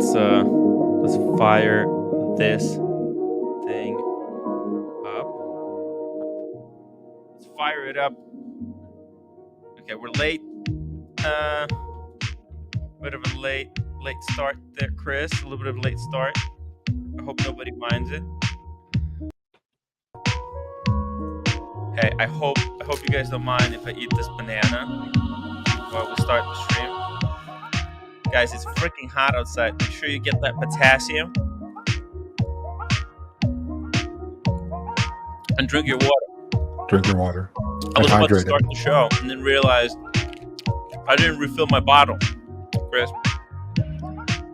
let's fire this thing up. Let's fire it up. Okay, we're late. Bit of a late start there, Chris. A little bit of a late start. I hope nobody minds it. Hey, I hope you guys don't mind if I eat this banana while we start the stream. Guys, it's freaking hot outside. Make sure you get that potassium. And drink your water. Drink your water. I was about to start the show and then realized I didn't refill my bottle. Chris,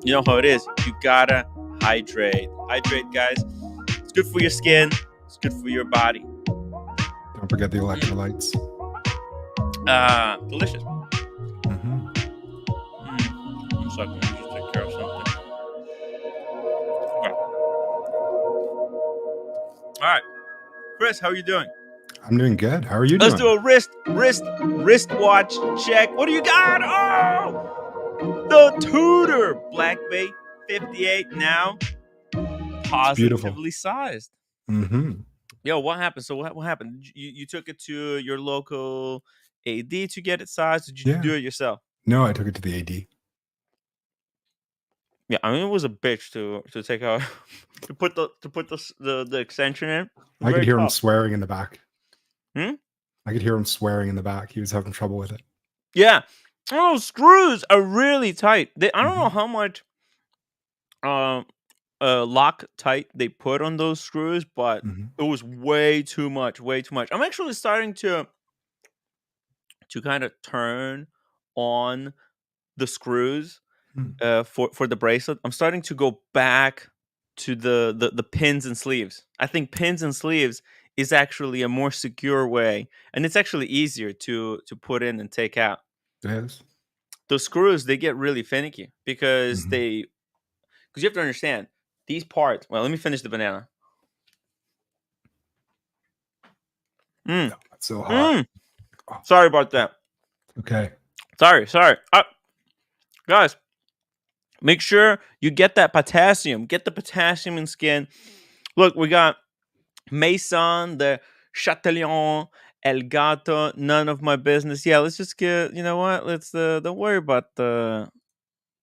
you know how it is. You gotta hydrate. Hydrate, guys. It's good for your skin. It's good for your body. Don't forget the electrolytes. Delicious. I'm sorry, let me just take care of something. Okay. All right. Chris, how are you doing? I'm doing good. How are you doing? Let's do a wristwatch check. What do you got? Oh, the Tudor Black Bay 58 now positively sized. Yo, what happened? So what happened? You took it to your local AD to get it sized? Or did you do it yourself? No, I took it to the AD. Yeah, I mean it was a bitch to take out to put the extension in. I could hear him swearing in the back. I could hear him swearing in the back. He was having trouble with it. Yeah. Oh, screws are really tight. I don't know how much Loctite they put on those screws, but it was way too much. I'm actually starting to kind of turn on the screws for the bracelet. I'm starting to go back to the pins and sleeves. I think pins and sleeves is actually a more secure way, and it's actually easier to put in and take out. It is. Those screws, they get really finicky because you have to understand these parts. Well, let me finish the banana. It's so hot. Sorry about that. Okay. Sorry. Guys, make sure you get that potassium. Get the potassium in skin. Look, we got Maison, the Chatillon, El Gato, none of my business. Yeah, let's just get, you know what? Let's don't worry about the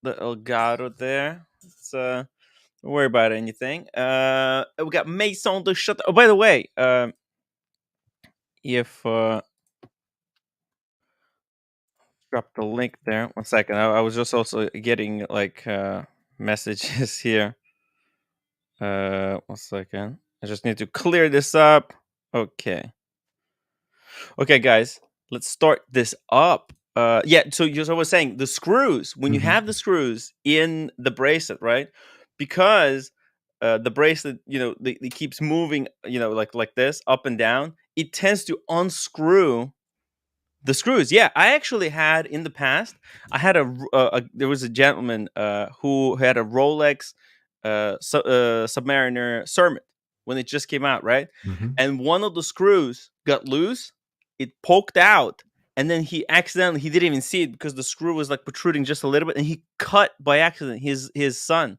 El Gato there. Let's don't worry about anything. We got Maison de Chatillon. Oh, by the way, if drop the link there. 1 second. I was just also getting like messages here. 1 second. I just need to clear this up. Okay, guys, let's start this up. Yeah, so as I was saying, the screws, when you have the screws in the bracelet, right? Because the bracelet, it keeps moving, like this, up and down. It tends to unscrew the screws. Yeah, I actually had in the past, I had there was a gentleman who had a Rolex Submariner Cermet when it just came out, right? And one of the screws got loose, it poked out, and then he didn't even see it because the screw was like protruding just a little bit, and he cut by accident his son,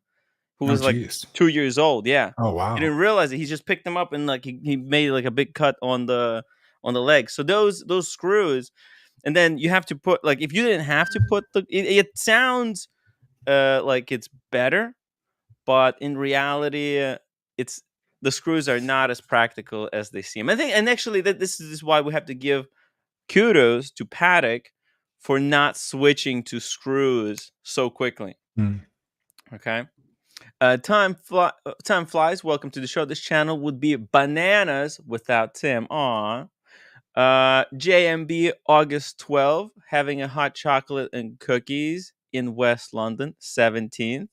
who was like 2 years old. Yeah. Oh wow. He didn't realize it. He just picked them up and like he made like a big cut on the leg. So those screws, and then you have to put, like, if you didn't have to put it sounds like it's better, but in reality, the screws are not as practical as they seem. I think, and actually, this is why we have to give kudos to Patek for not switching to screws so quickly. Okay. Time flies. Welcome to the show. This channel would be bananas without Tim. JMB August 12, having a hot chocolate and cookies in West London, 17th.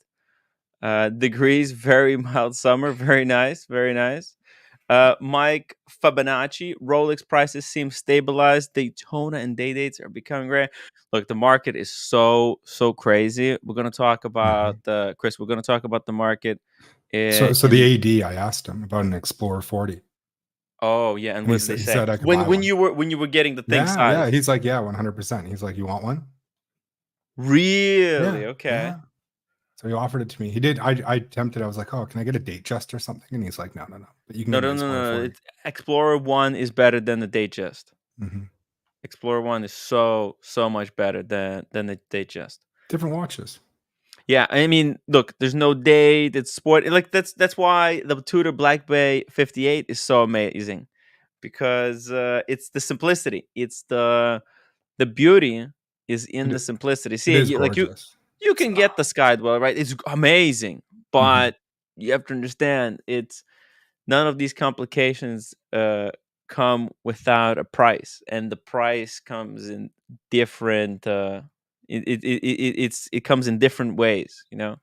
Degrees, very mild summer. Very nice. Mike Fibonacci, Rolex prices seem stabilized. Daytona and day dates are becoming rare. Look, the market is so crazy. We're going to talk about Chris. We're going to talk about the market. So the AD, I asked him about an Explorer 40. Oh yeah, and what did they say? Said when you were getting the thing sized? Yeah, he's like, yeah, 100%. He's like, you want one? Really? Yeah, okay. Yeah. So he offered it to me. He did. I tempted. I was like, oh, can I get a datejust or something? And he's like, no. But you can No, get an no, no, Explorer no. 40. It's, Explorer 1 is better than the Datejust. Mm-hmm. Explorer 1 is so much better than the Datejust. Different watches. Yeah, I mean, look, there's no date. It's sport. Like that's why the Tudor Black Bay 58 is so amazing, because it's the simplicity. It's the beauty is in the simplicity. It See, is gorgeous. you can get the Skydweller, right? It's amazing, Mm-hmm. but you have to understand it's none of these complications come without a price, and the price comes in different. It comes in different ways, you know.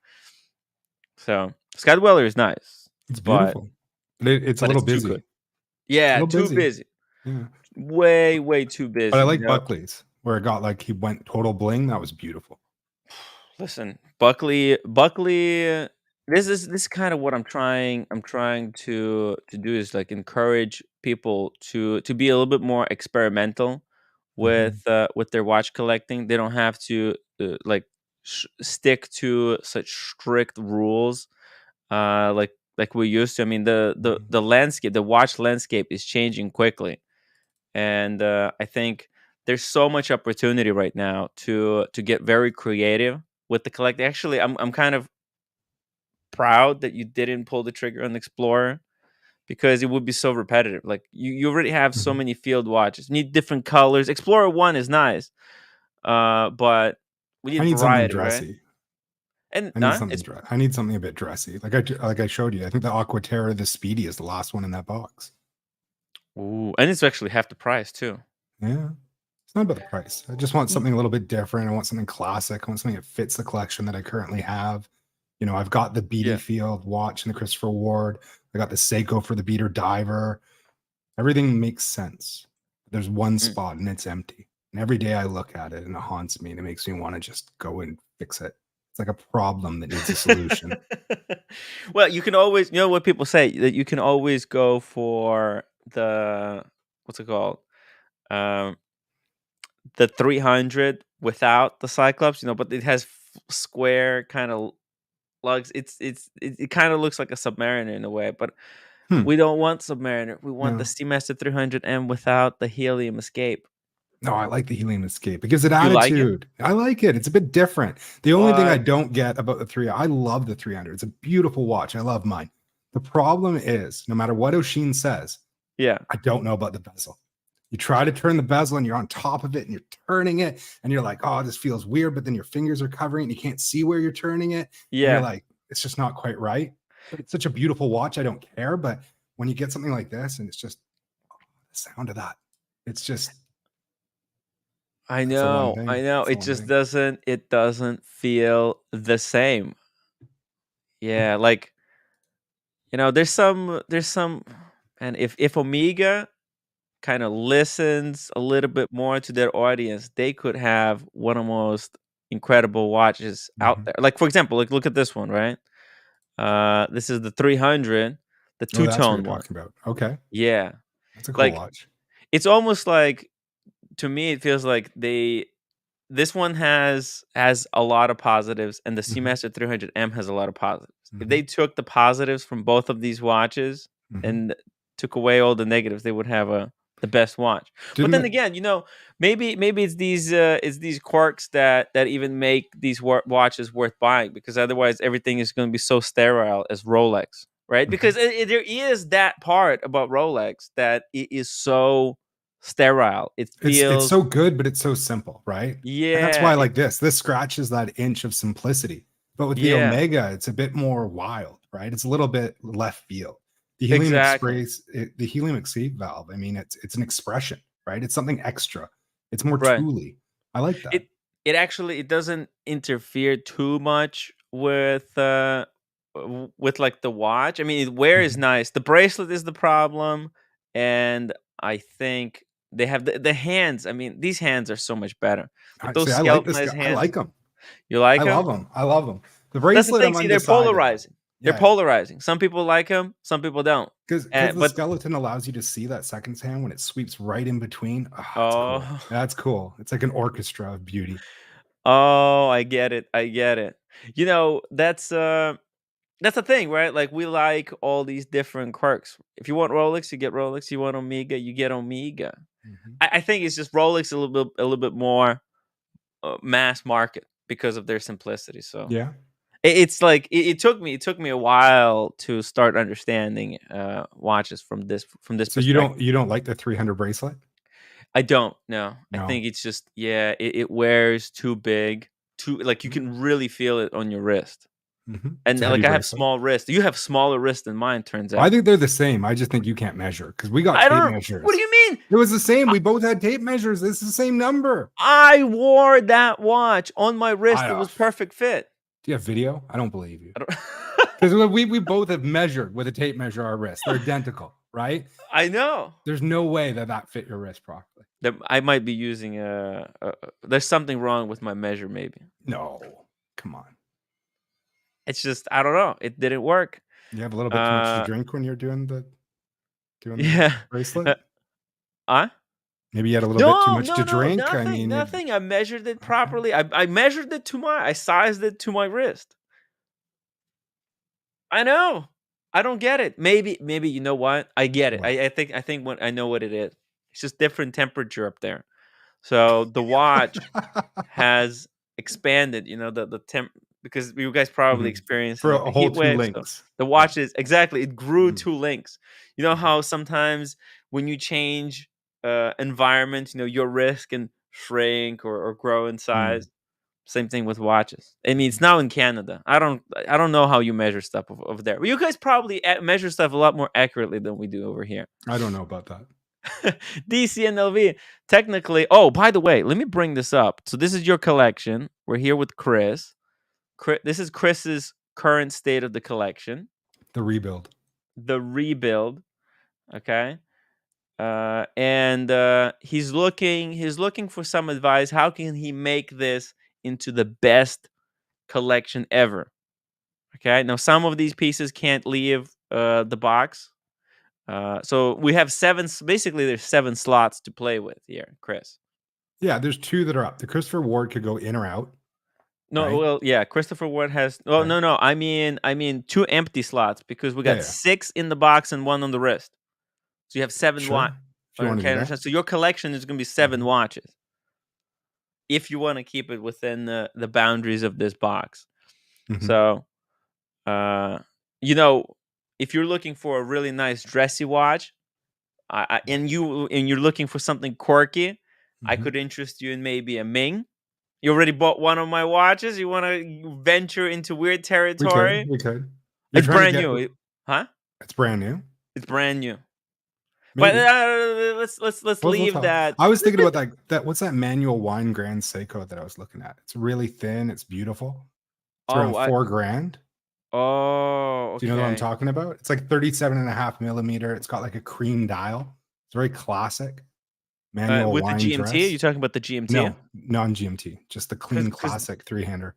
So Skydweller is nice, It's but beautiful. But it's a little it's too good. busy. A Yeah, little too busy. busy. Yeah. Way too But I busy. You like know. Buckley's, where it got like he went total bling. That was beautiful. Listen, Buckley. This is kind of what I'm trying. I'm trying to do is like encourage people to be a little bit more experimental Mm-hmm. with their watch collecting. They don't have to like stick to such strict rules like we used to. I mean, the landscape, the watch landscape is changing quickly, and I think there's so much opportunity right now to get very creative with the collecting. Actually, I'm kind of proud that you didn't pull the trigger on the Explorer, because it would be so repetitive. Like you already have so Mm-hmm. many field watches. You need different colors. Explorer 1 is nice, but we I need need something variety, right? dressy. And I need something it's dress. I need something a bit dressy. Like I showed you. I think the Aquaterra, the Speedy, is the last one in that box. ooh, and it's actually half the price too. Yeah. It's not about the price. I just want Ye- something a little bit different. I want something classic. I want something that fits the collection that I currently have. You know, I've got the Beatty Yeah. Field watch and the Christopher Ward. I got the Seiko for the beater diver. Everything makes sense. There's one Mm. spot and it's empty. And every day I look at it and it haunts me and it makes me want to just go and fix it. It's like a problem that needs a solution. Well, you can always, you know what people say, that you can always go for the, what's it called? Um, the 300 without the Cyclops, you know, but it has square kind of lugs. It kind of looks like a Submariner in a way, but Hmm. we don't want Submariner. We want the No. Seamaster 300M without the helium escape. No, I like the helium escape. It gives it You like it? attitude. I like it. It's a bit different. The only thing I What? don't get about the 3, I love the 300. It's a beautiful watch. I love mine. The problem is, no matter what Oshin says, Yeah. I don't know about the bezel. You try to turn the bezel and you're on top of it and you're turning it and you're like, oh, this feels weird, but then your fingers are covering it and you can't see where you're turning it. And you're Yeah. like, it's just not quite right. But it's such a beautiful watch. I don't care. But when you get something like this and it's just the sound of that, it's just, I that's the one know. thing. I know. That's the It one just thing. doesn't feel the same. Yeah, like, you know, there's some and if Omega kind of listens a little bit more to their audience, they could have one of the most incredible watches out Mhm. there. Like, for example, like look at this one, right? This is the 300, the Oh, that's what you're two-tone one. talking about. Okay. Yeah. That's a cool Like, watch. it's almost like, to me it feels like this one has a lot of positives, and the Mhm. Seamaster 300M has a lot of positives. If Mhm. they took the positives from both of these watches Mhm. and took away all the negatives, they would have the best watch. But Didn't then it? again, you know, maybe it's these quirks that even make these watches worth buying, because otherwise everything is going to be so sterile as Rolex, right? Mhm. Because there is that part about Rolex that it is so sterile. It It's feels, so good, but it's so simple, right? And that's why yeah, I like this. This scratches that inch of simplicity. But with the yeah. Omega, it's a bit more wild, right? It's a little bit left field. The helium Exactly. express, the helium escape valve. I mean, it's an expression, right? It's something extra. It's more Right. tooly. I like that. It it actually, it doesn't interfere too much with like the watch. I mean, wear is Mhm. nice. The bracelet is the problem, and I think they have the hands. I mean, these hands are so much better. Like I those say I like this guy. skeletonized I hands. like them. You like I love them? them. I love them. The That's the bracelet, thing. I'm See, they're undecided on. polarizing. They're Yeah, polarizing. Some people like them. Some people don't. because the But skeleton allows you to see that second hand when it sweeps right in between. Ah, it's cool. oh, That's cool. It's like an orchestra of beauty. Oh, I get it. I get it. You know, that's the thing, right? Like we like all these different quirks. If you want Rolex, you get Rolex. You want Omega, you get Omega. Mhm. I think it's just Rolex a little bit more mass market because of their simplicity. So Yeah. it's like it took me a while to start understanding watches from this So perspective. you don't like the 300 bracelet? I don't know. I No. think it's just yeah, it wears too big, too like you can really feel it on your wrist. It's And a heavy like I have bracelet. small wrist. You have smaller wrist than mine. Turns I out. think they're the same. I just think you can't measure because we got I tape don't. What do measures. you mean? It was the same. We both had tape measures. It's the same number. I wore that watch on my wrist. I It was perfect fit. Do you have video? I don't believe you. I don't. Because we both have measured with a tape measure our wrists. They're identical, right? I know. There's no way that that fit your wrist properly. I might be using there's something wrong with my measure. Maybe No, come on. it's just I don't know. It didn't work. You have a little bit too much to drink when you're doing the Yeah. bracelet. Huh? Maybe you had a little bit too No, much to no, no, drink. I nothing, mean, you nothing. I measured it okay. properly. I measured it to I sized it to my wrist. I know. I don't get it. Maybe you know what? I get it. What? I think what I know what it is. It's just different temperature up there. So the watch has expanded, you know, the temp because you guys probably Mhm. experienced For like a the whole heat two wave. So links. the Yeah. watch is exactly it grew Mhm. 2 links. You know Mhm. how sometimes when you change environment, you know, your wrist can shrink or grow in Mm. size. Same thing with watches. I mean, it's now in Canada. I don't know how you measure stuff over there. You guys probably measure stuff a lot more accurately than we do over here. I don't know about that. DC and LV technically. Oh, by the way, let me bring this up. So this is your collection. We're here with Chris. This is Chris's current state of the collection. The rebuild. The rebuild. Okay. And he's looking for some advice. How can he make this into the best collection ever? Okay. Now some of these pieces can't leave the box. So we have basically there's 7 slots to play with here, Chris. Yeah, there's two that are up. The Christopher Ward could go in or out, No, right? well, yeah, Christopher Ward has. Oh Right. no, no, I mean 2 empty slots because we Yeah, got yeah. 6 in the box and 1 on the wrist. So you have 7 Sure. watch. If you want to do Okay, that. understand? So your collection is going to be 7 Mhm. watches if you want to keep it within the boundaries of this box. Mhm. So, uh, you know, if you're looking for a really nice dressy watch, and you're looking for something quirky, I Mhm. could interest you in maybe a Ming. You already bought one of my watches. You want to venture into weird We could. territory? We could. You're It's trying to brand get new. Huh? it's brand new. It's brand new. But Maybe. let's We'll leave talk. that. I was thinking about that what's that manual wine Grand Seiko that I was looking at? It's really thin, it's beautiful. It's Oh, around 4 grand. oh, Do you know what I'm okay. talking about? It's like 37.5 millimeter. It's got like a cream dial. It's very classic. Manual With the wine GMT, dress. you talking about the GMT? No, non-GMT, just the clean Because classic three-hander.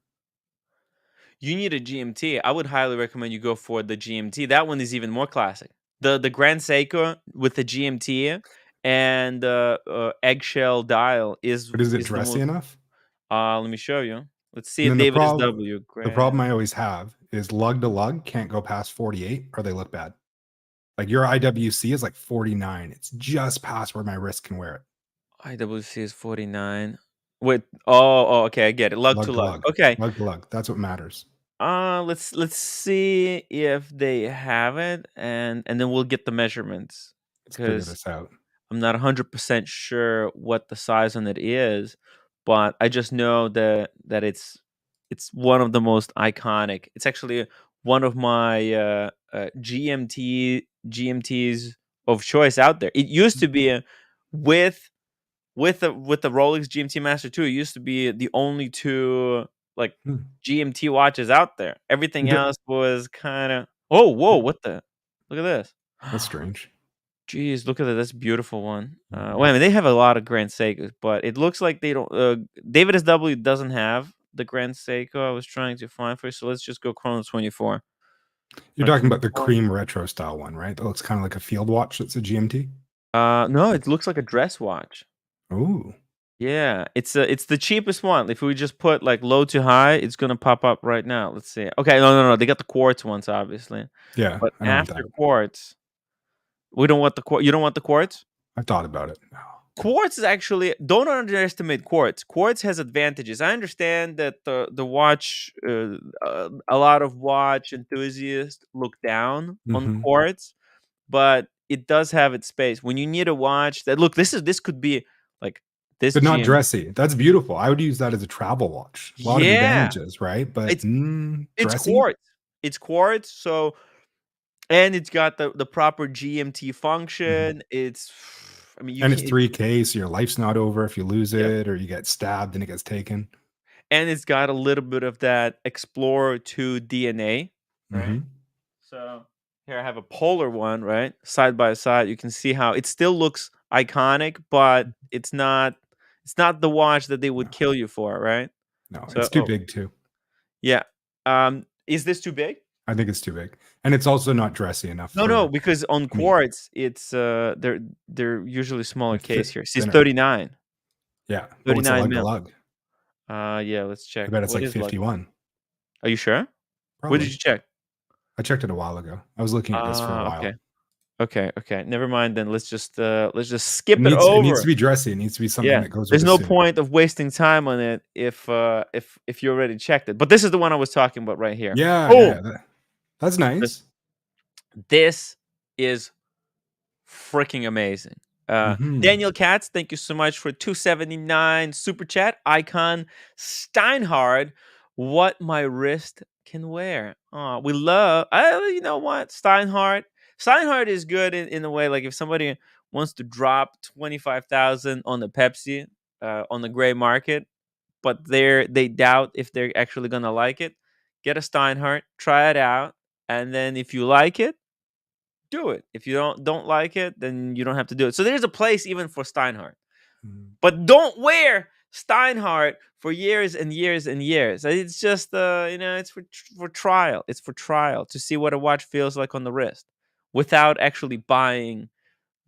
you need a GMT. I would highly recommend you go for the GMT. That one is even more classic. The Grand Seiko with the GMT and the eggshell dial But is it is the dressy most. enough? Let me show you. Let's see And a then David SW the problem Grand I always have is lug to lug can't go past 48 or they look bad. Like your IWC is like 49. It's just past where my wrist can wear it. IWC is 49. Wait, oh, okay, I get it. Lug to Lug to lug. lug. Okay. Lug to lug. That's what matters. Let's see if they have it, and then we'll get the measurements Let's figure because this out. I'm not 100% sure what the size on it is, but I just know that it's one of the most iconic. It's actually one of my GMTs of choice out there. It used to be with with the Rolex GMT Master II. It used to be the only two like Hmm. GMT watches out there. Everything D- else was kind of oh whoa, what the look at this. That's strange. Jeez, look at that. That's a beautiful one. Mhm. Wait a minute, they have a lot of Grand Seikos, but it looks like they don't. David SW doesn't have the Grand Seiko I was trying to find for you, so let's just go Chrono 24. You're Chrono talking about the 24. cream retro style one, right? That looks kind of like a field watch that's a GMT. No, it looks like a dress watch. Oh, Yeah, it's the cheapest one. If we just put like low to high, it's gonna pop up right now. Let's see. Okay, no. They got the quartz ones, obviously, Yeah, but I don't want after that. quartz, we don't want the quartz. You don't want the quartz. I've thought about it. No. Quartz is actually, don't underestimate quartz. Quartz has advantages. I understand that the watch, a lot of watch enthusiasts look down on Mhm. quartz, but it does have its space. When you need a watch that, look, this could be like this But not GM. dressy. That's beautiful. I would use that as a travel watch. A lot of Yeah, advantages, right? But, it's it's dressy? quartz. It's quartz. So, and it's got the proper GMT Mhm. function. It's, I mean, you And it's can't. 3K, so your life's not over if you lose Yep. it or you get stabbed and it gets taken. And it's got a little bit of that Explorer 2 DNA, right? Mhm. So here I have a polar one, right? Side by side. You can see how it still looks iconic, but it's not the watch that they would No, kill you for, right? no, So it's too big too. yeah. Is this too big? I think it's too big. And it's also not dressy enough No, for because on me. quartz, it's they're usually smaller case here. See, it's Thinner. 39. Yeah. But what's a 39 lug to mil. lug? Yeah, let's I check. bet it's What like is like? 51. Are you sure? Where did Probably. you check? I checked it a while ago. I was looking at this for a Ah, while. okay. Okay. Never mind then. Let's just skip it It needs to over. be dressy. It needs to be something Yeah. that goes with There's the no suit. point of wasting time on it if you already checked it. But this is the one I was talking about right here. Yeah. Boom. That's This nice. this is freaking amazing. Mhm. Daniel Katz, thank you so much for 279 super chat. Icon Steinhard, what my wrist can wear. Oh, we love. You know what, Steinhard. Steinhard is good in a way. Like if somebody wants to drop 25,000 on the Pepsi, on the gray market, but they doubt if they're actually gonna like it. Get a Steinhard, try it out, and then if you like it, do it. If you don't like it, then you don't have to do it. So there's a place even for Steinhardt. Mhm. But don't wear Steinhardt for years and years and years. It's just it's for trial. It's for trial to see what a watch feels like on the wrist without actually buying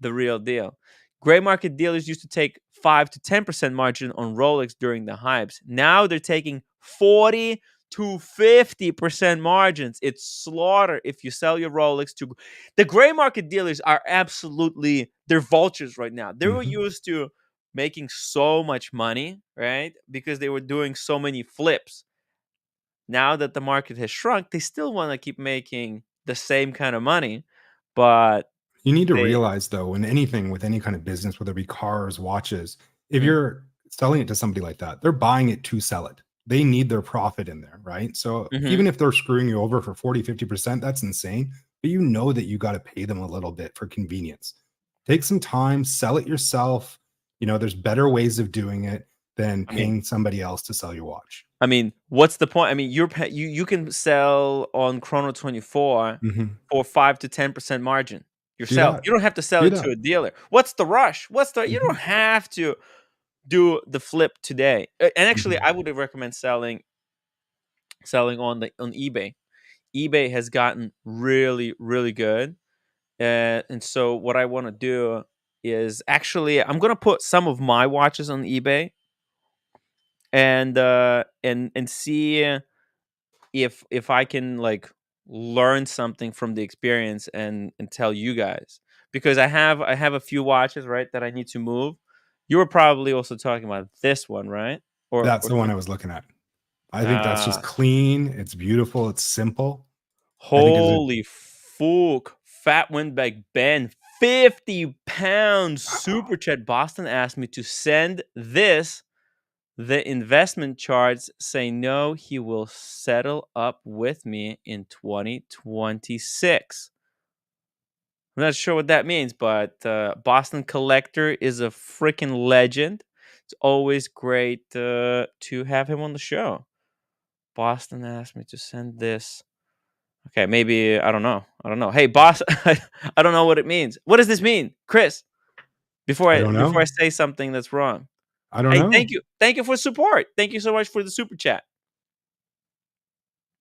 the real deal. Gray market dealers used to take 5 to 10% margin on Rolex during the hypes. Now they're taking 40 to 50% margins. It's slaughter if you sell your Rolex to the gray market dealers are absolutely they're vultures right now. They were Mhm. used to making so much money, right? Because they were doing so many flips. Now that the market has shrunk, they still want to keep making the same kind of money, but You need to they realize though, in anything with any kind of business, whether it be cars, watches, if mm, you're selling it to somebody like that, they're buying it to sell it. They need their profit in there, right? So mhm. even if they're screwing you over for 40, 50%, that's insane. But you know that you got to pay them a little bit for convenience. Take some time, sell it yourself. There's better ways of doing it than I mean, paying somebody else to sell your watch. what's the point? I mean, you can sell on Chrono 24 Mhm. for 5 to 10% margin Do yourself. that. You don't have to sell Do it to that. a dealer. What's the rush? You don't Mhm. have to do the flip today. And actually, Mhm. I would recommend selling on eBay. eBay has gotten really really good. And so what I want to do is actually I'm going to put some of my watches on eBay and see if I can like learn something from the experience and tell you guys because I have a few watches right that I need to move. You were probably also talking about this one, right? That's Or the one I was looking at. I think that's just uh clean, it's beautiful, it's simple. I think is it holy fuck, Fat Windbag Ben, 50 pounds super chat. Boston asked me to send this. The investment charts say no, he will settle up with me in 2026. I'm not sure what that means, but Boston Collector is a freaking legend. It's always great to have him on the show. Boston asked me to send this. Okay, maybe I don't know. I don't know. Hey, boss, I don't know what it means. What does this mean, Chris? Before I I don't before I know. say something that's wrong. I don't Hey, know. thank you for support. Thank you so much for the super chat.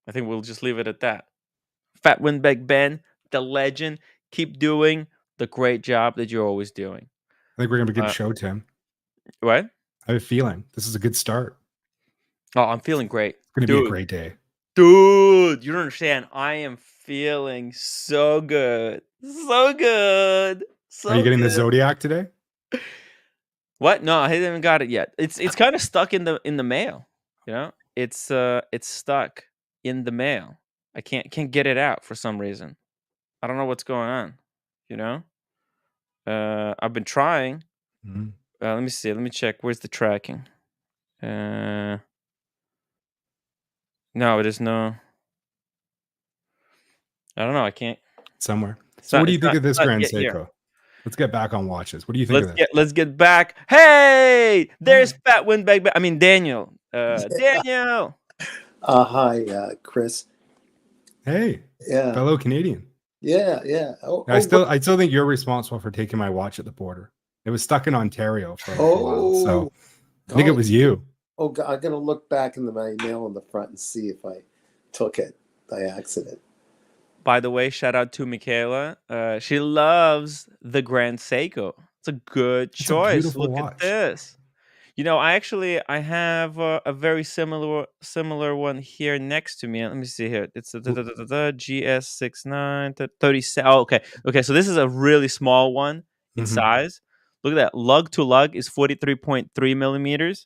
I think we'll just leave it at that. Fat Windbag Ben, the legend, keep doing the great job that you're always doing. I think we're gonna have a good Uh, show, Tim. what? I have a feeling this is a good start. Oh, I'm feeling great. It's going to be a great day. Dude, you don't understand. I am feeling so good. So good. So Are you getting good. the Zodiac today? What? No, I haven't got it yet. It's kind of stuck in the mail. You know? It's stuck in the mail. I can't get it out for some reason. I don't know what's going on. You know? I've been trying. Mm-hmm. Let me see. Let me check. Where's the tracking? No, it is no. I don't know. I can't. Somewhere. So what do you think of this Grand Here. Seiko? Let's get back on watches. What do you think of this? Let's get back. Hey, there's Fat Windbag. I mean Daniel. Daniel. Hi, Chris. Hey, Yeah, fellow Canadian. yeah. I still think you're responsible for taking my watch at the border. It was stuck in Ontario for a while, so I think it was you. Oh, God, I'm gonna look back in my mail on the front and see if I took it by accident. By the way, shout out to Michaela. She loves the Grand Seiko. It's a good choice. A beautiful Look watch. at this. You know, I have a very similar one here next to me. Let me see here. It's the GS6937. Oh, okay. So this is a really small one in size. Look at that. Lug to lug is 43.3 millimeters.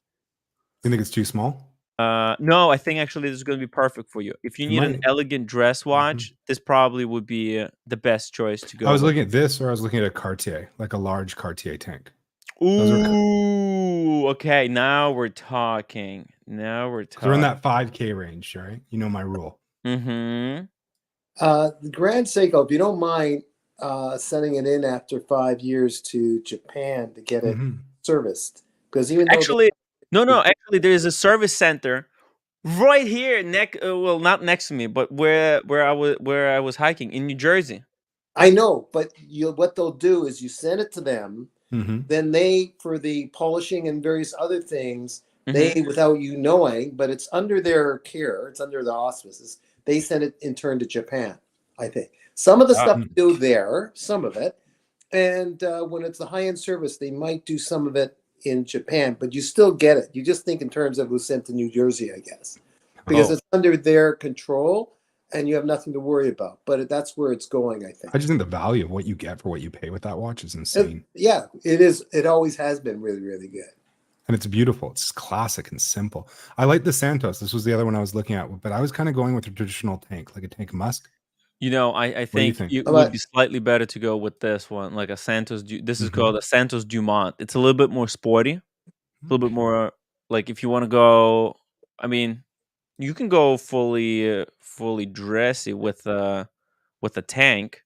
You think it's too small? No, I think actually this is going to be perfect for you. If you need an elegant dress watch, this probably would be the best choice to go. I was looking at this, or I was looking at a Cartier, like a large Cartier tank. Ooh, okay. Now we're talking. We're in that 5K range, right? You know my rule. The Grand Seiko, if you don't mind sending it in after 5 years to Japan to get it serviced, because even though actually, there's a service center right here. Well, not next to me, but where I was hiking in New Jersey. I know, but what they'll do is you send it to them. Then they, for the polishing and various other things, they, without you knowing, but it's under their care, it's under the auspices, they send it in turn to Japan, I think. Some of the stuff you do there, some of it, and when it's a high-end service, they might do some of it in Japan, but you still get it. You just think in terms of it was sent to New Jersey, I guess, because it's under their control and you have nothing to worry about. But that's where it's going, I think. I just think the value of what you get for what you pay with that watch is insane. Yeah, it is. It always has been really, really good. And it's beautiful. It's classic and simple. I like the Santos. This was the other one I was looking at, but I was kind of going with a traditional tank, like a tank Musk. You know, I think it would be slightly better to go with this one, like a Santos. This is called a Santos Dumont. It's a little bit more sporty, a little bit more like if you want to go. I mean, you can go fully dressy with a tank,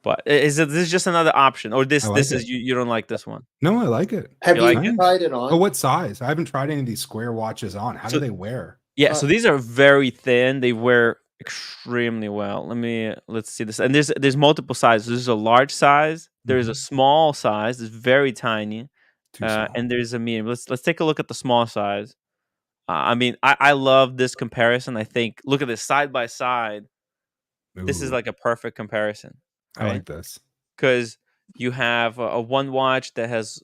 but this is just another option, or this is you don't like this one? No, I like it. Have you tried it on? Oh, what size? I haven't tried any of these square watches on. How do they wear? Yeah, so these are very thin. They wear extremely well. Let's see this. And there's multiple sizes. There's a large size. There's a small size. It's very tiny. And there's a medium. Let's take a look at the small size. I mean, I love this comparison. I think look at this side by side. This is like a perfect comparison. Right? I like this because you have a one watch that has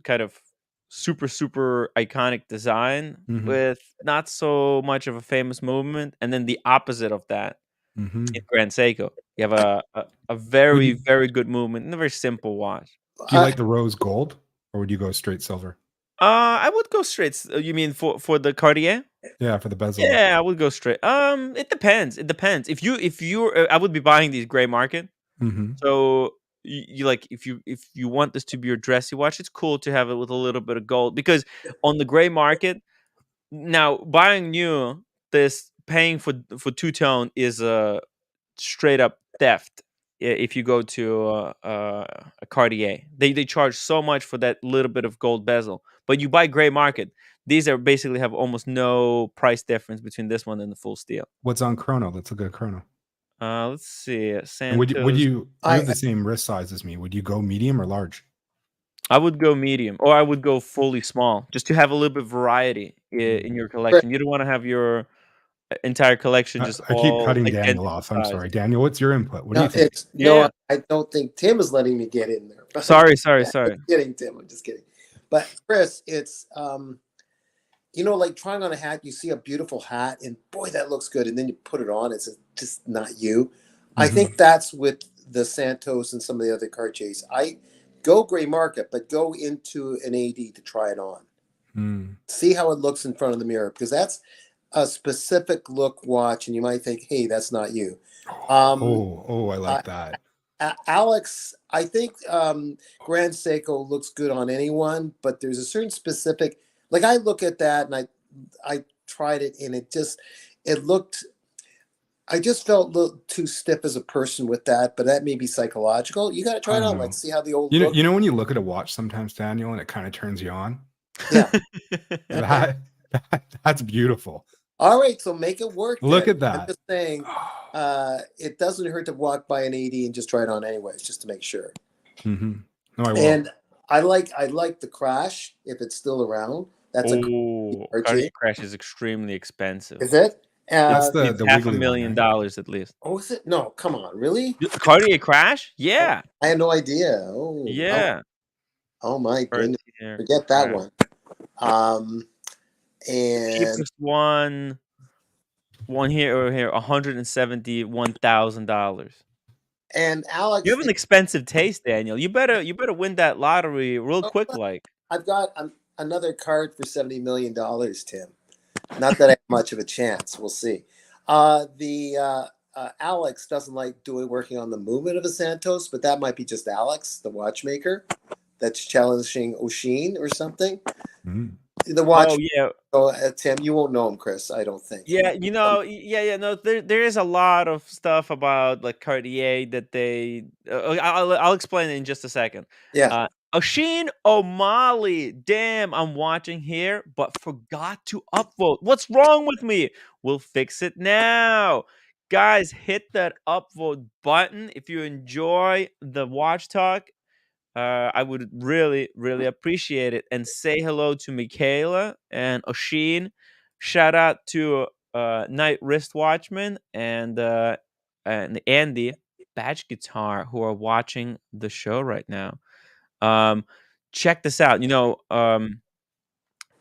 kind of super iconic design with not so much of a famous movement, and then the opposite of that in Grand Seiko. You have a very good movement and a very simple watch. Do you like the rose gold, or would you go straight silver? I would go straight. You mean for the Cartier? Yeah, for the bezel. Yeah, I would go straight. It depends. If you I would be buying these gray market. So you like if you want this to be your dressy watch, it's cool to have it with a little bit of gold, because on the gray market now, buying new, this paying for two-tone is a straight up theft. If you go to a Cartier, they charge so much for that little bit of gold bezel. But you buy gray market, these are basically have almost no price difference between this one and the full steel. What's on chrono? Let's look at chrono. Let's see. Would you have the same wrist size as me? Would you go medium or large? I would go medium, or I would go fully small, just to have a little bit of variety in your collection. You don't want to have your entire collection just. I keep cutting Daniel off. I'm sorry, Daniel. What's your input? What do you think? No, I don't think Tim is letting me get in there. Sorry. I'm kidding, Tim. I'm just kidding. But Chris, it's you know, like trying on a hat, you see a beautiful hat and boy, that looks good. And then you put it on, it's just not you. I think that's with the Santos and some of the other Cartiers. I go gray market, but go into an AD to try it on. See how it looks in front of the mirror, because that's a specific look watch, and you might think, hey, that's not you. I like that. Alex, I think Grand Seiko looks good on anyone, but there's a certain specific, like I look at that and I tried it and it looked, I just felt a little too stiff as a person with that, but that may be psychological. You got to try it on, like see how the old look. You know when you look at a watch sometimes, Daniel, and it kind of turns you on? Yeah. That's beautiful. All right, so make it work. Look at that. I'm just saying, it doesn't hurt to walk by an AD and just try it on anyways, just to make sure. No, I will. And I like the Crash if it's still around. That's a Cartier Crash is extremely expensive. Is it? That's the it's $500,000 at least. Oh, is it? No, come on, really? Cartier Crash? Yeah. Oh, I had no idea. Oh, yeah. Oh my goodness. Forget that one. And cheapest one here, $171,000. And Alex, you have an expensive taste, Daniel. You better win that lottery real quick. Like I've got another card for $70 million, Tim. Not that I have much of a chance. We'll see. Alex doesn't like working on the movement of a Santos, but that might be just Alex, the watchmaker, that's challenging Oshin or something. The watch. Oh yeah. So, Tim, you won't know him, Chris. I don't think. Yeah, you know. No. There is a lot of stuff about like Cartier that they. I'll explain it in just a second. Yeah. Oshin O'Malley. Damn, I'm watching here, but forgot to upvote. What's wrong with me? We'll fix it now. Guys, hit that upvote button if you enjoy the watch talk. I would really, really appreciate it. And say hello to Michaela and Oshin. Shout out to Night Wristwatchman and Andy Badge Guitar, who are watching the show right now. Check this out. You know,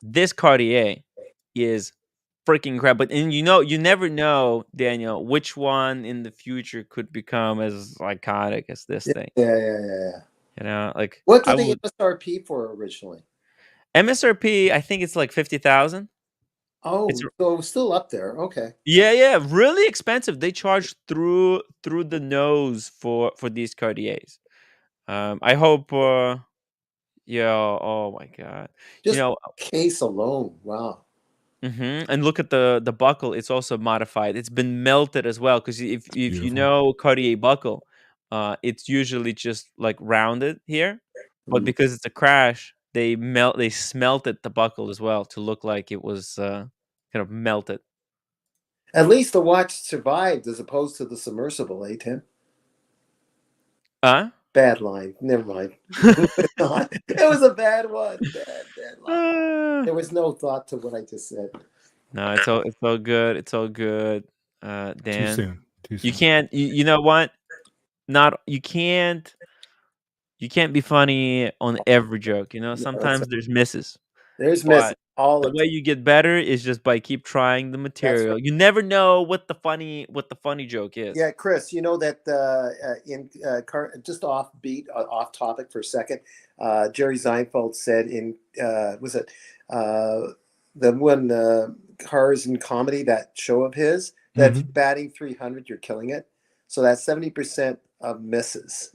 this Cartier is freaking incredible. And you know, you never know, Daniel, which one in the future could become as iconic as this thing. Yeah. You know, like what did they MSRP for originally? MSRP, I think it's like 50,000. Oh, so still up there. Okay. Yeah, really expensive. They charge through the nose for these Cartiers. I hope. Oh my God. Just case alone. Wow. And look at the buckle. It's also modified. It's been melted as well. Because if you know Cartier buckle. It's usually just like rounded here, but because it's a Crash, they smelted the buckle as well to look like it was kind of melted. At least the watch survived as opposed to the submersible, Tim? Bad line. Never mind. It was a bad one. Bad line. There was no thought to what I just said. No, it's all good. It's all good. Dan, Too soon. You can't. You know what? You can't be funny on every joke. You know, sometimes there's misses. There's misses. The way you get better is just by keep trying the material. Right. You never know what the funny joke is. Yeah, Chris, you know that just off topic for a second. Jerry Seinfeld said in was it the one Cars and Comedy, that show of his, that if you're batting 300, you're killing it. So that's 70% of misses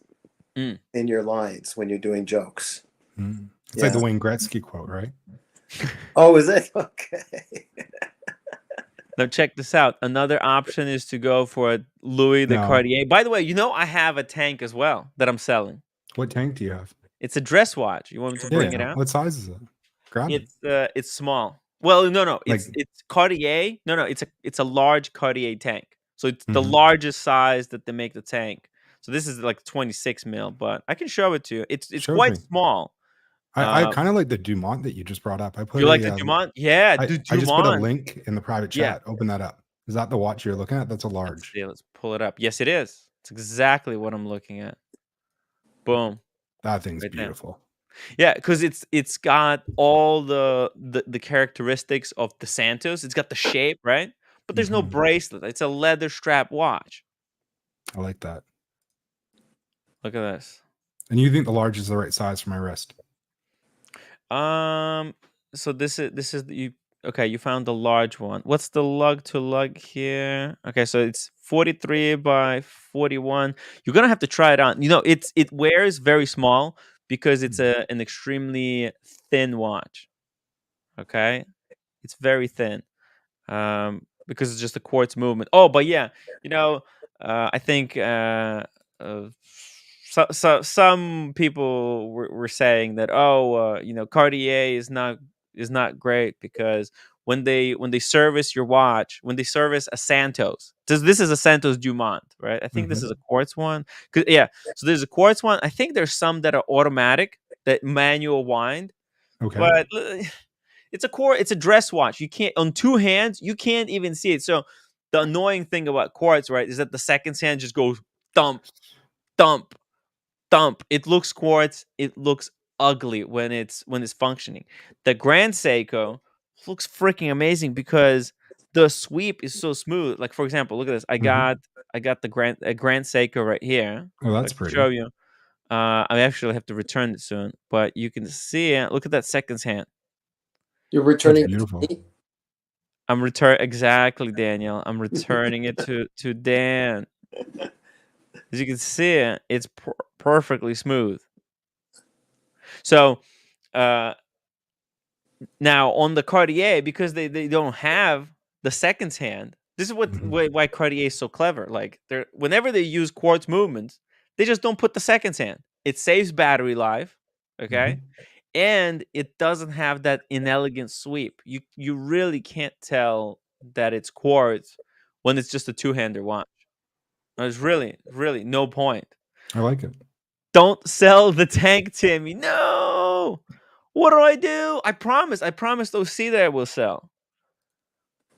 in your lines when you're doing jokes. It's like the Wayne Gretzky quote, right? Oh, is it? Okay. Now check this out. Another option is to go for a Louis the Cartier. By the way, you know I have a tank as well that I'm selling. What tank do you have? It's a dress watch. You want me to bring it out? What size is it? Grab it. It's small. Well, no. It's Cartier. No. It's a large Cartier tank. So it's the largest size that they make the tank. So this is like 26 mil, but I can show it to you. It's quite small. I kind of like the Dumont that you just brought up. You like the Dumont? Yeah, I just put a link in the private chat. Open that up. Is that the watch you're looking at? That's a large. Let's pull it up. Yes, it is. It's exactly what I'm looking at. Boom. That thing's beautiful. Yeah, because it's got all the characteristics of the Santos. It's got the shape, right? But there's no Mhm. bracelet. It's a leather strap watch. I like that. Look at this. And you think the large is the right size for my wrist? So this is you. Okay, you found the large one. What's the lug to lug here? Okay, so it's 43 by 41. You're gonna have to try it on. It wears very small because it's an extremely thin watch. Okay, it's very thin. Because it's just a quartz movement. Oh, but yeah, you know, I think uh, some people were saying that Cartier is not great because when they service your watch, when they service a Santos, this is a Santos Dumont, right? I think this is a quartz one. Yeah, so there's a quartz one. I think there's some that are automatic, that manual wind, Okay. but it's a dress watch. You can't, on two hands, you can't even see it. So the annoying thing about quartz, right, is that the second hand just goes thump, thump, thump. It looks quartz. It looks ugly when it's functioning. The Grand Seiko looks freaking amazing because the sweep is so smooth. Like, for example, look at this. I got the Grand Seiko right here. Oh, So I that's can show pretty. you. I actually have to return it soon, but you can see it. Look at that second hand. You're That's returning it to beautiful. me? I'm exactly, Daniel. I'm returning it to Dan. As you can see, it's perfectly smooth. So now on the Cartier, because they don't have the seconds hand. This is why Cartier is so clever. Like, whenever they use quartz movements, they just don't put the seconds hand. It saves battery life. Okay. And it doesn't have that inelegant sweep. You really can't tell that it's quartz when it's just a two-hander watch. There's really, really no point. I like it. Don't sell the tank, Timmy. No. What do I do? I promise those sea that I will sell.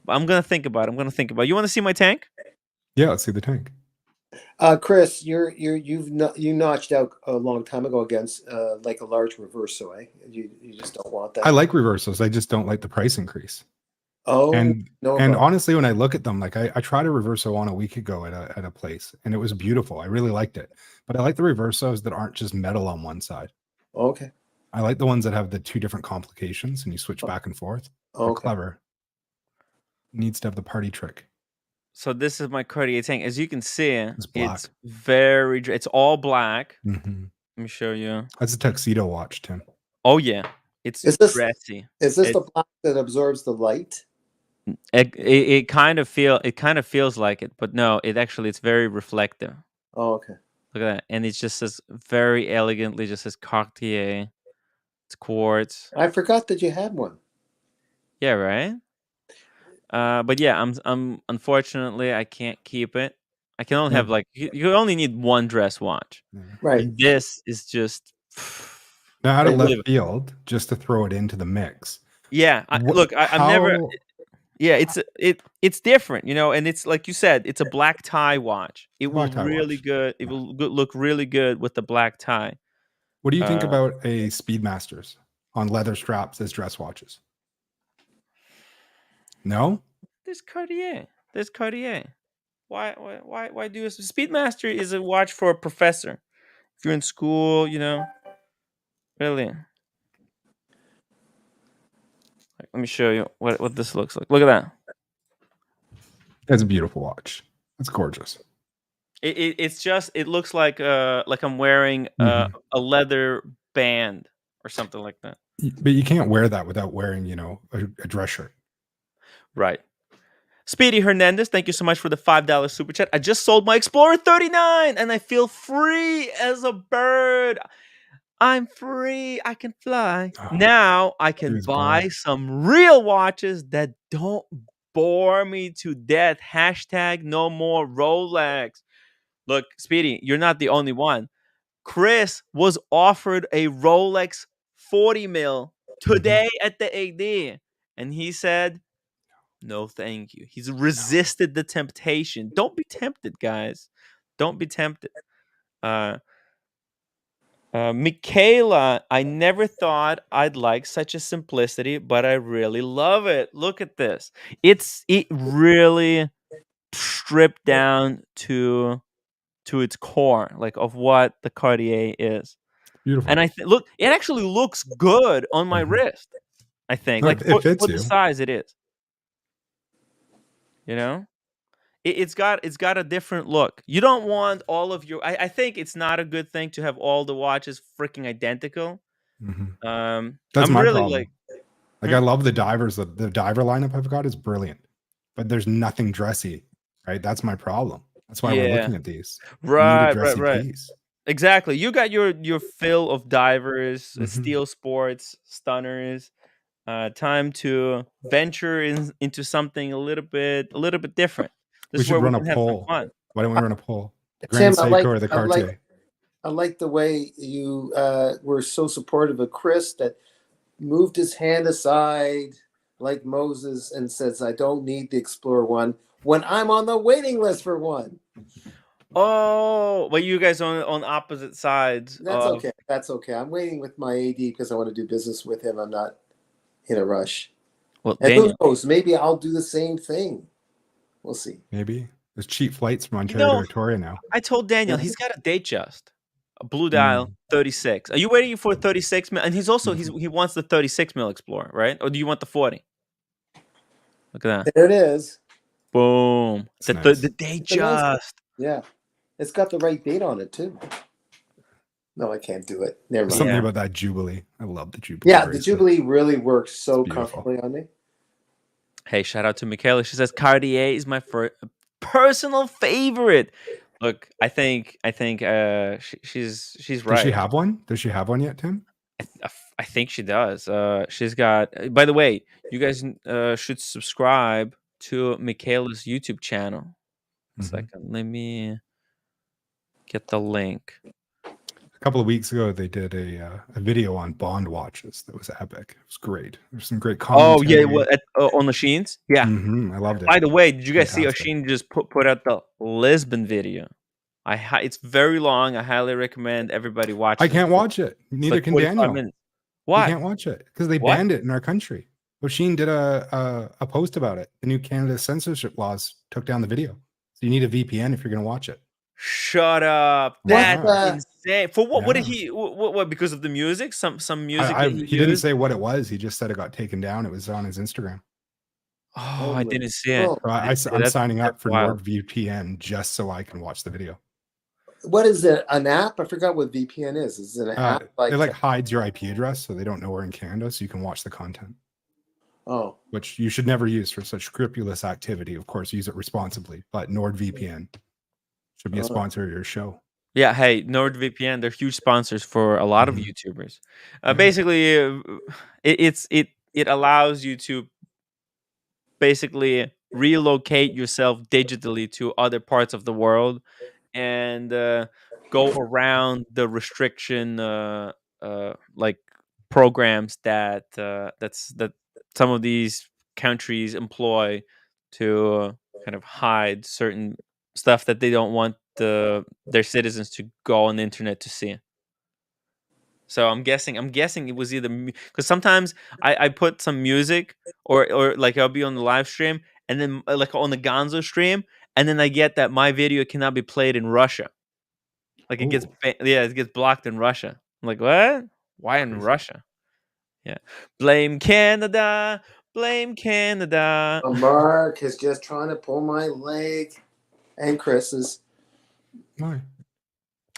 I'm gonna think about it. You want to see my tank? Yeah, let's see the tank. Chris, you notched out a long time ago against like a large reverso, eh? You just don't want that. I like reversals. I just don't like the price increase. Oh, And no. honestly, when I look at them, like I tried a reverso on a week ago at a place, and it was beautiful. I really liked it. But I like the reversos that aren't just metal on one side. Okay. I like the ones that have the two different complications and you switch back and forth. They're Okay. clever. Needs to have the party trick. So this is my Cartier tank. As you can see, It's black. it's all black. Let me show you. That's a tuxedo watch, Tim. Oh yeah, it's dressy. Is this the black that absorbs the light? It kind of feels like it, but no, it's very reflective. Oh, okay. Look at that, and it just says very elegantly, just says Cartier. It's quartz. I forgot that you had one. Yeah, right. But yeah, I'm unfortunately I can't keep it. I can only have you only need one dress watch, right? And this is just now out of left field, just to throw it into the mix. Yeah, I'm never. Yeah, it's different, and it's like you said, it's a black tie watch. It will really good. It will look really good with the black tie. What do you think about a Speedmasters on leather straps as dress watches? No, There's Cartier. Why do this? Speedmaster is a watch for a professor. If you're in school, really. Let me show you what this looks like. Look at that. That's a beautiful watch. That's gorgeous. It looks like I'm wearing a leather band or something like that. But you can't wear that without wearing, a dress shirt. Right. Speedy Hernandez, thank you so much for the $5 super chat. I just sold my Explorer 39 and I feel free as a bird. I'm free. I can fly. Now I can buy some real watches that don't bore me to death. # no more Rolex. Look, Speedy, you're not the only one. Chris was offered a Rolex 40 mil today at the AD. And he said, no, thank you. He's resisted the temptation. Don't be tempted, guys. Don't be tempted. Michaela, I never thought I'd like such a simplicity, but I really love it. Look at this. It really stripped down to its core, like of what the Cartier is. Beautiful. And look, it actually looks good on my wrist. I think, No, like it fits for you. the size it is. You know, it's got a different look. You don't want all of your. I think it's not a good thing to have all the watches freaking identical. That's I'm my really problem. Like I love the divers. The diver lineup I've got is brilliant, but there's nothing dressy, right? That's my problem. That's why we're looking at these. You need a dressy piece. Exactly. You got your fill of divers, steel sports, stunners. Time to venture into something a little bit different. This We is where should we run a can have some poll. fun. Why don't we run a poll? The Tim, Grand Seiko or the Cartier? I like the way you were so supportive of Chris that moved his hand aside like Moses and says, I don't need the Explorer one when I'm on the waiting list for one. Oh, but you guys on opposite sides. That's okay. That's okay. I'm waiting with my AD because I want to do business with him. I'm not in a rush. Well, and Daniel, who knows? Maybe I'll do the same thing. We'll see. Maybe. There's cheap flights from Ontario to Victoria now. I told Daniel he's got a datejust. A blue dial 36. Are you waiting for 36 mil? And he's also he wants the 36 mil Explorer, right? Or do you want the 40? Look at that. There it is. Boom. The datejust. Yeah. It's got the right date on it too. No, I can't do it. Never mind. Something about that Jubilee. I love the Jubilee. Yeah, the Jubilee really works so comfortably on me. Hey, shout out to Michaela. She says Cartier is my personal favorite. Look, I think she's right. Does she have one? Does she have one yet, Tim? I think she does. She's got. By the way, you guys should subscribe to Michaela's YouTube channel. A second, let me get the link. A couple of weeks ago, they did a video on Bond watches. That was epic. It was great. There's some great commentary. Oh yeah, on Oisin's. Yeah, I loved it. By the way, did you guys see Oisin just put out the Lisbon video? It's very long. I highly recommend everybody watch it. I can't watch it. Neither can Daniel. Why? You can't watch it because they banned it in our country. Oisin did a post about it. The new Canada censorship laws took down the video. So you need a VPN if you're going to watch it. Shut up! That's insane. For what? Yeah. What did he? What? Because of the music? Some music. He didn't say what it was. He just said it got taken down. It was on his Instagram. Oh, I didn't see it. So I'm signing up for NordVPN just so I can watch the video. What is it? An app? I forgot what VPN is. Is it an app? It hides your IP address, so they don't know we're in Canada, so you can watch the content. Oh, which you should never use for such scrupulous activity. Of course, use it responsibly. But NordVPN should be a sponsor of your show. Yeah, hey, NordVPN, they're huge sponsors for a lot of YouTubers. Basically, it allows you to basically relocate yourself digitally to other parts of the world and go around the restriction like programs that some of these countries employ to kind of hide certain stuff that they don't want their citizens to go on the internet to see. So I'm guessing it was either because sometimes I put some music or like I'll be on the live stream and then like on the Gonzo stream and then I get that my video cannot be played in Russia. Like it gets it gets blocked in Russia. I'm like, what? Why in Russia? Yeah. Blame Canada. Blame Canada. Mark is just trying to pull my leg and Chris's. Why?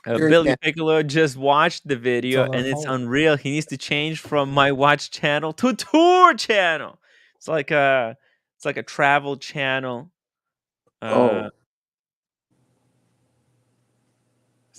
Billy Piccolo just watched the video and it's unreal. He needs to change from my watch channel to tour channel. It's like a travel channel. It's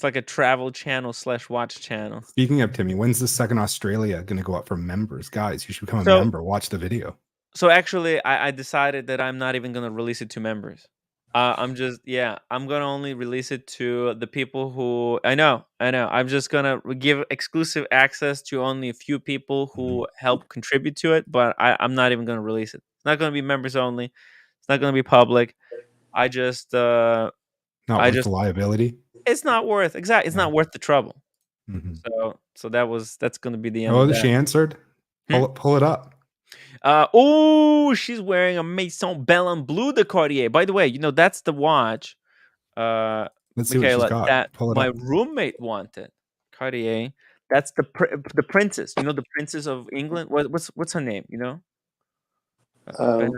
like a travel channel / watch channel. Speaking of Timmy, when's the second Australia going to go up for members? Guys, you should become a member. Watch the video. So actually, I decided that I'm not even going to release it to members. I'm going to only release it to the people who I know. I'm just going to give exclusive access to only a few people who help contribute to it, but I'm not even going to release it. It's not going to be members only. It's not going to be public. I just not worth the liability. It's not worth It's not worth the trouble. Mhm. So that's going to be the end Oh, of that. she answered. Pull it up. Oh, she's wearing a Maison Belle and Bleu de Cartier. By the way, that's the watch. Let's see what she's Michaela, got. that Pull it my up. roommate wanted. Cartier. That's the princess. The princess of England. What's her name? Um,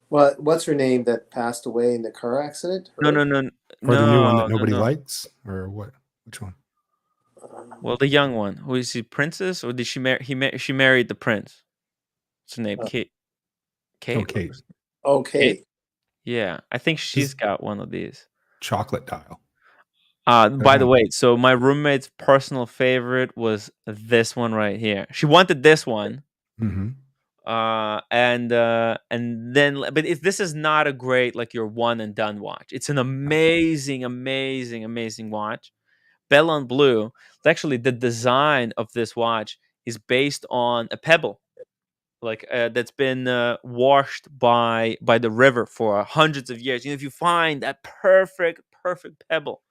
what's her name that passed away in the car accident? No, Her? no, no, Or the new one that no, nobody no. likes, or what? Which one? Well, the young one. Who is she? Princess, or did she marry? She married the prince. What's her name? Kate. Oh, Kate. Kate. Kate. Okay. Yeah, I think she's got one of these. Chocolate dial. By the way, so my roommate's personal favorite was this one right here. She wanted this one. Mm-hmm. And then, but this is not a great like your one and done watch. It's an amazing, amazing, amazing watch. Belle and Bleu. It's actually the design of this watch is based on a pebble, like that's been washed by the river for hundreds of years. If you find that perfect pebble,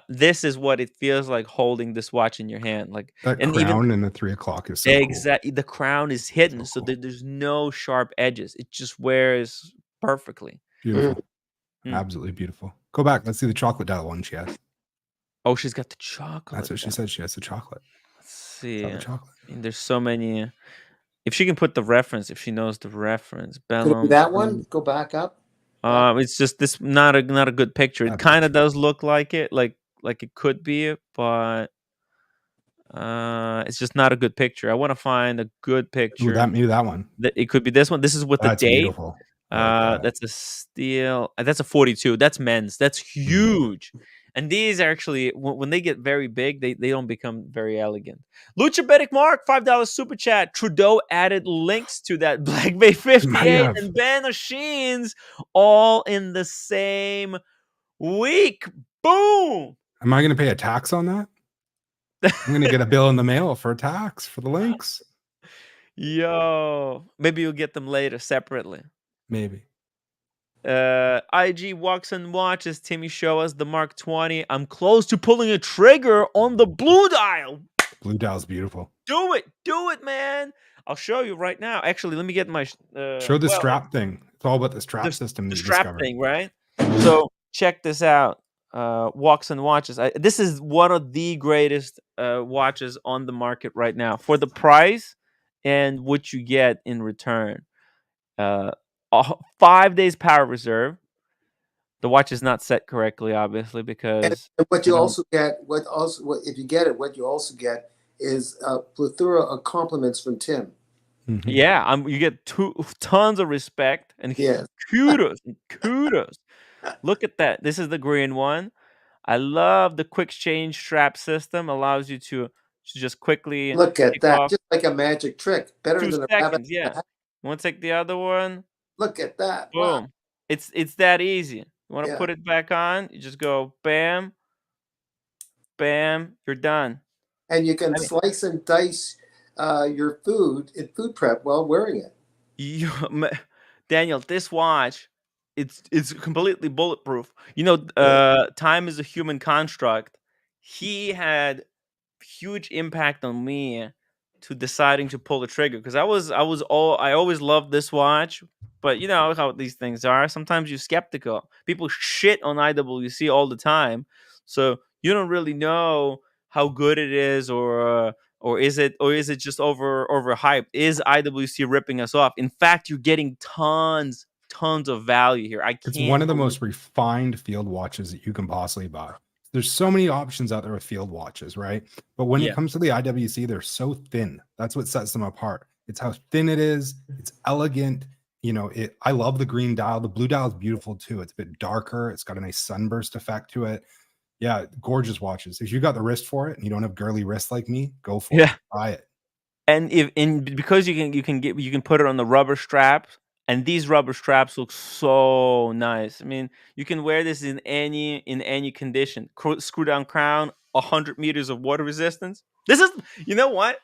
this is what it feels like holding this watch in your hand. Like, That and even crown in the 3 o'clock is so exactly, the crown is hidden, so cool. there's no sharp edges. It just wears perfectly. Beautiful. Mm. Absolutely beautiful. Go back. Let's see the chocolate dial one she has. Oh, she's got the chocolate. That's what she said. She has the chocolate. Let's see. The chocolate. I mean, there's so many. If she can put the reference, if she knows the reference, Could it be that one? Go back up. It's just this not a good picture. It kind of does look like it, like it could be, but it's just not a good picture. I want to find a good picture. Ooh, maybe that one. It could be this one. This is with the date. Beautiful. Like that's a steel. That's a 42. That's men's. That's huge. And these are actually, when they get very big, they don't become very elegant. Luchabetic Mark, $5 super chat. Trudeau added links to that Black Bay 58 and Ben O'Sheens all in the same week. Boom. Am I going to pay a tax on that? I'm going to get a bill in the mail for a tax for the links. Yo, maybe you'll get them later separately. Maybe. IG walks and watches. Timmy, show us the Mark 20. I'm close to pulling a trigger on the blue dial. Blue dial's beautiful. Do it, man. I'll show you right now. Actually, let me get my show the strap thing. It's all about the strap system. The strap thing, right? So check this out. Walks and watches. This is one of the greatest watches on the market right now for the price and what you get in return. 5 days power reserve. The watch is not set correctly, obviously, because and what you also get, if you get it, what you also get is a plethora of compliments from Tim. Mm-hmm. Yeah, you get tons of respect and kudos. Look at that. This is the green one. I love the quick change strap system. Allows you to just quickly look at that, just like a magic trick. Better 2 than seconds. Yeah. You want to take the other one? Look at that. Boom. Wow. It's that easy. You want to put it back on? You just go bam, bam. You're done. And you can slice and dice your food in food prep while wearing it. Daniel, this watch, it's completely bulletproof. Time is a human construct. He had huge impact on me to deciding to pull the trigger, because I always loved this watch, but you know how these things are. Sometimes you're skeptical. People shit on IWC all the time, so you don't really know how good it is, or is it just overhyped? Is IWC ripping us off? In fact, you're getting tons of value here. It's one of the most refined field watches that you can possibly buy. There's so many options out there with field watches, right? But when it comes to the IWC, they're so thin. That's what sets them apart. It's how thin it is. It's elegant. I love the green dial. The blue dial is beautiful too. It's a bit darker. It's got a nice sunburst effect to it. Yeah, gorgeous watches. If you got the wrist for it and you don't have girly wrists like me, go for it. Buy it. And because you can put it on the rubber straps. And these rubber straps look so nice. I mean, you can wear this in any condition. Screw down crown, 100 meters of water resistance. This is, you know what?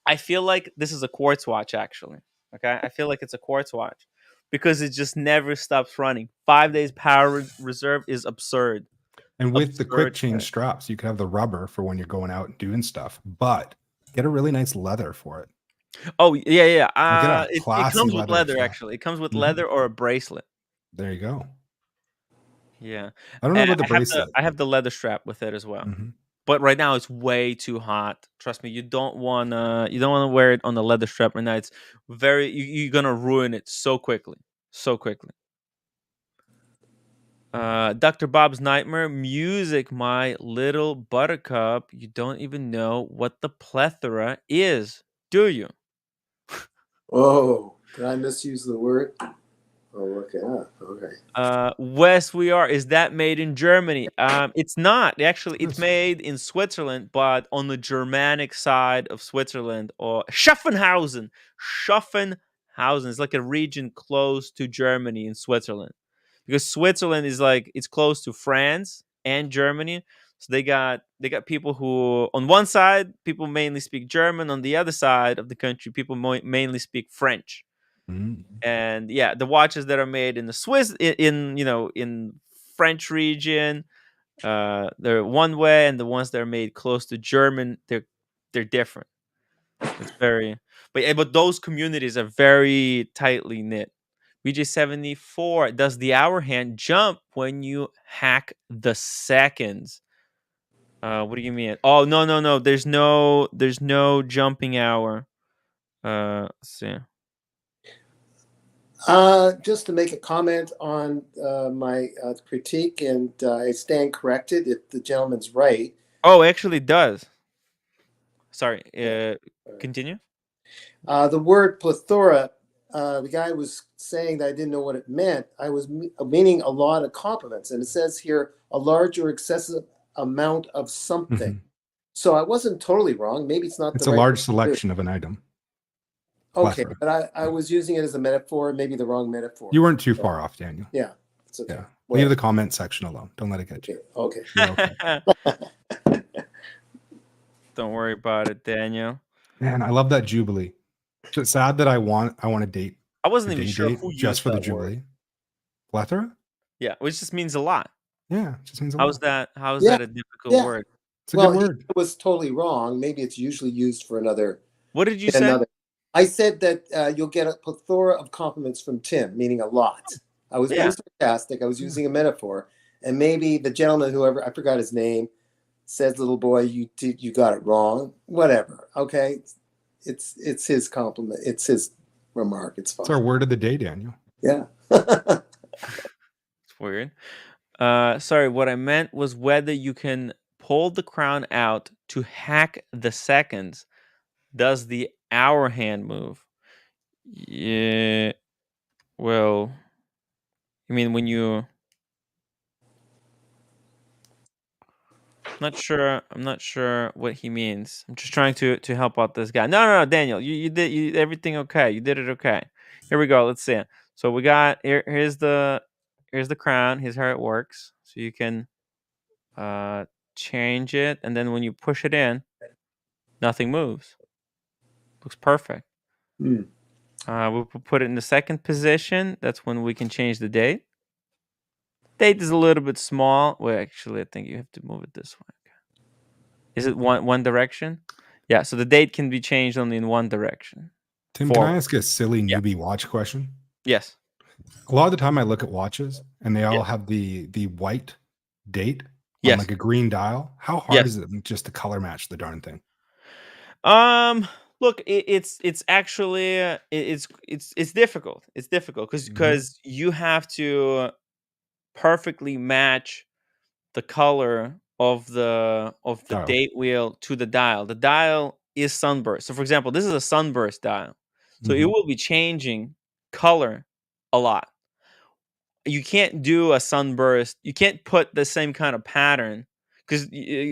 I feel like this is a quartz watch, actually. Okay, I feel like it's a quartz watch because it just never stops running. 5 days power reserve is absurd. And with the quick change straps, you can have the rubber for when you're going out and doing stuff, but get a really nice leather for it. Oh yeah. It comes with leather strap. Actually. It comes with leather or a bracelet. There you go. Yeah. I don't know about the bracelet. I have the leather strap with it as well. But right now it's way too hot. Trust me, you don't wanna wear it on the leather strap right now. It's you're gonna ruin it so quickly. So quickly. Dr. Bob's Nightmare, music, my little buttercup. You don't even know what the plethora is, do you? Oh, did I misuse the word? Oh, look it up. Okay. Wes, we are. Is that made in Germany? It's not. Actually, it's made in Switzerland, but on the Germanic side of Switzerland, or Schaffenhausen. Schaffenhausen is like a region close to Germany in Switzerland. Because Switzerland is it's close to France and Germany. So they got people who, on one side, people mainly speak German. On the other side of the country, people mainly speak French. And yeah, the watches that are made in the Swiss in French region, they're one way, and the ones that are made close to German, they're different. It's very, but those communities are very tightly knit. VJ74, does the hour hand jump when you hack the seconds? What do you mean? Oh no. There's no jumping hour. Let's see. Just to make a comment on my critique, and I stand corrected if the gentleman's right. Oh, actually it does. Sorry, continue. The word plethora, the guy was saying that I didn't know what it meant. I was meaning a lot of compliments, and it says here a large or excessive amount of something. So I wasn't totally wrong. Maybe it's not. It's a large selection of an item. Okay, but I was using it as a metaphor, maybe the wrong metaphor. You weren't too far off, Daniel. Yeah, it's okay. Yeah. Leave the comment section alone. Don't let it get you. Okay. Don't worry about it, Daniel. Man, I love that Jubilee. It's sad that I want a date. I wasn't even sure who just for the Jubilee. Plethora? Yeah, which just means a lot. Yeah, it just means a lot. How is that a difficult word? It's a good word. It was totally wrong. Maybe it's usually used for another. What did you say? I said that you'll get a plethora of compliments from Tim, meaning a lot. I was being sarcastic. I was using a metaphor, and maybe the gentleman, whoever, I forgot his name, says, "Little boy, you got it wrong." Whatever. Okay, it's his compliment. It's his remark. It's fine. It's our word of the day, Daniel. Yeah. It's weird. Sorry, what I meant was whether you can pull the crown out to hack the seconds. Does the hour hand move? Yeah. Well, I mean, when you... I'm not sure what he means. I'm just trying to help out this guy. No, Daniel, you did everything okay. You did it okay. Here we go. Let's see. So we got here's the crown. Here's how it works. So you can change it, and then when you push it in, nothing moves. Looks perfect. We'll put it in the second position. That's when we can change the date. Date is a little bit small. Well, actually, I think you have to move it this way. Is it one direction? Yeah, so the date can be changed only in one direction. Tim, can I ask a silly newbie watch question? Yes. A lot of the time I look at watches and they all have the white date on like a green dial. How hard is it just to color match the darn thing? Look, it's actually it's difficult. It's difficult because you have to perfectly match the color of the date wheel to the dial. The dial is sunburst. So for example, this is a sunburst dial. So it will be changing color a lot. You can't do a sunburst. You can't put the same kind of pattern because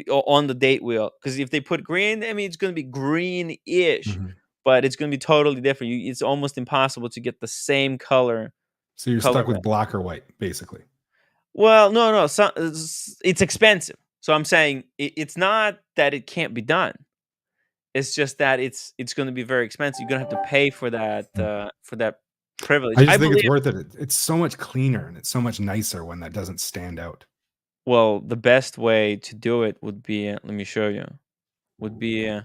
on the date wheel, because if they put green, I mean it's going to be greenish, but it's going to be totally different. It's almost impossible to get the same color. So you're stuck with black or white, basically. Well, no. It's expensive. So I'm saying it's not that it can't be done. It's just that it's going to be very expensive. You're going to have to pay for that privilege. I just think it's worth it. It's so much cleaner and it's so much nicer when that doesn't stand out. Well, the best way to do it would be, let me show you, would be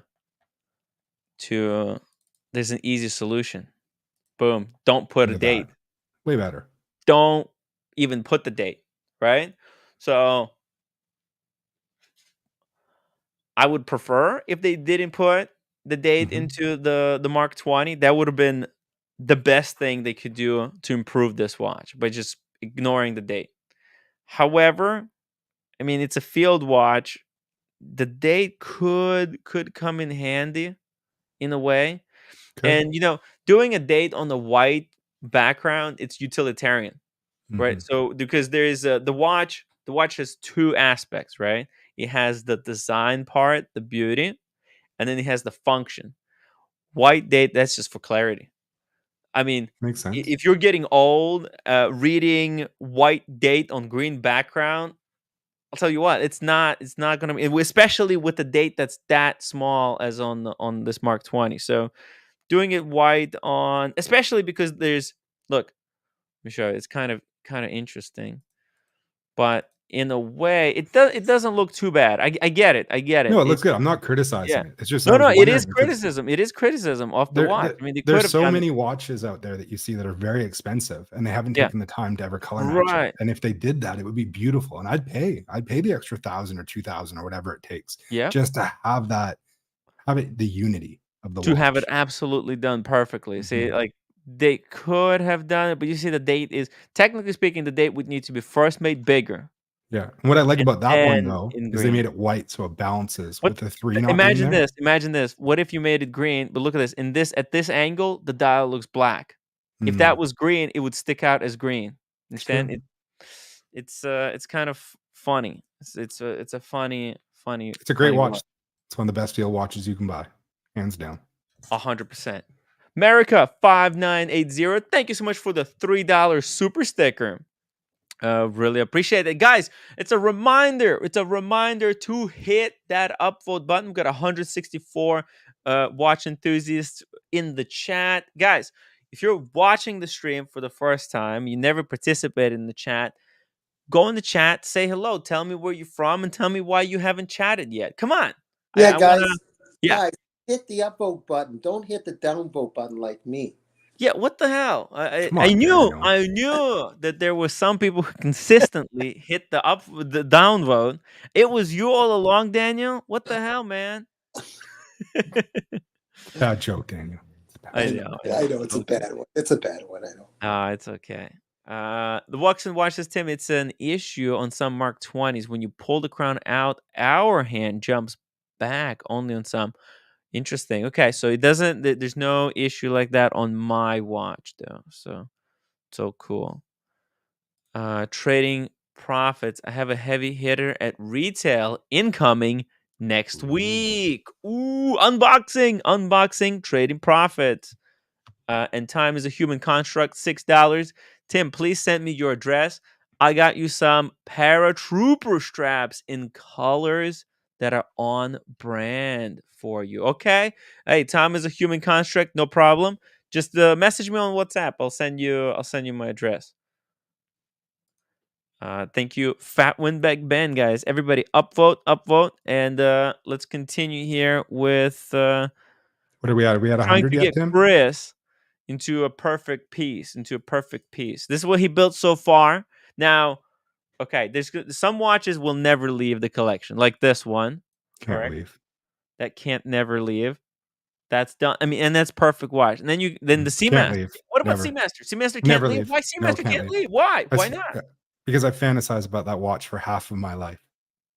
there's an easy solution. Boom. Don't put a Look at that. date. Way better. Don't even put the date, right? So I would prefer if they didn't put the date into the Mark 20. That would have been the best thing they could do to improve this watch, by just ignoring the date. However, I mean, it's a field watch. The date could come in handy in a way. Okay. And doing a date on the white background, it's utilitarian, right? So because there is the watch has two aspects, right? It has the design part, the beauty, and then it has the function. White date, that's just for clarity. I mean, Makes sense. if you're getting old, reading white date on green background, I'll tell you what, it's not going to be, especially with the date that's that small as on this Mark 20. So doing it white on, especially because look, let me show you. It's kind of interesting, but in a way, it doesn't look too bad. I get it. No, it looks good. I'm not criticizing Yeah. it. It's just No, I was it is wondering criticism. It is criticism of the watch. I mean, they could there's have so done many watches out there that you see that are very expensive, and they haven't Yeah. taken the time to ever color match Right. it. And if they did that, it would be beautiful. And I'd pay the extra 1,000 or 2,000 or whatever it takes, Yeah. just to have it the unity of the to watch. have it absolutely done perfectly. See, like they could have done it, but you see, the date is, technically speaking, the date would need to be first made bigger. Yeah. And what I like about that one and though in is they green. made it white so it balances What? with the 3 not being Imagine there. this. Imagine this. What if you made it green? But look at this. At this angle, the dial looks black. If that was green, it would stick out as green. Understand? It's kind of funny. It's a funny. It's a great watch. It's one of the best field watches you can buy, hands down. 100%. America 5980. Thank you so much for the $3 super sticker. Really appreciate it, guys. It's a reminder to hit that upvote button. We've got 164 watch enthusiasts in the chat, guys. If you're watching the stream for the first time, you never participated in the chat, go in the chat, say hello, tell me where you're from, and tell me why you haven't chatted yet. Come on. Yeah, guys. Yeah. Guys, hit the upvote button. Don't hit the downvote button like me. Yeah, what the hell? I Daniel. knew that there were some people who consistently hit the downvote. It was you all along, Daniel. What the hell, man? Bad joke, Daniel. I know it's a bad one. It's a bad one. I know. It's okay. The Waxen watches, Tim. It's an issue on some Mark 20s. When you pull the crown out, our hand jumps back. Only on some. Interesting. Okay, so it doesn't. There's no issue like that on my watch, though. So cool. Trading profits. I have a heavy hitter at retail incoming next week. Ooh, unboxing. Trading profits. And time is a human construct. $6. Tim, please send me your address. I got you some paratrooper straps in colors that are on brand for you. Okay. Hey, time is a human construct. No problem. Just message me on WhatsApp. I'll send you my address. Thank you, Fat Windback Ben, guys. Everybody, upvote, and let's continue here with. What are we at? Are we at 100 yet, Tim? Chris into a perfect piece. This is what he built so far. Now, okay, there's some watches will never leave the collection, like this one. Can't leave. That can't never leave. That's done. I mean, and that's perfect watch. And then the Seamaster. What about Seamaster? Seamaster can't leave. Why Seamaster can't leave? Why? Why not? Because I fantasize about that watch for half of my life.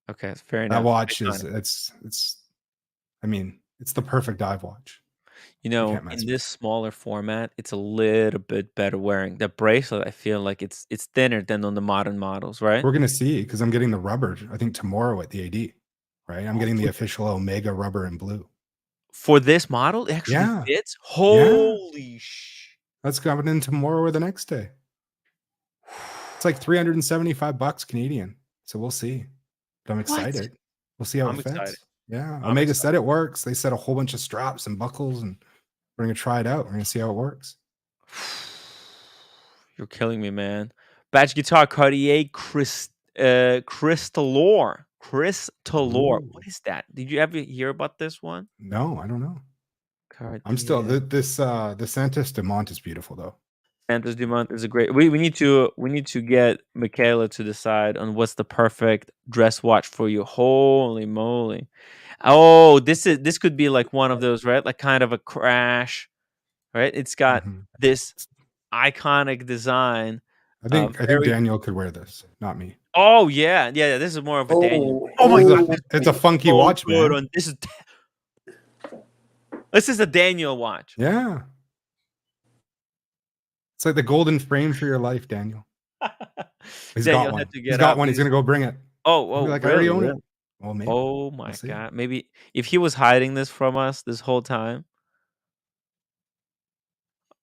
Okay, that's fair enough. That watch it's I mean, it's the perfect dive watch. In this smaller format, it's a little bit better wearing. The bracelet, I feel like it's thinner than on the modern models, right? We're gonna see, because I'm getting the rubber, I think tomorrow at the AD. Right? I'm getting the official Omega rubber in blue. For this model, it actually fits. Holy sh! That's coming in tomorrow or the next day. It's like $375 Canadian. So we'll see. But I'm excited. We'll see how it fits. Excited. Yeah. Omega said it works. They said a whole bunch of straps and buckles, and we're gonna try it out. We're gonna see how it works. You're killing me, man. Badge Guitar Cartier Crystallure. Crystallure. Ooh. What is that? Did you ever hear about this one? No, I don't know. Cartier. I'm still the Santos Dumont is beautiful though. Santos Dumont is a great. We need to get Michaela to decide on what's the perfect dress watch for you. Holy moly! Oh, this could be like one of those, right? Like kind of a crash, right? It's got this iconic design. I think Daniel could wear this, not me. Oh yeah. This is more of a Daniel. Oh my god, it's a funky watch, man. This is a Daniel watch. Yeah. It's like the golden frame for your life, Daniel. He's got one. He's got one. He's going to go bring it. Oh, like, really? I already own it. Well, maybe. Oh my god. Maybe if he was hiding this from us this whole time,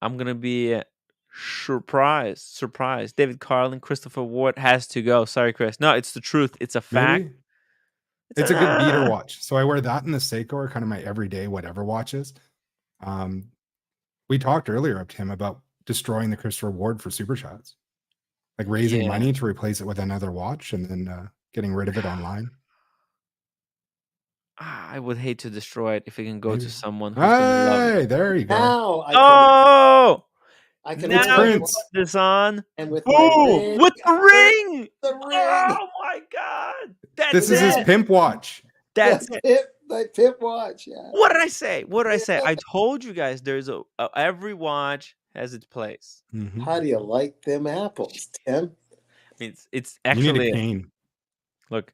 I'm going to be surprised. David Carlin, Christopher Ward has to go. Sorry, Chris. No, it's the truth. It's a fact. Maybe. It's a good beater watch. So I wear that and the Seiko are kind of my everyday whatever watches. We talked earlier up to him about destroying the Christopher Ward for super chats, like raising money to replace it with another watch and then getting rid of it online. I would hate to destroy it if it can go to someone who's gonna love it. There you go. Now I can now you put this on and with the ring. Oh my god! This is his pimp watch. That's it. My pimp watch. Yeah. What did I say? I told you guys there's every watch has its place. How do you like them apples, Tim? I mean, it's actually you need a cane. Look,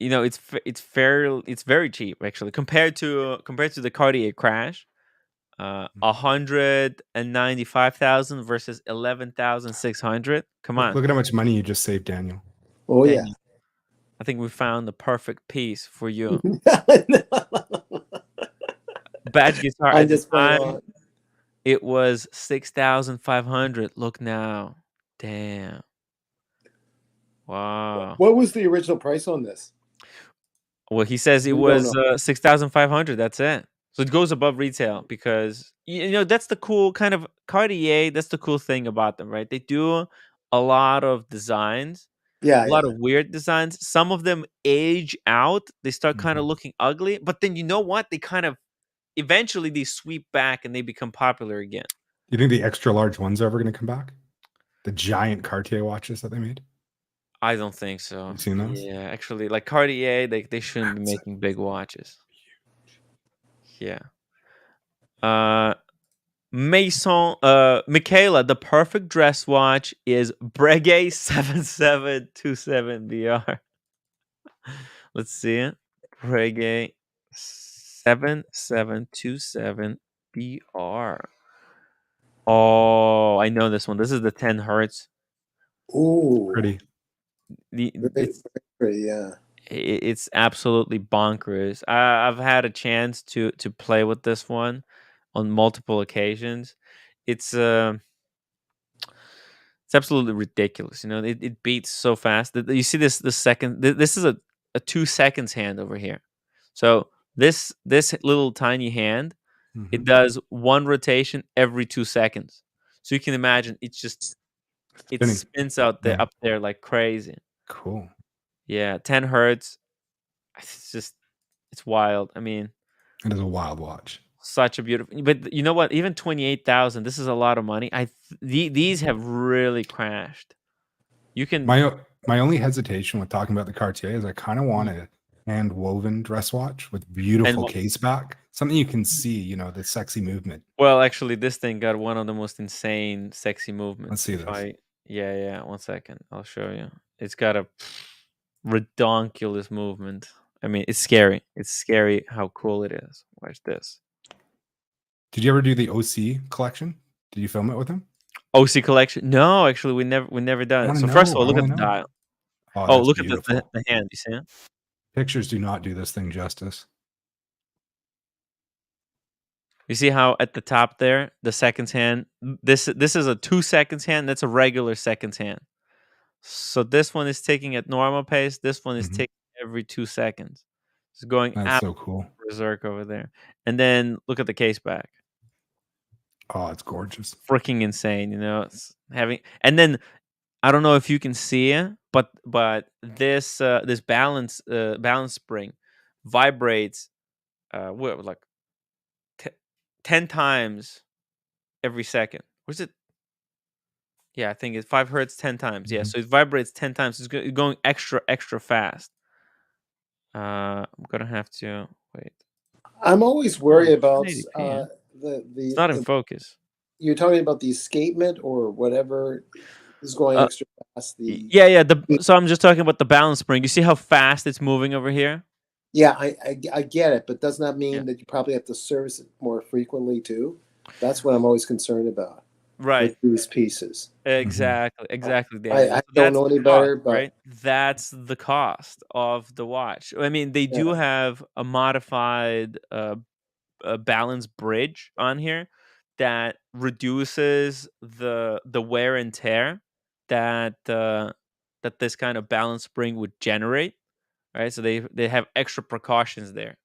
you know, it's very cheap actually compared to the Cartier Crash. 195,000 versus 11,600. Come on. Look at how much money you just saved, Daniel. Oh yeah. I think we found the perfect piece for you. Badge guitar at the time, it was 6,500. Look now. Damn. Wow. What was the original price on this? Well, he says it was 6,500. That's it. So it goes above retail because, you know, that's the cool kind of Cartier. That's the cool thing about them, right? They do a lot of designs. Yeah. A lot of weird designs. Some of them age out. They start kind of looking ugly. But then you know what? They kind of eventually they sweep back and they become popular again. You think the extra large ones are ever going to come back? The giant Cartier watches that they made? I don't think so. You've seen those? Yeah, actually, like Cartier, they shouldn't be making big watches. Yeah. Michaela, the perfect dress watch is Breguet 7727 BR. Let's see it. Breguet 7727 BR. Oh, I know this one. This is the 10 hertz. Ooh, pretty. It's pretty, yeah. It's absolutely bonkers. I've had a chance to play with this one on multiple occasions. It's absolutely ridiculous. You know, it beats so fast. You see this second. This is a 2 seconds hand over here. So this little tiny hand, it does one rotation every 2 seconds. So you can imagine it spins out there up there like crazy. Cool. Yeah, 10 hertz. It's wild. I mean, it is a wild watch. Such a beautiful, but you know what? Even 28,000. This is a lot of money. These have really crashed. You can. My only hesitation with talking about the Cartier is I kind of want a hand woven dress watch with beautiful case back, something you can see. You know, the sexy movement. Well, actually, this thing got one of the most insane sexy movements. Let's see this. Yeah. 1 second, I'll show you. It's got a redonkulous movement. I mean, it's scary. It's scary how cool it is. Watch this. Did you ever do the OC collection? Did you film it with him? OC collection? No, actually, we never done it. So first of all, look at the dial. Oh, look at the hand. You see it? Pictures do not do this thing justice. You see how at the top there, the seconds hand. This is a 2 seconds hand. That's a regular seconds hand. So this one is taking at normal pace. This one is taking every 2 seconds. It's going. That's so cool. Berserk over there. And then look at the case back. Oh, it's gorgeous. Freaking insane, you know. It's having, and then I don't know if you can see it, but this this balance spring vibrates like 10 times every second. Was it? Yeah, I think it's 5 hertz 10 times. Yeah, so it vibrates 10 times. It's going extra fast. I'm gonna have to wait. I'm always Oh, worried about 1080p, yeah. the It's not in the. focus. You're talking about the escapement or whatever is going Uh, extra fast. The yeah. So I'm just talking about the balance spring. You see how fast it's moving over here? Yeah, I get it, but doesn't that Yeah. mean that you probably have to service it more frequently too? That's what I'm always concerned about Right. with these pieces. Exactly, Daniel. I So don't that's know the any cost, better, but right? That's the cost of the watch. I mean, they do yeah. have a modified balance bridge on here that reduces the wear and tear that that this kind of balance spring would generate, right? So they have extra precautions there,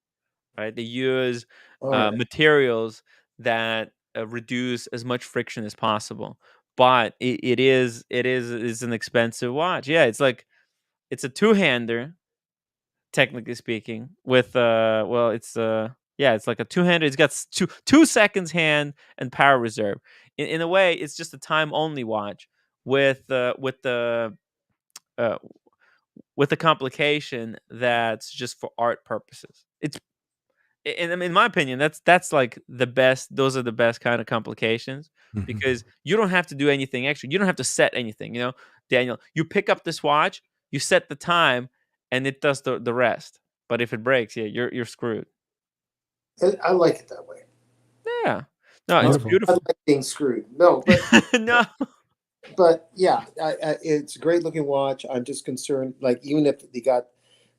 right? They use All right. materials that reduce as much friction as possible. But it is an expensive watch. Yeah, it's a two-hander, technically speaking, with well, it's yeah, it's like a two-hander. It's got two seconds hand and power reserve. In a way, it's just a time only watch with uh, with the complication that's just for art purposes. It's in my opinion, that's like the best. Those are the best kind of complications because you don't have to do anything extra. You don't have to set anything. You know, Daniel, you pick up this watch, you set the time, and it does the rest. But if it breaks, yeah, you're screwed. I like it that way. Yeah, no, it's Beautiful. I beautiful. like being screwed. No, No, but yeah, it's a great looking watch. I'm just concerned, like even if they got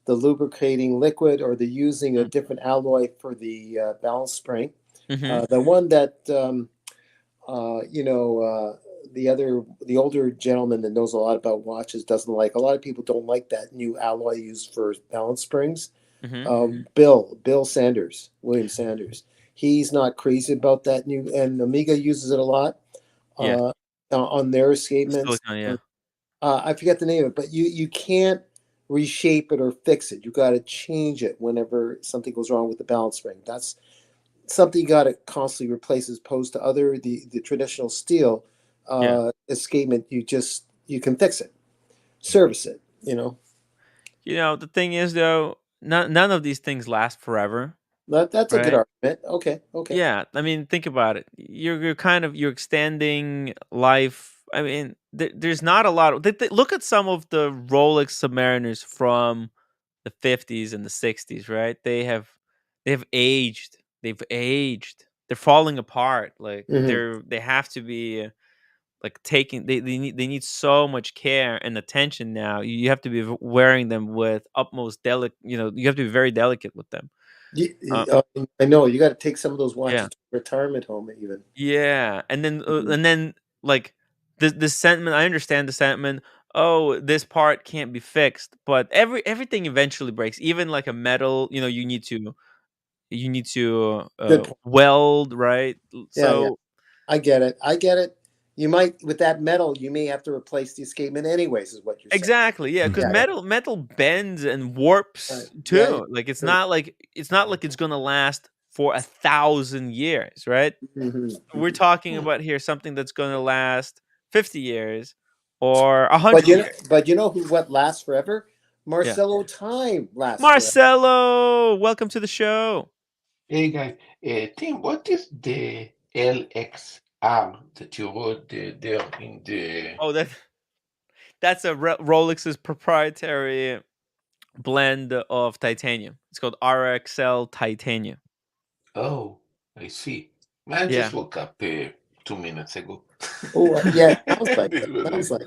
the lubricating liquid or they're using a different alloy for the balance spring, mm-hmm. the one that the older gentleman that knows a lot about watches doesn't like. A lot of people don't like that new alloy used for balance springs. Mm-hmm. Bill Sanders, William Sanders, he's not crazy about that new, and Omega uses it a lot Yeah, on their the escapements. silicone. Yeah, I forget the name of it, but you can't reshape it or fix it. You got to change it whenever something goes wrong with the balance spring. That's something you got to constantly replace as opposed to the traditional steel yeah. escapement. You can fix it, service it. You know, the thing is though, none of these things last forever, That's a good right? argument. Okay. Yeah, I mean, think about it. You're kind of you're extending life. I mean, there's not a lot of. Look at some of the Rolex Submariners from the 50s and the 60s, right? They have aged. They've aged. They're falling apart. Like Hmm. they have to be like taking. They need so much care and attention now. You have to be wearing them with utmost delicate. You know, you have to be very delicate with them. Uh, I know you got to take some of those yeah. watches to retirement home even. Yeah, Mhm. and then like the sentiment. I understand the sentiment. Oh, this part can't be fixed, but everything eventually breaks. Even like a metal, you know, you need to Good point. weld, right? Yeah. So I get it. I get it. You might with that metal, you may have to replace the escapement anyways, is what you're saying. exactly, yeah, because Yeah. Yeah. metal bends and warps Yeah. too. Like True. it's not like it's gonna last for 1,000 years, right? Hmm. We're Hmm. talking about here something that's gonna last 50 years or a But hundred years. what lasts forever? Yeah. Marcello time lasts forever. Marcelo, welcome to the show. Hey guys, Tim, what is the LXR that you wrote there in the? Oh, that's a Rolex's proprietary blend of titanium. It's called RXL Titanium. Oh, I see. I Yeah. just woke up 2 minutes ago. Oh, yeah. Sounds like This it. was Sounds like.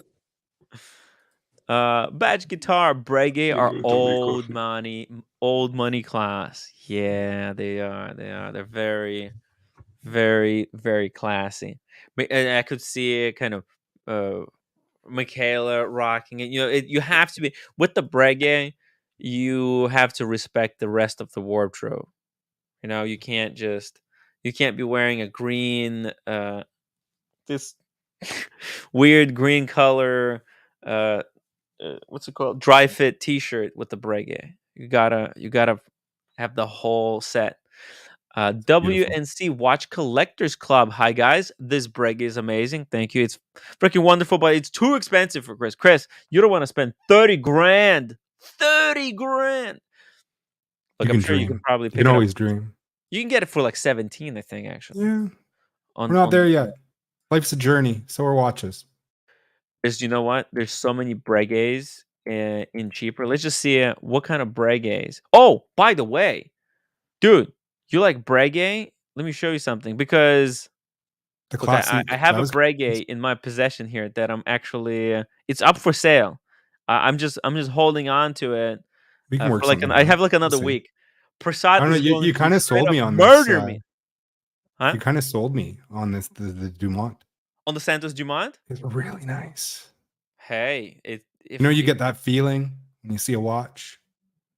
Badge guitar, Breguet I are go to make coffee. old money class. Yeah, they are. They are. They're very, very, very classy. And I could see it kind of uh Michaela rocking it. You know, you have to be with the Breguet. You have to respect the rest of the wardrobe. You know, you can't be wearing a green this weird green color uh what's it called? Dry fit T-shirt with the Breguet. You gotta have the whole set. WNC Watch Collectors Club. Hi guys, this Breguet is amazing. Thank you. It's freaking wonderful, but it's too expensive for Chris. Chris, you don't want to spend 30 grand. 30 grand. Look, I'm sure you can probably pick You can it up. always dream. You can get it for like 17, I think, actually. Yeah. We're not there yet. Life's a journey. So are watches. You know what? There's so many Breguets in cheaper. Let's just see what kind of Breguets. Oh, by the way, dude, you like Breguet? Let me show you something because The look, classic. I have a Breguet in my possession here that I'm actually it's up for sale. I'm just holding on to it. We can work for like something I have out. like another We'll see. week. Prasad I don't know. is going You to kind of straight sold me up on murder this. me. Huh? You kind of sold me on this the Dumont. On the Santos Dumont? It's really nice. Hey, you get that feeling when you see a watch.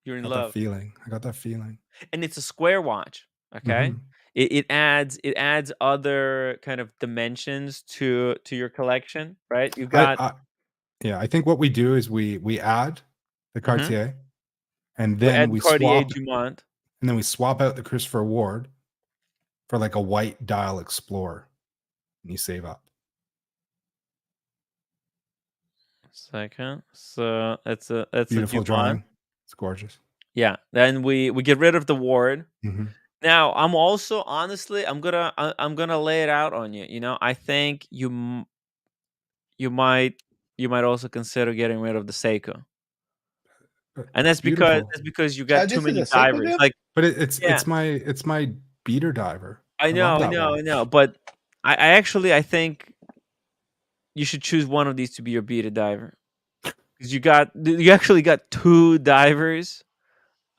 You're in got love. That feeling. I got that feeling. And it's a square watch. Okay. Mm-hmm. It adds other kind of dimensions to your collection, right? You've got I think what we do is we add the Cartier, and then we Cartier swap Dumont. And then we swap out the Christopher Ward for like a white dial Explorer, and you save up. Second, so that's Beautiful a drawing. It's gorgeous. Yeah. Then we get rid of the Ward. Mm-hmm. Now I'm also honestly I'm gonna lay it out on you. I think you might also consider getting rid of the Seiko. And that's because you got too many divers. Like, but it's my beater diver. I know. But I think you should choose one of these to be your beater diver, because you actually got two divers,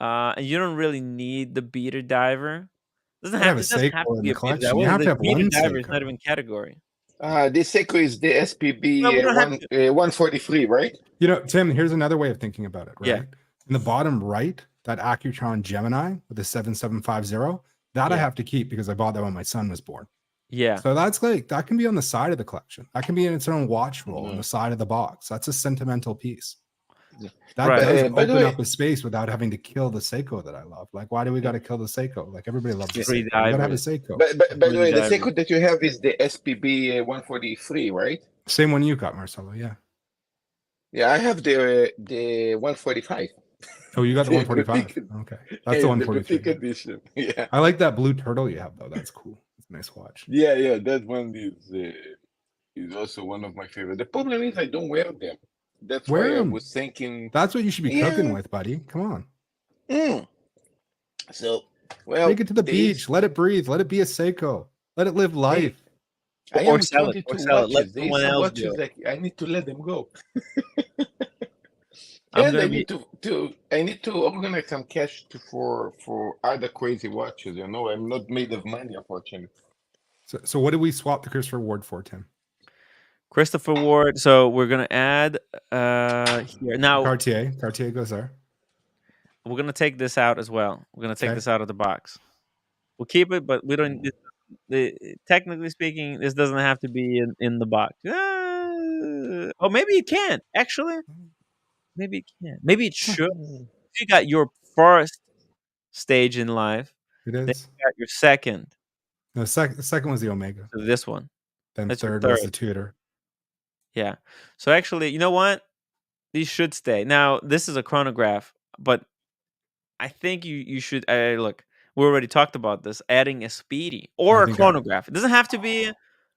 and you don't really need the beater diver. It doesn't have to be a beater diver. You have to have one diver Seiko. is not even category. This Seiko is the SPB 143, right? Tim, here's another way of thinking about it, right? Yeah. In the bottom right, that Accutron Gemini with the 7750, that I have to keep because I bought that when my son was born. Yeah. So that's that can be on the side of the collection. That can be in its own watch roll on the side of the box. That's a sentimental piece. That does open up a space without having to kill the Seiko that I love. Like, why do we got to kill the Seiko? Like, everybody loves the Seiko. You got to have a Seiko. But by the way, the Seiko that you have is the SPB 143, right? Same one you got, Marcelo. Yeah. Yeah, I have the 145. Oh, you got the 145. Okay, that's the 143 edition. Yeah, I like that blue turtle you have though. That's cool. It's a nice watch. Yeah. That one is also one of my favorite. The problem is I don't wear them. That's why I was thinking. That's what you should be cooking with, buddy. Come on. So, take it to the beach. Let it breathe. Let it be a Seiko. Let it live life. Or sell it. Let someone else do it. I need to let them go. I need to organize some cash for other crazy watches. I'm not made of money, unfortunately. So what did we swap the Christopher Ward for, Tim? Christopher Ward. So we're gonna add here now. Cartier goes there. We're gonna take this out as well. We're gonna take this out of the box. We'll keep it, but we don't. Technically speaking, this doesn't have to be in the box. Oh, maybe it can actually. Maybe it can. Maybe it should. You got your first stage in life. It is. Then you got your second. No, the second was the Omega. So this one. Then third was the Tudor. Yeah. So actually, you know what? These should stay. Now, this is a chronograph, but I think you should look. We already talked about this. Adding a Speedy or a chronograph. It doesn't have to be.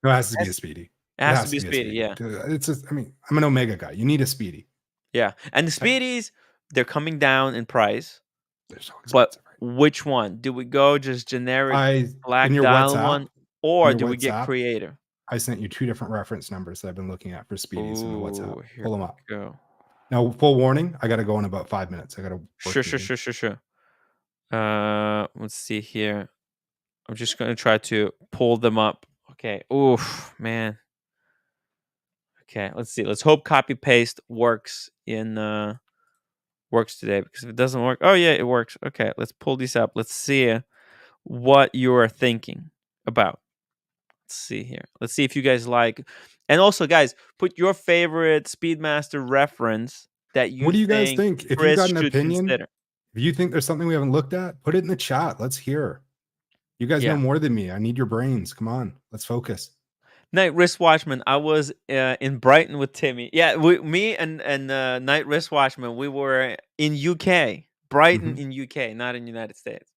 No, it has to be a Speedy. It has to be a Speedy. Yeah. It's just. I mean, I'm an Omega guy. You need a Speedy. Yeah, and the Speedies, they're coming down in price. They're so expensive. But which one? Do we go just generic black dial one, or do we get creative? I sent you two different reference numbers that I've been looking at for Speedies in the WhatsApp. Pull them up. Go. Now, full warning, I got to go in about 5 minutes. I got to. Sure. Let's see here. I'm just going to try to pull them up. Okay. Oof, man. Okay, let's see. Let's hope copy paste works today, because if it doesn't work, oh yeah, it works. Okay, let's pull these up. Let's see what you are thinking about. Let's see here. Let's see if you guys like, and also guys, put your favorite Speedmaster reference that you What do you guys think think? If you've Chris got an should opinion, consider? if you think there's something we haven't looked at, put it in the chat. Let's hear. You guys know more than me. I need your brains. Come on, let's focus. Night Wrist Watchman. I was in Brighton with Timmy. Yeah, me and Night Wrist Watchman. We were in UK, Brighton in UK, not in United States.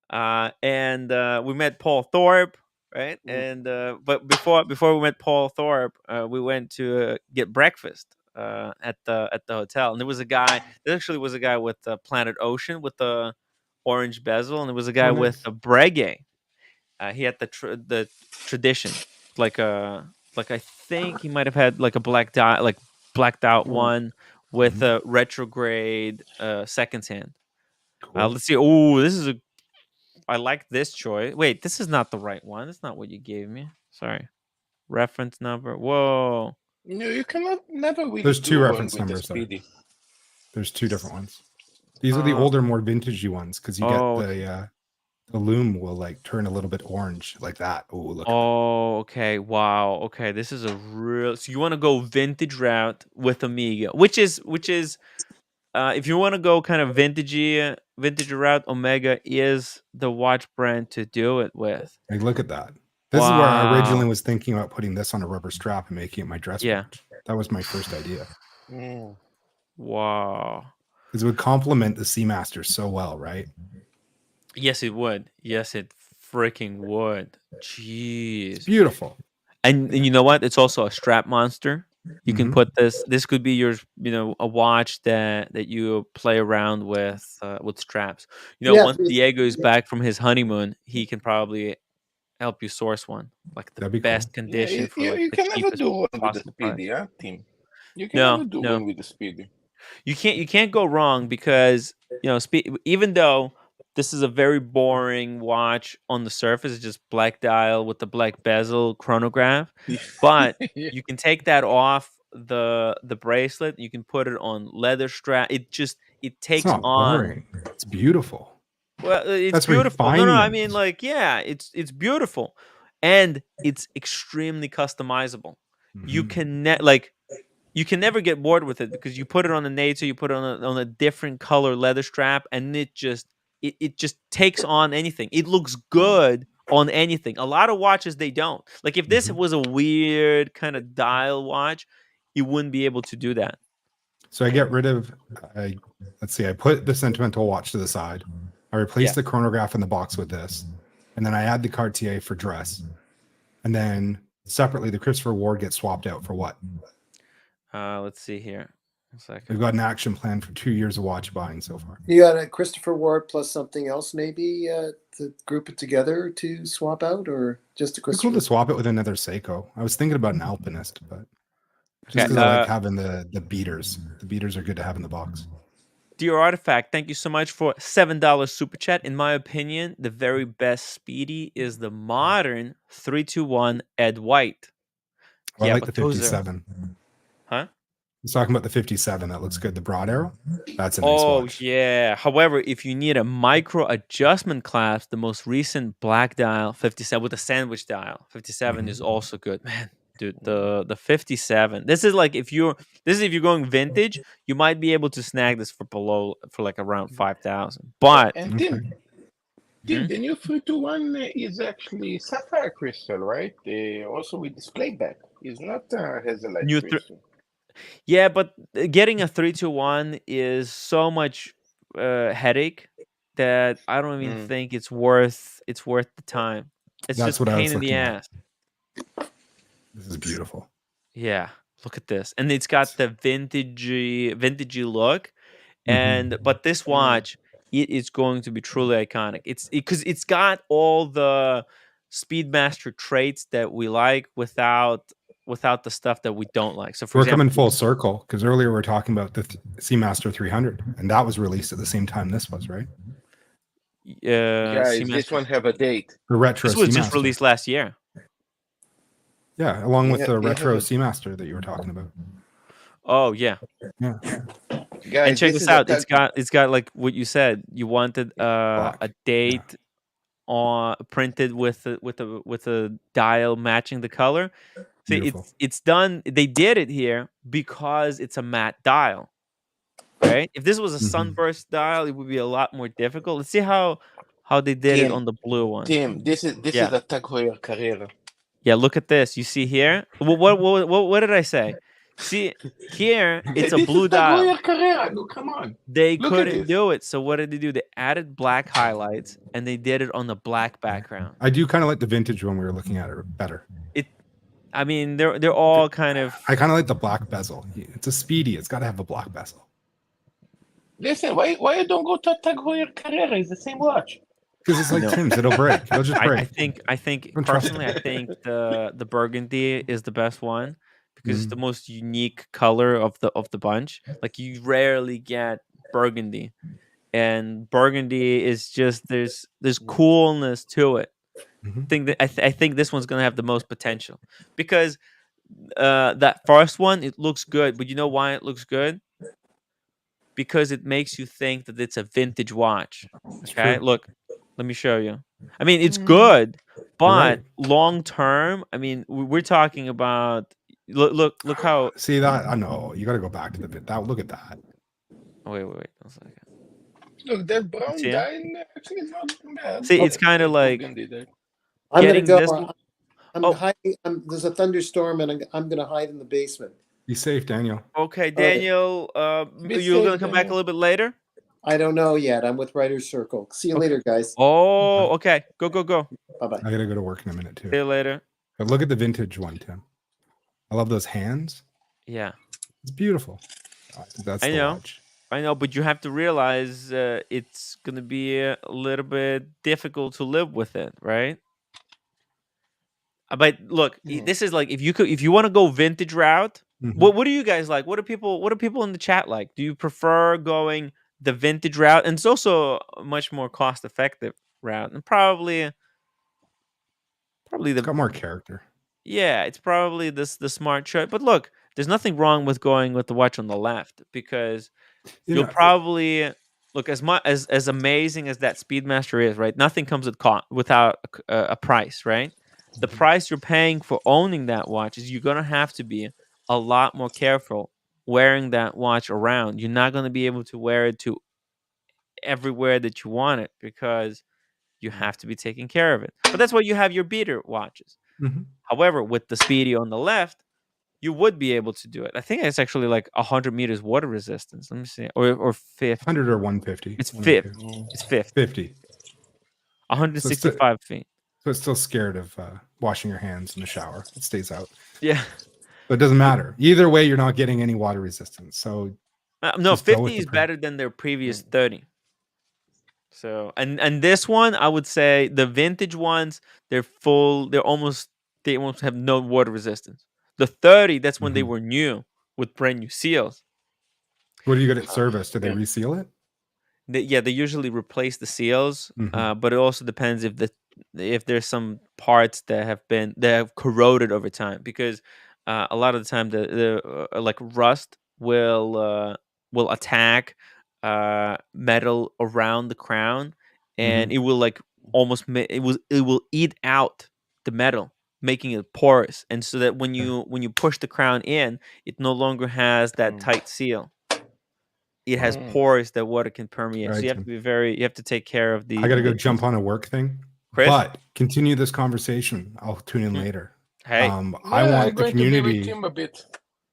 And we met Paul Thorpe, right? And but before we met Paul Thorpe, we went to get breakfast at the hotel. And there was a guy. There actually was a guy with Planet Ocean with the orange bezel, and there was a guy with a Breguet. He had the tradition, like I think he might have had like a blacked out one with a retrograde seconds hand. Cool. Let's see. Oh, I like this choice. Wait, this is not the right one. That's not what you gave me. Sorry. Reference number. Whoa. No, you cannot never really There's two do one reference with the numbers there. Speedy. There's two different ones. These are the older, more vintagey ones because you get the loom will like turn a little bit orange like that. Oh, look. Okay. Wow. Okay. This is a real. So you want to go vintage route with Omega, which is if you want to go kind of vintage route, Omega is the watch brand to do it with. Hey, look at that. This is where I originally was thinking about putting this on a rubber strap and making it my dress watch. That was my first idea. Wow. Because it would complement the Seamaster so well, right? Yes, it would. Yes, it freaking would. Jeez. It's beautiful. And you know what? It's also a strap monster. You can put this could be your, a watch that you play around with straps. Once Diego is back from his honeymoon, he can probably help you source one, like the best condition for like you the can never cheapest do one with the possible price. Speedy, Tim. You can never do one with the Speedy. You can't go wrong because even though this is a very boring watch on the surface, it's just black dial with the black bezel chronograph, but you can take that off the bracelet. You can put it on leather strap. It takes it's not on. Boring. It's beautiful. Well, it's That's beautiful. refinement. No, I mean, like, yeah, it's beautiful, and it's extremely customizable. You can you can never get bored with it because you put it on a NATO, you put it on a different color leather strap, and it just takes on anything. It looks good on anything. A lot of watches they don't. Like if this was a weird kind of dial watch, you wouldn't be able to do that. So I get rid of. Let's see. I put the sentimental watch to the side. I replace the chronograph in the box with this, and then I add the Cartier for dress, and then separately the Christopher Ward gets swapped out for what? Let's see here. A second. We've got an action plan for 2 years of watch buying so far. You got a Christopher Ward plus something else, maybe to group it together to swap out, or just a Christopher? It's cool to swap it with another Seiko. I was thinking about an Alpinist, but just because I like having the beaters. The beaters are good to have in the box. Dear Artifact, thank you so much for $7 super chat. In my opinion, the very best Speedy is the modern 321 Ed White. I like the 57. Huh? He's talking about the 57. That looks good. The broad arrow. That's a nice watch. Yeah. However, if you need a micro adjustment clasp, the most recent black dial 57 with a sandwich dial 57 is also good, man. Dude, the 57. This is if you're going vintage, you might be able to snag this for like around 5,000. But Tim, the new 321 is actually sapphire crystal, right? Also with display back. It's not hazelite crystal. Yeah, but getting a 321 is so much headache that I don't even think it's worth the time. It's just a pain in the ass. This is beautiful. Yeah, look at this, and it's got the vintagey look, but this watch it is going to be truly iconic. Because it's got all the Speedmaster traits that we like without the stuff that we don't like. So we're coming full circle because earlier we were talking about the Seamaster 300, and that was released at the same time this was, right? Guys, this one have a date. The retro. This was Seamaster. Just released last year. Yeah, along with the retro Seamaster that you were talking about. Oh yeah. Guys, and check this out. It's got like what you said. You wanted a date printed with a dial matching the color. See, it's done. They did it here because it's a matte dial. right? If this was a sunburst dial, it would be a lot more difficult. Let's see how they did it on the blue one. Tim, this is a Tag Heuer Carrera. Yeah, look at this. You see here? What did I say? See here, it's a blue dial. Tag Heuer Carrera. No, come on. They couldn't do it. So what did they do? They added black highlights and they did it on the black background. I do kind of like the vintage one we were looking at it better. I mean, they're all kind of. I kind of like the black bezel. It's a Speedy. It's got to have a black bezel. Listen, why you don't go to Tag Heuer Carrera? It's the same watch. Because it's like Tim's, it'll break. It'll just break. I think personally, I think the burgundy is the best one because it's the most unique color of the bunch. Like you rarely get burgundy, and burgundy is just there's coolness to it. I think this one's gonna have the most potential because that first one, it looks good, but you know why it looks good? Because it makes you think that it's a vintage watch. Okay, look. Let me show you. I mean, it's good, but long term, I mean, we're talking about. Look how. See that? I know you got to go back to the bit. Look at that. Oh, wait. 1 second. Look, that brown dial actually is not bad. See, it's kind of like. I'm gonna go. I'm hiding. There's a thunderstorm, and I'm gonna hide in the basement. Be safe, Daniel. Okay, Daniel. You're gonna come back a little bit later. I don't know yet. I'm with Writer's Circle. See you later, guys. Oh, okay. Go. Bye-bye. I gotta go to work in a minute too. See you later. But look at the vintage one, Tim. I love those hands. Yeah, it's beautiful. That's I the know. watch. I know, but you have to realize it's gonna be a little bit difficult to live with it, right? But look, this is like if you want to go vintage route. What do you guys like? What do people in the chat like? Do you prefer going the vintage route? And it's also a much more cost effective route, and probably It's got more character. Yeah, it's probably the smart choice. But look, there's nothing wrong with going with the watch on the left because you'll probably look as amazing as that Speedmaster is, right? Nothing comes without a price, right? The price you're paying for owning that watch is you're gonna have to be a lot more careful wearing that watch around. You're not gonna be able to wear it to everywhere that you want it because you have to be taking care of it. But that's why you have your beater watches. However, with the Speedy on the left, you would be able to do it. I think it's actually like 100 meters water resistance. Let me see, or 50. 100 or 150. It's 50. It's 50. 50. 165 feet. So it's still scared of washing your hands in the shower. It stays out. Yeah. But it doesn't matter. Either way, you're not getting any water resistance. So no, 50 is better than their previous 30. So and this one, I would say the vintage ones, they almost have no water resistance. The 30, that's when they were new with brand new seals. What do you get at service? Do they reseal it? They usually replace the seals, but it also depends if there's some parts that have corroded over time, because a lot of the time the like rust will attack metal around the crown, and it will like it will eat out the metal, making it porous, and so that when you push the crown in, it no longer has that tight seal. It has pores that water can permeate. So you have to you have to take care of the. I gotta go jump on a work thing. Chris? But continue this conversation. I'll tune in later. Hey, I want the community. To a bit.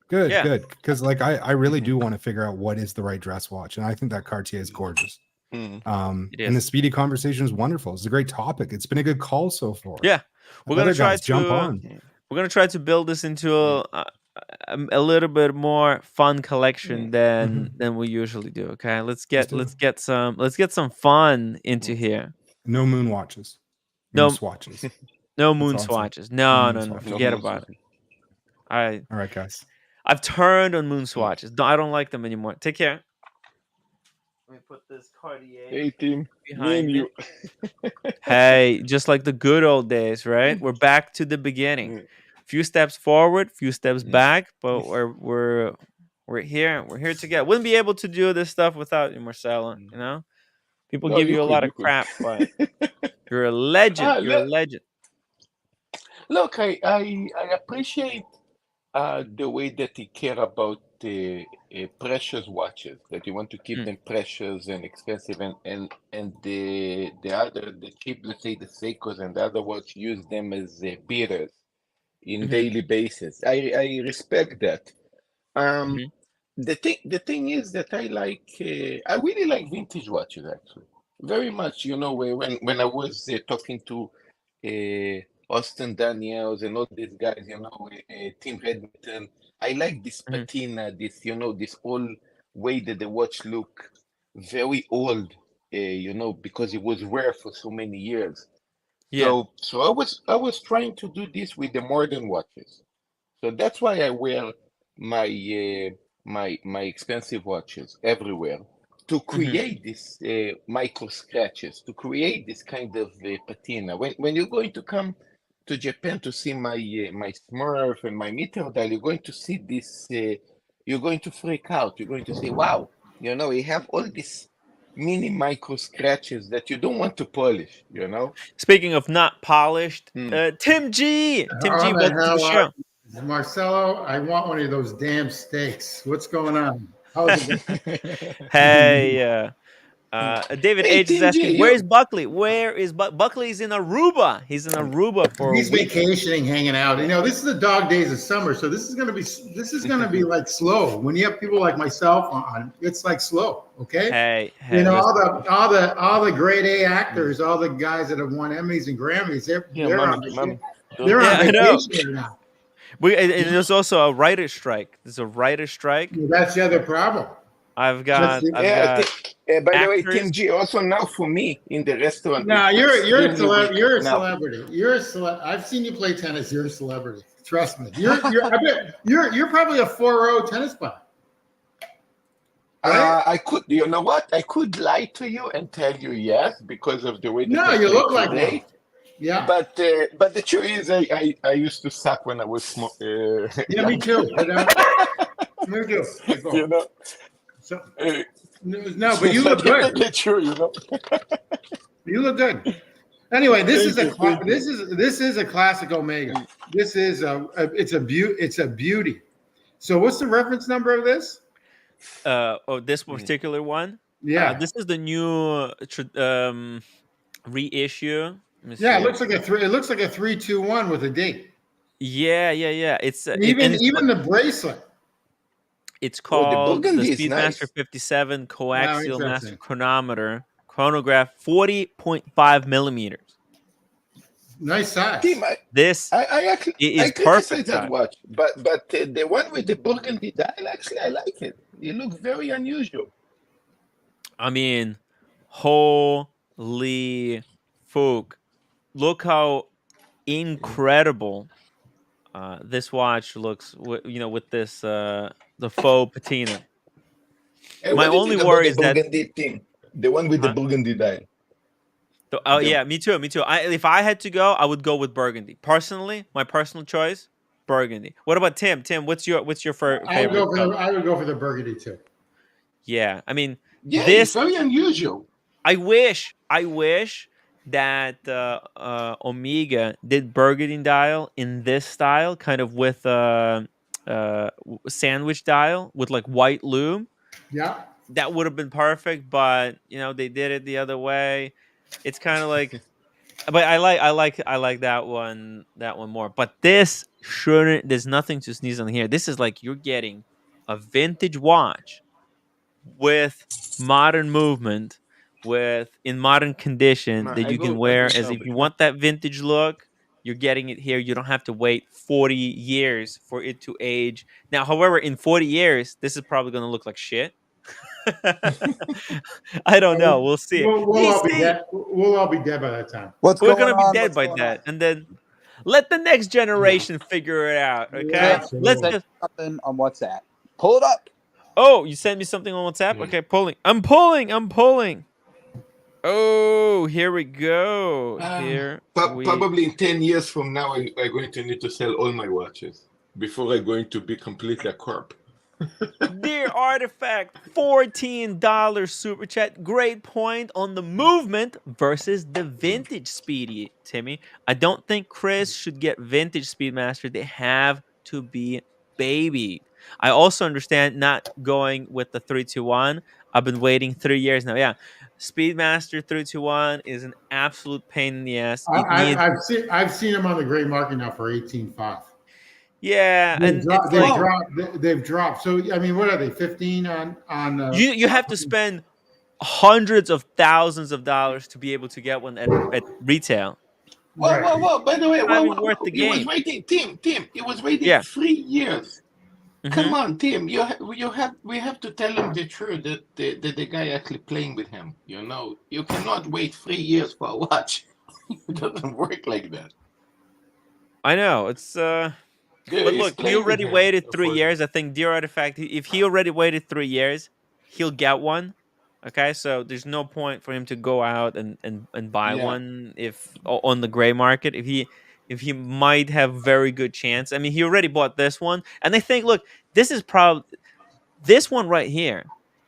Good. Because like I really do want to figure out what is the right dress watch, and I think that Cartier is gorgeous. And the Speedy conversation is wonderful. It's a great topic. It's been a good call so far. Yeah, we're gonna try to jump on. We're gonna try to build this into a little bit more fun collection than we usually do. Okay, let's get some fun into here. No moon watches. No swatches. No moon swatches. No. Forget about it. All right, guys. I've turned on moon swatches. I don't like them anymore. Take care. Let me put this Cartier behind you. Hey, just like the good old days, right? We're back to the beginning. Few steps forward, few steps back, but we're here. We're here together. Wouldn't be able to do this stuff without you, Marcelo. You know, people give you a lot of crap, but you're a legend. You're a legend. Look, I appreciate the way that he care about precious watches, that you want to keep Mm. them precious and expensive, and the other, the cheap, let's say the Seikos and the other watch, use them as beaters in daily basis. I respect that. Um, the thing is that I really like vintage watches actually, very much. When I was talking to Austin Daniels and all these guys, Tim Redmond, I like this patina, this old way that the watch look very old, because it was rare for so many years. Yeah. So I was trying to do this with the modern watches. So that's why I wear my expensive watches everywhere to create this micro scratches, to create this kind of patina. When you're going to come to Japan to see my Smurf and my meter dial, you're going to see this. You're going to freak out. You're going to say, "Wow, you have all these mini micro scratches that you don't want to polish." Speaking of not polished, Mm. Tim G, How the welcome to the hell show. Marcelo, I want one of those damn steaks. What's going on? How's it going? Hey, David Hey, H is Tim G, asking, where is Buckley? Where is Buckley? Is in Aruba. He's in Aruba for He's a week. vacationing, hanging out. This is the dog days of summer, so this is gonna be like slow. When you have people like myself on, it's like slow. Okay. Hey, all the grade A actors, all the guys that have won Emmys and Grammys, they're on mommy. vacation right now. And there's also a writer's strike. There's a writer's strike. That's the other problem. I've got By the way, actors. Tim G, also now for me in the restaurant. No, you're a celebrity. You're a now. celebrity. I've seen you play tennis. You're a celebrity. Trust me. I bet you're probably a 4-0 tennis player. Right? I could, you know what? I could lie to you and tell you yes because of the way that I you play look like today. one. Yeah. But the truth is, I used to suck when I was small. Yeah, me too. Me too. So, no, but you look good. That's true, You look good. Anyway, this is a classic Omega. This is it's a beauty. So what's the reference number of this? This particular one. Yeah. This is the new reissue. Yeah, it looks like it looks like a 321 with a date. Yeah. It's even the bracelet. It's called the Speedmaster nice. 57 coaxial master chronometer, chronograph 40.5 millimeters. Nice size. I actually is perfect that watch, but the one with the burgundy dial, actually, I like it. It looks very unusual. I mean, holy fuck! Look how incredible this watch looks. With this the faux patina. My only worry is that the one with the burgundy dial. Yeah, me too. If I had to go, I would go with burgundy. Personally, my personal choice, burgundy. What about Tim? Tim, what's your favorite? I would go for the burgundy too. Yeah, I mean, it's very unusual. I wish that Omega did burgundy dial in this style, kind of with sandwich dial with like white lume. Yeah, that would have been perfect, but they did it the other way. It's kind of like, but I like that one more. But this shouldn't. There's nothing to sneeze on here. This is like you're getting a vintage watch with modern movement, in modern condition that you can wear as if you want that vintage look. You're getting it here. You don't have to wait 40 years for it to age. Now, however, in 40 years, this is probably going to look like shit. I don't know. We'll see. We'll all be dead. We'll all be dead by that time. We're going to be dead by that. And then let the next generation figure it out. Okay. Yeah, let's get something on WhatsApp. Pull it up. Oh, you sent me something on WhatsApp? Okay, pulling. I'm pulling. Oh, here we go. Probably in 10 years from now, I'm going to need to sell all my watches before I'm going to be completely a corp. Dear Artifact, $14 super chat. Great point on the movement versus the vintage Speedy, Timmy. I don't think Chris should get vintage Speedmaster. They have to be baby. I also understand not going with the 321. I've been waiting 3 years now. Yeah, Speedmaster 321 is an absolute pain in the ass. It needs, I've seen them on the gray market now for 18.5. yeah, They've and it's dropped. like They've dropped. So I mean, what are they? 15 on you have to spend hundreds of thousands of dollars to be able to get one at retail. Well, right. by the way, Not even worth the it was game. waiting, Tim. It was waiting Yeah. 3 years. Come Mhm. on, Tim. We have to tell him the truth that the guy actually playing with him. You know, you cannot wait 3 years for a watch. It doesn't work like that. I know it's Dude, but he's look, he playing with already him. waited 3 years. I think dear artifact. If he already waited 3 years, he'll get one. Okay, so there's no point for him to go out and buy Yeah. one on the gray market. If he might have very good chance. I mean, he already bought this one, and I think look, this one right here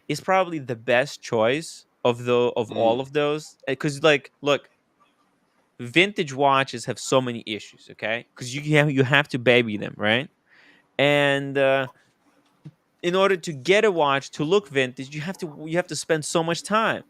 is probably the best choice of all of those because like look, vintage watches have so many issues. Okay, because you have to baby them, right? And in order to get a watch to look vintage, you have to spend so much time.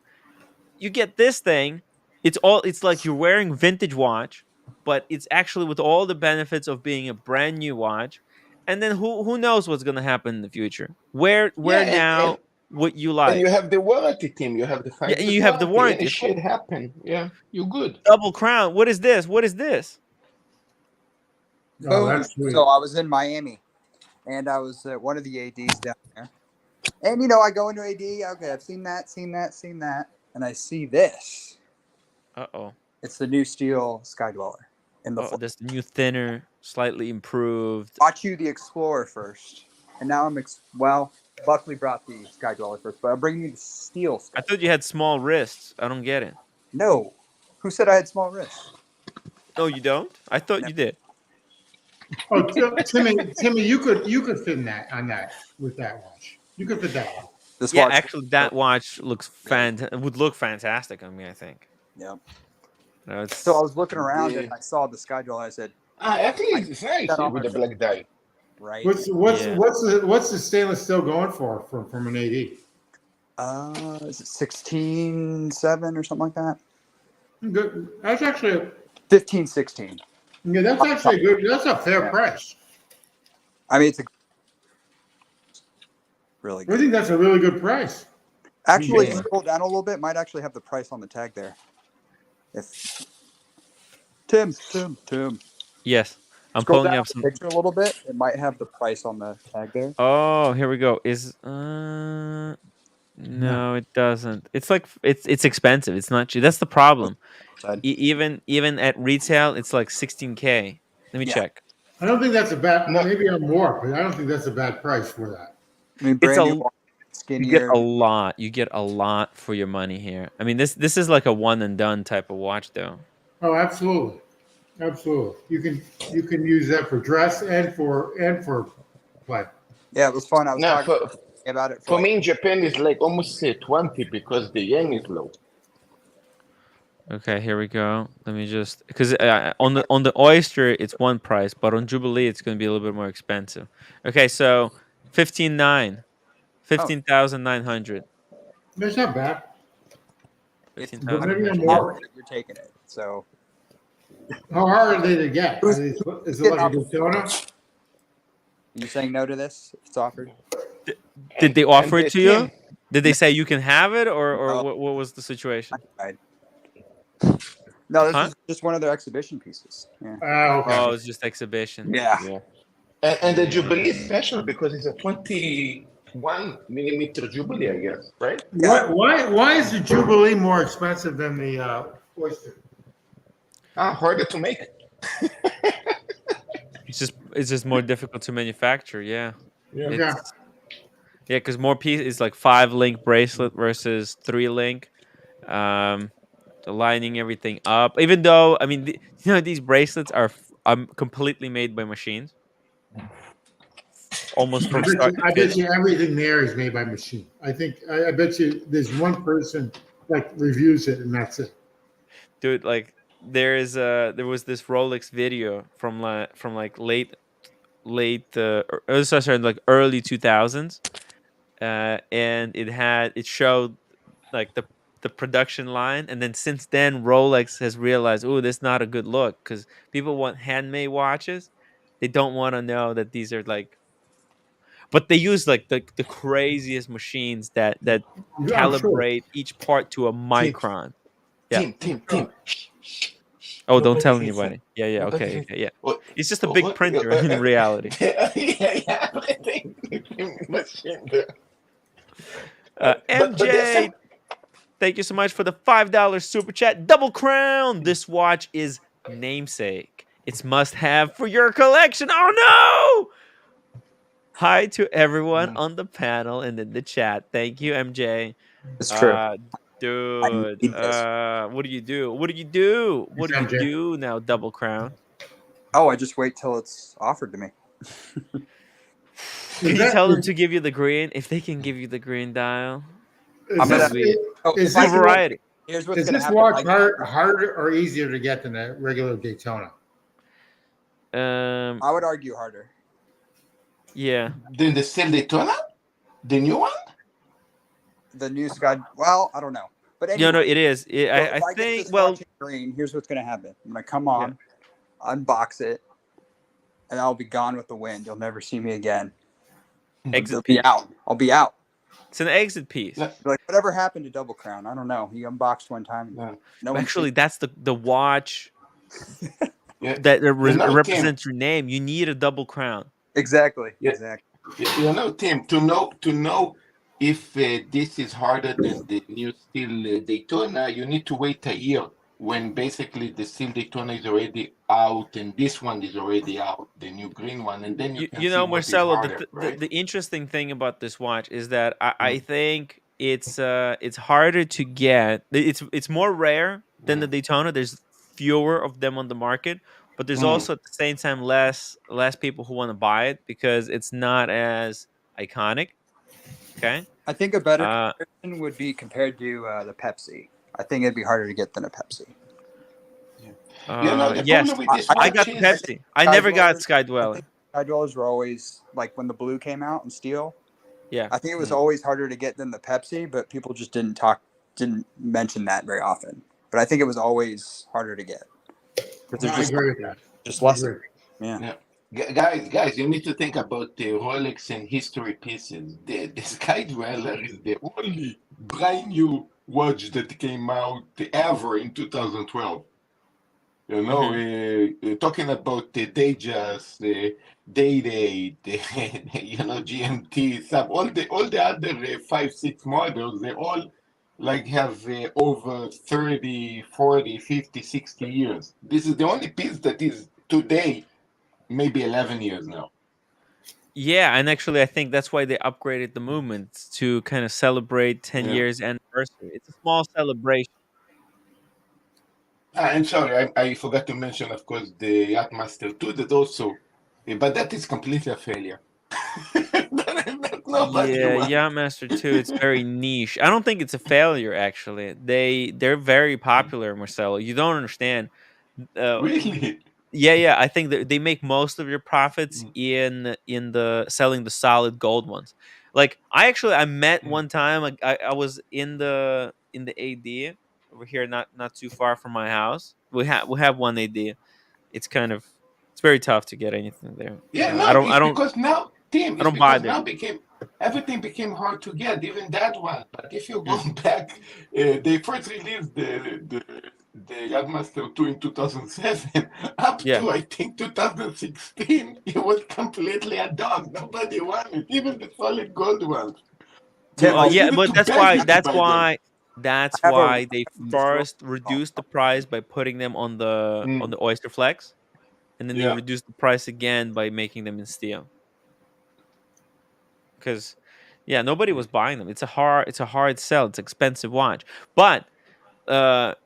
You get this thing, it's like you're wearing vintage watch, but it's actually with all the benefits of being a brand new watch. And then who knows what's gonna happen in the future? Where Yeah, now what you and like? you have the warranty, Tim. You have the 5 Yeah, years you have the warranty. Any warranty. shit happen, yeah, you're good. Double crown. What is this? What is this? Oh, Boom. that's sweet. So I was in Miami, and I was at one of the ADs down there. And, you know, I go into AD. Okay, I've seen that. And I see this. Uh-oh. It's the new steel Sky Dweller in the Oh, this new thinner, slightly improved. Bought you the Explorer first. And now Buckley brought the Sky Dweller first, but I'm bringing you the steel Sky. I thought you had small wrists. I don't get it. No. Who said I had small wrists? No, you don't? I thought you did. Oh, Timmy, you could fit in that on that with that watch. You could fit that one. This Yeah, watch. actually, that watch looks would look fantastic on me, I think. Yeah. No, So I was looking around and I saw the Sky Dweller. I said, I think it's nice That with the black die. right. What's the stainless steel going for from an AD? Is it 16.7 or something like that? Good. That's actually 15.16. yeah. That's actually good. That's a fair price. I mean, it's really I good. think that's a really good price. Actually, Yeah. scroll down a little bit. Might actually have the price on the tag there. If Tim. Yes, I'm Scroll pulling down up the some. picture a little bit. It might have the price on the tag there. Oh, here we go. No, it doesn't. It's like it's expensive. It's not cheap. That's the problem. Even at retail, it's like 16K. Let me check. I don't think that's a bad. Maybe I'm more, but I don't think that's a bad price for that. I mean, It's brand a new, you skinnier. get a lot. You get a lot for your money here. I mean, this is like a one and done type of watch, though. Oh, absolutely. You can use that for dress and for play. Yeah, it was fun. I was Now, talking about it. for me in Japan, it's like almost 20 because the yen is low. Okay, here we go. Let me just because on the Oyster it's one price, but on Jubilee it's going to be a little bit more expensive. Okay, so 15,900. That's not bad. It's 15,900. hard that you're taking it. So How hard are they to get? Is it like a Daytona? you saying no to this? If it's offered. Did they offer it to you? Tim, Did they say you can have it, or No. what was the situation? No, this Huh? is just one of their exhibition pieces. Yeah. Okay. Oh, it's just exhibition. Yeah. yeah. And the Jubilee is special because it's a 21 millimeter Jubilee, I guess, right? Why is the Jubilee more expensive than the Oyster? Harder to make. It's just more difficult to manufacture. Yeah. Yeah. Yeah, because more piece is like 5-link bracelet versus 3-link. Lining everything up. Even though I mean, these bracelets are completely made by machines. Almost from start to I bet finish. you everything there is made by machine. I bet you there's one person that reviews it and that's it. Dude, like there was this Rolex video from like late like early 2000s, and it showed like the production line, and then since then Rolex has realized, oh, this is not a good look because people want handmade watches. They don't want to know that these are like, but they use like the craziest machines that I'm sure. calibrate each part to a Tim, micron. Yeah. Tim. Oh, don't tell Nobody listen. anybody. Yeah. Nobody Okay. listen. Yeah. What? It's just a big printer in reality. Yeah, everything. Machine there. But MJ, thank you so much for the $5 super chat. Double crown. This watch is namesake. It's must have for your collection. Oh no! Hi to everyone on the panel and in the chat. Thank you, MJ. It's true. Dude, need this. what do you do? What do you do? What do you MJ. do now, Double Crown? Oh, I just wait till it's offered to me. Can you tell them to give you the green? If they can give you the green dial, Is this- this for variety. Here's what's is gonna this happen. watch harder or easier to get than a regular Daytona? I would argue harder. Yeah. Then the Still Daytona, the new one. The new Sky. Well, I don't know, but anyway, Yeah, no, it is. so if I get think. this Well, watch in green. Here's what's gonna happen. I'm gonna come on, unbox it, and I'll be gone with the wind. You'll never see me again. exit I'll be piece. out. I'll be out. It's an exit piece. Yeah. Like whatever happened to Double Crown? I don't know. He unboxed one time. Yeah. No one Actually, that's the watch Yeah. that know, represents your name. You need a double crown. exactly. Yeah. Exactly. You know, Tim, to know if this is harder than the new Steel Daytona, you need to wait a year when basically the Steel Daytona is already out and this one is already out, the new green one, and then you can You see know, what is Marcelo, harder, right? the interesting thing about this watch is that I think it's harder to get. It's more rare than the Daytona. There's fewer of them on the market, but there's also at the same time less people who want to buy it because it's not as iconic. Okay. I think a better Uh, comparison would be compared to the Pepsi. I think it'd be harder to get than a Pepsi. You know, the yes, problem with this I watch got is Pepsi. I never got Sky Dweller. Sky Dwellers were always like when the blue came out in steel. Yeah. I think it was always harder to get than the Pepsi, but people just didn't mention that very often. But I think it was always harder to get. I agree with that. Just I less. agree. Yeah. Guys, you need to think about the Rolex and history pieces. The Sky Dweller is the only brand new watch that came out ever in 2012. You know, talking about the datejust, the Day-Day, you know, GMT, all the other 5-6 models, they all like have over 30, 40, 50, 60 years. This is the only piece that is today, maybe 11 years now. Yeah, and actually, I think that's why they upgraded the movement to kind of celebrate 10 years anniversary. It's a small celebration. And sorry, I forgot to mention, of course, the Yacht-Master II that also, but that is completely a failure. Yacht-Master II, it's very niche. I don't think it's a failure, actually. They're very popular, Marcelo. You don't understand. Really? Yeah. I think that they make most of your profits in the selling the solid gold ones. Like I met one time. I was in the AD over here, not too far from my house. We have one AD. It's very tough to get anything there. Yeah, because now, Tim, everything became hard to get, even that one. But if you go back, they first released the Yacht-Master II in 2007. Up to, I think, 2016, it was completely a dog. Nobody wanted, even the solid gold ones. But that's why they first reduced the price by putting them on the Oyster Flex, and then they reduced the price again by making them in steel. Because nobody was buying them. It's a hard sell. It's an expensive watch. But a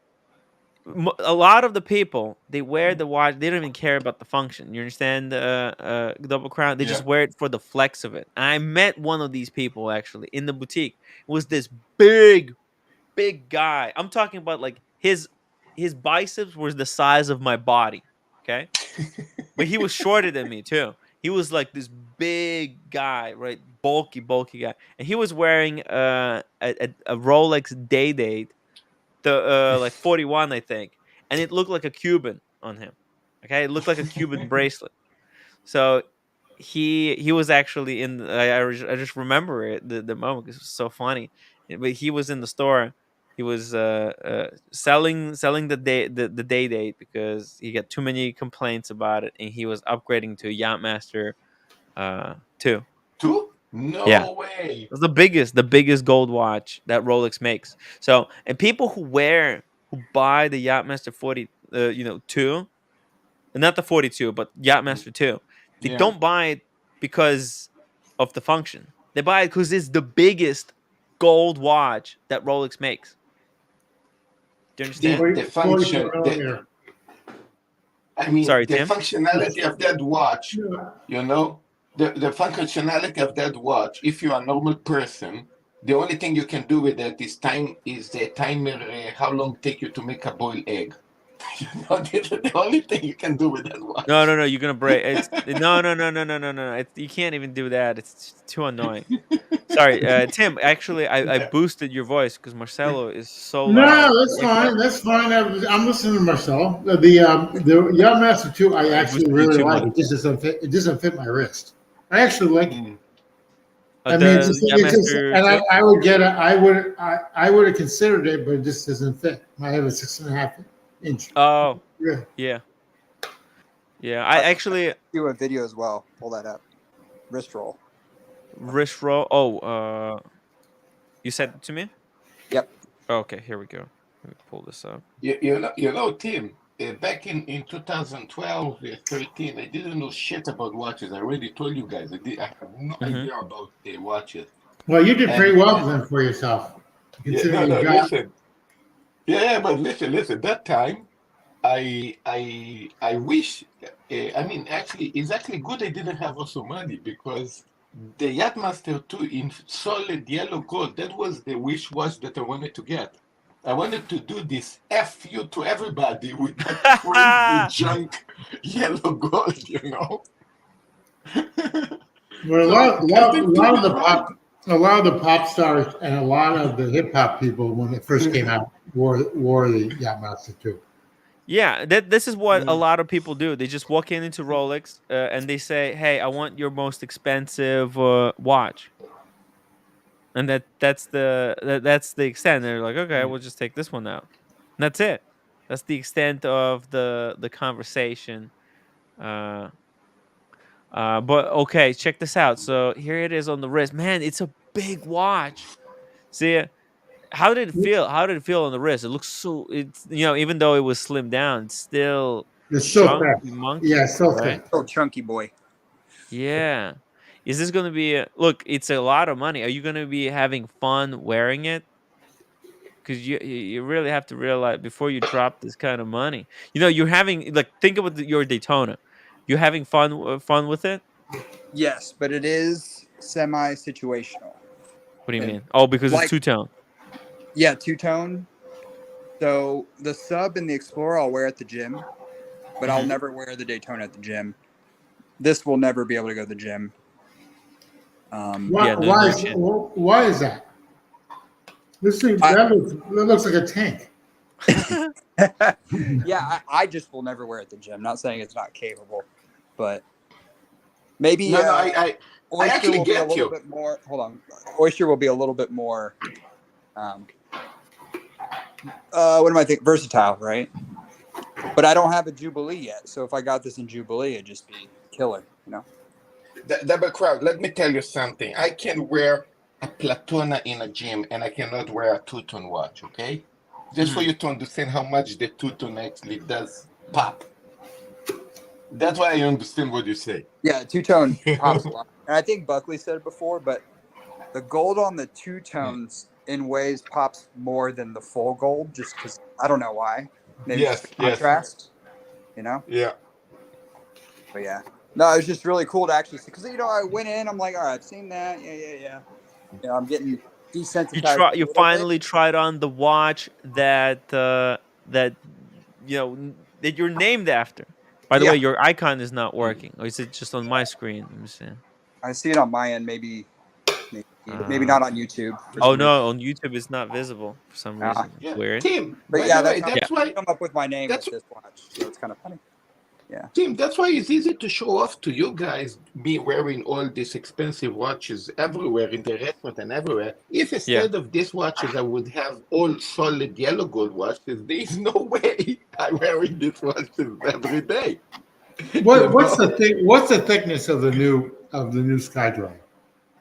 lot of the people, they wear the watch, they don't even care about the function. You understand? Double crown, they just wear it for the flex of it. And I met one of these people actually in the boutique. It was this big guy. I'm talking about like his biceps was the size of my body. Okay. But he was shorter than me too. He was like this big guy, right? Bulky guy, and he was wearing a Rolex Day Date, the like 41, I think, and it looked like a Cuban on him. Okay, it looked like a Cuban bracelet. So he was actually in. I just remember it the moment because it was so funny. But he was in the store. He was selling the day date because he got too many complaints about it, and he was upgrading to a Yacht-Master 2. Two? Yeah, No way. it's the biggest gold watch that Rolex makes. So, and people who buy the Yacht-Master 40, 2, not the 42, but Yacht-Master 2, they Yeah. don't buy it because of the function. They buy it because it's the biggest gold watch that Rolex makes. Do you understand? The function, Sorry, the Tim. functionality of that watch, you know, the functionality of that watch, if you're a normal person, the only thing you can do with that is the timer, how long it take you to make a boiled egg. You know, the only thing you can do with that watch. No, you're gonna break. It's no. You can't even do that. It's too annoying. Sorry, Tim. Actually, I boosted your voice because Marcelo is so loud. No, that's fine. That's fine. I'm listening to Marcel. The Yacht-Master 2, I actually boosted you really too like. much. It just doesn't fit. It doesn't fit my wrist. I actually like it. I mean, The Yacht-Master and 2? I would get it. I would have considered it, but it just doesn't fit. I have a 6.5 inch. Oh, Yeah. yeah. I actually Do a video as well. Pull that up. Wrist roll. wrist roll. Oh, you sent it to me? Yep. Okay, here we go. Let me pull this up. You know, Tim. Back in 2012, 13, I didn't know shit about watches. I already told you guys. I have no idea about watches. Well, you did pretty well then for yourself. Listen. Yeah, but listen. That time, I wish. Actually, it's actually good I didn't have also money because the Yacht-Master 2 in solid yellow gold. That was the wish watch that I wanted to get. I wanted to do this F you to everybody with that crazy junk yellow gold, you know. Well, a lot of the pop stars and a lot of the hip hop people when it first came out wore the Yacht-Master 2. Yeah, this is what a lot of people do. They just walk into Rolex and they say, "Hey, I want your most expensive watch," and that's the extent. They're like, "Okay, we'll just take this one out." And that's it. That's the extent of the conversation. But okay, check this out. So here it is on the wrist. Man, it's a big watch. See, how did it feel? How did it feel on the wrist? It looks so. It's even though it was slimmed down, it's still It's so chunky, fast. monkey, Yeah, so right? fast. Oh, chunky boy. Yeah. Is this going to be look? It's a lot of money. Are you going to be having fun wearing it? Because you really have to realize before you drop this kind of money. You're having think about your Daytona. You're having fun with it. Yes, but it is semi-situational. What do you mean? Oh, because it's two-tone. Yeah, two-tone. So the Sub and the Explorer I'll wear at the gym, but I'll never wear the Daytona at the gym. This will never be able to go to the gym. Why is that? This thing that looks like a tank. Yeah, I just will never wear it at the gym. Not saying it's not capable, but maybe I Oyster actually will be a get little you. bit more. Hold on, Oyster will be a little bit more. What am I thinking? Versatile, right? But I don't have a Jubilee yet, so if I got this in Jubilee, it'd just be killer, Double crowd. Let me tell you something. I can wear a Platona in a gym, and I cannot wear a two-tone watch. Okay, just for you to understand how much the two-tone actually does pop. That's why I understand what you say. Yeah, two-tone pops a lot. And I think Buckley said it before, but the gold on the two-tones in ways pops more than the full gold, just because I don't know why. Maybe just the contrast, Yeah. But yeah. No, it was just really cool to actually see, because, I went in, I'm like, all right, I've seen that. Yeah. I'm getting desensitized. You finally tried on the watch that you're named after. By the Yeah. way, your icon is not working, or is it just on my screen? Let me see. I see it on my end. Maybe not on YouTube. For Oh some no, on YouTube it's not visible for some reason. reason. Yeah, Weird. Tim. But By yeah, the way, that's how that's I why. come up with my name That's with this watch. So it's kind of funny. Yeah. Tim, that's why it's easy to show off to you guys, me wearing all these expensive watches everywhere in the restaurant and everywhere. If instead of these watches I would have all solid yellow gold watches, there's no way I'm wearing these watches every day. What's the thickness of the new Skydrone?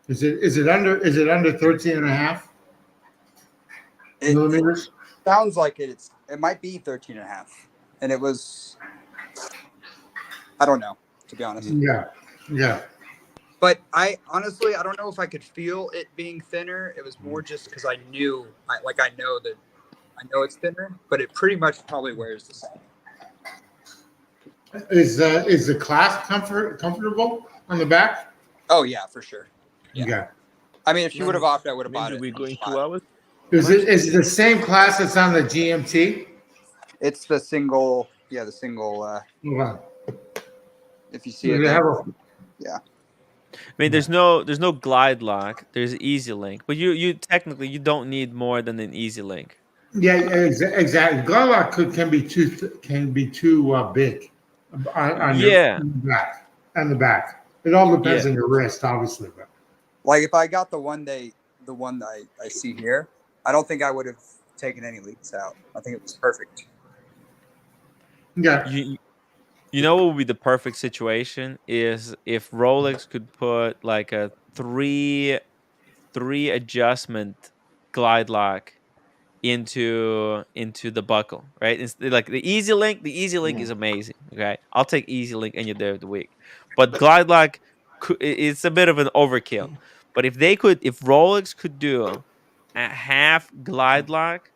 Is it under 13 and a half millimeters? Sounds like it might be 13 and a half. And it was, I don't know, to be honest. Yeah. But I honestly, I don't know if I could feel it being thinner. It was more just because I know it's thinner, but it pretty much probably wears the same. Is the clasp comfortable on the back? Oh yeah, for sure. Yeah. Okay. I mean, if you would have opted, I would have bought it. Maybe we're going 2 hours. Is it the same class that's on the GMT? It's the single. Yeah, the single. Wow. If you see it, there. Yeah. I mean, there's no glide lock. There's easy link, but you technically you don't need more than an easy link. Yeah, exactly. Glide lock can be too big. On the back. It all depends on your wrist, obviously. But like if I got the one that I see here, I don't think I would have taken any leaks out. I think it was perfect. Yeah. You know what would be the perfect situation is if Rolex could put like a three adjustment glide lock into the buckle, right? It's like the easy link. The easy link is amazing. Okay, I'll take easy link any day of the week. But glide lock, it's a bit of an overkill. But if Rolex could do a half glide lock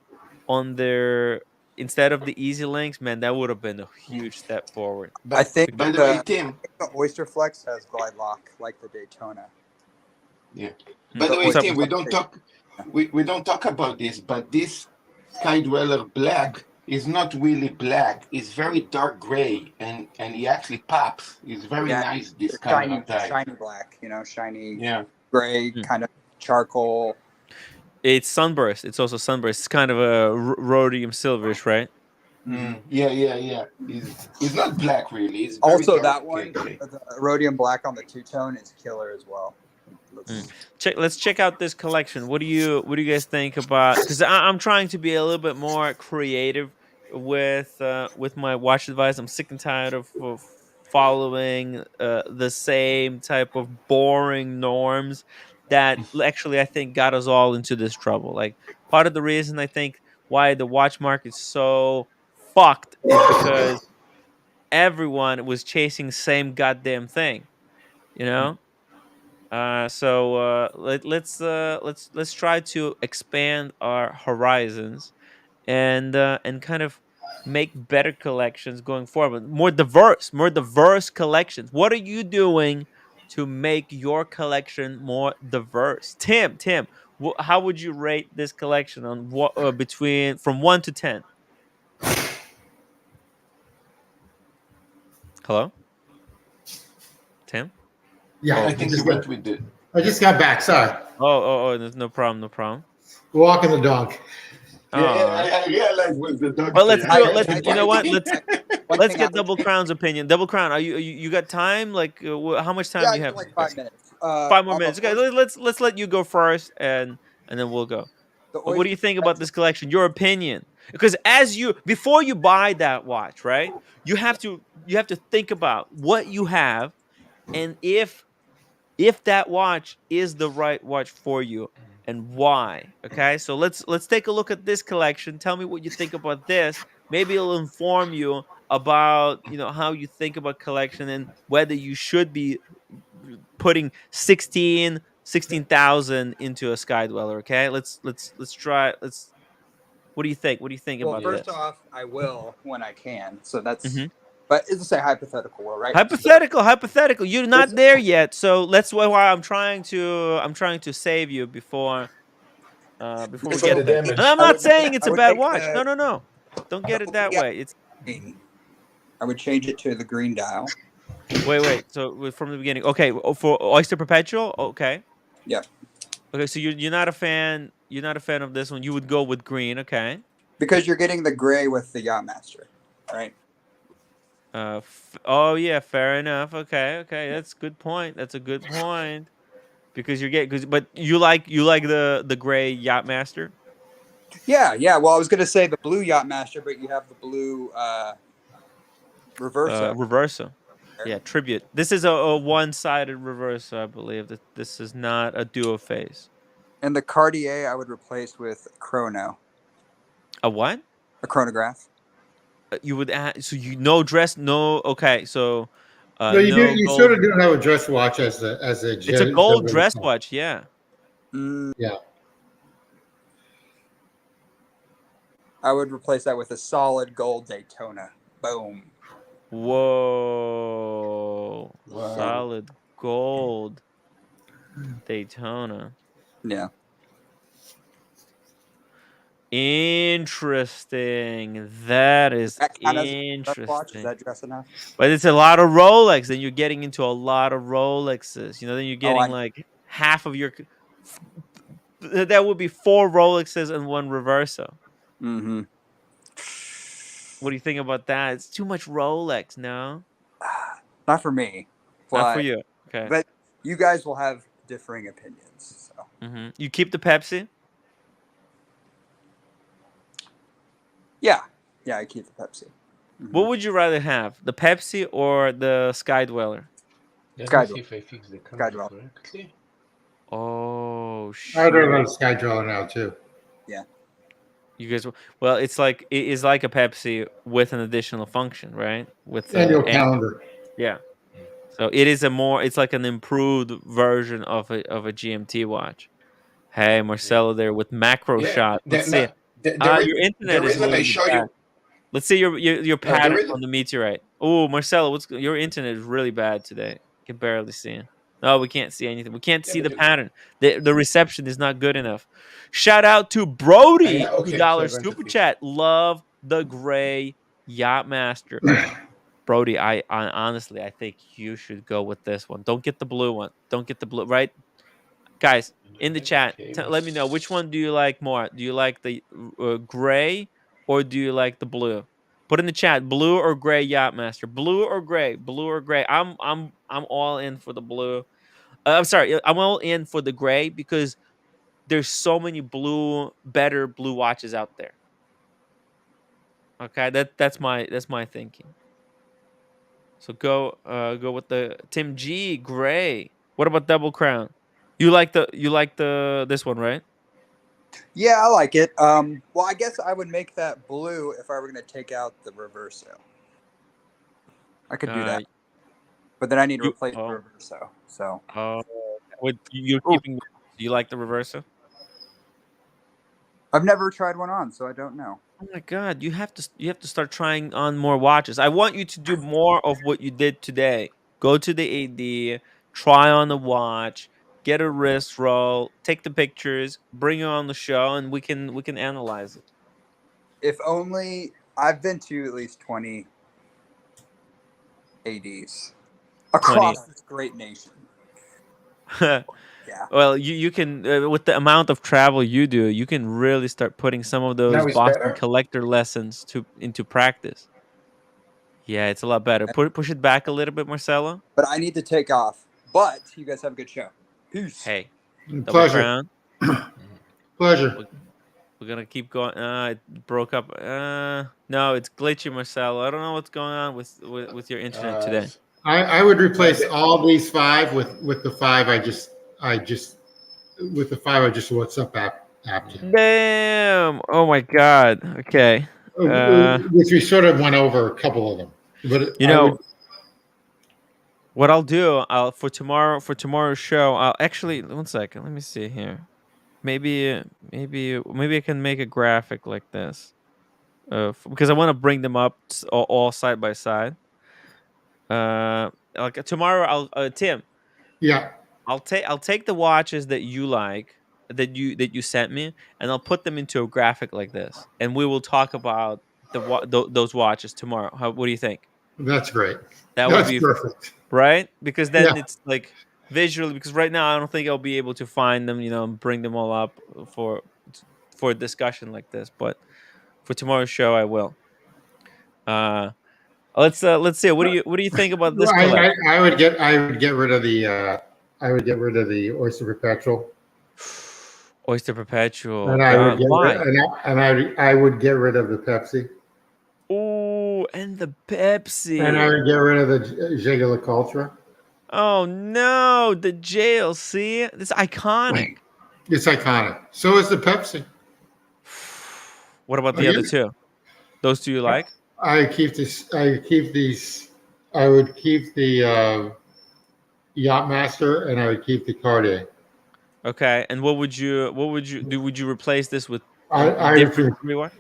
on their instead of the easy links, man, that would have been a huge step forward. I think By the way, Tim. The Oyster Flex has glide lock like the Daytona. Yeah. By the way, Tim, we don't talk about this, but this Sky Dweller Black is not really black. It's very dark gray, and he actually pops. It's very nice. This kind of type. Shiny black, shiny gray, kind of charcoal. It's sunburst. It's also sunburst. It's kind of a rhodium silverish, right? Yeah. He's not black really. It's also that one, the rhodium black on the two-tone is killer as well. Let's check out this collection. What do you guys think about? Because I'm trying to be a little bit more creative with my watch advice. I'm sick and tired of following the same type of boring norms that actually I think got us all into this trouble. Like part of the reason I think why the watch market is so fucked is because everyone was chasing the same goddamn thing, So let's try to expand our horizons and kind of make better collections going forward. More diverse collections. What are you doing to make your collection more diverse? Tim, how would you rate this collection on what from 1 to 10? Hello, Tim. Yeah, I think you went with it. I just got back. Sorry. Oh, no problem. Walking the dog. Yeah, I realized with the dog. Well, you know what? Let's get Double Crown's opinion. Double Crown, are you got time? Like, how much time do you have? Like 5 minutes. 5 more minutes. Okay, let's let you go first, and then we'll go. What do you think about this collection? Your opinion, because before you buy that watch, right? You have to think about what you have, and if that watch is the right watch for you and why. Okay, so let's take a look at this collection. Tell me what you think about this. Maybe it'll inform you about how you think about collection and whether you should be putting 16,000 into a Sky Dweller. Okay, let's try. What do you think about this? First off, I will when I can. So that's but it's a hypothetical, right? Hypothetical. You're not there yet, so that's why I'm trying to save you before we get there. And I'm not saying it's a bad watch. No. Don't get it that way. I would change it to the green dial. Wait. So from the beginning, okay. For Oyster Perpetual, okay. Yep. Okay, so you're not a fan. You're not a fan of this one. You would go with green, okay? Because you're getting the gray with the Yacht-Master, right? Oh yeah, fair enough. Okay. That's a good point. That's a good point. Because you're getting, but you like the gray Yacht-Master. Yeah. Well, I was gonna say the blue Yacht-Master, but you have the blue Reverso. Reverso. Yeah, tribute. This is a one-sided Reverso, I believe. That this is not a duo face. And the Cartier I would replace with chrono. A what? A chronograph. You would add, so dress, no. Okay, so No, you no do. You gold. sort of do have a dress watch as a. It's a gold dress watch, yeah. Yeah. I would replace that with a solid gold Daytona. Boom. Whoa. Wow. Solid gold Daytona. Yeah. Interesting. That is interesting. Is that dress enough? But it's a lot of Rolex. Then you're getting into a lot of Rolexes. You know, then you're getting like half of your. That would be 4 Rolexes and 1 Reverso. Mm-hmm. What do you think about that? It's too much Rolex, no? Not for me. Not for you. Okay. But you guys will have differing opinions. So. You keep the Pepsi? Yeah, I keep the Pepsi. Mm-hmm. What would you rather have, the Pepsi or the Sky Dweller? Let me see if I fix the camera correctly. Oh shit! I'd rather have Sky Dweller now too. Yeah. You guys, well, it is like a Pepsi with an additional function, right? With annual calendar. Yeah. So it is it's like an improved version of a GMT watch. Hey, Marcelo there with macro shot. Let's see. Your internet is really bad. Let's see your pattern on the meteorite. Oh, Marcelo, your internet is really bad today. I can barely see it. No, we can't see anything. We can't see the pattern. The reception is not good enough. Shout out to Brody, $2 super chat. Love the gray Yacht-Master. Brody, I honestly, I think you should go with this one. Don't get the blue one. Don't get the blue, right? Guys, in the chat, let me know, which one do you like more? Do you like the gray or do you like the blue? Put in the chat, blue or gray Yacht-Master. Blue or gray? Blue or gray? I'm all in for the blue. I'm sorry, I'm all in for the gray because there's so many better blue watches out there. Okay, that's my thinking. So go with the Tim G gray. What about Double Crown? You like this one, right? Yeah, I like it. Well, I guess I would make that blue if I were going to take out the Reverso. I could do that, but then I need to replace the Reverso. So, you're keeping? Do you like the Reverso? I've never tried one on, so I don't know. Oh my god, you have to start trying on more watches. I want you to do more of what you did today. Go to the AD, try on the watch, get a wrist roll, take the pictures, bring it on the show, and we can analyze it. If only I've been to at least 20 ADs across this great nation. Yeah. Well, you can with the amount of travel you do, you can really start putting some of those Boston collector lessons into practice. Yeah, it's a lot better. Push it back a little bit, Marcelo. But I need to take off. But you guys have a good show. Peace. Hey, Pleasure. Pleasure. We're gonna keep going. It broke up. No, it's glitchy, Marcelo. I don't know what's going on with your internet today. I would replace all these 5 with the 5 I just WhatsApp app to. Damn! Oh my god. Okay. Which we sort of went over a couple of them, but what I'll do, for tomorrow's show. I'll actually 1 second. Let me see here. Maybe I can make a graphic like this, because I want to bring them up all side by side. Like tomorrow, Tim. Yeah. I'll take the watches that you like, that you sent me, and I'll put them into a graphic like this, and we will talk about those watches tomorrow. What do you think? That's great. That That's would be perfect. right, because then Yeah. it's like visually. Because right now I don't think I'll be able to find them, and bring them all up for a discussion like this. But for tomorrow's show, I will. Let's see. What do you think about this Well, collection? I would get rid of the Oyster Perpetual. Oyster Perpetual. And I would get Why? I would get rid of the Pepsi. Oh, and the Pepsi. And I would get rid of the Jaeger Ultra. Oh no, the jail. See, it's iconic. It's iconic. So is the Pepsi. What about the other two? Those two you like? I keep this. I keep these. I would keep the Yacht-Master, and I would keep the Cartier. Okay, and what would you do? Would you replace this with different reward?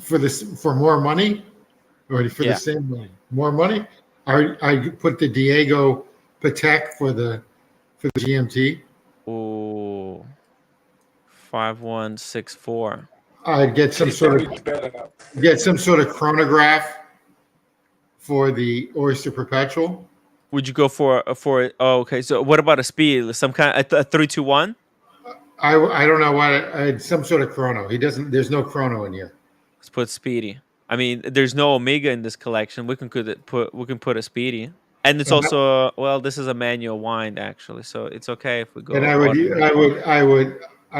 For more money, or for the same money? More money. I put the Diego Patek for the GMT. Ooh, 5164. I'd get some sort of chronograph for the Oyster Perpetual. Would you go for oh, okay. So what about a speed? Some kind of a 321? I don't know what some sort of chrono. There's no chrono in here. Let's put speedy. I mean, there's no Omega in this collection. We can put a speedy. And it's also this is a manual wind actually, so it's okay if we go. And I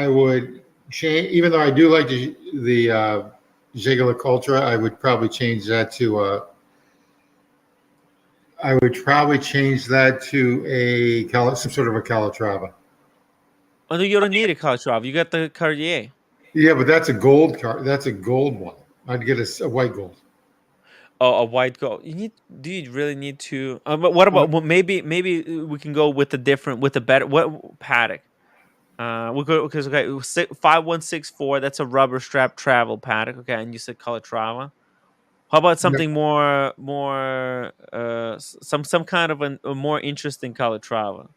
would change, even though I do like the Jaeger Ultra, I would probably change that to some sort of a Calatrava. Oh, no, you don't need a Calatrava. You got the Cartier. Yeah, but that's a gold That's a gold one. I'd get a white gold. Oh, a white gold. Do you really need to? But what about? Well, maybe we can go with a better. What Patek? We'll go because 5164. That's a rubber strap travel Patek. Okay, and you said Calatrava. How about something more some kind of a more interesting Calatrava?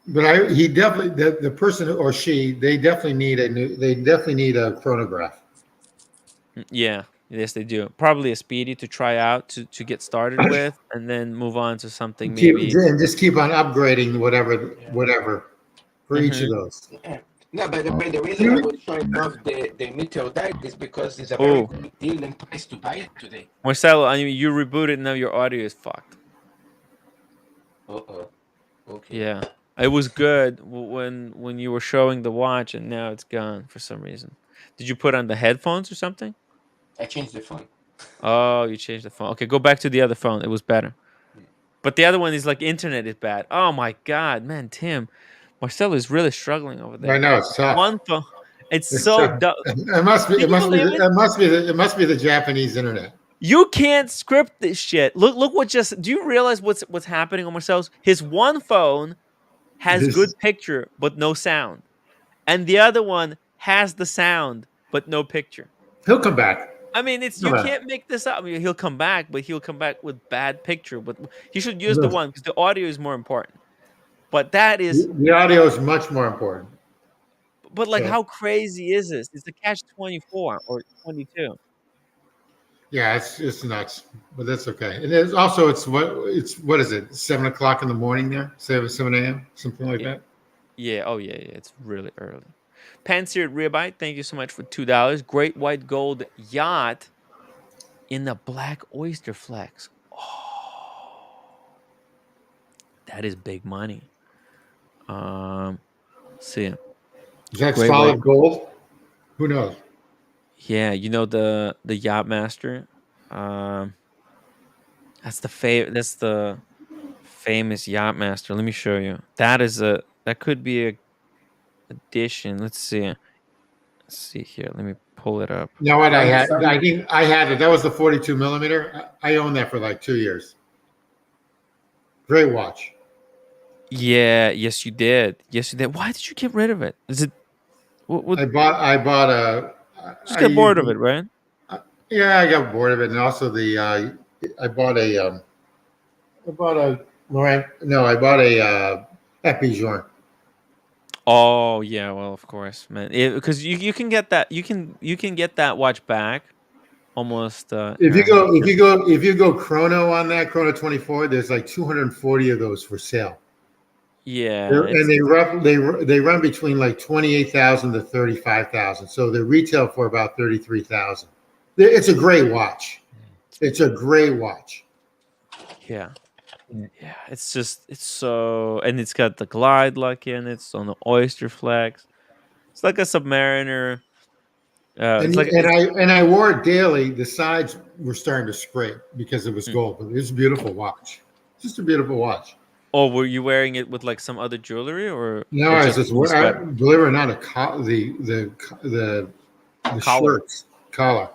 But the person or she, they definitely need a chronograph. Yeah. Yes, they do. Probably a speedy to try out to get started with, and then move on to something and just keep on upgrading whatever for each of those. No, but the reason I was showing off the meteorite is because it's a very good deal and price to buy it today. Marcelo, I mean, you rebooted, now your audio is fucked. Okay. Yeah, it was good when you were showing the watch, and now it's gone for some reason. Did you put on the headphones or something? I changed the phone. Oh, you changed the phone. Okay, go back to the other phone. It was better. But the other one is like internet is bad. Oh my god, man, Tim. Marcelo is really struggling over there. I know, it's tough. One phone. It's so dumb. It must be the Japanese internet. You can't script this shit. Look what just. Do you realize what's happening on Marcelo's? His one phone has good picture but no sound, and the other one has the sound but no picture. He'll come back. I mean, you can't make this up. I mean, he'll come back, but he'll come back with bad picture. But he should use the one because the audio is more important. But that is the audio is much more important. But like, how crazy is this? It's a catch-24 or 22. Yeah, it's nuts, but that's okay. And it's also what is it? 7 o'clock in the morning there, 7 a.m. something like that. Yeah. Oh yeah. It's really early. Pan-seared ribeye, thank you so much for $2. Great white gold yacht in the black oyster flex. Oh, that is big money. See. Is that solid gold? Who knows? Yeah, the Yacht-Master. That's the famous Yacht-Master. Let me show you. That could be a edition. Let's see here. Let me pull it up. You know what? I had it. That was the 42 millimeter. I owned that for like 2 years. Great watch. Yeah. Yes, you did. Why did you get rid of it? Is it? What? I bought a. Just got bored of it, right? Yeah, I got bored of it, and also I bought a Epijourn. Oh yeah, well of course, man. Because you can get that. You can get that watch back almost. If you go chrono on that chrono 24, there's like 240 of those for sale. Yeah, And they run between like 28,000 to 35,000. So they retail for about 33,000. It's a great watch. It's a great watch. yeah, yeah. It's so, and it's got the glide lock in it. It's on the Oyster flags. It's like a Submariner. And I wore it daily. The sides were starting to scrape because it was gold, but it's a beautiful watch. Just a beautiful watch. Oh, were you wearing it with like some other jewelry or? No, or I just was just the sweater? believe it or not, the Collar. shirts collar.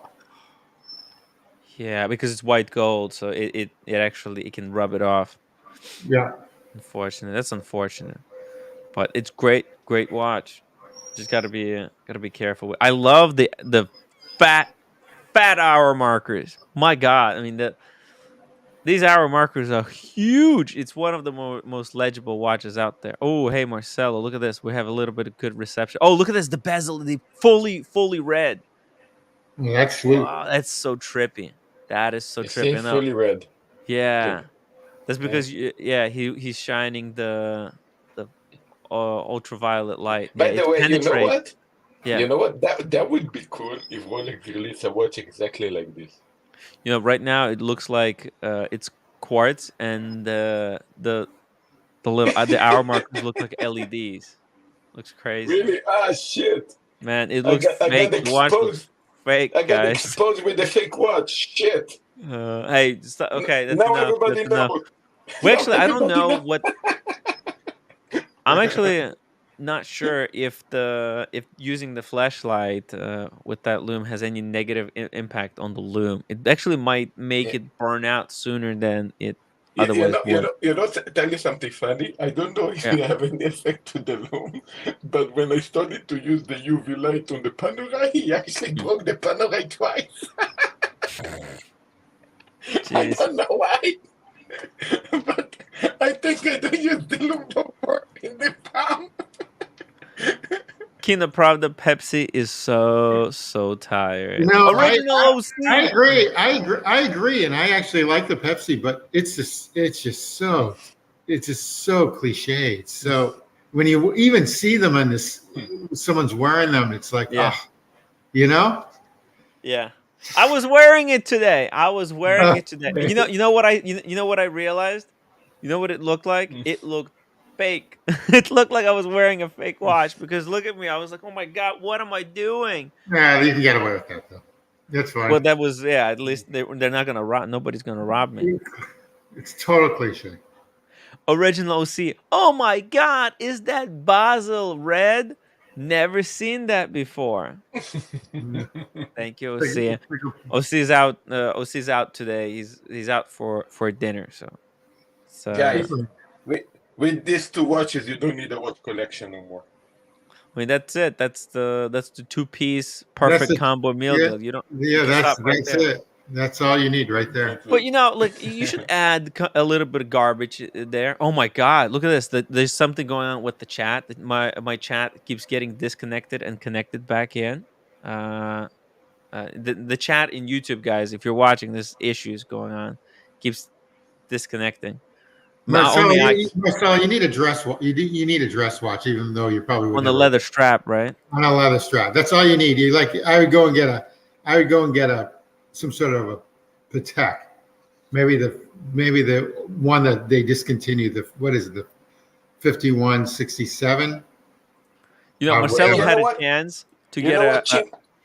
Yeah, because it's white gold, so it actually it can rub it off. Yeah. That's unfortunate, but it's great watch. Just gotta be careful. I love the fat hour markers. My God, I mean these hour markers are huge. It's one of the most legible watches out there. Oh, hey Marcelo, look at this. We have a little bit of good reception. Oh, look at this. The bezel, the fully red. Well, that's sweet. Wow, that's so trippy. That is so It seems trippy. fully red. Yeah, that's because he's shining the ultraviolet light. By Yeah, the it way, you know penetrates. what? Yeah, You know what? That would be cool if Rolex released a watch exactly like this. right now it looks like it's quartz, and the little the hour markers look like LEDs. Looks crazy. Really? Ah, shit. Man, it I looks got fake. The watch looks exposed. fake, I got guys. exposed with the fake watch. Shit. Hey, okay, that's Now enough. everybody That's enough. knows. Well, Now actually, I don't everybody know knows. what. I'm actually not sure if using the flashlight with that lume has any negative impact on the lume. It actually might make Yeah. it burn out sooner than it You otherwise would. tell you something funny. I don't know if Yeah. you have any effect to the loom, but when I started to use the UV light on the panerai, he actually broke the panerai twice. I don't know why, but I think I don't use the loom no more in the palm. Kina Pravda Pepsi is so tired. No, Original OC. I agree, and I actually like the Pepsi, but it's just so cliche. It's so when you even see them on this, someone's wearing them, it's like, Yeah. I was wearing it today. You know what I realized? You know what it looked like? It looked fake. It looked like I was wearing a fake watch because look at me. I was like, "Oh my God, what am I doing?" Nah, you can get away with that though. That's fine. Well, that was at least they're not going to rob. Nobody's going to rob me. It's total cliche. Original OC. Oh my God, is that Basel red? Never seen that before. Thank you, OC. OC's out. OC's out today. He's out for dinner. So Guys, with these two watches, you don't need a watch collection no more. I mean, that's it. That's the 2-piece perfect combo meal deal. You don't. Yeah, that's it. That's all you need right there. But like you should add a little bit of garbage there. Oh my God, look at this. There's something going on with the chat. My chat keeps getting disconnected and connected back in. The chat in YouTube, guys, if you're watching, this issues going on. Keeps disconnecting. Marcelo, you need a dress watch. You need a dress watch, even though you probably would on the leather strap, right? On a leather strap. That's all you need. I would go and get some sort of a Patek. Maybe the one that they discontinued. What is it? The 5167. Marcelo had a chance to get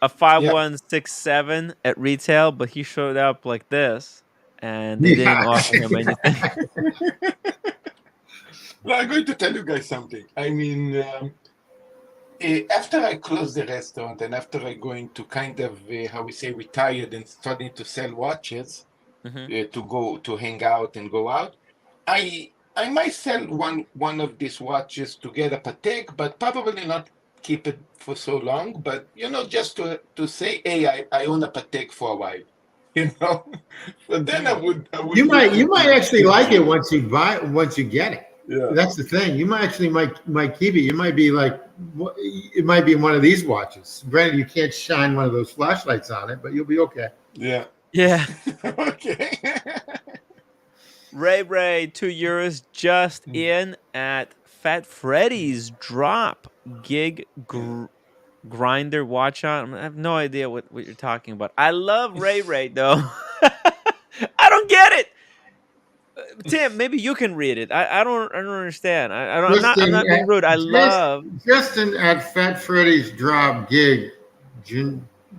a 5167 at retail, but he showed up like this, and they didn't offer him anything. Well, I'm going to tell you guys something. I mean, after I closed the restaurant and after I going to kind of, retired and starting to sell watches to go to hang out and go out, I might sell one of these watches to get a Patek, but probably not keep it for so long. But just to say, hey, I own a Patek for a while, But then I would. You might actually like it once you get it. Yeah, that's the thing. You might keep it. You might be like, it might be one of these watches. Granted, you can't shine one of those flashlights on it, but you'll be okay. Yeah. Yeah. Okay. Ray, €2 just in at Fat Freddy's drop gig grinder watch on. I have no idea what you're talking about. I love Ray though. I don't get it. Tim, maybe you can read it. I don't understand. I'm not being rude. I love Justin at Fat Freddy's drop gig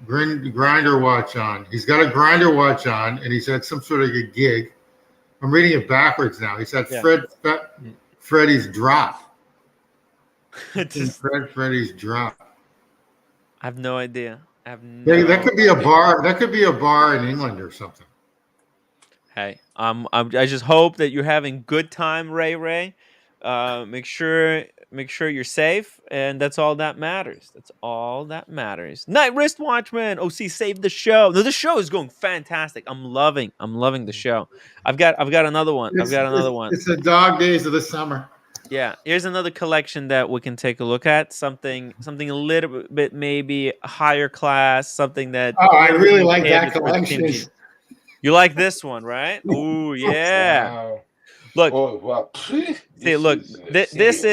grinder watch on. He's got a grinder watch on, and he's at some sort of a gig. I'm reading it backwards now. He's at Freddy's drop. Freddy's drop. I have no idea. That could be a bar. That could be a bar in England or something. Hey, I just hope that you're having good time, Ray. Make sure you're safe, and that's all that matters. That's all that matters. Night wristwatchman. OC saved the show. No, the show is going fantastic. I'm loving the show. I've got another one. It's the dog days of the summer. Yeah, here's another collection that we can take a look at. Something a little bit maybe higher class. Something that. Oh, I really like that collection. You like this one, right? Oh yeah. Wow. Look. Oh wow. See, look. This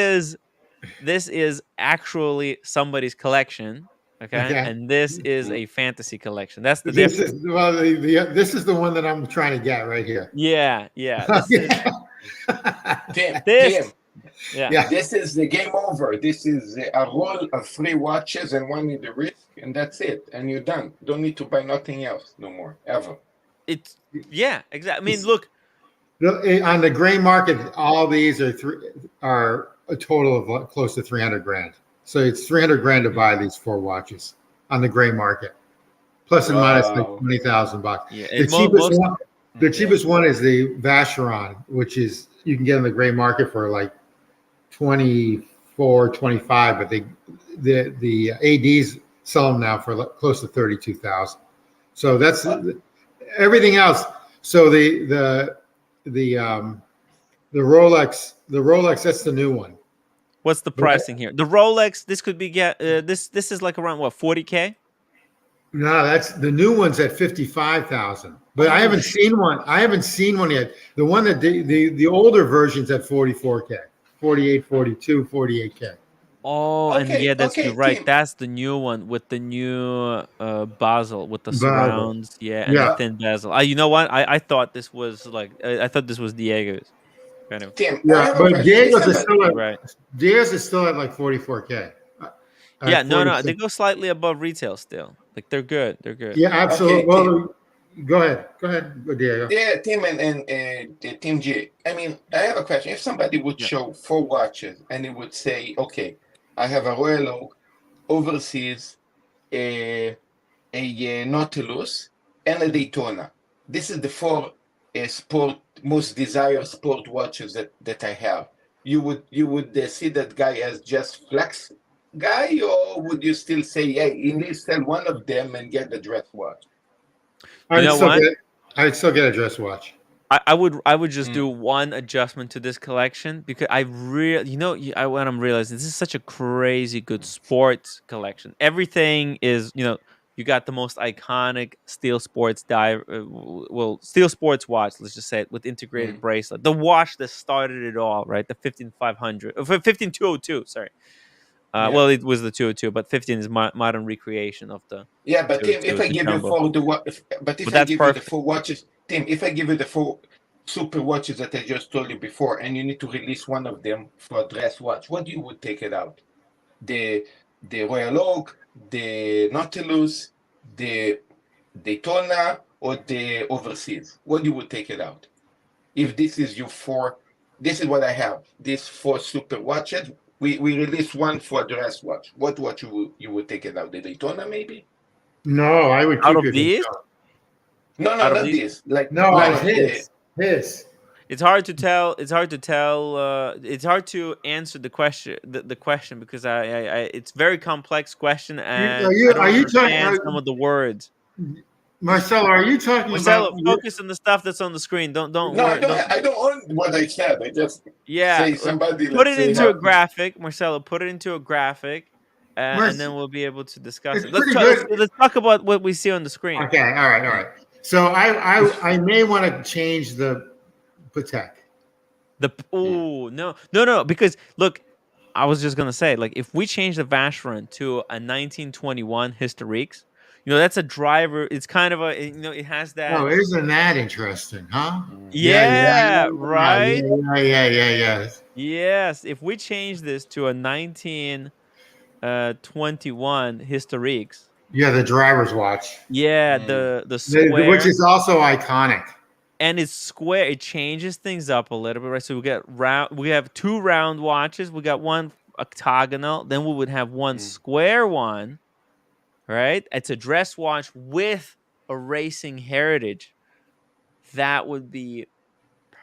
is actually somebody's collection. Okay, and this is a fantasy collection. That's the difference. This is the one that I'm trying to get right here. Yeah. Tim. Yeah. This is the game over. This is a roll of 3 watches and 1 in the wrist, and that's it. And you're done. Don't need to buy nothing else no more ever. Exactly. I mean, look. On the gray market, all these are a total of close to 300 grand. So it's 300 grand to buy these 4 watches on the gray market, plus and minus like $20,000. Yeah, the cheapest one is the Vacheron, which is you can get in the gray market for like 24, 25, but the ADs sell them now for close to 32,000. So that's everything else. So the Rolex, that's the new one. What's the pricing here? The Rolex, this could be this is like around what, 40K? No, that's the new one's at 55,000. But I haven't seen one. I haven't seen one yet. The one that the older version's at 44K, 48, 42, 48K. Oh, and yeah, you're right. Tim. That's the new one with the new bezel with the surrounds. Yeah, and the thin bezel. You know what? I thought this was I thought this was Diego's. Kind of. Tim, but Diego's is still at like 44K. Yeah, no, they go slightly above retail still. Like they're good. Yeah, absolutely. Well, go ahead, Diego. Yeah, Tim and Tim G. I mean, I have a question. If somebody would show 4 watches and it would say, okay, I have a Royal Oak, overseas, a Nautilus, and a Daytona. This is the 4 most desired sport watches that I have. You would see that guy as just flex guy, or would you still say, hey, you need to sell one of them and get the dress watch? I'd still get a dress watch. I would just do one adjustment to this collection because I really, what I'm realizing, this is such a crazy good sports collection. Everything is, you got the most iconic steel sports steel sports watch, let's just say it, with integrated bracelet. The watch that started it all, right? The 15200, 15202, sorry. Well, it was the 202, but 15 is modern recreation of the. Yeah, but Tim, if I give you the 4 watches, Tim, if I give you the 4 super watches that I just told you before, and you need to release one of them for a dress watch, what you would take it out? The Royal Oak, the Nautilus, the Daytona, or the Overseas? What you would take it out? If this is your 4, this is what I have. These 4 super watches. We released one for a dress watch. What watch you would take it out? The Daytona, maybe? No, I would keep out of these. No, not these. His. It's hard to tell. It's hard to answer the question. The question because it's very complex question and I don't understand some of the words. Marcelo, are you talking about? Focus on the stuff that's on the screen. Don't. No, worry, I don't own what I said. I just say somebody. Put it into a graphic, Marcelo. Put it into a graphic, and then we'll be able to discuss It's it. pretty good. Let's talk about what we see on the screen. Okay, all right. So I may want to change the Patek. No, because look, I was just gonna say, like, if we change the Vacheron to a 1921 Historiques, that's a driver. It's kind of it has that. Oh, isn't that interesting, huh? Yeah, right. Yeah. Yes, if we change this to a 1921 Historiques. Yeah, the driver's watch. Yeah, the square, which is also iconic. And it's square. It changes things up a little bit, right? So we get round. We have 2 round watches. We got 1 octagonal. Then we would have 1 square one, right? It's a dress watch with a racing heritage. That would be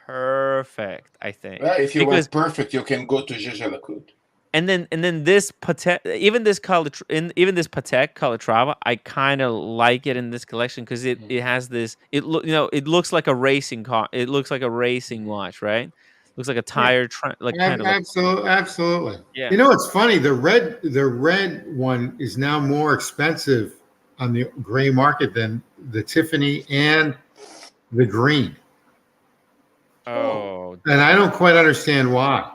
perfect, I think. Well, if you want perfect, you can go to Jaja-Lecoultre. And then this Patek, even this Patek Calatrava, I kind of like it in this collection because it has this. It looks like a racing car. It looks like a racing watch, right? Looks like a tire, Absolutely. Yeah. It's funny. The red one is now more expensive on the gray market than the Tiffany and the green. Oh. And I don't quite understand why.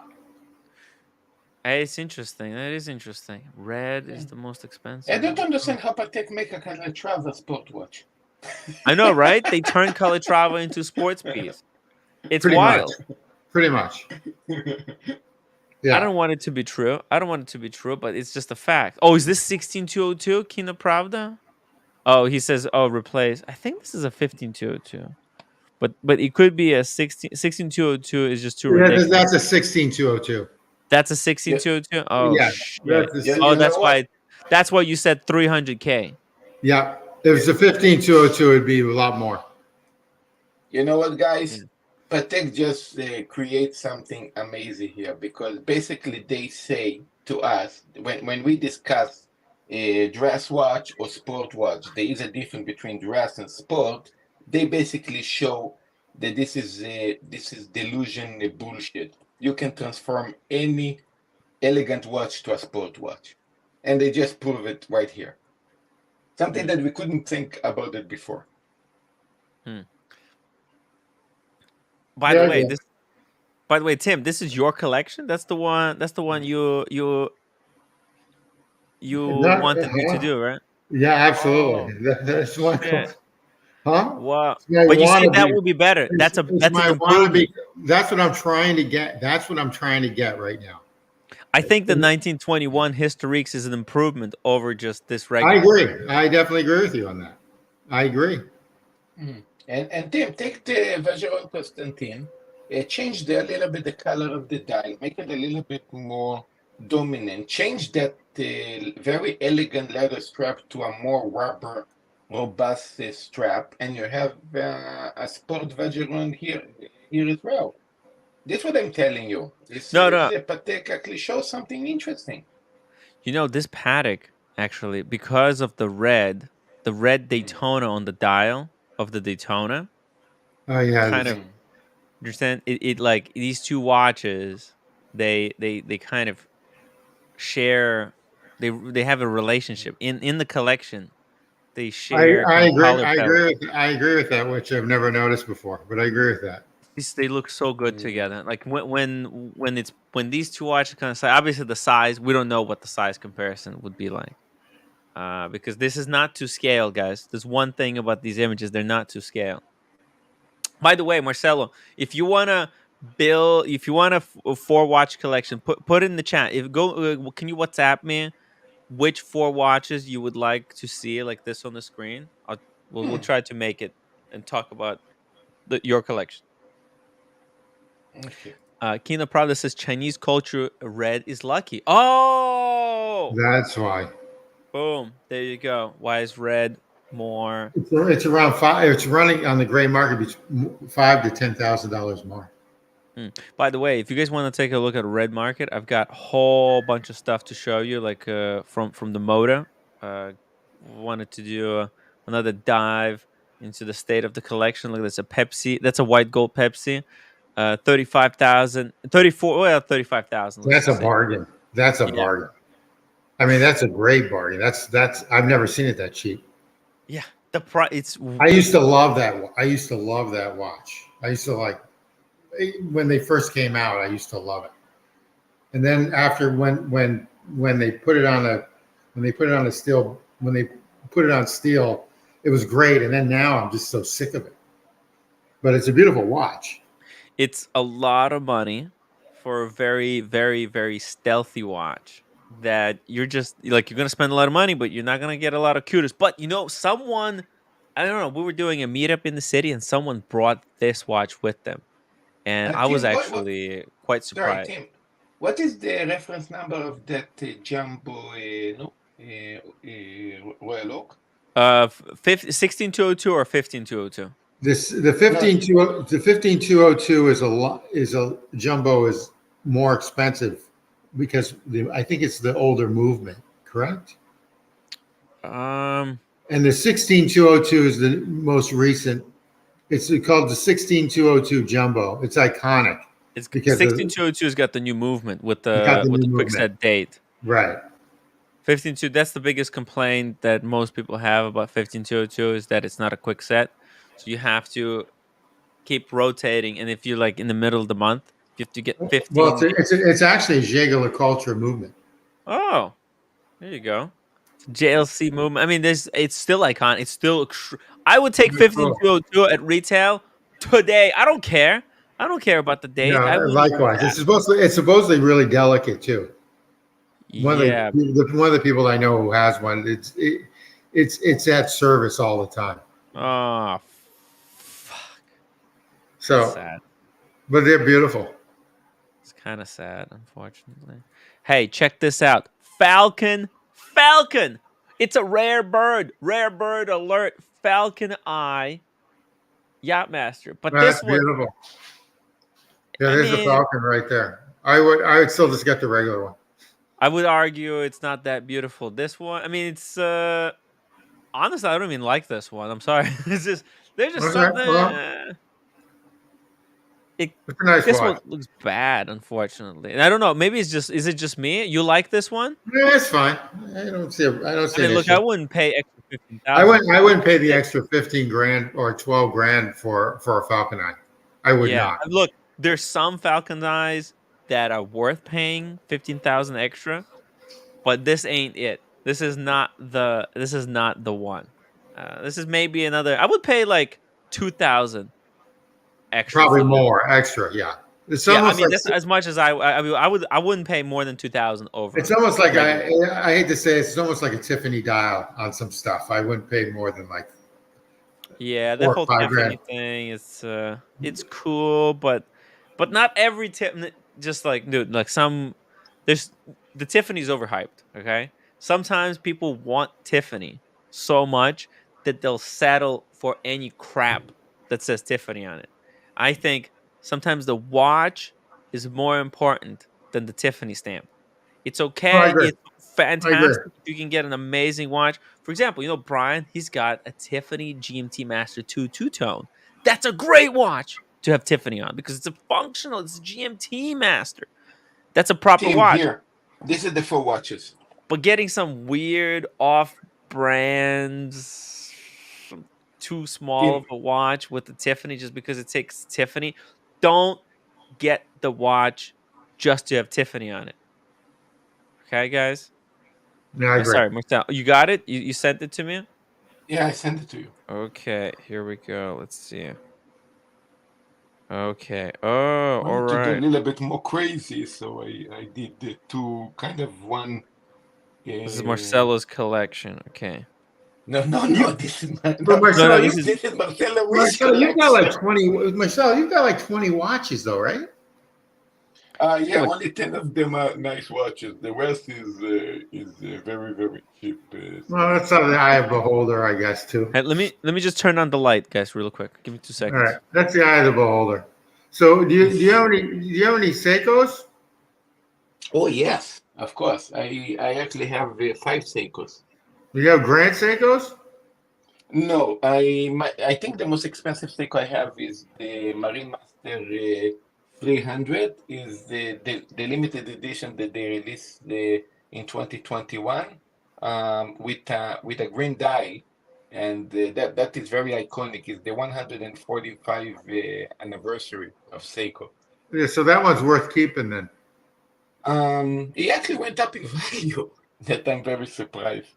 It's interesting. That is interesting. Red is the most expensive. I don't understand how Patek make a Calatrava sport watch. I know, right? They turn Calatrava into sports piece. It's wild. Pretty much. Yeah. I don't want it to be true. But it's just a fact. Oh, is this 16202 Kina Pravda? Oh, he says, replace. I think this is a 15202. But it could be a 16202 is just too ridiculous. That's a 16202. That's a 16202? Oh, yeah. That's why you said 300K. Yeah. If it's a 15202, it'd be a lot more. You know what, guys? Patek just create something amazing here, because basically they say to us, when we discuss a dress watch or sport watch, there is a difference between dress and sport. They basically show that this is delusion bullshit. You can transform any elegant watch to a sport watch, and they just prove it right here. Something that we couldn't think about it before. By the way, Tim, this is your collection. That's the one you wanted me to do, right? Yeah, absolutely. That's one. Yeah. Huh? Wow. But you see, that would be better. That's an improvement. That's what I'm trying to get. That's what I'm trying to get right now. I think the 1921 Historiques is an improvement over just this regular. I agree. I definitely agree with you on that. I agree. And Tim, take the Vacheron Constantin, change a little bit the color of the dial, make it a little bit more dominant, change that very elegant leather strap to a more rubber, robust strap, and you have a sport Vacheron here as well. That's what I'm telling you. Patek actually shows something interesting. This Patek, actually, because of the red Daytona on the dial of the Daytona. Oh yeah. Kind of understand it like these two watches, they kind of share, they have a relationship in the collection. They share. I agree with that, which I've never noticed before, but I agree with that. They look so good together. Like when these two watches kind of say, obviously the size, we don't know what the size comparison would be like, because this is not to scale, guys. There's one thing about these images, they're not to scale. By the way, Marcelo, if you want a 4-watch collection, put it in the chat. Can you WhatsApp me which 4 watches you would like to see like this on the screen? We'll try to make it and talk about your collection. Okay. Kina Prada says Chinese culture red is lucky. Oh, that's why. Boom. There you go. Why is red more? It's around 5. It's running on the gray market between $5,000 to $10,000 more. By the way, if you guys want to take a look at red market, I've got a whole bunch of stuff to show you, like from the Moda. Wanted to do another dive into the state of the collection. Look, that's a Pepsi. That's a white gold Pepsi. 35,000, 34. Well, 35,000. That's a bargain. That's a bargain. I mean, that's a great bargain. That's I've never seen it that cheap. Yeah, the price. It's. I used to love that. I used to love that watch. I used to like when they first came out. I used to love it. And then after when they put it on steel, it was great. And then now I'm just so sick of it. But it's a beautiful watch. It's a lot of money for a very, very, very stealthy watch that you're just like, you're going to spend a lot of money, but you're not going to get a lot of kudos. But someone, I don't know, we were doing a meetup in the city and someone brought this watch with them. And I was Tim, actually quite surprised. Tim, what is the reference number of that jumbo Royal Oak? 16202 or 15202? The 15202 is a jumbo is more expensive because I think it's the older movement, correct? Um, And the 16202 is the most recent. It's called the 16202 jumbo. It's iconic. It's because 16202 has got the new movement with the quick set date. Right. 152. That's the biggest complaint that most people have about 15202 is that it's not a quick set. So you have to keep rotating, and if you're like in the middle of the month, you have to get 15. Well, it's actually a Jaeger-LeCoultre movement. Oh, there you go. JLC movement. I mean, it's still iconic. It's still. I would take 15202 at retail today. I don't care. I don't care about the date. No, likewise. It's supposedly really delicate too. One of the people I know who has one. It's at service all the time. Oh, fuck. So sad. But they're beautiful. It's kind of sad, unfortunately. Hey, check this out. Falcon. It's a rare bird alert. Falcon Eye Yacht-Master. But that's beautiful. Yeah, there's a Falcon right there. I would still just get the regular one. I would argue it's not that beautiful. This one, I mean, it's honestly, I don't even like this one. I'm sorry. It's just there's just something. It's a nice this watch. one looks bad, unfortunately. And I don't know. Maybe is it just me? You like this one? Yeah, it's fine. I don't see. Look, I wouldn't pay extra $15,000. I wouldn't pay the extra $15,000 or $12,000 for a Falcon Eye. I would not. Look, there's some Falcon Eyes that are worth paying $15,000 extra, but this ain't it. This is not the one. This is maybe another. I would pay like $2,000 extra. Probably more extra. Yeah. It's almost that's as much as I wouldn't pay more than $2,000 over. It's almost like I hate to say it's almost like a Tiffany dial on some stuff. I wouldn't pay more than like. Yeah, that whole Tiffany thing is it's cool, but not every tip. Just like, dude, like the Tiffany's overhyped. Okay, sometimes people want Tiffany so much that they'll settle for any crap that says Tiffany on it. I think sometimes the watch is more important than the Tiffany stamp. It's okay. It's fantastic if you can get an amazing watch. For example, Brian, he's got a Tiffany GMT Master II two-tone. That's a great watch to have Tiffany on because it's a GMT Master. That's a proper watch. Here. This is the 4 watches. But getting some weird off-brands, too small of a watch with the Tiffany just because it takes Tiffany, don't get the watch just to have Tiffany on it. Okay, guys? No, I agree. Sorry, Marcel. You got it? You sent it to me? Yeah, I sent it to you. Okay, here we go. Let's see. Okay. Oh, all right. To go a little bit more crazy, so I did the 2 kind of one. This is Marcelo's collection. Okay. No. This is Marcelo. This is Marcelo. Marcelo, you've got like 20. Marcelo, you've got like 20 watches, though, right? Yeah, only 10 of them are nice watches. The rest is very, very cheap. Well, that's not the eye of the beholder, I guess, too. Hey, let me just turn on the light, guys, real quick. Give me 2 seconds. All right, that's the eye of the beholder. So, do you have any Seikos? Oh yes, of course. I actually have 5 Seikos. Do you have Grand Seikos? No, I think the most expensive Seiko I have is the Marine Master 300. Is the limited edition that they released in 2021 with a green die, and that is very iconic. It's the 145 anniversary of Seiko. Yeah, so that one's worth keeping then. It actually went up in value. That I'm very surprised.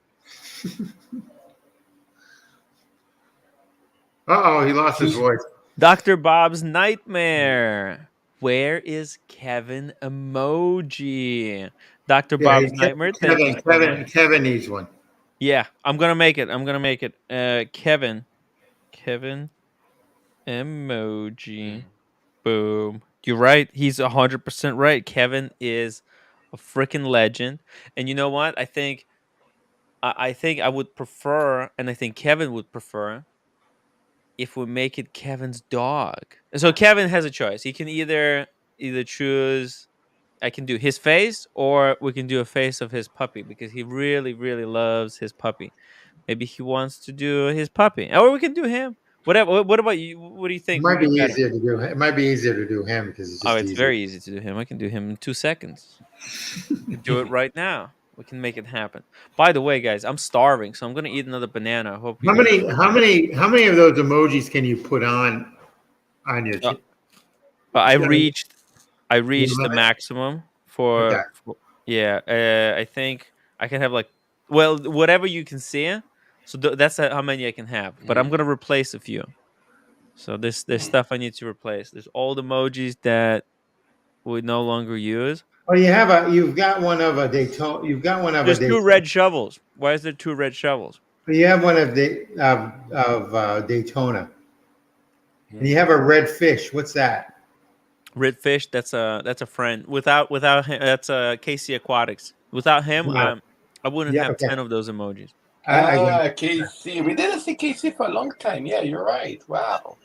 Uh-oh, he lost his voice. Dr. Bob's Nightmare. Where is Kevin emoji? Dr. Bob's Nightmare. Kevin needs one. Yeah, I'm gonna make it. Kevin emoji. Boom. You're right. He's 100% right. Kevin is a freaking legend. And you know what? I think I would prefer, and I think Kevin would prefer, if we make it Kevin's dog. So Kevin has a choice. He can either choose. I can do his face, or we can do a face of his puppy, because he really, really loves his puppy. Maybe he wants to do his puppy, or we can do him. Whatever. What about you? What do you It think might would be be better? easier to do. It might be easier to do him because it's just Oh, it's easier. very easy to do him. I can do him in 2 seconds. We can do it right now. We can make it happen. By the way, guys, I'm starving, so I'm gonna eat another banana. I hope. How many of those emojis can you put on your? I reached the limit? maximum for. Okay. Yeah, I think I can have whatever you can see. So that's how many I can have. But I'm gonna replace a few. So there's stuff I need to replace. There's old emojis that we no longer use. Oh, you've got one of a Daytona. You've got one of There's a Daytona. 2 red shovels. Why is there 2 red shovels? You have one of Daytona. And you have a red fish. What's that? Red fish. That's a friend. Without him, that's KC Aquatics. Without him, Yeah. I wouldn't have okay. 10 of those emojis. KC. We didn't see KC for a long time. Yeah, you're right. Wow.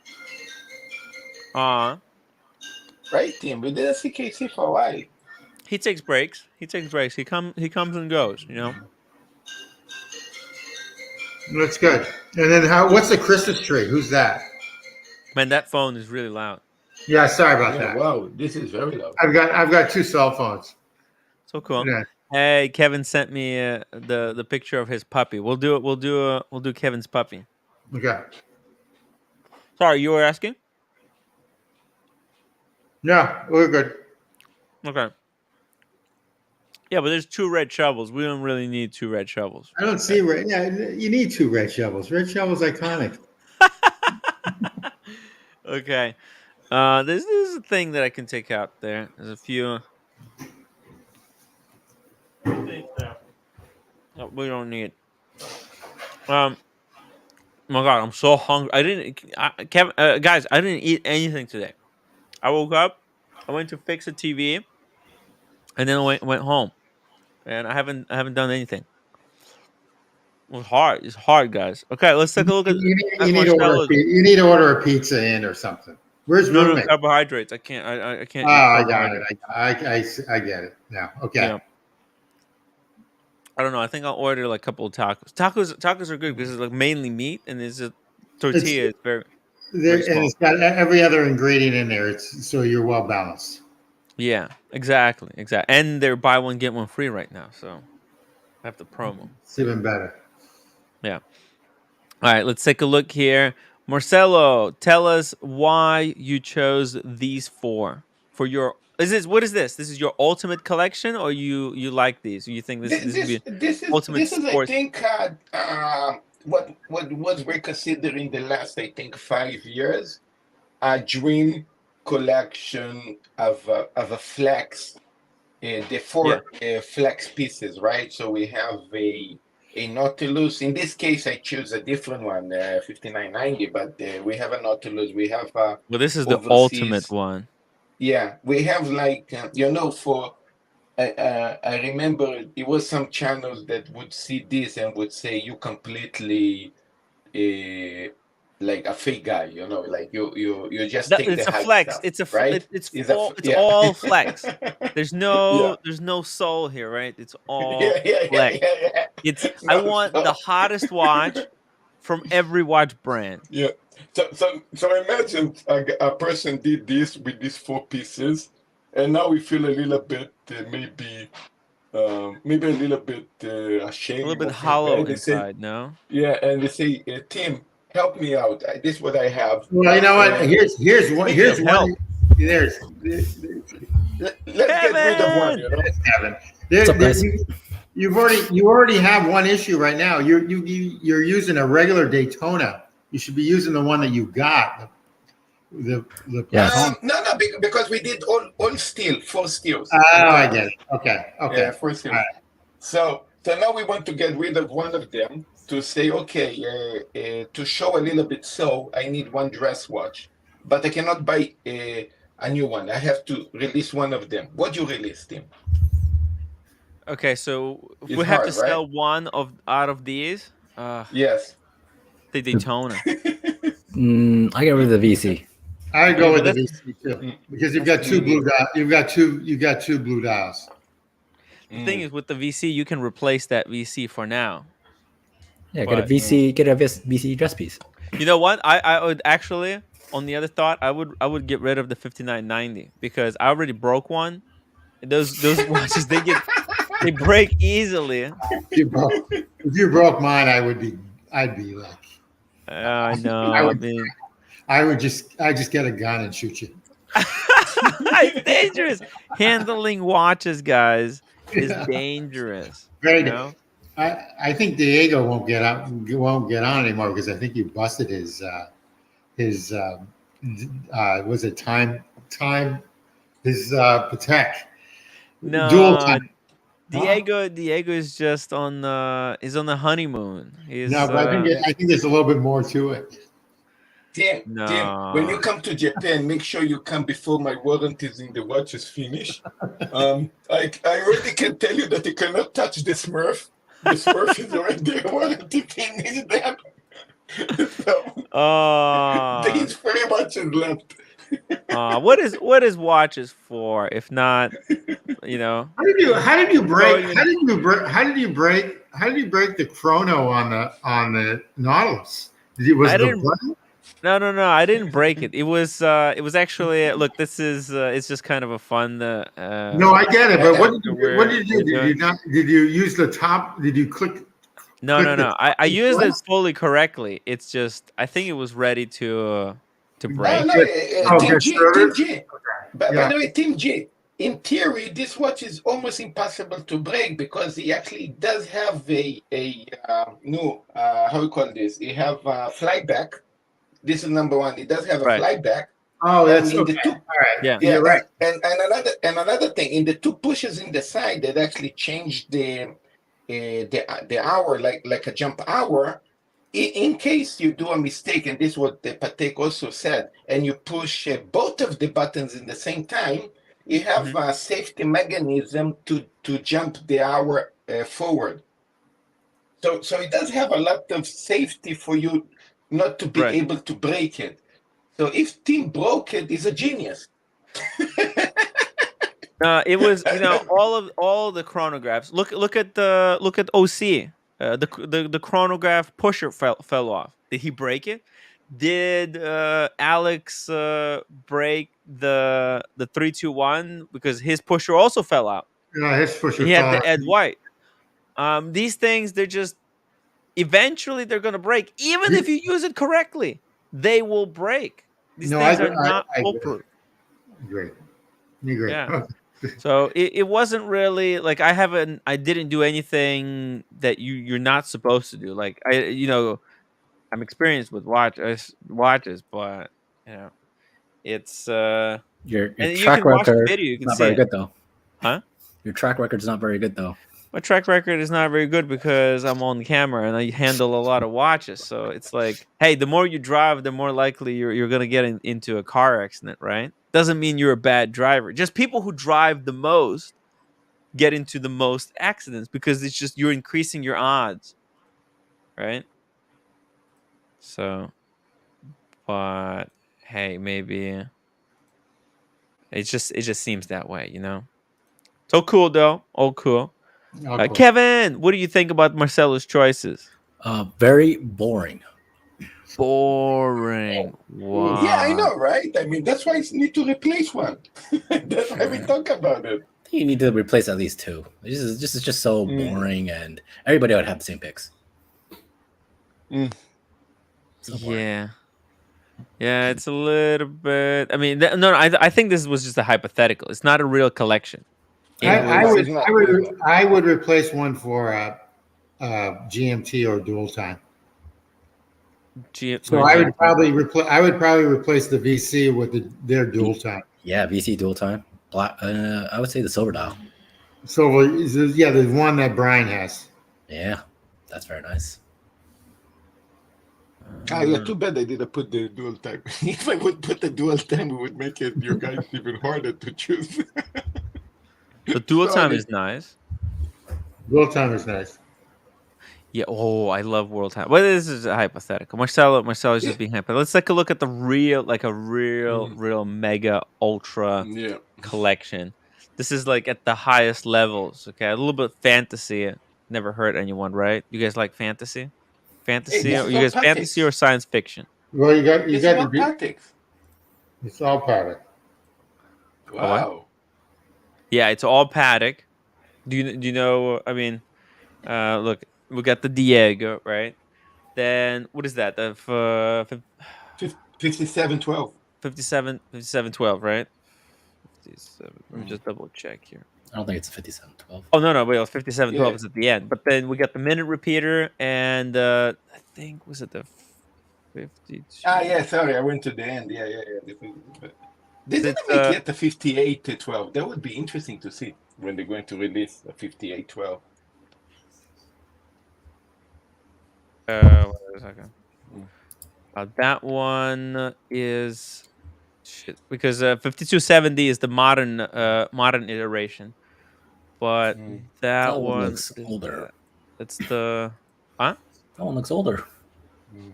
Right, Tim. We didn't see KC for a while. He takes breaks. He comes and goes. You know. That's good. And then what's the Christmas tree? Who's that? Man, that phone is really loud. Yeah, sorry about that. Wow, this is very loud. I've got 2 cell phones. So cool. Yeah. Hey, Kevin sent me the picture of his puppy. We'll do Kevin's puppy. Okay. Sorry, you were asking? Yeah, we're good. Okay. Yeah, but there's 2 red shovels. We don't really need 2 red shovels. I don't see red. Yeah, you need 2 red shovels. Red shovels iconic. Okay. This is a thing that I can take out there. There's a few things that we don't need. Oh my God, I'm so hungry. Kevin, guys, I didn't eat anything today. I woke up, I went to fix a TV, and then I went home, and I haven't done anything. It was hard. It's hard, guys. Okay, let's take a look at. You need to order a pizza in or something. Where's roommate? No carbohydrates. I can't. I can't. Oh, I got it. I get it now. Okay. Yeah. I don't know. I think I'll order like a couple of tacos. Tacos are good because it's like mainly meat, and it's a tortilla. It's very and it's got every other ingredient in there. So you're well balanced. Yeah, exactly. And they're buy one get one free right now, so I have the promo. It's even better. Yeah. All right, let's take a look here. Marcelo, tell us why you chose these 4 for your. What is this? This is your ultimate collection, or you like these? You think this is ultimate sports? I think what was we're considering the last, I think, 5 years, a dream collection of a flex, the 4 flex pieces, right? So we have a Nautilus. In this case, I choose a different one, 5990, but we have a Nautilus. We have well, this is the ultimate one. Yeah, we have for I remember it was some channels that would see this and would say you completely like a fake guy, like you just take it's the a flex. stuff, It's a right? it's all flex. There's no soul here, right? It's all flex. It's I want the hottest watch from every watch brand. Yeah. So imagine a person did this with these 4 pieces, and now we feel a little bit maybe maybe a little bit A ashamed. little bit of it, hollow right? They say, inside, no? yeah, and they say, Tim, help me out. This is what I have. Well, you know what? And speaking of help, There's let's get rid of one. Kevin! You know, Kevin. What's up, guys? You already have one issue right now. You're using a regular Daytona. You should be using the one that you got. The Yes. no, because we did all steel, 4 steels. Oh, I get it. Okay. Yeah, 4 steels. All right. So now we want to get rid of one of them to say, okay, to show a little bit, so I need one dress watch, but I cannot buy a new one. I have to release one of them. What do you release, Tim? Okay, so if It's we have hard, to sell one out of these, yes, the Daytona. I get rid of the VC. I go with the That's- VC too because you've got 2 blue dials. You've got two blue dials. The thing is, with the VC, you can replace that VC for now. Yeah, get a VC dress piece. You know what? I would actually, on the other thought, I would get rid of the 5990 because I already broke one. Those watches they break easily. If you broke mine, I'd be like, I know. I just get a gun and shoot you. It's dangerous. Handling watches, guys, is dangerous. Very. You know? I think Diego won't get on anymore because I think you busted his was it time his Patek. No, Dual time. Diego is just on the honeymoon. He's, No, but I think there's a little bit more to it. Tim, No. when you come to Japan, make sure you come before my warranties in the watch is finished. I already can tell you that you cannot touch the Smurf. The Smurf is already a warranty finished there. So these 3 watches left. what is watches for if not, you know? How did you break the chrono on the Nautilus? No, I didn't break it. It was actually, look, this is it's just kind of a fun No, I get it, but what did you do? Did you use the top? Did you click? No. I used it fully correctly. It's just I think it was ready to break. Team G. By the way, Team G, in theory, this watch is almost impossible to break because it actually does have a new how we call this? It have flyback. This is number 1. It does have a flyback. Oh, that's okay. All right. Yeah, you're right. And another thing, in the 2 pushes in the side that actually changed the hour, like a jump hour. In case you do a mistake, and this is what the Patek also said, and you push both of the buttons in the same time, you have a safety mechanism to jump the hour forward. So it does have a lot of safety for you not to be able to break it. So if Tim broke it, he's a genius. It was, you know, all the chronographs. Look at OC. The chronograph pusher fell off. Did he break it? Did Alex break the 321 because his pusher also fell out? Yeah, his pusher. He had the Ed White. These things, they're just eventually they're gonna break. Even if you use it correctly, they will break. These things are not foolproof. Great. Great. Yeah. So it wasn't really like I didn't do anything that you're not supposed to do. Like I'm experienced with watches, but you know, it's your record track record video, is not very good though. Huh? Your track record is not very good though. My track record is not very good because I'm on camera and I handle a lot of watches. So it's like, hey, the more you drive, the more likely you're gonna get into a car accident, right? Doesn't mean you're a bad driver. Just people who drive the most get into the most accidents because it's just you're increasing your odds, right? So, but hey, maybe it just seems that way, you know. So cool though, all cool. Cool. Kevin, what do you think about Marcelo's choices? Very boring. Boring. Wow. Yeah, I know, right? I mean, that's why I need to replace one. That's why we talk about it. You need to replace at least 2. This is just so boring, and everybody would have the same picks. So yeah, it's a little bit. I mean, no, I think this was just a hypothetical. It's not a real collection. I would replace one for GMT or dual time. So I would probably replace the VC with their dual time. Yeah, VC dual time. I would say the silver dial. Silver, there's one that Brian has. Yeah, that's very nice. Too bad I didn't put the dual time. If I would put the dual time, it would make it you guys even harder to choose. The dual time is nice. Dual time is nice. Yeah. Oh, I love world time. Well, this is a hypothetical. Marcelo is just being hypothetical. Let's take a look at the real, like a real mega ultra collection. This is like at the highest levels. Okay, a little bit fantasy. Never hurt anyone, right? You guys like fantasy? Fantasy? You guys fantasy or science fiction? Well, you got Patek. It's all Patek. Wow. Yeah, it's all Patek. Do you know? I mean, look, we got the Diego, right? Then what is that? The 5712. 5712, right? 57. Let me just double check here. I don't think it's a 5712. Oh no, wait, 5712 is at the end. But then we got the minute repeater, and I think was it the 52? Sorry, I went to the end. Yeah. They didn't make yet the 58 to 12. That would be interesting to see when they're going to release a 5812. Wait a second. That one is shit because 5270 is the modern iteration, but that one looks older. That's the That one looks older.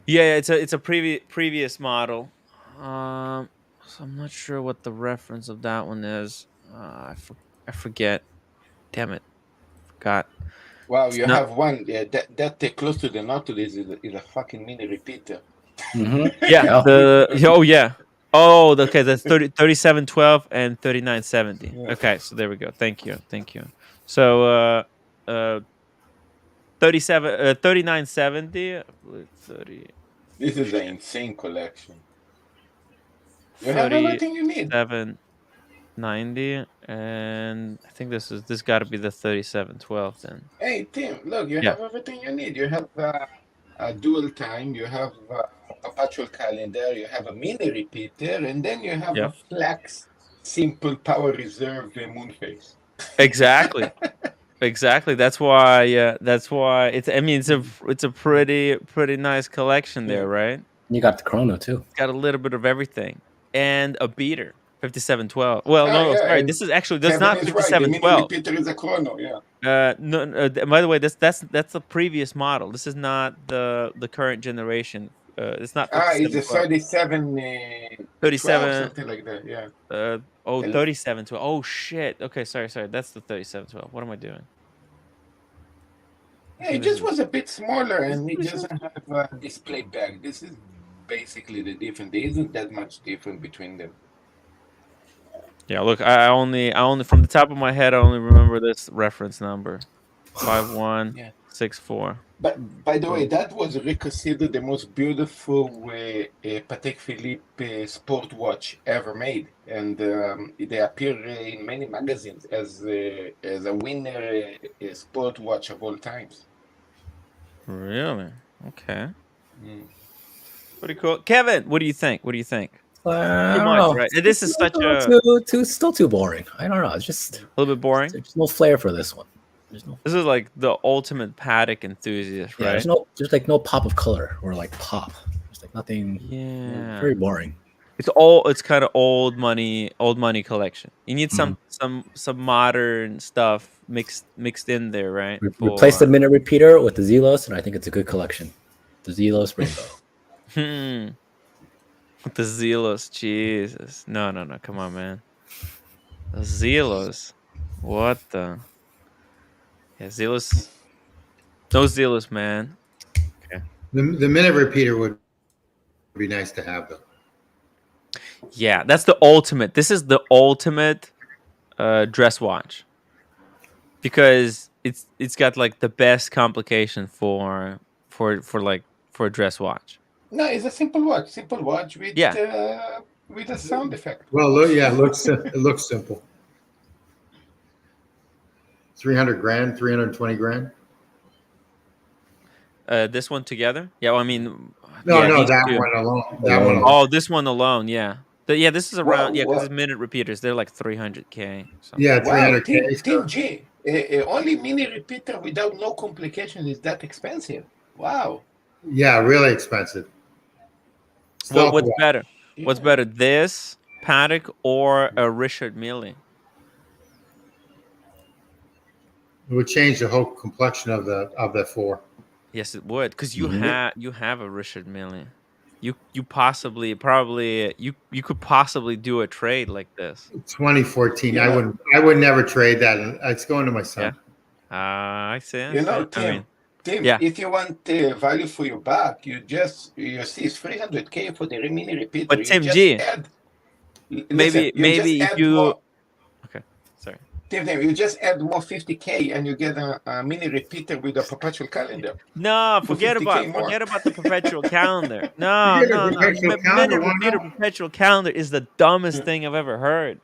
Yeah, it's a previous model. So I'm not sure what the reference of that one is. I forget. Damn it, forgot. Wow, you have one that close to the Nautilus is a fucking mini repeater. Yeah. Okay. That's 3712 and 3970. Yeah. Okay, so there we go. Thank you. So 3970. 30. This is an insane collection. You have everything you need. 790, and I think this got to be the 3712 then. Hey Tim, look, you have everything you need. You have a dual time, you have a perpetual calendar, you have a mini repeater, and then you have a flex simple power reserve moon phase. Exactly. Exactly. That's why it's. I mean, it's a pretty nice collection there, right? You got the chrono too. It's got a little bit of everything and a beater. 5712. Well, sorry. This is actually that's not 5712. The repeater is a chrono. No. By the way, that's the previous model. This is not the current generation. It's not. It's a 37. 37. Something like that. Yeah. 3712. Oh shit. Okay, sorry. That's the 3712. What am I doing? Yeah, it just was a bit smaller, and it doesn't have a display back. This is basically the difference. There isn't that much difference between them. Yeah, look, I only from the top of my head, I only remember this reference number, 5164. But by the way, that was considered the most beautiful Patek Philippe sport watch ever made, and they appear in many magazines as a winner sport watch of all times. Really? Okay. Pretty cool. Kevin, what do you think? Too much, right? This is still too boring. I don't know. It's just a little bit boring. There's no flair for this one. This is like the ultimate Patek enthusiast, right? There's like no pop of color or like pop. There's like nothing. Yeah. Very boring. It's kind of old money collection. You need some modern stuff mixed in there, right? Replace the minute repeater with the Zelos, and I think it's a good collection. The Zelos Rainbow. The Zelos, Jesus. No, come on, man. The Zelos. What the? Yeah, Zelos. Those Zelos, man. Okay. The minute repeater would be nice to have, though. Yeah, that's the ultimate. This is the ultimate dress watch. because it's got like the best complication for a dress watch. No, it's a simple watch with a sound effect. Well, look, yeah, it looks simple. 300 grand, 320 grand. This one together? Yeah, well, I mean, No, yeah, no, these that two. one alone. That one alone. Oh, this one alone, yeah. This is around, Well, because it's minute repeaters. They're like 300K. Yeah, Wow, 300K. Team G. Only mini repeater without no complications is that expensive. Wow. Yeah, really expensive. Well, what's better? Yeah. What's better, this Patek or a Richard Mille? It would change the whole complexion of the four. Yes, it would, because you have a Richard Mille. You possibly you could possibly do a trade like this. 2014. Yeah. I would never trade that. It's going to my son. Yeah. I see. You know, Tim, yeah. If you want the value for your buck, you see it's 300K for the mini repeater. But Tim G, maybe if you more, okay, sorry. Tim, you just add more 50K and you get a mini repeater with a perpetual calendar. No, forget about the perpetual calendar. No. Minute repeater perpetual calendar is the dumbest thing I've ever heard.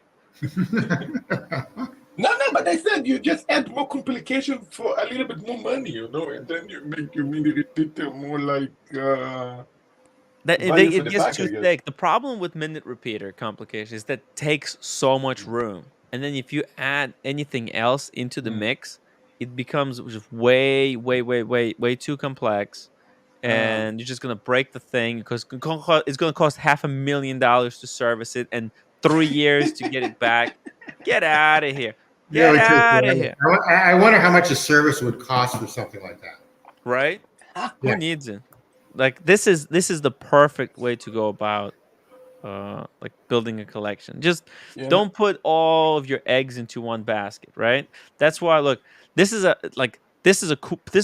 No, but I said you just add more complication for a little bit more money, and then you make your mini repeater more like it gets too thick. The problem with minute repeater complication is that it takes so much room, and then if you add anything else into the mix, it becomes just way too complex, and you're just gonna break the thing because it's gonna cost $500,000 to service it and 3 years to get it back. Get out of here. Get out of here. I wonder how much a service would cost for something like that. Right? Who needs it? Like this is the perfect way to go about like building a collection. Just don't put all of your eggs into one basket, right? That's why look, this is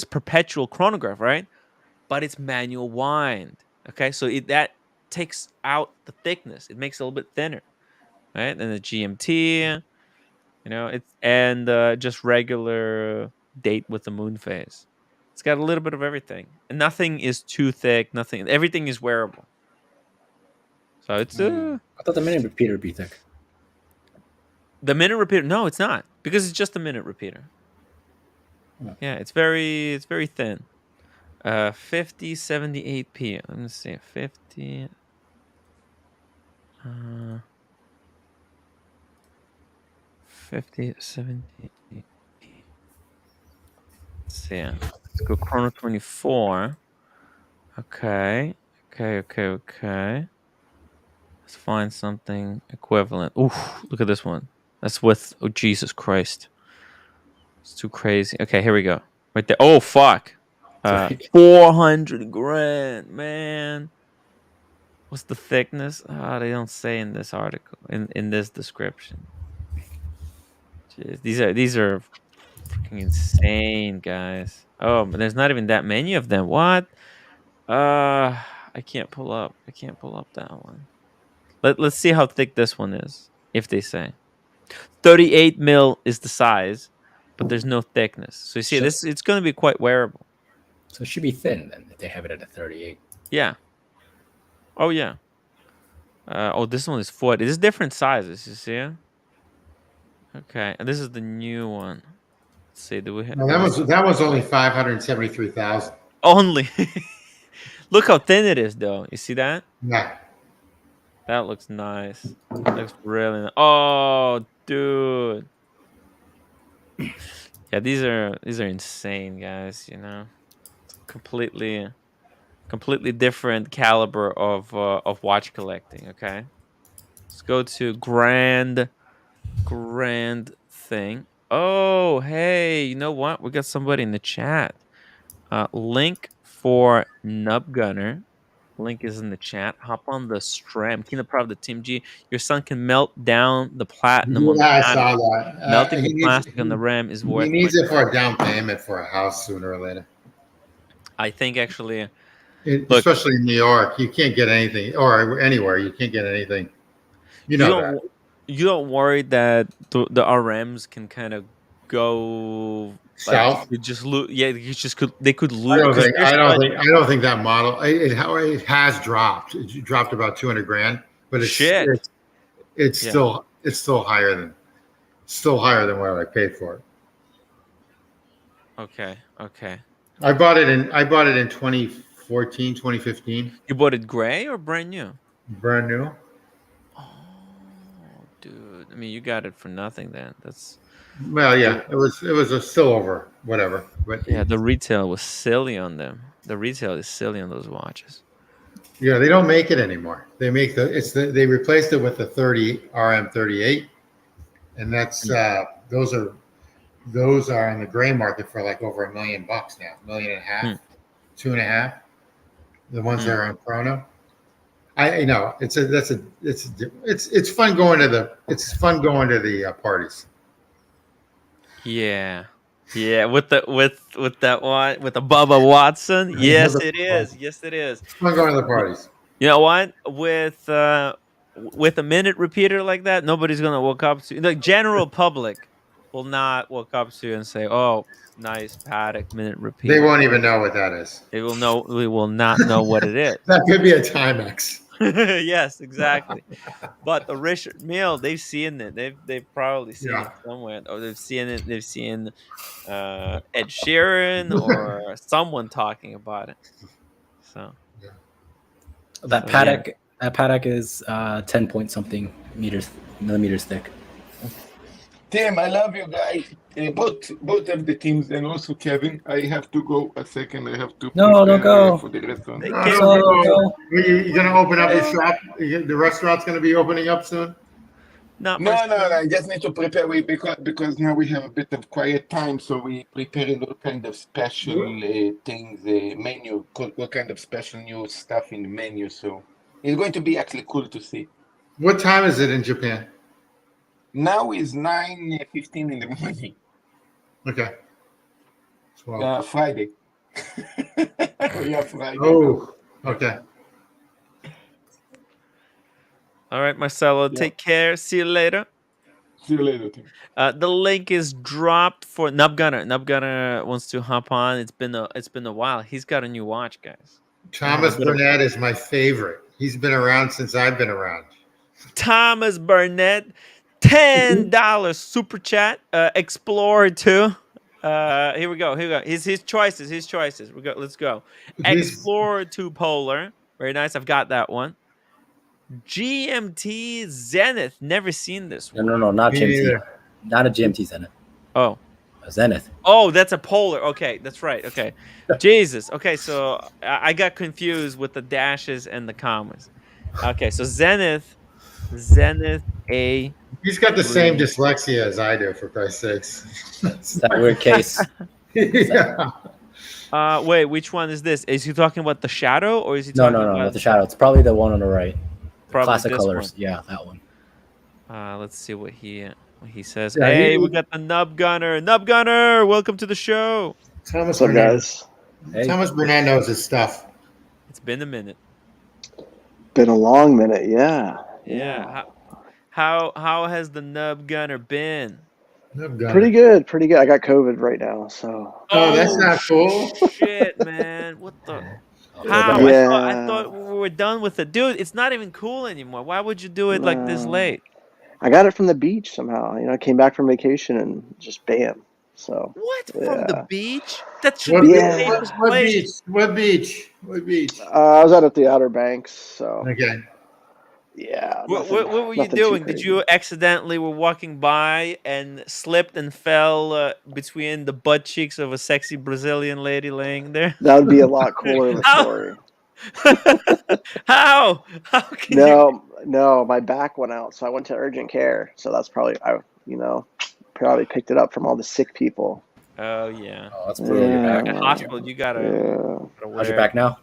perpetual chronograph, right? But it's manual wind. Okay? So that takes out the thickness. It makes it a little bit thinner. Right? And the GMT, it's just regular date with the moon phase. It's got a little bit of everything, and nothing is too thick. Everything is wearable. So it's. I thought the minute repeater would be thick. The minute repeater? No, it's not, because it's just a minute repeater. Yeah, it's very thin. 5078p. Let me see, 50. 50, 70. Let's see. Let's go Chrono 24. Okay. Let's find something equivalent. Oof, look at this one. That's with, oh, Jesus Christ. It's too crazy. Okay, here we go. Right there. Oh, fuck. 400 grand, man. What's the thickness? They don't say in this article, in this description. Jeez, these are freaking insane, guys. Oh, but there's not even that many of them. What? I can't pull up that one. Let's see how thick this one is, if they say. 38 mil is the size, but there's no thickness. So you see, it's going to be quite wearable. So it should be thin then if they have it at a 38. Yeah. Oh yeah. This one is 40. This is different sizes. You see it? Okay, and this is the new one. Let's see. Do we have? No, that was only 573,000. Only. Look how thin it is, though. You see that? Yeah. That looks nice. That looks really nice. Oh, dude. Yeah, these are insane, guys. Completely different caliber of watch collecting. Okay, let's go to grand thing. Oh, hey, you know what? We got somebody in the chat. Link for Nub Gunner. Link is in the chat. Hop on the stram. Kina Prav, the Team G. Your son can melt down the platinum. Yeah, I saw that. Melting the plastic on the ram is worth. He needs it for a down payment for a house sooner or later. I think actually, especially in New York, you can't get anything, or anywhere you can't get anything. You don't worry that the RMs can kind of go South. you just lose. Yeah, you just could. They could lose. I don't think that model. It has dropped. It dropped about 200 grand, but it's still higher than what I paid for it. Okay. I bought it in 2014, 2015. You bought it gray or brand new? Brand new. Oh, dude. I mean, you got it for nothing then. That's. Well, yeah, it was a still over, whatever. But Yeah, the retail was silly on them. The retail is silly on those watches. Yeah, they don't make it anymore. They make they replaced it with the 30 RM38, and that's those are in the gray market for like over $1 million now, $1.5 million, 2.5. The ones that are on Chrono. It's fun going to the parties. Yeah, with that one with the Bubba Watson. Yes, it is. Yes, it is. It's fun going to the parties. You know what? With a minute repeater like that, nobody's gonna walk up to the general public will not walk up to you and say, "Oh, nice Patek minute repeater." They won't even know what that is. We will not know what it is. That could be a Timex. Yes, exactly. But the Richard Mille, they've seen it. They've probably seen it somewhere, or they've seen it. They've seen Ed Sheeran or someone talking about it. So that Patek is 10 point something millimeters thick. Tim, I love you guys. Both of the teams, and also Kevin. I have to go a second. I have to. No, don't go. For the restaurant. You're gonna open up the shop. The restaurant's gonna be opening up soon. No. I just need to prepare because now we have a bit of quiet time, so we preparing all kind of special things, menu, what kind of special new stuff in the menu. So it's going to be actually cool to see. What time is it in Japan? Now is 9:15 in the morning. Okay. Friday. Yeah, Friday. Oh, okay. all right, Marcelo, take care. See you later. See you later, Tim. The link is dropped for Nub Gunner. Nub Gunner wants to hop on. It's been a while. He's got a new watch, guys. Thomas Burnett is my favorite. He's been around since I've been around. Thomas Burnett, $10 super chat. Explorer 2. Here we go. His choices. Let's go. Explorer 2 Polar. Very nice. I've got that one. GMT Zenith. Never seen this one. No, not GMT. Not a GMT Zenith. Oh. A Zenith. Oh, that's a Polar. Okay, that's right. Okay. Jesus. Okay, so I got confused with the dashes and the commas. Okay, so Zenith A. He's got the same dyslexia as I do, for Christ's sakes. That weird case. Yeah. Wait, which one is this? Is he talking about the Shadow, or is he No, talking about not the Shadow. It's probably the one on the right. Probably Classic this colors. one. Yeah, that one. Let's see what he says. Yeah, hey, we got the Nub Gunner. Nub Gunner, welcome to the show. Thomas What's up, guys? Hey. Thomas Burnett knows his stuff. It's been a minute. Been a long minute, yeah. Yeah. How has the Nub Gunner been? Pretty good. I got COVID right now, so. Oh, that's not cool. Shit, man. What the? How? Yeah. I thought we were done with it. Dude, it's not even cool anymore. Why would you do it like this late? I got it from the beach somehow. I came back from vacation and just bam. So. What? From the beach? That should What, be Yeah. the safest place. What beach? I was out at the Outer Banks, so. Okay. Yeah. What were you doing? Did you accidentally were walking by and slipped and fell between the butt cheeks of a sexy Brazilian lady laying there? That would be a lot cooler of a story. How? How can you? No, my back went out, so I went to urgent care. So that's probably probably picked it up from all the sick people. Oh yeah. Oh, that's brutal. Your back. At hospital, you gotta. How's your back now?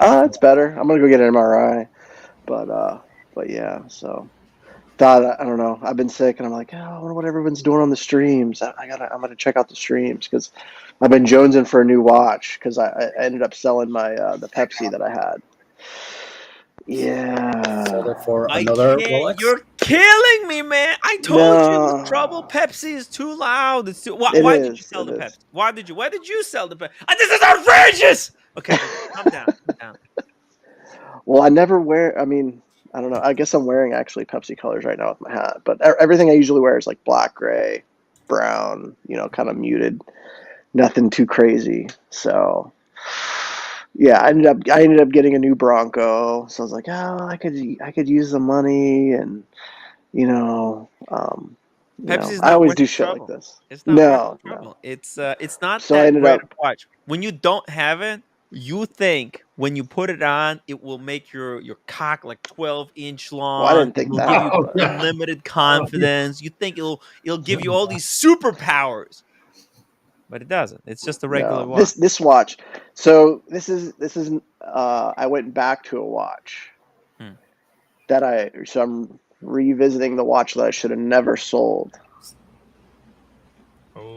It's better. I'm gonna go get an MRI, but yeah. So thought I don't know. I've been sick, and I'm like, I wonder what everyone's doing on the streams. I'm gonna check out the streams because I've been jonesing for a new watch because I ended up selling my the Pepsi that I had. Yeah. Sold it for another Rolex? You're killing me, man. I told you it was trouble. Pepsi is too loud. It's too. Why did you sell the Pepsi? Why did you sell the Pepsi? This is outrageous. Okay, calm down. Calm down. Well, I never wear. I mean, I don't know. I guess I'm wearing actually Pepsi colors right now with my hat, but everything I usually wear is like black, gray, brown. You know, kind of muted. Nothing too crazy. So, yeah, I ended up getting a new Bronco. So I was like, oh, I could use the money, and you know, Pepsi's I not always worth do the shit trouble. like this. It's not worth the trouble. It's not So I that ended great up. to watch. When you don't have it, you think when you put it on, it will make your cock like 12-inch long. Well, I didn't think it will that. give you unlimited confidence. You think it'll give you all these superpowers, but it doesn't. It's just a regular watch. This watch. So this is. I went back to a watch So I'm revisiting the watch that I should have never sold.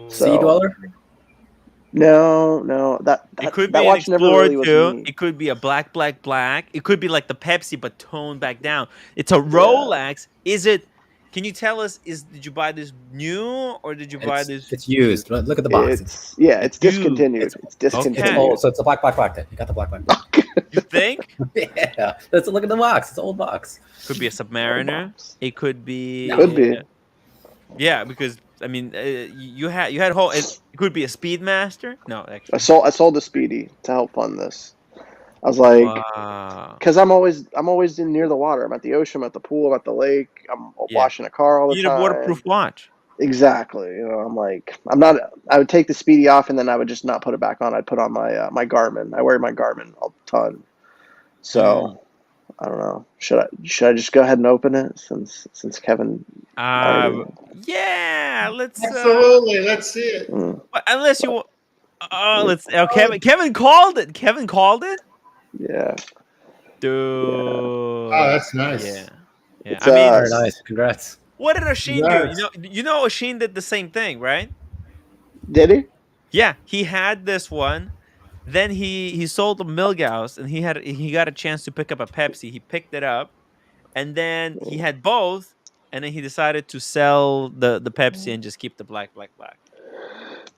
Sea Dweller? No. That could that be watch an never Explorer really was too. me. It could be a black. It could be like the Pepsi but toned back down. It's a Rolex. Is it? Can you tell us? Did you buy this new or did you buy this? It's used. Look at the box. It's discontinued. It's discontinued. It's old, so it's a black. Then you got the black. You think? Yeah. Let's look at the box. It's an old box. Could be a Submariner. It could be. Could be. Yeah, because I mean, you had whole. It could be a Speedmaster. No, actually. I sold the Speedy to help fund this. I was like, because I'm always near the water. I'm at the ocean. I'm at the pool. I'm at the lake. I'm washing a car all the time. You need a waterproof watch. Exactly. You know, I'm like, I'm not. I would take the Speedy off and then I would just not put it back on. I'd put on my my Garmin. I wear my Garmin a ton. So I don't know. Should I just go ahead and open it since Kevin? Yeah, let's absolutely. Let's see it. Unless you. Let's. Kevin called it. Kevin called it. Yeah. Dude. Oh, that's nice. Yeah. It's, I mean, very nice. Congrats. What did Oshin do? You know, Oshin did the same thing, right? Did he? Yeah, he had this one. Then he sold the Milgaus, and he got a chance to pick up a Pepsi. He picked it up, and then he had both, and then he decided to sell the Pepsi and just keep the black.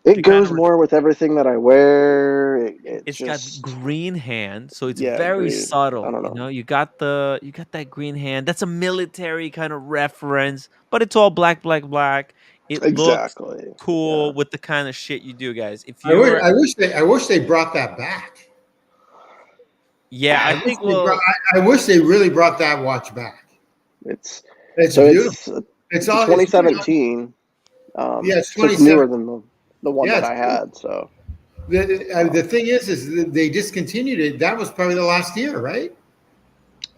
It goes more with everything that I wear. It's just got green hand, so it's very green. subtle. I don't know. You know, you got that green hand. That's a military kind of reference, but it's all black. It looks cool with the kind of shit you do, guys. If you, I wish they brought that back. Yeah, I wish they really brought that watch back. It's beautiful. It's 2017. Yeah, it's 2017. It's newer than the one that I had. So the thing is they discontinued it. That was probably the last year, right?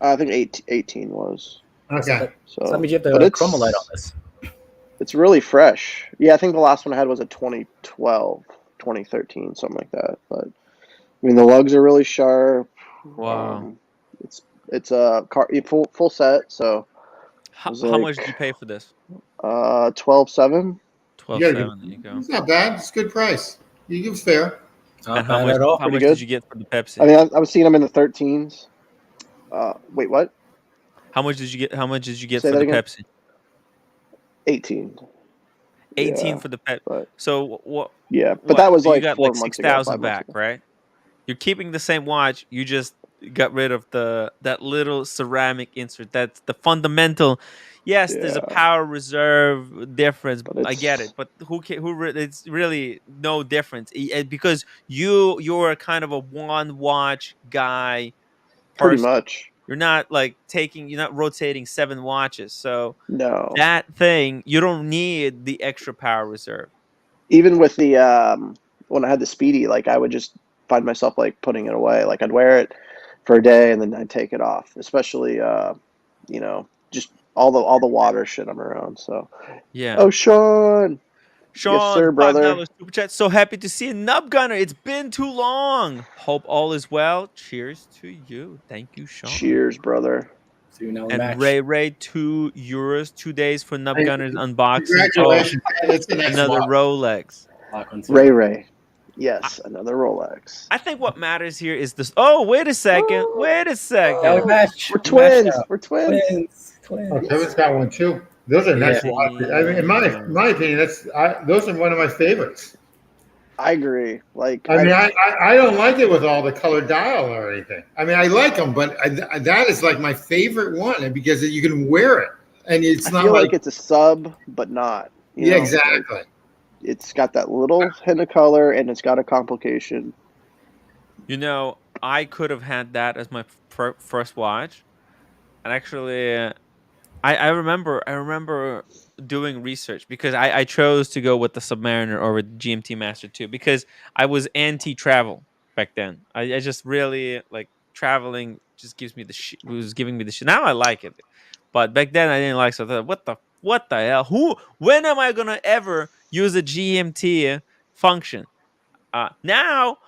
I think 18 was. Okay. So that means you have the chromolite on this. It's really fresh. Yeah, I think the last one I had was a 2012, 2013, something like that. But I mean, the lugs are really sharp. Wow. It's a full set. So how much did you pay for this? 12.7. 12.7. There you go. It's not bad. It's a good price. You give fair. And how much did you get for the Pepsi? I mean, I was seeing them in the 13s. Wait, what? How much did you get? How much did you get for the Pepsi? 18. 18 for the Pepsi. So what? Yeah, but that was like you got 4 like months 6,000 ago, back, right? You're keeping the same watch. You just got rid of that little ceramic insert. That's the fundamental. Yes, there's a power reserve difference. I get it, but it's really no difference because you're kind of a one watch guy. Pretty much. You're not you're not rotating 7 watches. So no, that thing you don't need the extra power reserve. Even with the when I had the Speedy, I would just find myself putting it away. I'd wear it for a day and then I'd take it off, especially just all the water shit I'm around. So yeah. Oh, Sean, yes, sir, brother. $5 super chat. So happy to see you, Nub Gunner. It's been too long. Hope all is well. Cheers to you. Thank you, Sean. Cheers, brother. See you now. And Ray, €2, 2 days for Nub Gunner's unboxing. Congratulations. That's the next another one. Rolex. Ray. Yes, another Rolex. I think what matters here is this. Oh, wait a second. Yeah, we match. We're twins. We're twins. twins. Kevin's got one too. Those are nice Yeah. watches. I mean, in my opinion, those are one of my favorites. I agree. Like, I mean, I don't like it with all the colored dial or anything. I mean, I like them, but that is like my favorite one because you can wear it, and it's not feel like like it's a sub, but not. You know? exactly. Like, it's got that little hint of color, and it's got a complication. You know, I could have had that as my first watch, and actually, I remember doing research because I chose to go with the Submariner over the GMT Master II because I was anti-travel back then. I just really like traveling. Just gives me the was giving me the shit. Now I like it, but back then I didn't like. So I thought, what the hell? When am I gonna ever use a GMT function? Now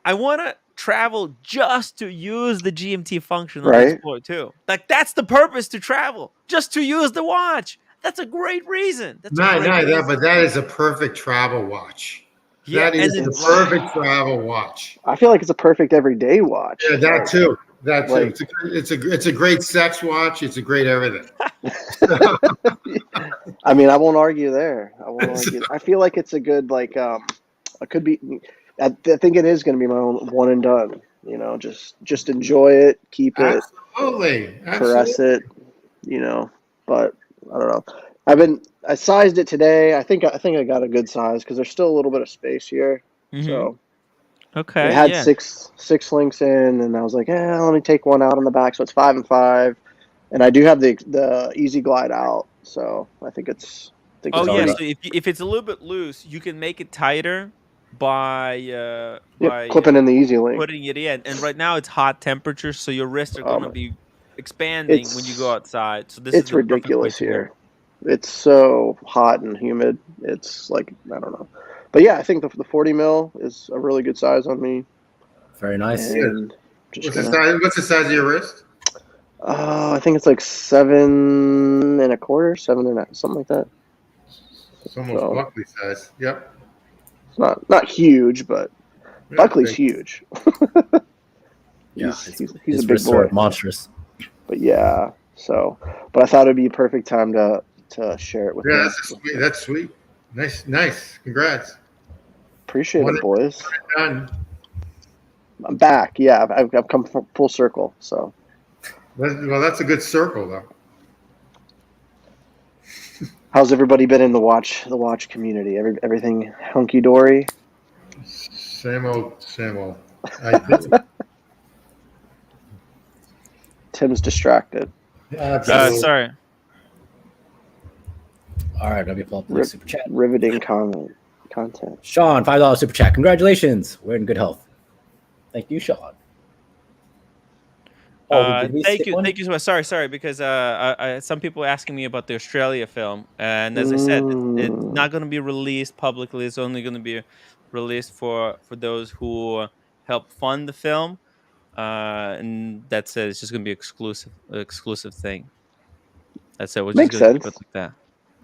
I want to travel just to use the GMT function on the Right? Explorer too. Like that's the purpose to travel, just to use the watch. That's a great reason. That's a great reason. But that is a perfect travel watch. Yeah, That is and the it's perfect travel watch. I feel like it's a perfect everyday watch. Yeah, that too. That too. Like- It's a great sex watch. It's a great everything. I mean, I won't argue there. I feel like it's a good like. It could be. I think it is going to be my own one and done. You know, just enjoy it, keep it, Absolutely. caress it. You know, but I don't know. I sized it today. I think I got a good size because there's still a little bit of space here. So okay. it had Yeah. six links in, and I was like, let me take one out on the back. So it's 5 and 5, and I do have the Easy Glide out. So I think it's. Oh yeah. pretty- So if it's a little bit loose, you can make it tighter by clipping in the Easy Link. putting it in. And right now it's hot temperatures, so your wrists are gonna be expanding when you go outside. So this is the ridiculous perfect way to here. It's so hot and humid. It's like, I don't know. But yeah, I think the 40 mil is a really good size on me. Very nice. And What's the size of your wrist? I think it's like 7 1/4, something like that. It's almost Buckley size. Yep. It's not huge, but Yeah, Buckley's huge. Yeah, he's a big boy. Monstrous. But yeah, but I thought it'd be a perfect time to share it with you. That's sweet. Nice. Congrats. Appreciate it, boys. Done. I'm back. Yeah, I've come full circle. So. Well, that's a good circle, though. How's everybody been in the watch community? Everything hunky dory? Same old. Tim's distracted. Sorry. All right, let me pull up the super chat. Riveting content. Sean, $5 super chat. Congratulations. We're in good health. Thank you, Sean. Thank you so much. Sorry, because some people asking me about the Australia film, and as I said, it's not going to be released publicly. It's only going to be released for those who help fund the film, and that's it. It's just going to be exclusive thing. That's it. We're Makes just going to keep sense. it like that.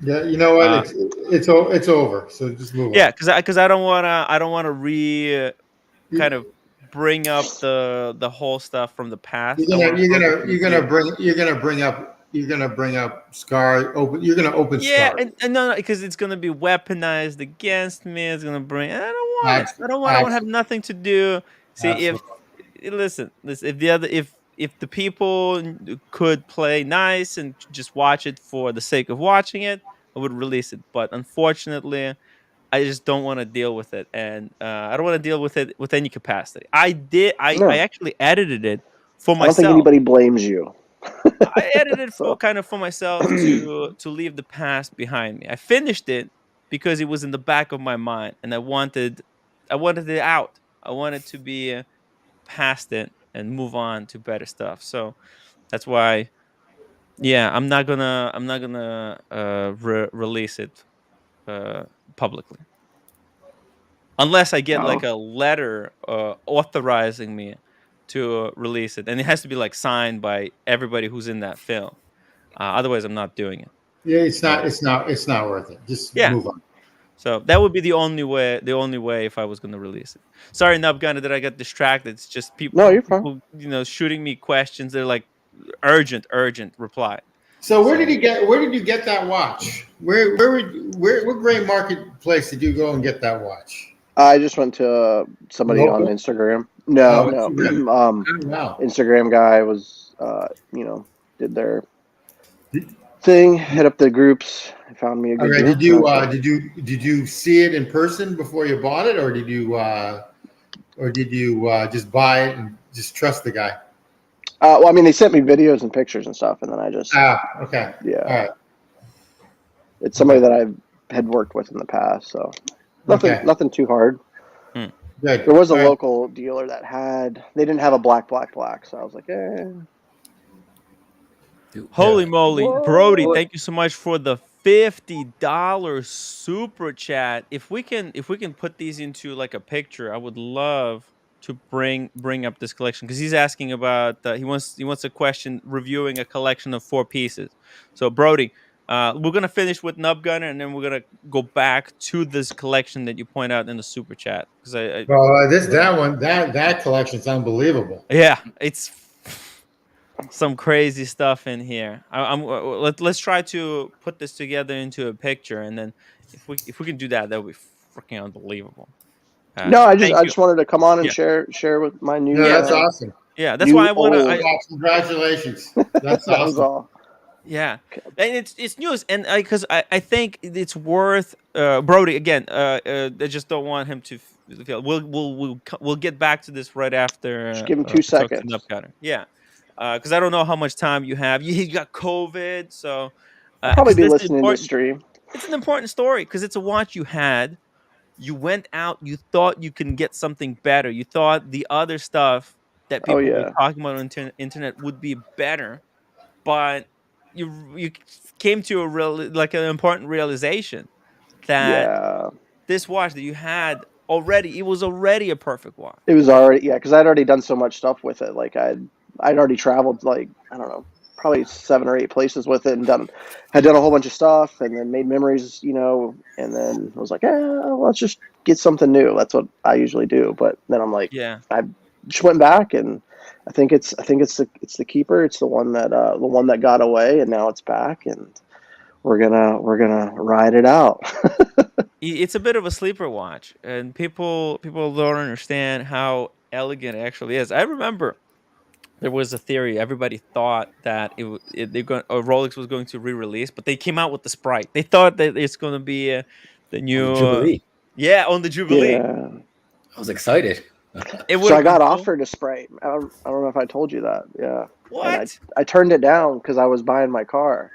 Yeah, you know what? It's over. So just move on. Yeah, because I don't wanna kind of bring up the whole stuff from the past. You're gonna bring up Scar. You're gonna open Scar. And no, because it's gonna be weaponized against me. It's gonna bring. I don't want it. I don't want to have nothing to do. See, if the people could play nice and just watch it for the sake of watching it, I would release it. But unfortunately, I just don't want to deal with it, and I don't want to deal with it with any capacity. I actually edited it for myself. I don't think anybody blames you. I edited it for myself to leave the past behind me. I finished it because it was in the back of my mind, and I wanted it out. I wanted to be past it and move on to better stuff. So that's why, yeah, I'm not gonna release it publicly unless I get like a letter authorizing me to release it, and it has to be like signed by everybody who's in that film. Otherwise, I'm not doing it. Yeah, it's not worth it. Just move on. So that would be the only way if I was going to release it. Sorry, Nub Gunner, that I got distracted. It's just people, no, you're fine. Shooting me questions. They're like urgent reply. So where did you get that watch? What great marketplace did you go and get that watch? I just went to somebody Local? on Instagram. No, Oh, no. Instagram. Wow. Instagram guy was, did their thing, hit up the groups, found me a good deal. Did you see it in person before you bought it, or did you just buy it and just trust the guy? Well, I mean, they sent me videos and pictures and stuff, and then I just okay. Yeah. All right. It's somebody that I had worked with in the past, so nothing too hard. Good. There was a local dealer that they didn't have a black, so I was like, Holy moly. Whoa. Brody, thank you so much for the $50 super chat. If we can put these into like a picture, I would love to bring up this collection, because he's asking about he wants a question reviewing a collection of 4 pieces. So Brody, we're gonna finish with Nub Gunner, and then we're gonna go back to this collection that you point out in the super chat. Because that collection's unbelievable. Yeah, it's some crazy stuff in here. Let's try to put this together into a picture, and then if we can do that, that would be freaking unbelievable. No, I just wanted to come on and share with my new. Yeah, that's awesome. Yeah, that's why I want to. Congratulations. That's awesome. Yeah, and it's news, and because I think it's worth Brody again. I just don't want him to feel. We'll get back to this right after. Just give him 2 seconds. Yeah, because I don't know how much time you have. He got COVID, so I'll probably be listening to the stream. It's an important story because it's a watch you had. You went out. You thought you can get something better. You thought the other stuff that people were talking about on the internet would be better, but you came to an important realization that this watch that you had already, it was already a perfect watch. It was already, because I'd already done so much stuff with it. Like I'd already traveled, like, I don't know, probably 7 or 8 places with it, and had done a whole bunch of stuff, and then made memories, and then I was like, let's just get something new. That's what I usually do. But then I'm like, I just went back, and I think it's the keeper. It's the one that got away, and now it's back, and we're gonna ride it out. It's a bit of a sleeper watch, and people don't understand how elegant it actually is. I remember there was a theory. Everybody thought that Rolex was going to re-release, but they came out with the Sprite. They thought that it's going to be the new Jubilee. On the Jubilee. Yeah. I was excited. So I got offered a Sprite. I don't know if I told you that. Yeah. What? I turned it down because I was buying my car.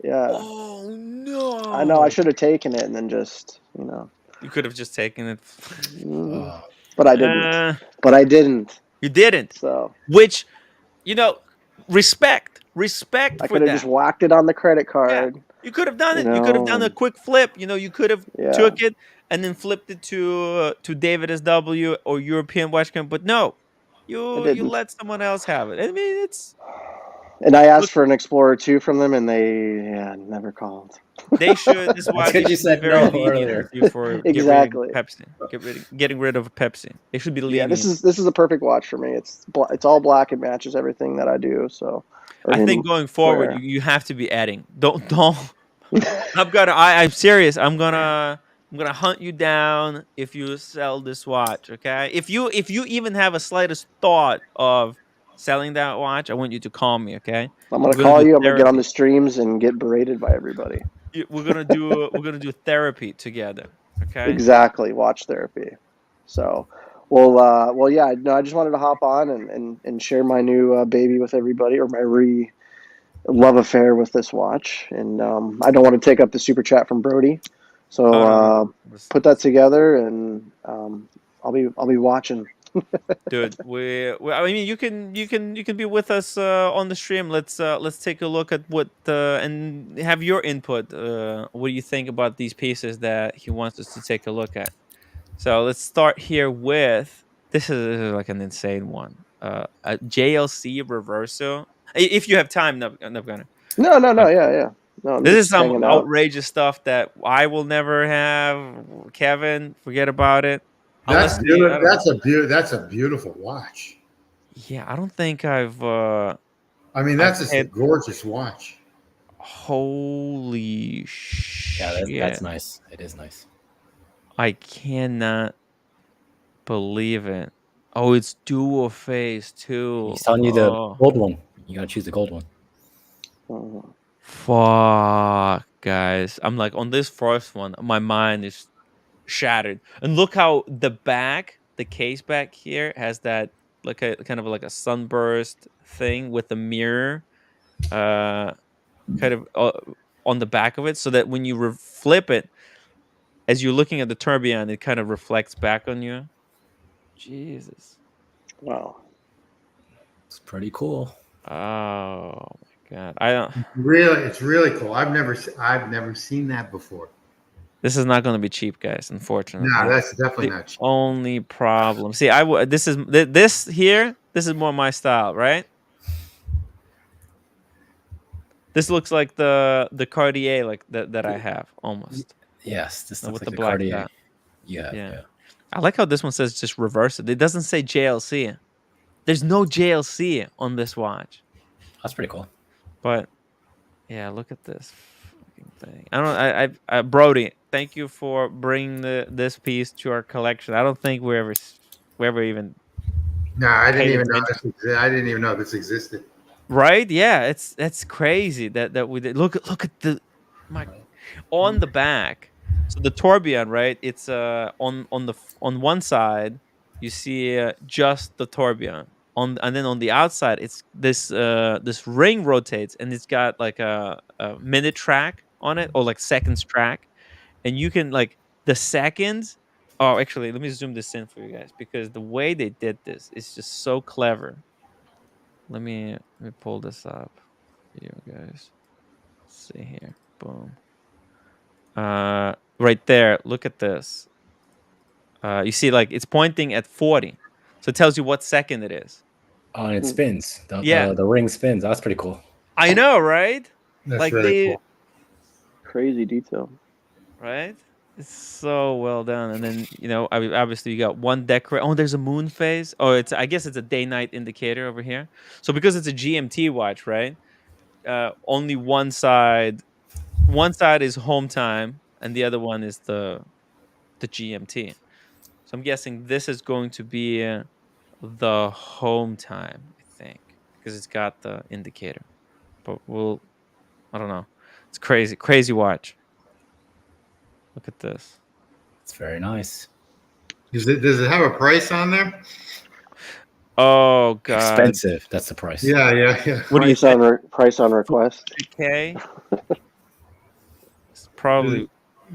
Yeah. Oh no! I know. I should have taken it and then just, You could have just taken it. But I didn't. You didn't. So. Which, respect. I could have just whacked it on the credit card. Yeah. You could have done it. You could have done a quick flip. You could have took it and then flipped it to David SW or European Watch Company. But no, you let someone else have it. I mean, it's. And I asked for an Explorer 2 from them, and they never called. They should. This is why they should be very lenient for exactly getting rid of Pepsi. They should be lenient. Yeah, this is a perfect watch for me. It's all black. It matches everything that I do. So I think going forward, you have to be adding. Don't. I'm serious. I'm gonna hunt you down if you sell this watch. Okay. If you even have a slightest thought of selling that watch, I want you to call me. Okay. I'm gonna call you. I'm gonna get on the streams and get berated by everybody. We're gonna do therapy together. Okay. Exactly. Watch therapy. So. Well, yeah. No, I just wanted to hop on and share my new baby with everybody, or my love affair with this watch. And I don't want to take up the super chat from Brody, so put that together, and I'll be watching. Dude, I mean, you can be with us on the stream. Let's take a look at what and have your input. What do you think about these pieces that he wants us to take a look at? So let's start here with this is like an insane one. A JLC reverso. If you have time, Nub Gunner. No, yeah. No, this is some outrageous stuff that I will never have. Kevin, forget about it. That's a beautiful watch. Yeah, I don't think I've. I mean, that's just a gorgeous watch. Holy shit! Yeah, that's nice. It is nice. I cannot believe it. Oh, it's dual face too. He's telling you the gold one. You gotta choose the gold one. Fuck, guys! I'm like on this first one. My mind is shattered. And look how the back, the case back here, has that like a kind of like a sunburst thing with the mirror, kind of on the back of it, so that when you flip it, as you're looking at the tourbillon, it kind of reflects back on you. Jesus. Wow. It's pretty cool. Oh my god! I don't. Really, it's really cool. I've never seen that before. This is not going to be cheap, guys. Unfortunately, No, that's definitely not cheap. Only problem. See, this is this here. This is more my style, right? This looks like the Cartier, like that I have almost. Yes, this looks with like the the black Cartier. dot. Yeah. I like how this one says just reverse it. It doesn't say JLC. There's no JLC on this watch. That's pretty cool. But yeah, look at this fucking thing. I don't. I Brody, thank you for bringing this piece to our collection. I don't think we ever even. No, I didn't even attention. know this. I didn't even know this existed. Right? Yeah, that's crazy that we did. Look at the on the back. So the tourbillon, right? It's on one side you see just the tourbillon. And then on the outside it's this ring rotates and it's got like a minute track on it or like seconds track, and you can like the seconds. Oh, actually, let me zoom this in for you guys because the way they did this is just so clever. Let me pull this up for you guys. Let's see here. Boom. Right there. Look at this. You see, like it's pointing at 40, so it tells you what second it is. Oh, and it spins. Yeah, the ring spins. That's pretty cool. I know, right? That's like really cool. Crazy detail. Right? It's so well done. And then obviously you got one decorate. Oh, there's a moon phase. Oh, I guess it's a day-night indicator over here. So because it's a GMT watch, right? Only one side is home time, and the other one is the GMT. So I'm guessing this is going to be the home time, I think, because it's got the indicator. But I don't know. It's crazy watch. Look at this. It's very nice. Does it have a price on there? Oh god, expensive. That's the price. Yeah. What do you think? Price on request? $3K. It's probably.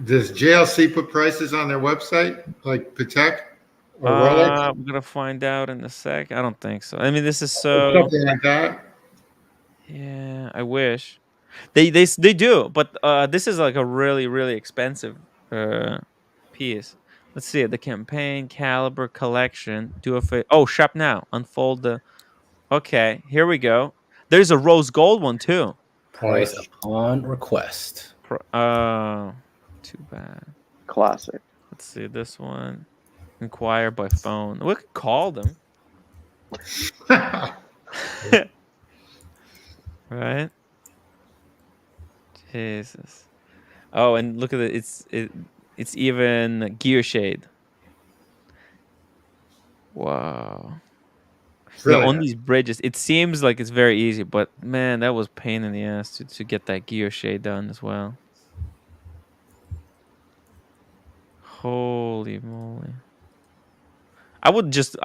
Does JLC put prices on their website like Patek or Rolex? I'm gonna find out in a sec. I don't think so. I mean, this is so something like that. Yeah, I wish they do, but this is like a really expensive piece. Let's see it. The campaign caliber collection. Shop now. Unfold the. Okay, here we go. There's a rose gold one too. Price upon request. Too bad. Classic. Let's see this one. Inquire by phone. We could call them. Right? Jesus. Oh, and look at it. It's even gear shade. Wow. Really on these bridges, it seems like it's very easy, but man, that was pain in the ass to get that gear shade done as well. Holy moly. I would just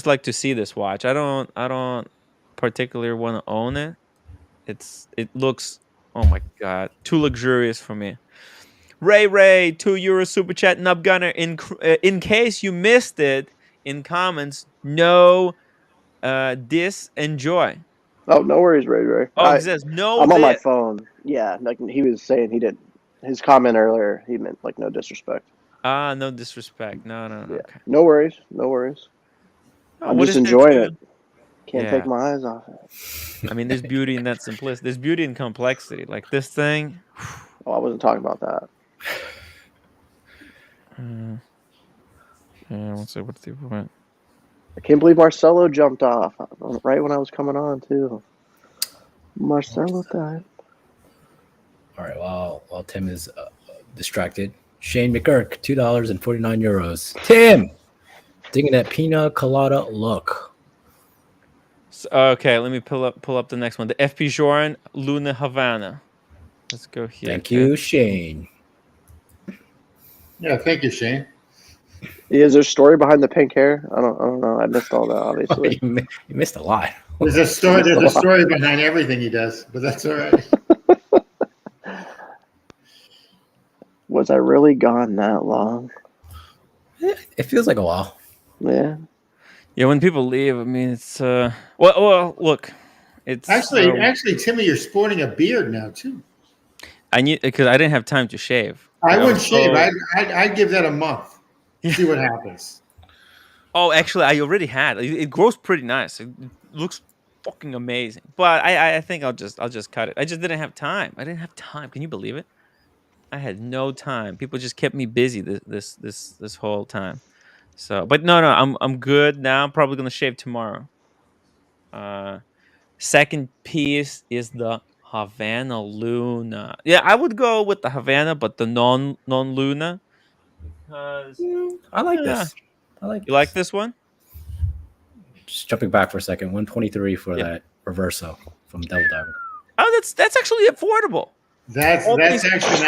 like to see this watch. I don't particularly want to own it. It looks, oh my god, too luxurious for me. Ray, €2 super chat. Nub Gunner. In case you missed it in comments, no enjoy. Oh, no worries, Ray. Oh, he says no. I'm on my phone. Yeah, like he was saying, he did his comment earlier. He meant like no disrespect. No disrespect. No. Yeah. Okay. No worries. Oh, I'm just enjoying it. Can't take my eyes off it. I mean, there's beauty in that simplicity. There's beauty in complexity. Like this thing. Oh, I wasn't talking about that. Yeah, let's see what's the point. I can't believe Marcelo jumped off right when I was coming on too. Marcelo died. All right. While Tim is distracted, Shane McGurk, €2.49. Tim, digging that pina colada look. Okay, let me pull up the next one. The FP Joran Luna Havana. Let's go here. Thank you, Shane. Yeah, thank you, Shane. Is there a story behind the pink hair? I don't know. I missed all that, obviously. You missed a lot. There's a story. There's a story behind everything he does, but that's all right. Was I really gone that long? It feels like a while. Yeah. Yeah, when people leave, I mean, it's well, look, it's actually, Timmy, you're sporting a beard now too. I need because I didn't have time to shave. I wouldn't shave. I'd give that a month. See what happens. Oh, actually, I already had. It grows pretty nice. It looks fucking amazing. But I think I'll just cut it. I just didn't have time. I didn't have time. Can you believe it? I had no time. People just kept me busy this whole time. So, but no, I'm good now. I'm probably gonna shave tomorrow. Second piece is the Havana Luna. Yeah, I would go with the Havana, but the non Luna. Because I like this. I like. You like this one? Just jumping back for a second. 123 for that reverso from Devil Diver. Oh, that's actually affordable. That's actually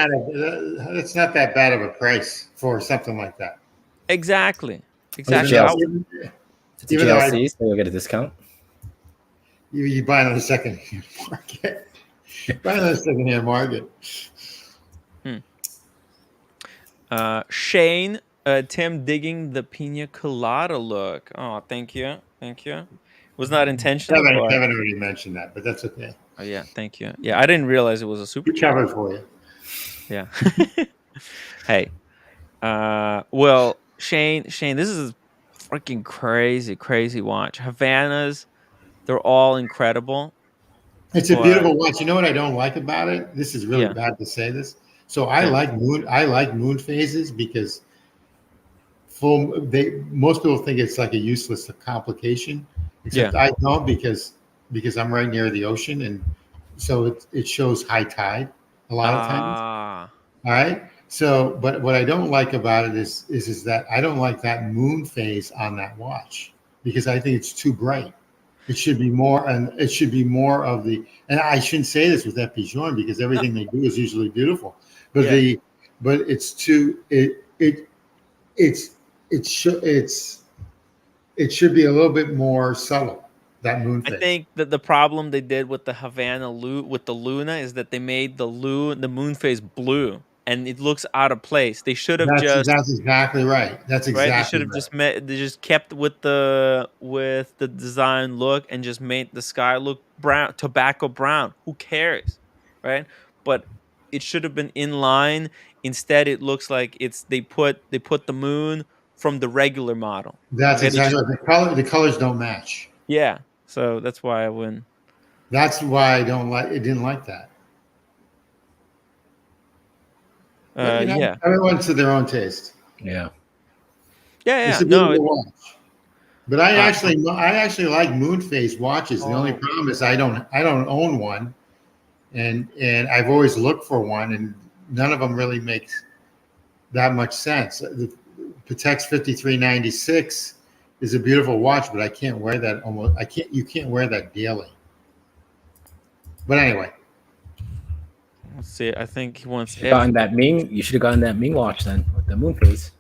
that's not that bad of a price for something like that. Exactly. It's a GLC, so you'll get a discount. You buy it on the second-hand market. Buy it on the second-hand market. Shane, Tim digging the pina colada look. Oh, thank you. Was not intentional. Kevin already mentioned that, but that's okay. Oh yeah, thank you. Yeah, I didn't realize it was a super. Covered for you. Yeah. Hey, well, Shane, this is a freaking crazy watch. Havanas, they're all incredible. It's a beautiful watch. You know what I don't like about it? This is really bad to say this. So I like moon phases because most people think it's like a useless complication. Except I don't because I'm right near the ocean, and so it shows high tide a lot of times. All right. So, but what I don't like about it is that I don't like that moon phase on that watch because I think it's too bright. It should be more, and it should be more of the. And I shouldn't say this with FP Joran because everything they do is usually beautiful, but it's too it should be a little bit more subtle. That moon phase. I think that the problem they did with the Havana with the Luna is that they made the moon phase blue, and it looks out of place. They should have That's exactly right. That's exactly right. They should have They just kept with the design look and just made the sky look brown, tobacco brown. Who cares, right? But it should have been in line. Instead, it looks like they put the moon from the regular model. That's exactly right. The colors don't match. Yeah. So that's why I wouldn't. That's why I don't like. It didn't like that. Yeah. Everyone to their own taste. Yeah. Yeah. It's a beautiful watch. But I actually like moon phase watches. The only problem is I don't own one, and I've always looked for one, and none of them really makes that much sense. The Patek's 5396. Is a beautiful watch, but I can't wear that you can't wear that daily. But anyway. Let's see. I think he wants you should have gotten that Ming watch then with the moon phase.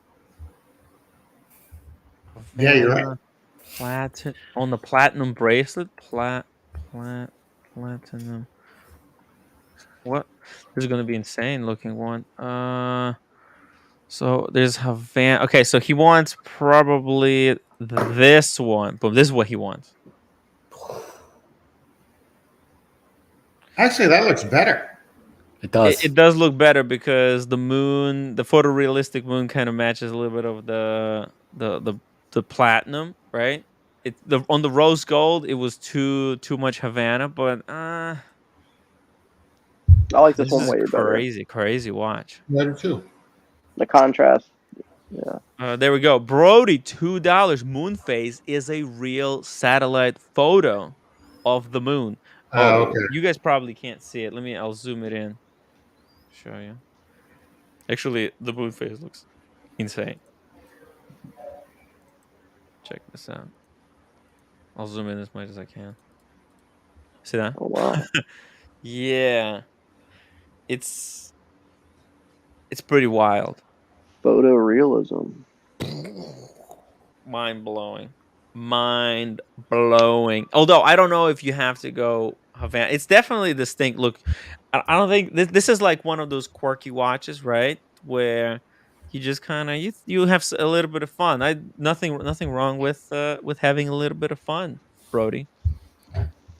Yeah, you're right. On the platinum bracelet. Platinum. What? This is gonna be insane looking one. So there's Havana. Okay, so he wants probably this one. But this is what he wants. Actually, that looks better. It does. It does look better because the moon, the photorealistic moon, kind of matches a little bit of the platinum, right? On the rose gold, it was too much Havana, but I like this one way better. Crazy watch. Better too. The contrast. Yeah. There we go. Brody, $2. Moon phase is a real satellite photo of the moon. Oh, okay. You guys probably can't see it. I'll zoom it in. show you. Actually, the moon phase looks insane. Check this out. I'll zoom in as much as I can. See that? Oh wow. Yeah. It's pretty wild. Photorealism. Mind blowing. Mind blowing. Although I don't know if you have to go Havana. It's definitely distinct. Look, I don't think this is like one of those quirky watches, right? Where you just kind of you have a little bit of fun. Nothing wrong with having a little bit of fun, Brody.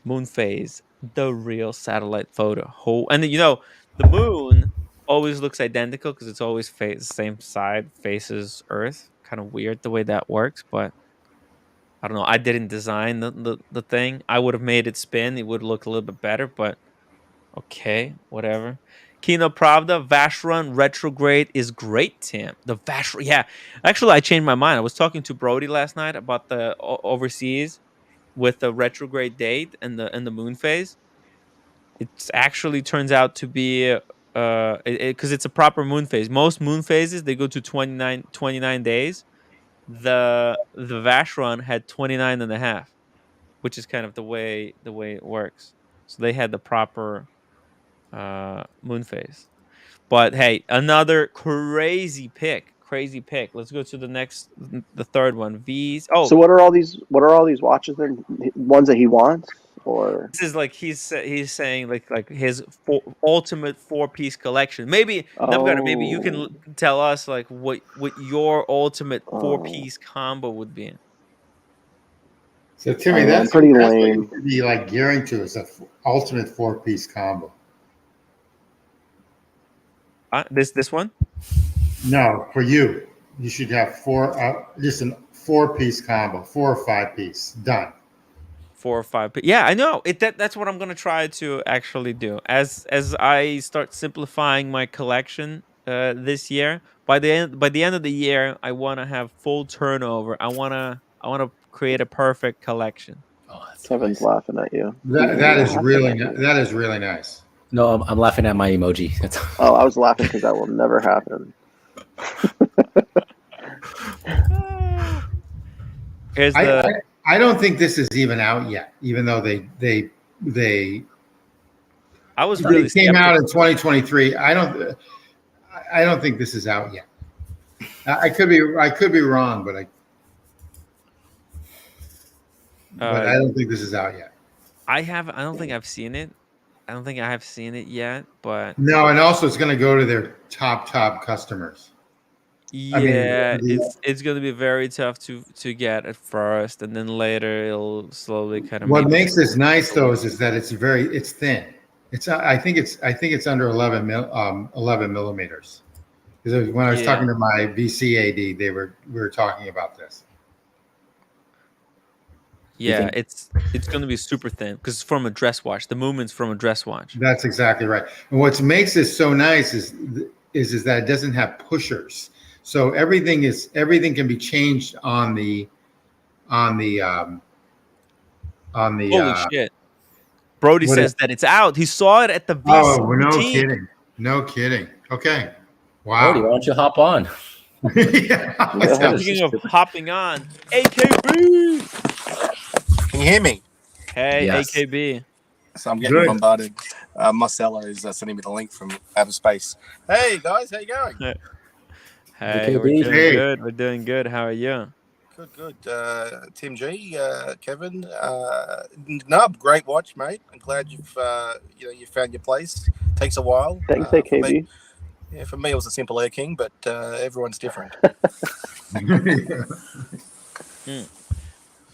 Moon phase, the real satellite photo. And the moon always looks identical because it's always the same side faces Earth. Kind of weird the way that works, but I don't know. I didn't design the thing. I would have made it spin. It would look a little bit better, but okay, whatever. Kino Pravda, Vacheron retrograde is great, Tim. The Vacheron, yeah. Actually, I changed my mind. I was talking to Brody last night about the overseas with the retrograde date and the moon phase. It actually turns out to be because it's a proper moon phase. Most moon phases they go to 29 days. The Vacheron had 29 and a half, which is kind of the way it works. So they had the proper moon phase. But hey, another crazy pick. Let's go to the third one. V's. Oh, So what are all these watches then? Ones that he wants, or this is like he's saying like his ultimate 4-piece collection. Maybe Nub Gunner, maybe you can tell us like what your ultimate 4-piece combo would be. So Timmy, that's pretty what lame. you should be like gearing to is an ultimate 4-piece combo. This one? No, for you, you should have just a 4-piece combo, 4 or 5-piece, done. 4 or 5. Yeah, I know. That's what I'm gonna try to actually do. As I start simplifying my collection this year. By the end of the year, I want to have full turnover. I wanna create a perfect collection. Oh, that's Kevin's nice. laughing at you. That is really nice. No, I'm laughing at my emoji. That's Oh, I was laughing because that will never happen. Here's I don't think this is even out yet, even though they I was really came out in 2023. I don't think this is out yet. I could be wrong, but I don't think this is out yet. I don't think I've seen it. I don't think I have seen it yet, but no, and also it's going to go to their top customers. Yeah, it's going to be very tough to get at first, and then later it'll slowly kind of. What makes this nice though is that it's thin. I think it's under 11 millimeters. Because when I was talking to my VC AD, we were talking about this. Yeah, it's going to be super thin because it's from a dress watch. The movement's from a dress watch. That's exactly right. And what makes this so nice is that it doesn't have pushers. So everything can be changed on the Holy shit. Brody says that it's out. He saw it at the VC. Oh, no kidding. Okay. Wow. Brody, why don't you hop on? Speaking of hopping on, AKB. Can you hear me? Hey, Yes. AKB. So I'm getting bombarded. Marcelo is sending me the link from outer space. Hey guys, how you going? Hey, we're doing good. We're doing good. How are you? Good. Tim G, Kevin, Nub, great watch, mate. I'm glad you found your place. Takes a while. Thanks, AKB. For me, it was a simple Air King, but everyone's different.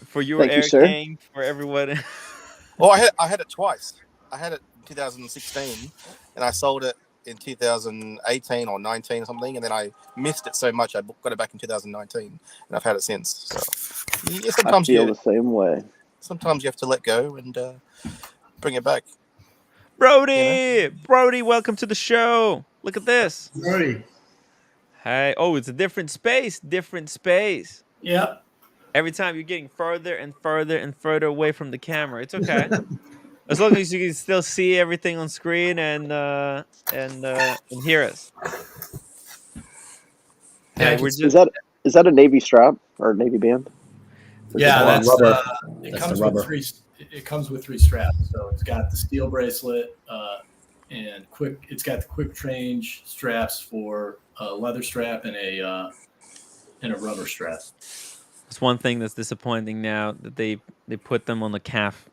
For your Air King, for everyone. Well, I had it twice. I had it in 2016, and I sold it in 2018 or 19 or something, and then I missed it so much I got it back in 2019, and I've had it since. So sometimes I feel the same way. Sometimes you have to let go and bring it back. Brody, welcome to the show. Look at this. Brody. Hey, it's a different space. Yeah. Every time you're getting further and further and further away from the camera. It's okay. As long as you can still see everything on screen and hear us. Yeah, We're Is just that a Navy strap or a Navy band? Or yeah, just that's one? rubber. It That's comes the with rubber. three. It comes with 3 straps. So it's got the steel bracelet and quick. It's got the quick change straps for a leather strap and a rubber strap. it's one thing that's disappointing now that they put them on the calf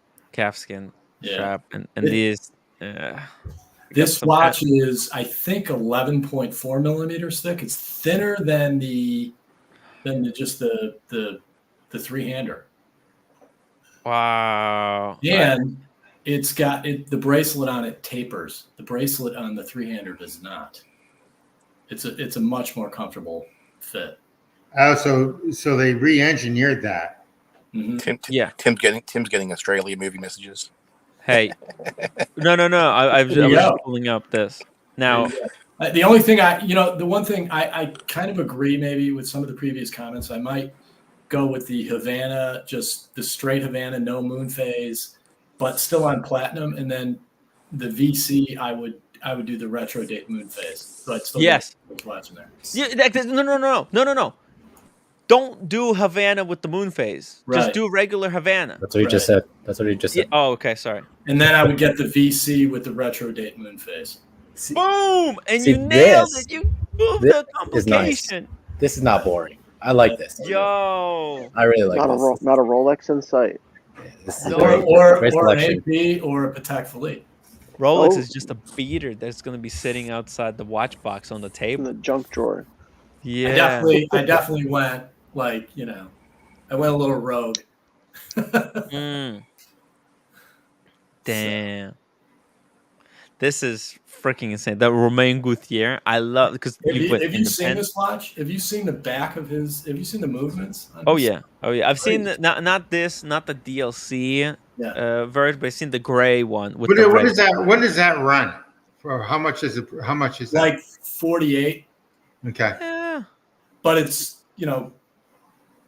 skin strap and these. This watch is, I think, 11.4 millimeters thick. It's thinner than just the 3-hander. Wow. And it's got the bracelet on it tapers. The bracelet on the 3-hander does not. It's a much more comfortable fit. Oh, so they re-engineered that. Mm-hmm. Tim's getting Australia movie messages. Hey, no. I was just pulling up this now. The only thing the one thing I kind of agree maybe with some of the previous comments. I might go with the Havana, just the straight Havana, no moon phase, but still on platinum, and then the VC. I would do the retro date moon phase. So I'd still watch in there. Yeah, no. Don't do Havana with the moon phase. Right. Just do regular Havana. That's what you just said. That's what you just said. Yeah. Oh, okay. Sorry. And then I would get the VC with the retro date moon phase. Boom! And you nailed it. You moved the Nice. complication. This is not boring. I like this. Yo. I really like this. Not a Rolex in sight. Yeah, this is Or great an selection. AP or a Patek Philippe. Rolex is just a beater that's going to be sitting outside the watch box on the table. In the junk drawer. Yeah. I definitely went I went a little rogue. Damn. This is freaking insane. The Romain Gauthier, I love because have you seen this watch? Have you seen the back of his? Have you seen the movements? Oh yeah. I've seen not the DLC version, but I've seen the gray one with the What is that? What does that run? For how much is it? How much is that? Like 48. Okay. Yeah. But it's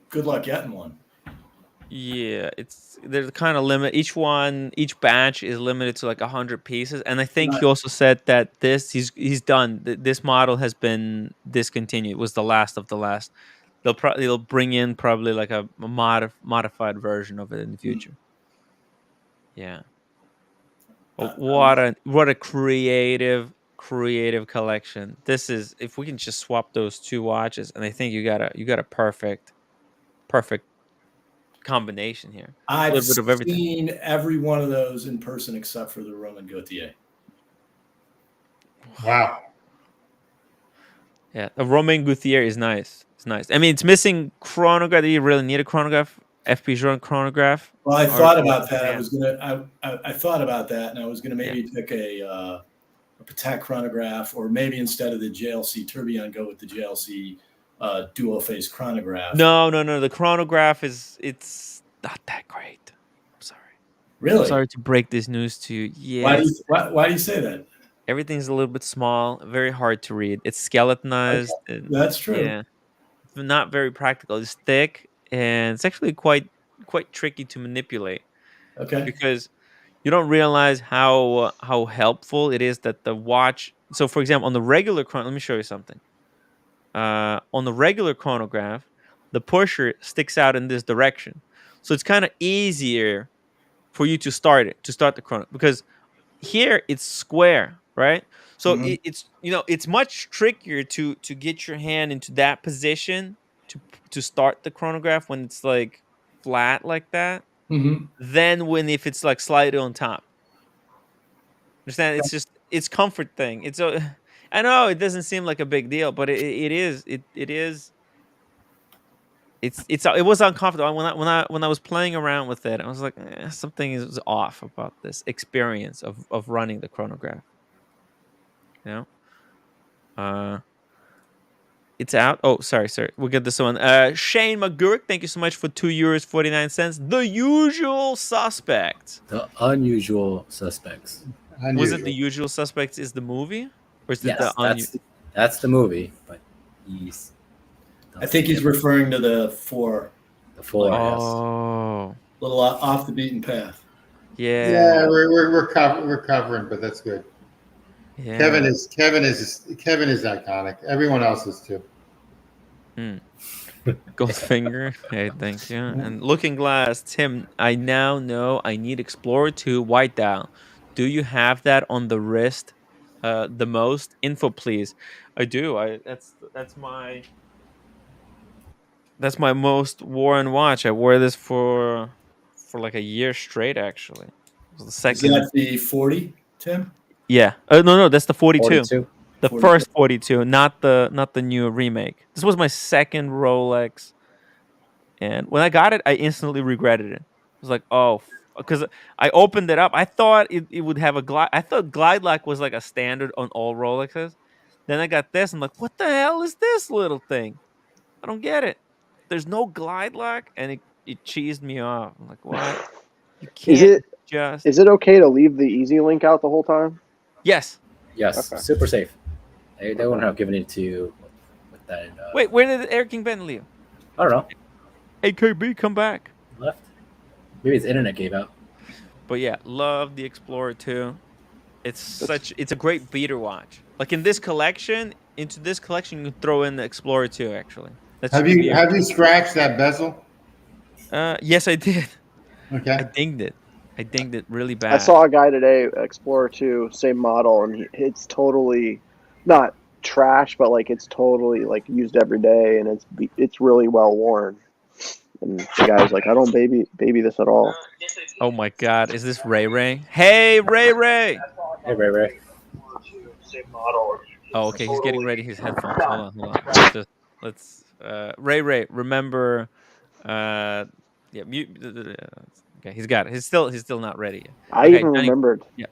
good luck getting one. Yeah, there's kind of limit. Each batch is limited to like 100 pieces, and I think he also said that he's done. This model has been discontinued. It was the last of the last. They'll bring in probably like a modified version of it in the future. Yeah. What a creative collection. This is, if we can just swap those 2 watches, and I think you got a perfect combination here. I've seen every one of those in person except for the Romain Gauthier. Wow. Yeah, the Romain Gauthier is nice. It's nice. I mean, it's missing chronograph. Do you really need a chronograph? FP chronograph? Well, I thought about that. I thought about that, and I was gonna maybe pick a Patek chronograph, or maybe instead of the JLC Tourbillon, go with the JLC dual phase chronograph. No. The chronograph it's not that great. I'm sorry. Really? I'm sorry to break this news to you. Yeah. Why do you say that? Everything's a little bit small, very hard to read. It's skeletonized. Okay. That's true. Yeah. It's not very practical. It's thick, and it's actually quite tricky to manipulate. Okay. Because you don't realize how helpful it is that the watch. So, for example, on the regular let me show you something. On the regular chronograph, the pusher sticks out in this direction, so it's kind of easier for you to start the chrono, because here it's square, right? So it's much trickier to get your hand into that position to start the chronograph when it's like flat like that, than if it's like slightly on top. Understand? It's comfort thing. I know it doesn't seem like a big deal, but it is. It was uncomfortable when I was playing around with it. I was like, something is off about this experience of running the chronograph. You know, it's out. Oh, sorry. We'll get this one. Shane McGurk, thank you so much for €2.49. The Usual Suspects. The Unusual Suspects. Was it The Usual Suspects? Is the movie, or is it that's the movie? But I think he's referring to the 4. The 4. Oh, Yes. A little off the beaten path. Yeah. we're covering, but that's good. Yeah. Kevin is iconic. Everyone else is too. Goldfinger. Hey, thank you. And Looking Glass, Tim, I now know I need Explorer 2 white dial. Do you have that on the wrist? The most info, please. I do. That's my most worn watch. I wore this for like a year straight. Actually, it was the Is second. that the 40, Tim? Yeah. No, that's the 42. 42. The 42. first 42, not the new remake. This was my second Rolex, and when I got it, I instantly regretted it. I was like, oh, because I opened it up. I thought it would have a glide. I thought glide lock was like a standard on all Rolexes. Then I got this. I'm like, what the hell is this little thing? I don't get it. There's no glide lock, and it cheesed me off. I'm like, what? You Is can't it just. is it okay to leave the easy link out the whole time? Yes. Yes, Okay. super safe. They wouldn't have given it to you with that. Wait, where did Air King Ben leave? I don't know. AKB, come back. Left. Maybe his internet gave out. But yeah, love the Explorer 2. It's a great beater watch. Like into this collection, you can throw in the Explorer 2 actually. Have you scratched that bezel? Yes, I did. Okay. I dinged it really bad. I saw a guy today, Explorer 2, same model, and it's totally not trash, but like it's totally like used every day, and it's really well worn. And the guy's like, I don't baby this at all. Oh my God, is this Ray Ray? Hey, Ray Ray. Hey, Ray. Oh, okay, he's getting ready his headphones. Hold on. Let's Ray, remember yeah, mute. Okay, he's got it. He's still not ready yet. I Okay, even Johnny, remembered. Yeah.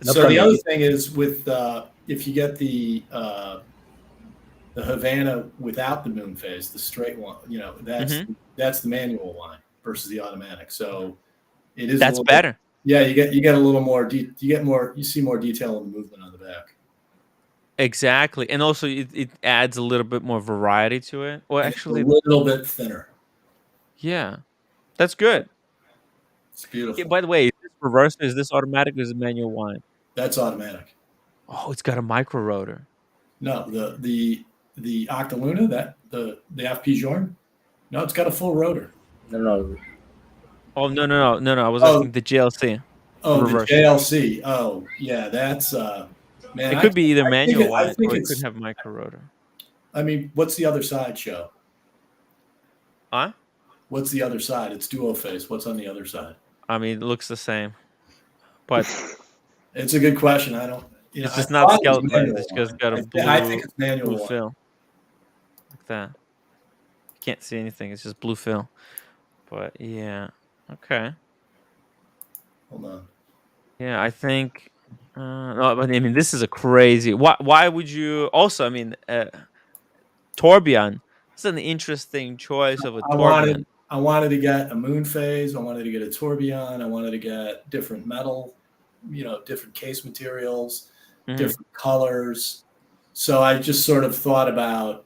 So the other thing is with if you get the Havana without the moon phase, the straight one, that's the manual line versus the automatic. So it is that's better. Yeah, you get a little more. You see more detail in the movement on the back. Exactly, and also it adds a little bit more variety to it. Well, actually, a little bit thinner. Yeah, that's good. It's beautiful. Yeah, by the way, is this reverse? Is this automatic? Or is it manual wine? That's automatic. Oh, it's got a micro rotor. No, the Octaluna, that the FP Jorn. No, it's got a full rotor. No. Oh no! I was asking the JLC. Oh, reverse. the JLC. Oh, yeah, that's man. It could be either manual wine or it could have micro rotor. I mean, what's the other side, Show? Huh? What's the other side? It's duo face. What's on the other side? I mean, it looks the same, but it's a good question. I don't. It's just not skeleton. It's just got a blue. I think it's manual blue fill, like that. You can't see anything. It's just blue fill. But yeah, okay. Hold on. Yeah, I think. No, but I mean, this is a crazy. Why would you? Also, I mean, tourbillon. It's an interesting choice of a tourbillon. I wanted to get a moon phase. I wanted to get a tourbillon. I wanted to get different metal, different case materials, different colors. So I just sort of thought about,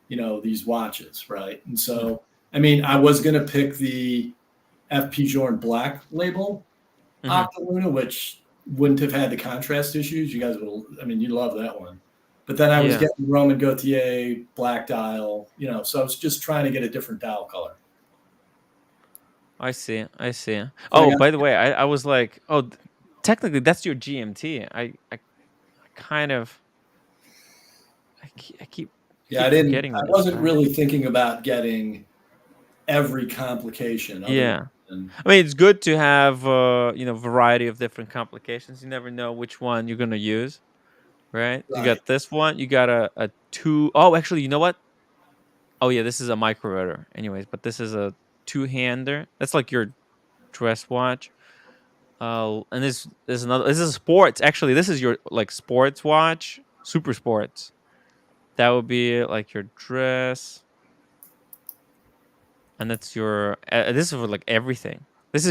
these watches, right? And so, I mean, I was going to pick the FP Jorn Black label Octaluna, which wouldn't have had the contrast issues. You guys will, you'd love that one. But then I was getting Roman Gautier Black dial, so I was just trying to get a different dial color. I see. Oh, by the way, I was like, oh, technically that's your GMT. I keep I wasn't really thinking about getting every complication. Yeah. I mean, it's good to have variety of different complications. You never know which one you're gonna use, right? You got this one. You got a two. Oh, actually, you know what? Oh yeah, this is a micro rotor. Anyways, but this is a two-hander. That's like your dress watch. And this is another. This is sports. Actually, this is your like sports watch, super sports. That would be like your dress. And that's your. This is for like everything.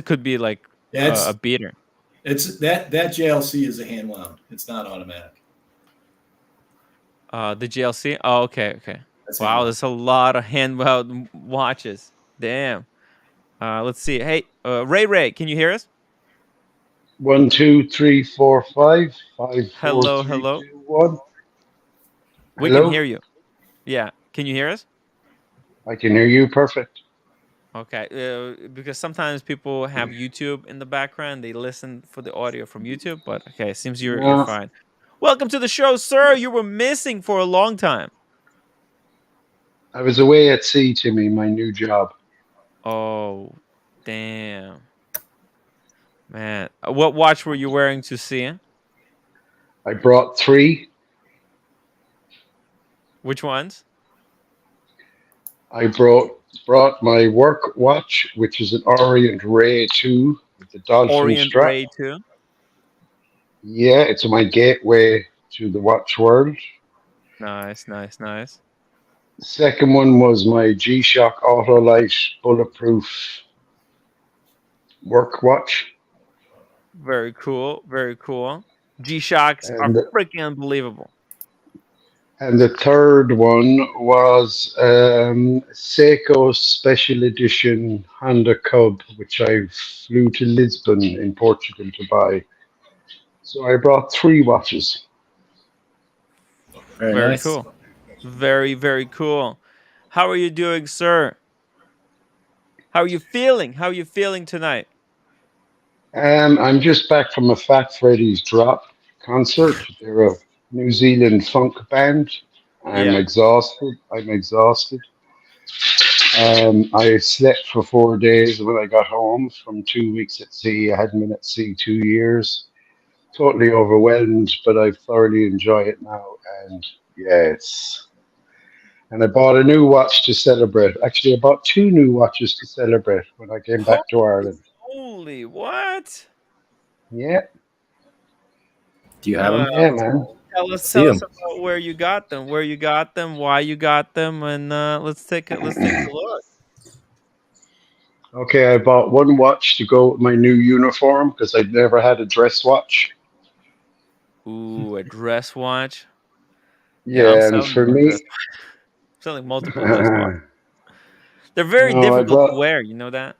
Could be like a beater. It's that JLC is a hand wound. It's not automatic. The JLC. Oh, okay. Wow, there's a lot of hand wound watches. Damn. Let's see. Hey, Ray, can you hear us? 1, 2, 3, 4, 5, 5, 4, Hello, 3, hello. 2, 1. We can Hello? hear you. Yeah. Can you hear us? I can hear you perfect. Okay. Because sometimes people have YouTube in the background. They listen for the audio from YouTube. But okay, it seems you're No, fine. Welcome to the show, sir. You were missing for a long time. I was away at sea, Timmy, my new job. Oh, damn. Man. What watch were you wearing to sea? I brought 3. Which ones? I brought my work watch, which is an Orient Ray 2 with the dolphin Orient strap. Ray 2. Yeah, it's my gateway to the watch world. Nice. The second one was my G-Shock Autolite bulletproof work watch. Very cool. G-Shocks are And freaking unbelievable. And the third one was Seiko Special Edition Honda Cub, which I flew to Lisbon in Portugal to buy. So I brought 3 watches. Very nice. Cool. Very, very cool. How are you doing, sir? How are you feeling? How are you feeling tonight? I'm just back from a Fat Freddy's Drop concert. They're a New Zealand funk band. I'm exhausted. I slept for 4 days when I got home from 2 weeks at sea. I hadn't been at sea 2 years. Totally overwhelmed, but I thoroughly enjoy it now. And yes. And I bought a new watch to celebrate. Actually, I bought 2 new watches to celebrate when I came back to Ireland. Holy what? Yeah. Do you have them? Yeah, man. Tell us about where you got them, why you got them, and let's take a look. Okay, I bought 1 watch to go with my new uniform because I'd never had a dress watch. Ooh, a dress watch. Yeah, and for me, I'm selling multiple dress watches. They're very difficult to wear. You know that?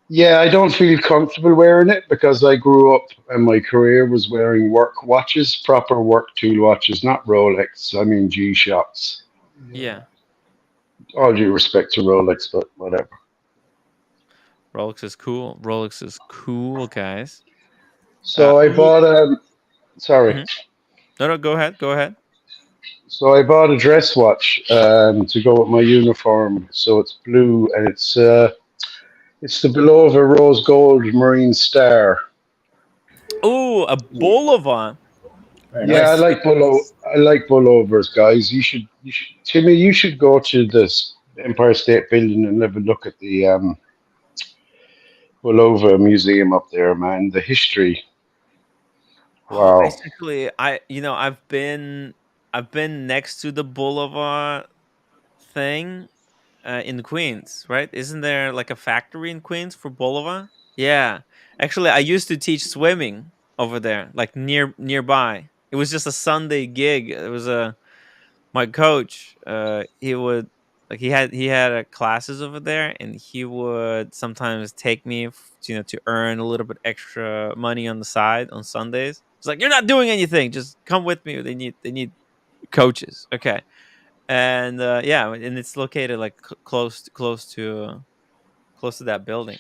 Yeah, I don't feel comfortable wearing it because I grew up and my career was wearing work watches, proper work tool watches, not Rolex. I mean G-Shocks. Yeah. All due respect to Rolex, but whatever. Rolex is cool, guys. So I bought sorry. No, go ahead. So I bought a dress watch to go with my uniform. So it's blue and it's the Bulova Rose Gold Marine Star. Ooh, a Bulova. Yeah, I like Bulovas, guys. You should, Timmy. You should go to this Empire State Building and have a look at the Bulova Museum up there, man. The history. Wow. Basically, I've been next to the Bulova thing in Queens, right? Isn't there like a factory in Queens for Bulova? Yeah. Actually, I used to teach swimming over there, like nearby. It was just a Sunday gig. It was my coach. He had classes over there, and he would sometimes take me, to earn a little bit extra money on the side on Sundays. It's like, you're not doing anything. Just come with me. They need coaches. Okay. And and it's located like close to that building.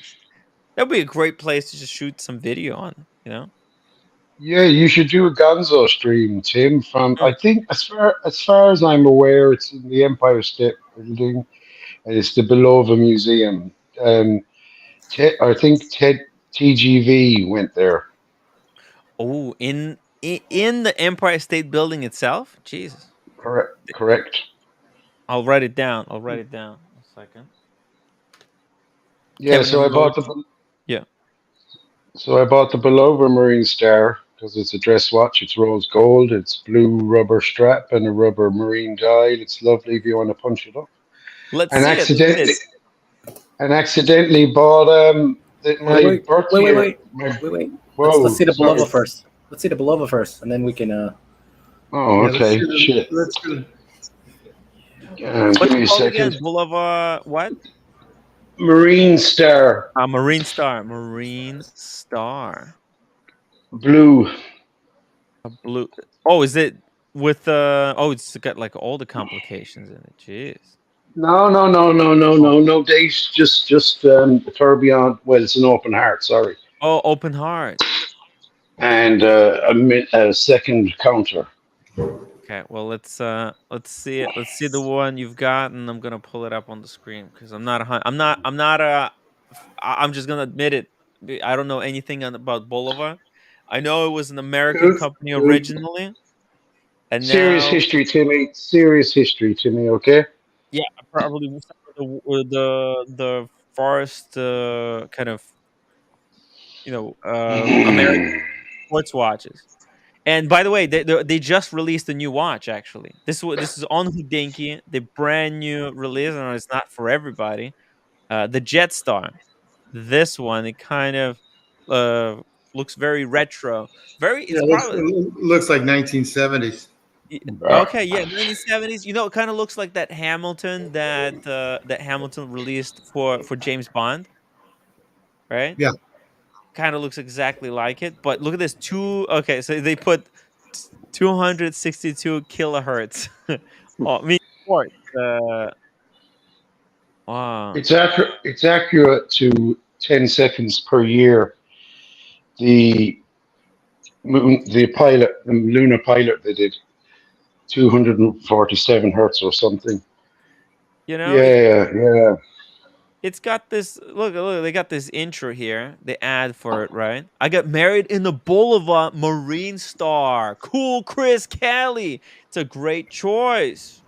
That would be a great place to just shoot some video on. Yeah, you should do a Gonzo stream, Tim. From I think as far as I'm aware, it's in the Empire State Building, and it's the Bulova Museum. I think TGV went there. Oh, in the Empire State Building itself? Jesus. Correct. I'll write it down. A second. Yeah, So I bought the Bulova Marine Star because it's a dress watch. It's rose gold. It's blue rubber strap and a rubber marine dial. It's lovely if you want to punch it up. Accidentally bought my birthday. Wait. Let's see the Bulova first. Let's see the Bulova first, and then we can. Oh, okay. Shit. Let's do. Give me a second. Bulova what? Marine Star. Marine Star. Marine Star. Blue. A blue. Oh, is it with oh, it's got like all the complications in it. Jeez. No date. Just tourbillon. Well, it's an open heart. Sorry. Oh, open heart. And a second counter. Okay, well let's see it. Let's see the one you've got, and I'm gonna pull it up on the screen because I'm just gonna admit it. I don't know anything about Bulova. I know it was an American Good. company originally, and Serious now history, Timmy. Serious history, Timmy. Okay. yeah, probably the first kind of American sports watches. And by the way, they just released a new watch. Actually, this is on Hodinkee, the brand new release, and it's not for everybody. The Jetstar. This one, it kind of looks very retro. Yeah, it looks like 1970s. Okay, yeah, 1970s. It kind of looks like that Hamilton that Hamilton released for James Bond, right? Yeah. Kind of looks exactly like it. But look at this. Okay, so they put 262 kilohertz. Oh, I mean, sports. Wow. It's accurate to 10 seconds per year. The lunar pilot, they did 247 hertz or something. Yeah. It's got this. Look, they got this intro here. They add for it, right? I got married in the Bulova Marine Star. Cool, Chris Kelly. It's a great choice.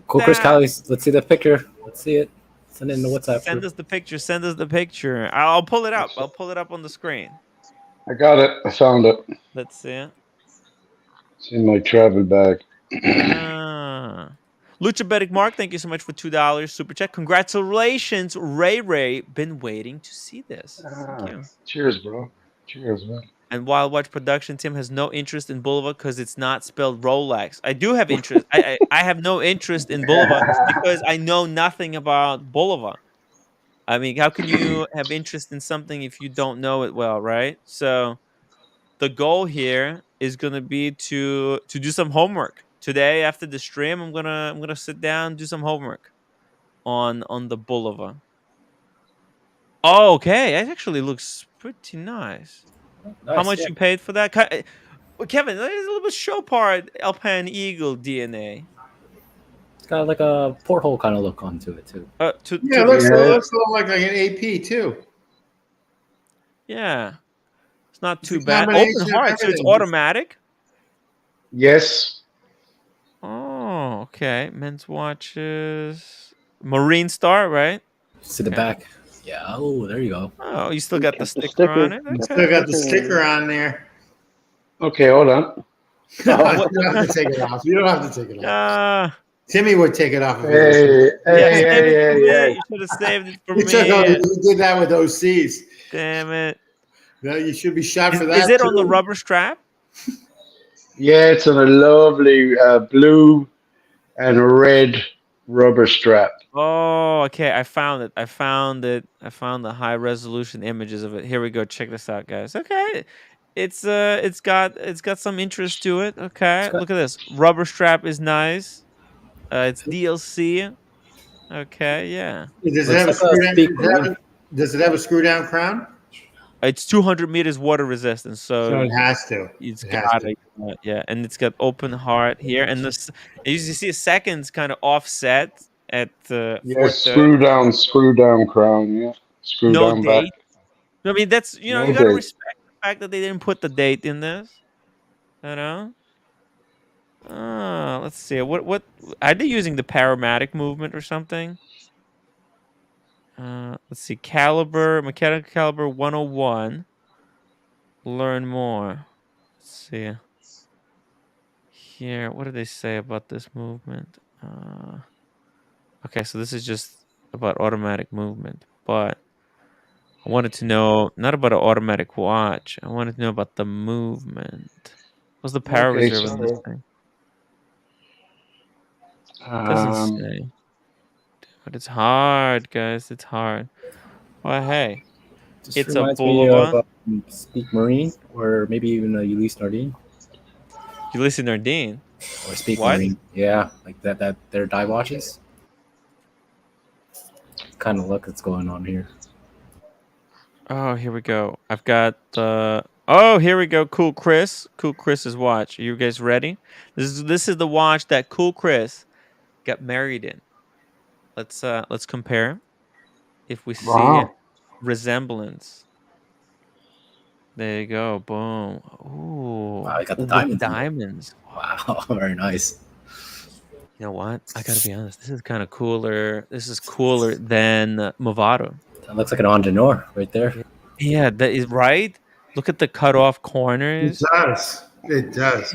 Cool, Chris Kelly. Let's see the picture. Let's see it. Send it in the WhatsApp. Send us the picture. Send us the picture. I'll pull it up. I'll pull it up on the screen. I got it. I found it. Let's see it. It's in my travel bag. Luchabetic Mark, thank you so much for $2 super chat. Congratulations, Ray. Been waiting to see this. Thank you. Cheers, bro. Cheers, man. And Wild Watch Production, Tim has no interest in Bulova because it's not spelled Rolex. I do have interest. I have no interest in Bulova because I know nothing about Bulova. I mean, how can you have interest in something if you don't know it well, right? So the goal here is gonna be to do some homework. Today after the stream, I'm gonna sit down, do some homework on the Bulova. Oh, okay. It actually looks pretty nice. How much you paid for that? Kevin, there's a little bit Chopard Alpine Eagle DNA. It's got like a porthole kind of look onto it too. It looks a little like an AP too. Yeah, it's not too bad. Open heart, so it's automatic. Yes. Oh, okay. Men's watches, Marine Star, right? See the back. Yeah. Oh, there you go. Oh, you still got the sticker on it. Okay. Still got the sticker on there. Okay, hold on. You don't have to take it off. You don't have to take it off. Timmy would take it off. Hey. You should have saved it for me. You did that with OCs. Damn it. No, you should be shot for that. Is it on the rubber strap? Yeah, it's on a lovely blue and red rubber strap. Oh, okay. I found it. I found the high resolution images of it. Here we go. Check this out, guys. Okay. It's got some interest to it. Okay. Look at this. Rubber strap is nice. It's DLC. Okay, yeah. Does it have a screw down crown? It's 200 meters water resistance, so it has to. It's got it. Yeah, and it's got open heart here, and this you see a seconds kind of offset at screw down crown. Yeah, screw down date. back. I mean, that's you gotta respect the fact that they didn't put the date in this. You know. Let's see. What are they using, the parametric movement or something? Let's see. Mechanical caliber 101. Learn more. Let's see. Here, what do they say about this movement? Okay, so this is just about automatic movement, but I wanted to know not about an automatic watch. I wanted to know about the movement. What's the power reserve on this thing? Doesn't say. But it's hard, guys. It's hard. Well, hey, Just it's a reminds me of Bulova. Speak Marine, or maybe even Ulysses Nardine, Ulysses Nardine. or Speak What? Marine. Yeah, like that. That their dive watches. Kind of look that's going on here. Oh, here we go. I've got the. Oh, here we go. Cool Chris. Cool Chris's watch. Are you guys ready? This is the watch that Cool Chris got married in. Let's compare if we see Wow. resemblance. There you go. Boom. Ooh. Wow, I got the With diamonds. diamonds. Wow, very nice. You know what? I gotta be honest. This is kind of cooler. This is cooler than Movado. That looks like an Endenor right there. Yeah, that is right. Look at the cut off It corners. does. It does.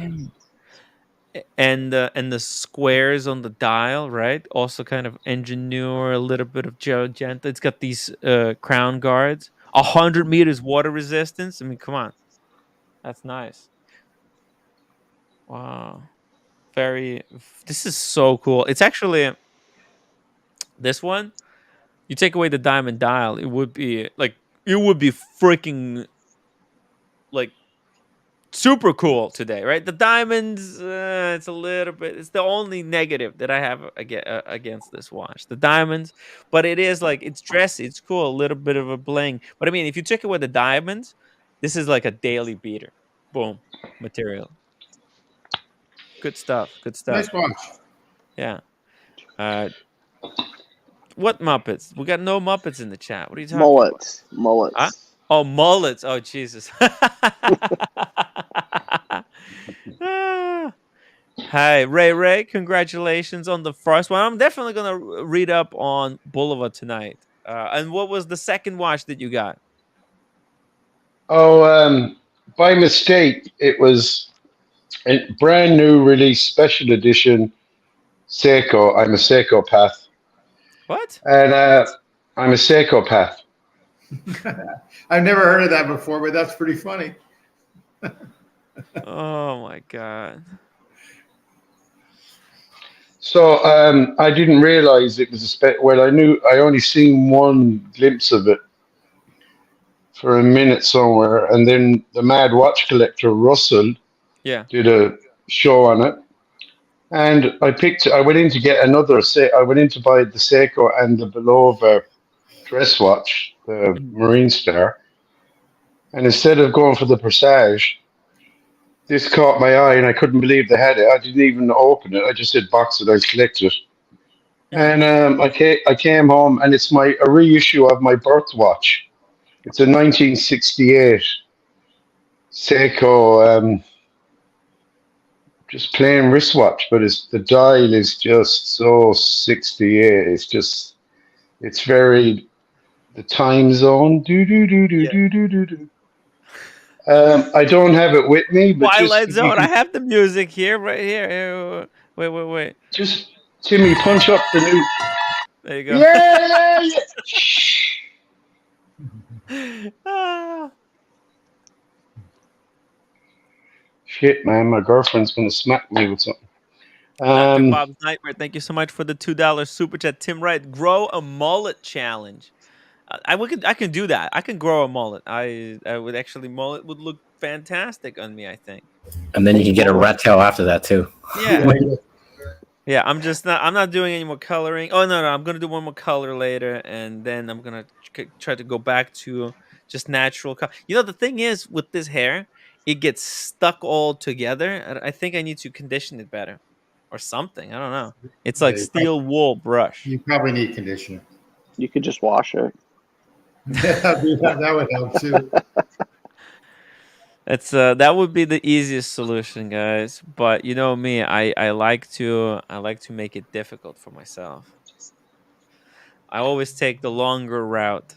And the squares on the dial, right? Also kind of engineer, a little bit of Genta. It's got these crown guards. 100 meters water resistance. I mean, come on. That's nice. Wow. This is so cool. It's actually this one. You take away the diamond dial, it would be freaking like super cool today, right? The diamonds, it's a little bit. It's the only negative that I have against this watch. The diamonds, but it is like it's dressy, it's cool, a little bit of a bling. But I mean, if you take away the diamonds, this is like a daily beater. Boom, material. Good stuff. Good stuff. Nice watch. Yeah. What Muppets? We got no Muppets in the chat. What are you talking Mullets. about? Mullets. Huh? Oh, mullets. Oh, Jesus. Hi, Ray. Congratulations on the first one. I'm definitely going to read up on Bulova tonight. And what was the second watch that you got? Oh, by mistake, it was a brand new release special edition Seiko. I'm a Seikopath. What? And I'm a Seikopath. I've never heard of that before, but that's pretty funny. Oh my God. So I didn't realize it was well, I only seen one glimpse of it for a minute somewhere, and then the mad watch collector Russell did a show on it, and I went in to get another I went in to buy the Seiko and the Bulova dress watch, the Marine Star, and instead of going for the Presage, this caught my eye and I couldn't believe they had it. I didn't even open it. I just said box it, I collect it. And I came home and it's a reissue of my birth watch. It's a 1968 Seiko just plain wristwatch, but the dial is just so 68. It's very the time zone. I don't have it with me, but Twilight Zone. I have the music here, right here. Wait. Just Timmy, punch up the new. There you go. Yeah. Shit, man, my girlfriend's gonna smack me with something. Dr. Bob's Nightmare, thank you so much for the $2 super chat. Tim Wright, grow a mullet challenge. I can do that. I can grow a mullet. I would actually mullet would look fantastic on me, I think. And then you can get a rat tail after that too. Yeah. Yeah, I'm not doing any more coloring. Oh no, I'm gonna do one more color later, and then I'm gonna try to go back to just natural color. You know, the thing is with this hair, it gets stuck all together. I think I need to condition it better, or something. I don't know. It's like steel wool brush. You probably need conditioner. You could just wash it. That would help too. It's that would be the easiest solution, guys. But you know me, I like to make it difficult for myself. I always take the longer route.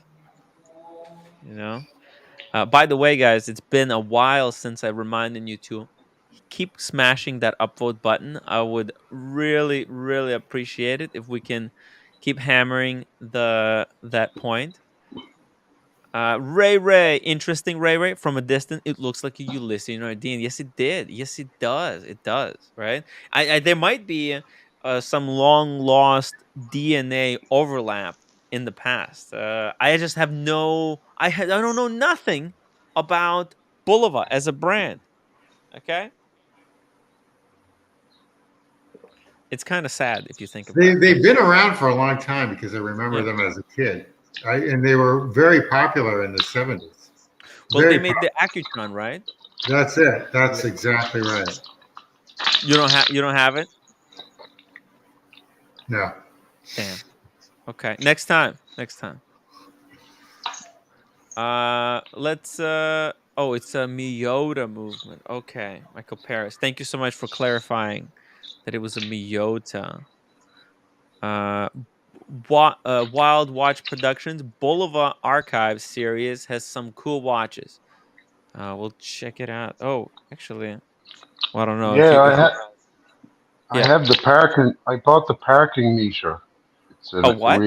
You know. By the way, guys, it's been a while since I reminded you to keep smashing that upvote button. I would really, really appreciate it if we can keep hammering that point. Ray, interesting Ray. From a distance, it looks like a Ulysses Nardine. Yes, it did. Yes, it does. It does. Right. There might be some long lost DNA overlap in the past. I just have I don't know nothing about Bulova as a brand. Okay, it's kind of sad if you think about it. They've been around for a long time because I remember Yeah. them as a kid, and they were very popular in the 70s. Well, Very they made the Accutron, right? That's it. That's exactly right. You don't have it? No. Damn. Okay. Next time. Let's oh, it's a Miyota movement. Okay. Michael Paris. Thank you so much for clarifying that it was a Miyota. Wild Watch Productions Bulova Archive series has some cool watches. We'll check it out. Oh, actually, well, I don't know if Yeah, you I have the parking. I bought the parking meter. It's a a what?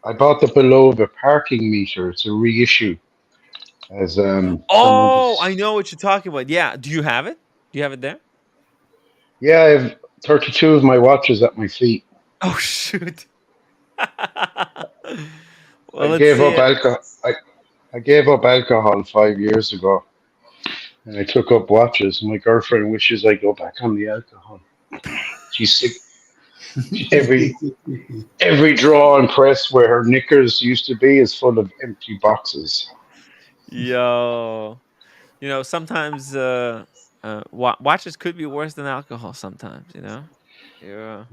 I bought the Bulova parking meter. It's a reissue. As someone Oh, I just know what you're talking about. Yeah, do you have it? Do you have it there? yeah, I have 32 of my watches at my feet. Oh shoot. Well, I let's gave see up it. alcohol. I gave up alcohol 5 years ago, and I took up watches. My girlfriend wishes I go back on the alcohol. She's sick. Every drawer and press where her knickers used to be is full of empty boxes. Yo, sometimes watches could be worse than alcohol. Sometimes, Yeah. Yeah.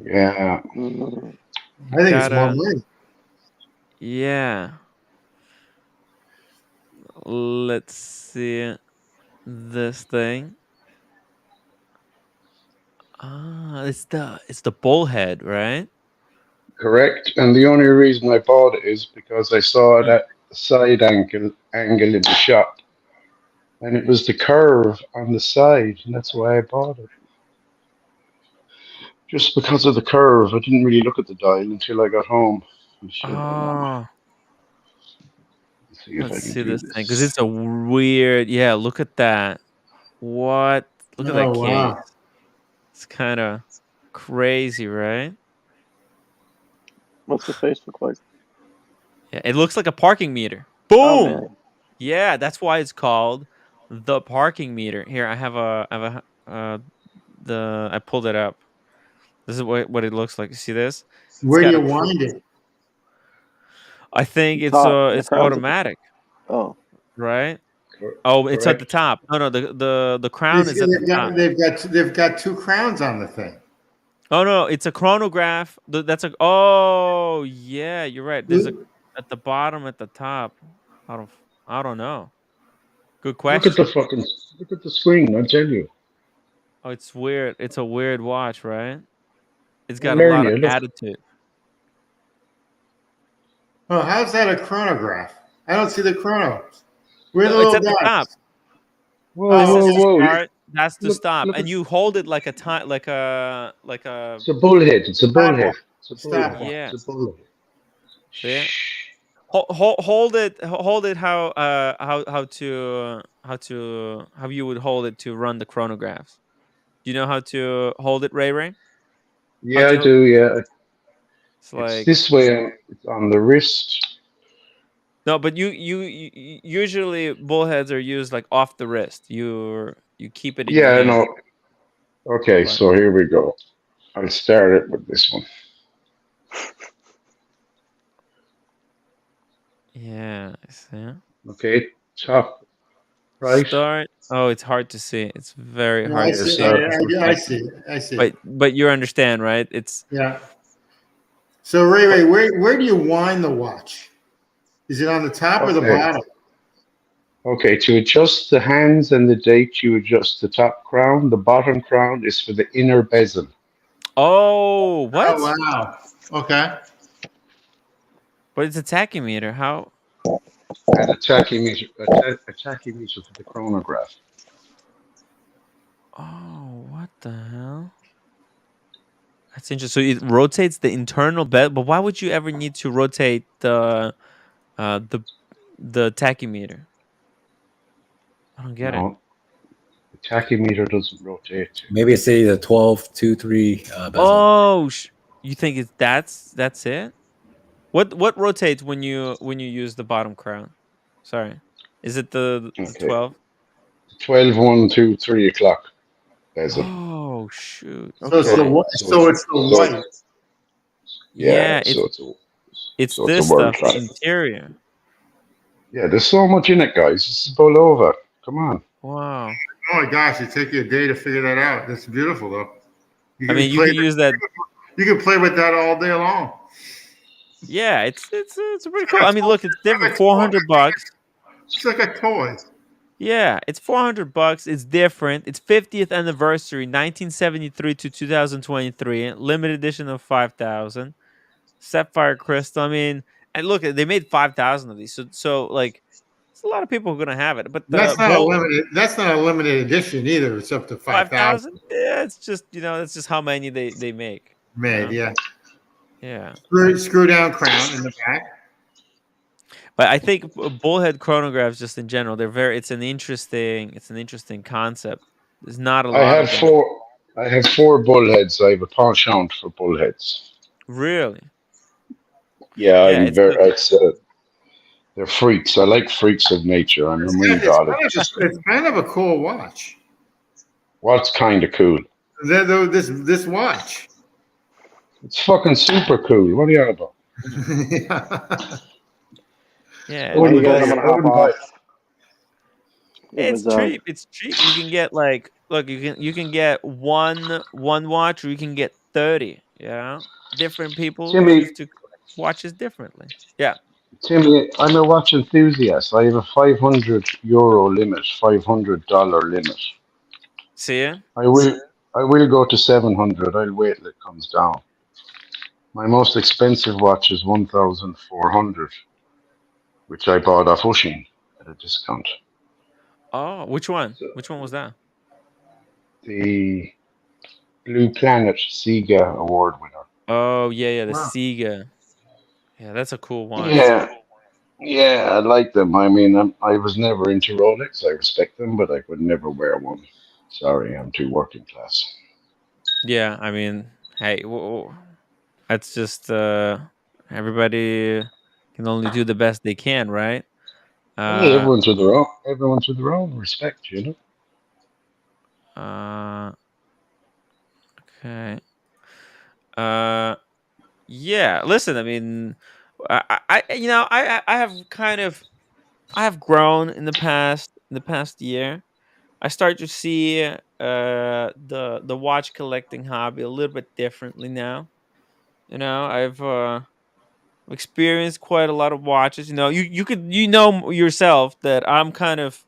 I think it's more Gotta. money. Yeah. Let's see this thing. It's the bullhead, right? Correct. And the only reason I bought it is because I saw it at the side angle in the shop. And it was the curve on the side, and that's why I bought it. Just because of the curve. I didn't really look at the dial until I got home. Oh, See if let's I can see do this thing because this. it's a weird. Yeah, look at that. What? Look at that Oh, case. wow. It's kind of crazy, right? What's the face look like? Yeah, it looks like a parking meter. Oh Boom. man. Yeah, that's why it's called the parking meter. Here, I pulled it up. This is what it looks like. You see this? Where do you wind it? I think it's Top. The it's crown's at the automatic, Oh. right? Oh, it's at the Correct. top. No, the crown is at the top. They've got two crowns on the thing. Oh no, it's a chronograph. That's a. Oh yeah, you're right. There's a at the bottom, at the top. I don't know. Good Look at question. the screen, I tell you. Oh, it's weird. It's a weird watch, right? It's I'll got a learn lot of you. Look. attitude. Oh, how's that a chronograph? I don't see the chrono. Where are the No, it's little at the top. dots? Whoa, This is to whoa, whoa. start. That's to stop, Look and at, you hold it like a time, like a. it's a bullhead. It's a bullhead. It's a bullhead. Stopwatch. Yeah. It's a bullhead. See? Hold it how you would hold it to run the chronographs. Do you know how to hold it, Ray? Yeah, I do. Yeah, It's it's like this way. It's on the wrist. no, but you usually bullheads are used like off the wrist. You keep it in your Yeah, hand. no. Okay, But, so here we go. I'll start it with this one. yeah. See? Okay, top right. Start. Oh, it's hard to see. It's very No, hard I to see. see. I see. I see. But you understand, right? It's Yeah. So Ray, where do you wind the watch? Is it on the top or the Okay. bottom? Okay, to adjust the hands and the date, you adjust the top crown. The bottom crown is for the inner bezel. oh what? Oh wow. Okay. But it's a tachymeter. How? And a tachymeter for the chronograph. Oh, what the hell? That's interesting. So it rotates the internal bed, but why would you ever need to rotate the tachymeter? I don't get it. No, Tachymeter doesn't rotate. Maybe it's the 12-2-3 bezel. Oh, you think it's that's it? What rotates when you use the bottom crown? Sorry, is it the 12? 12, 1, 2, 3 o'clock bezel. Oh shoot! So it's the Okay. white. So it's the white. Yeah, so it's so this it's a world stuff, the class. interior. Yeah, there's so much in it, guys. This is Bulova. Come on. Wow. Oh my gosh, it took you a day to figure that out. That's beautiful, though. I mean, you can use that. You can play with that all day long. Yeah, it's pretty cool. I mean, look, it's different. $400. It's like a toy. Yeah, it's $400. It's different. It's 50th anniversary, 1973 to 2023. Limited edition of 5,000. Sapphire crystal. I mean, and look, they made 5,000 of these. So like, it's a lot of people who are gonna have it. But That's not a limited. That's not a limited edition either. It's up to 5,000. Yeah, it's just that's just how many they make. Made, yeah. Yeah. Screw down crown in the back. But I think bullhead chronographs, just in general, it's an interesting concept. There's not a lot. I have four bullheads. I have a penchant for bullheads. Really? Yeah, they're freaks. I like freaks of nature. I'm a marine biologist. It's kind of a cool watch. What's kind of cool? This watch. It's fucking super cool. What are you on about? Yeah, What do you guys? I'm gonna hop off. It's cheap. It's cheap. You can get you can get one watch, or you can get 30. Yeah, different people choose to watches differently. Yeah. Timmy, I'm a watch enthusiast. I have a €500 limit, $500 limit. See ya? I will go to 700. I'll wait till it comes down. My most expensive watch is 1,400, which I bought off Ushing at a discount. Oh, which one? Which one was that? The Blue Planet Sega Award winner. Oh yeah, the Sega. Yeah, that's a cool watch. Yeah, I like them. I mean, I was never into Rolex. I respect them, but I could never wear one. Sorry, I'm too working class. Yeah, I mean, hey, that's just everybody can only do the best they can, right? Hey, everyone to their own. Everyone to their own. Respect, you know. Okay. Yeah. Listen, I mean, I have grown in the past year. I start to see the watch collecting hobby a little bit differently now. You know, I've experienced quite a lot of watches. You know, you know yourself that I'm kind of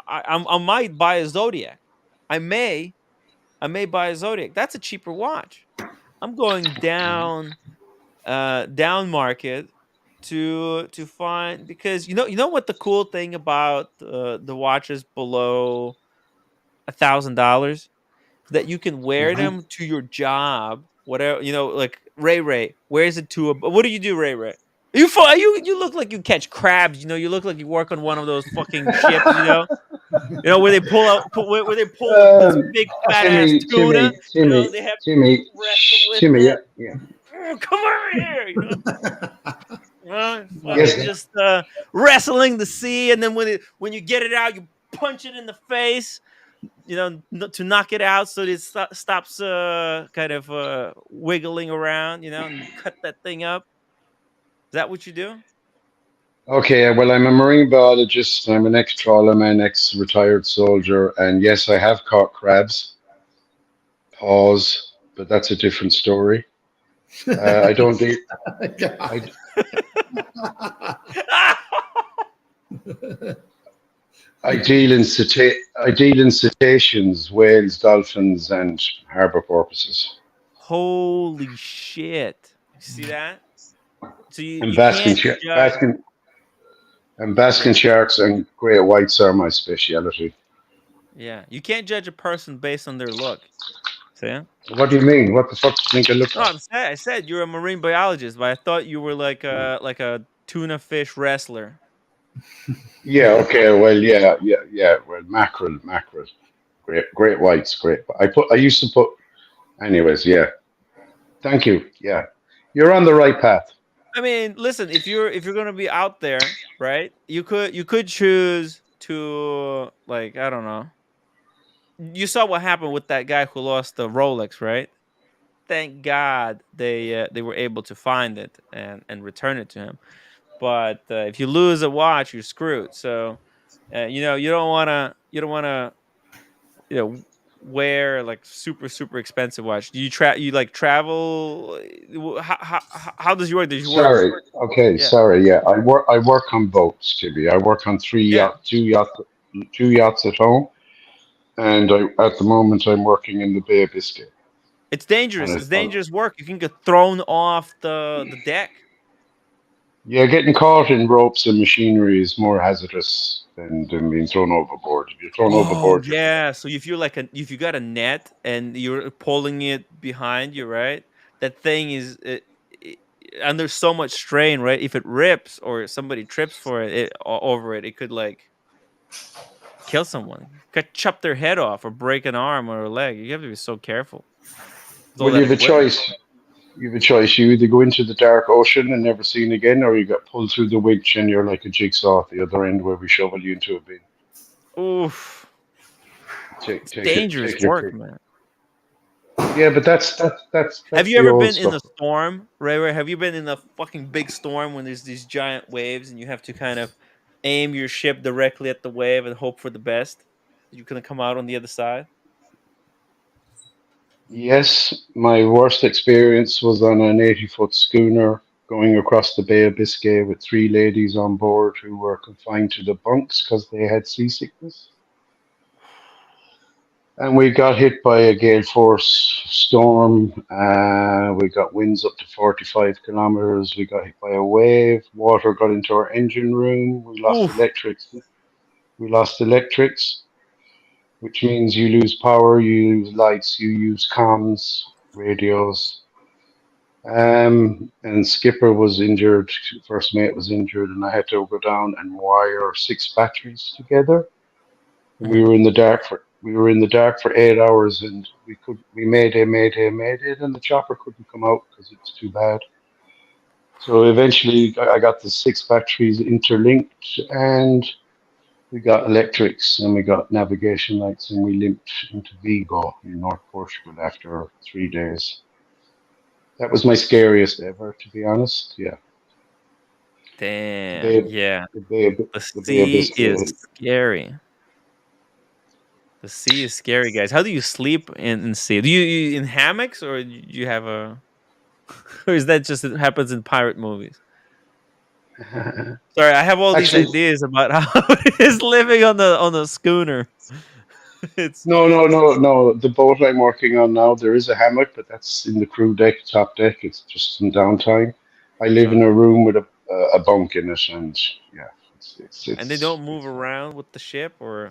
I might buy a Zodiac. I may buy a Zodiac. That's a cheaper watch. I'm going down market to find, because you know what the cool thing about the watches below $1,000, that you can wear them to your job, whatever, like Ray wears it to a. What do you do, Ray? You look like you catch crabs. You look like you work on one of those fucking ships. Where they pull out, where they pull this big fat ass tuna. They have Timmy, yeah. Oh, come over here. Just wrestling the sea, and then when you get it out, you punch it in the face. To knock it out so it stops kind of wiggling around. And you cut that thing up. Is that what you do? Okay, well, I'm a marine biologist. I'm an ex-trawlerman, ex-retired soldier, and yes, I have caught crabs. Pause, but that's a different story. I don't deal. I deal in cetaceans, whales, dolphins, and harbor porpoises. Holy shit! You see that? So basking sharks and great whites are my speciality. Yeah, you can't judge a person based on their look. See? What do you mean? What the fuck do you think I look like? I said you're a marine biologist, but I thought you were like a tuna fish wrestler. Yeah. Okay. Well. Yeah. Yeah. Yeah. Well, mackerel. Great whites. Great. I used to put. Anyways. Yeah. Thank you. Yeah. You're on the right path. I mean, listen, if you're gonna be out there, right? You could choose to, like, I don't know. You saw what happened with that guy who lost the Rolex, right? Thank God they were able to find it and return it to him. But if you lose a watch, you're screwed. So you don't wanna wear like super expensive watch. Do you like travel? How does you work? Does you work? Sorry. Okay. Yeah. Sorry. Yeah. I work on boats, Jimmy. I work on Yeah. two yachts at home, and at the moment I'm working in the Bay of Biscay. It's dangerous. And It's dangerous work. You can get thrown off the deck. yeah, getting caught in ropes and machinery is more hazardous than being thrown overboard. If you're thrown Oh overboard, yeah. So if you got a net and you're pulling it behind you, right? That thing is under so much strain, right? If it rips or somebody trips for over it, it could like kill someone, could chop their head off or break an arm or a leg. You have to be so careful with all well, that you have a equipment. choice. You have a choice. You either go into the dark ocean and never seen again, or you get pulled through the winch and you're like a jigsaw at the other end where we shovel you into a bin. Oof. Take Dangerous your work, pick. man. Yeah, but that's Have you the ever old been in stuff. a storm, Ray? Have you been in a fucking big storm when there's these giant waves and you have to kind of aim your ship directly at the wave and hope for the best? You're gonna come out on the other side. Yes, my worst experience was on an 80-foot schooner going across the Bay of Biscay with three ladies on board who were confined to the bunks because they had seasickness. And we got hit by a gale force storm. We got winds up to 45 kilometers. We got hit by a wave. Water got into our engine room. We lost Oof. electrics. We lost electrics, which means you lose power, you lose lights, you use comms, radios. And skipper was injured. First mate was injured, and I had to go down and wire 6 batteries together. And we were in the dark for 8 hours, and we made it, and the chopper couldn't come out because it was too bad. So eventually, I got the 6 batteries interlinked, and we got electrics, and we got navigation lights, and we limped into Vigo in North Portugal after 3 days. That was my scariest ever, to be honest. Yeah. Damn. Yeah. The Bay of The sea Biscay. is scary. The sea is scary, guys. How do you sleep in sea? Do you in hammocks or do you have a? Or is that just it happens in pirate movies? Sorry, I have all these Actually, ideas about how it is living on the schooner. It's no. The boat I'm working on now, there is a hammock, but that's in the crew deck, top deck. It's just some downtime. I live in a room with a bunk in it, and yeah, and they don't move around with the ship, or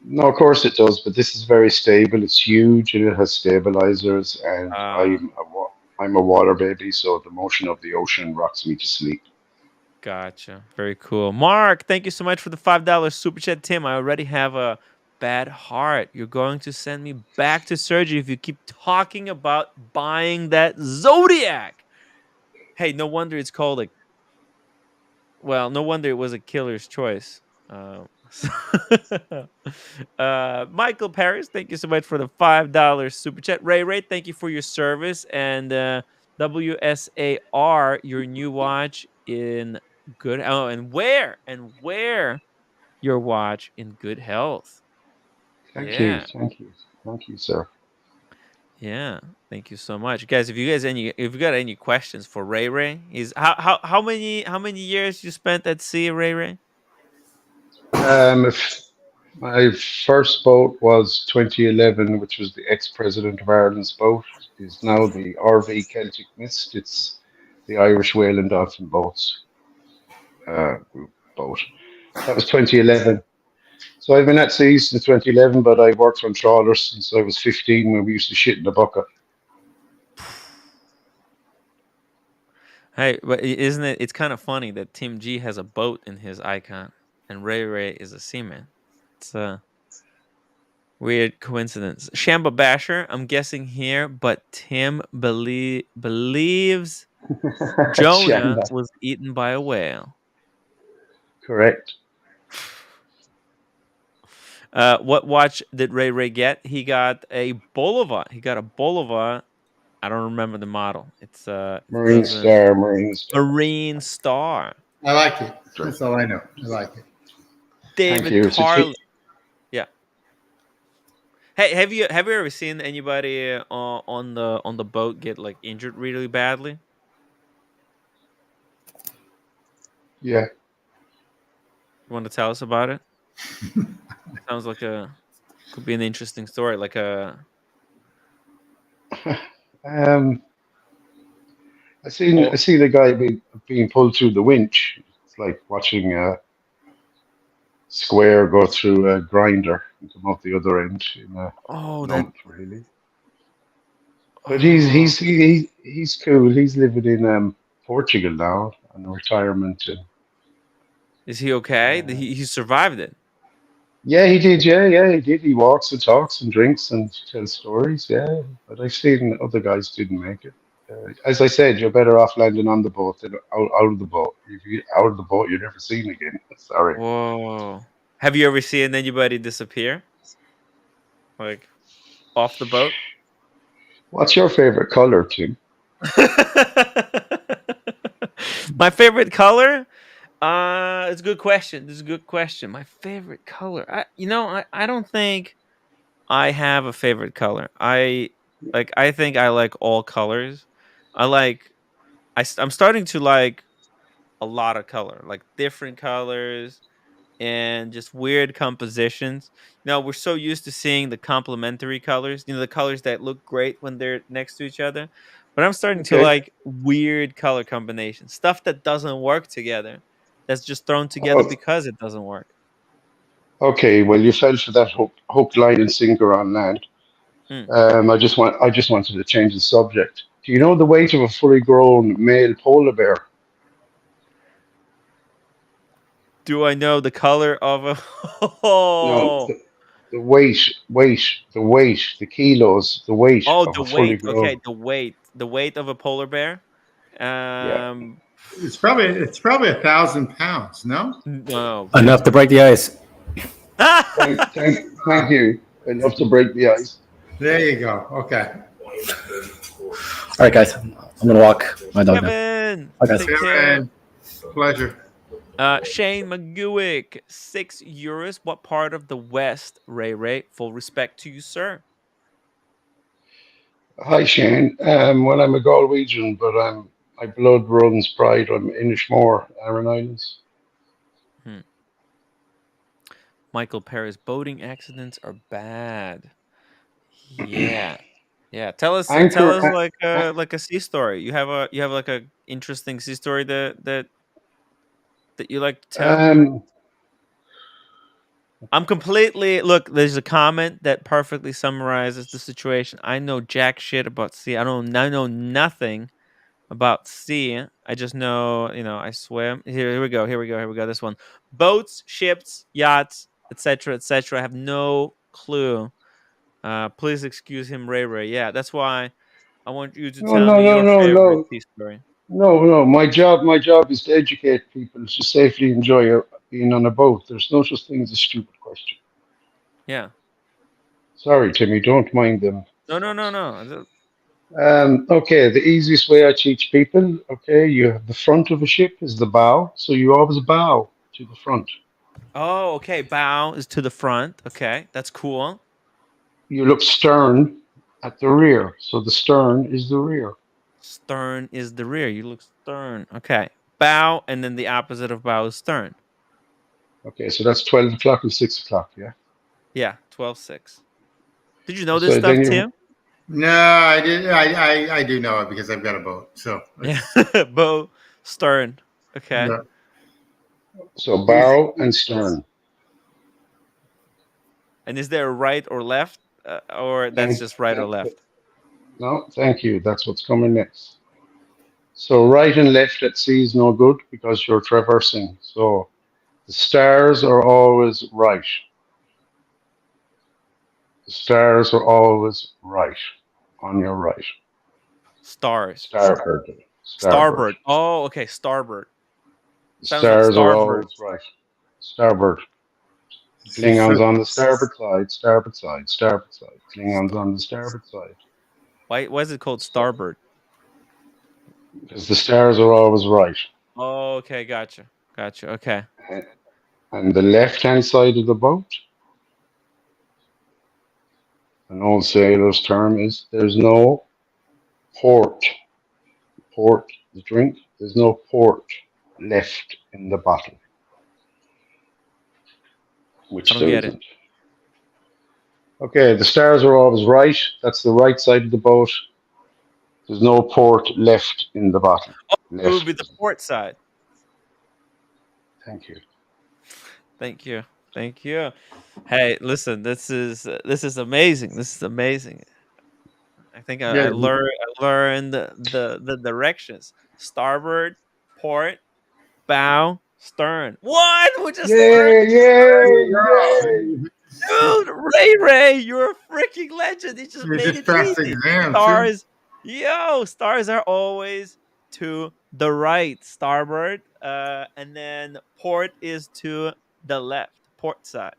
no, of course it does, but this is very stable. It's huge and it has stabilizers, and I'm a water baby, so the motion of the ocean rocks me to sleep. gotcha. Very cool. Mark, thank you so much for the $5 super chat. Tim, I already have a bad heart. You're going to send me back to surgery if you keep talking about buying that Zodiac. Hey, no wonder it's called a. Well, no wonder it was a killer's choice. Michael Paris, thank you so much for the $5 super chat. Ray, thank you for your service. And WSAR, your new watch in good. Oh, and wear your watch in good health. Thank Yeah. you, sir. Yeah, thank you so much, guys. If you got any questions for Ray, is how many years you spent at sea, Ray? If my first boat was 2011, which was the ex-president of Ireland's boat. Is now the RV Celtic Mist. It's the Irish Whale and Dolphin boats group boat. That was 2011. So I've been at sea since 2011, but I worked on trawlers since I was 15 when we used to shit in the bucket. Hey, but isn't it? It's kind of funny that Tim G has a boat in his icon, and Ray Ray is a seaman. It's a weird coincidence. Shamba Basher, I'm guessing here, but Tim believes Jonah Shanda. was eaten by a whale. Correct. What watch did Ray Ray get? He got a Bulova. He got a Bulova. I don't remember the model. It's it Marine doesn't Star, Marine Star. Marine Star. I like it. That's all I know. I like it. Thank David you. It's a Carl. cheap. Yeah. Hey, have you ever seen anybody on the boat get like injured really badly? Yeah. You want to tell us about it? Sounds like could be an interesting story. Like a Um, I oh, see the guy being pulled through the winch. It's like watching a square go through a grinder and come out the other end in a oh that lump, really. But oh he's cool. He's living in Portugal now on retirement. And is he okay? He survived it. yeah, he did. Yeah, he did. He walks and talks and drinks and tells stories. Yeah, but I've seen other guys didn't make it. As I said, you're better off landing on the boat than out of the boat. If you out of the boat, you're never seen again. Sorry. Whoa. Have you ever seen anybody disappear? Like off the boat? What's your favorite color, Tim? My favorite color? It's a good question. This is a good question. My favorite color. I don't think I have a favorite color. I think I like all colors. I like I'm starting to like a lot of color, like different colors and just weird compositions. We're so used to seeing the complementary colors, the colors that look great when they're next to each other. But I'm starting to Okay. like weird color combinations, stuff that doesn't work together, that's just thrown together Oh, because it doesn't work. okay. Well, you fell for that hook, line, and sinker on land. Hmm. I just wanted to change the subject. Do you know the weight of a fully grown male polar bear? Do I know the color of a? No, Oh, the the kilos, the weight oh, of the a fully weight. grown. Okay, the weight of a polar bear. Yeah. Um, It's probably 1,000 pounds. No. no. Enough to break the ice. Thank you. Enough to break the ice. There you go. Okay. All right, guys. I'm gonna walk my dog now. Kevin, Bye, guys. take care. Kevin, pleasure. Shane McGewick, €6. What part of the West, Ray Ray? Full respect to you, sir. Hi Shane. Well, I'm a Galwegian, but my blood runs pride. I'm Inishmore, Aran Islands. Hmm. Michael Perez, boating accidents are bad. Yeah, yeah. Tell Anchor. us like a sea story. You have like a interesting sea story that you like to tell. Um, I'm completely look. There's a comment that perfectly summarizes the situation. I know jack shit about sea. I know nothing about sea. I just know, I swim. Here we go. Here we go. Here we go. This one: boats, ships, yachts, etc., etc. I have no clue. Please excuse him, Ray Ray. Yeah, that's why I want you to no, tell no, me no, your no, favorite no, sea story. no. My job is to educate people to safely enjoy being on a boat. There's no such thing as a stupid question. Yeah. Sorry, Timmy. Don't mind them. No, no, no, no. Okay, the easiest way I teach people. Okay, you have the front of a ship is the bow, so you always bow to the front. Oh, okay. Bow is to the front. Okay, that's cool. You look stern at the rear, so the stern is the rear. Stern is the rear. You look stern. Okay. Bow, and then the opposite of bow is stern. Okay, so that's 12 o'clock and 6 o'clock. Yeah. Yeah, 12-6. Did you know this So stuff, then you Tim? No, I did. I do know it because I've got a boat. So Yeah. it's Bow, stern. Okay. yeah. so bow and stern. And is there a right or left? Or that's Thank, just right or thank, left? no, thank you. That's what's coming next. So right and left at sea is no good because you're traversing. So the stars are always right. The stars are always right on your right. Stars. Starboard. Starboard. Oh, okay. Starboard. The Sounds like stars are starboard. always right. Starboard. Klingons on the starboard side, starboard side, starboard side. Klingons on the starboard side. Why is it called starboard? Because the stars are always right. Oh, okay. Gotcha. Okay. And the left-hand side of the boat, an old sailor's term is there's no port. Port, the drink, there's no port left in the bottle. Which I don't there get it. isn't. Okay, the stars are always right. That's the right side of the boat. There's no port left in the bottle. It would be the port side. Thank you. Thank you. Hey, listen, this is amazing. This is amazing. I think I learned the directions. Starboard, port, bow, stern. What? We just learned. Yay! Dude, Ray, you're a freaking legend. You just made it passed the easy. exam, Stars, stars are always to the right, starboard, and then port is to the left, port side.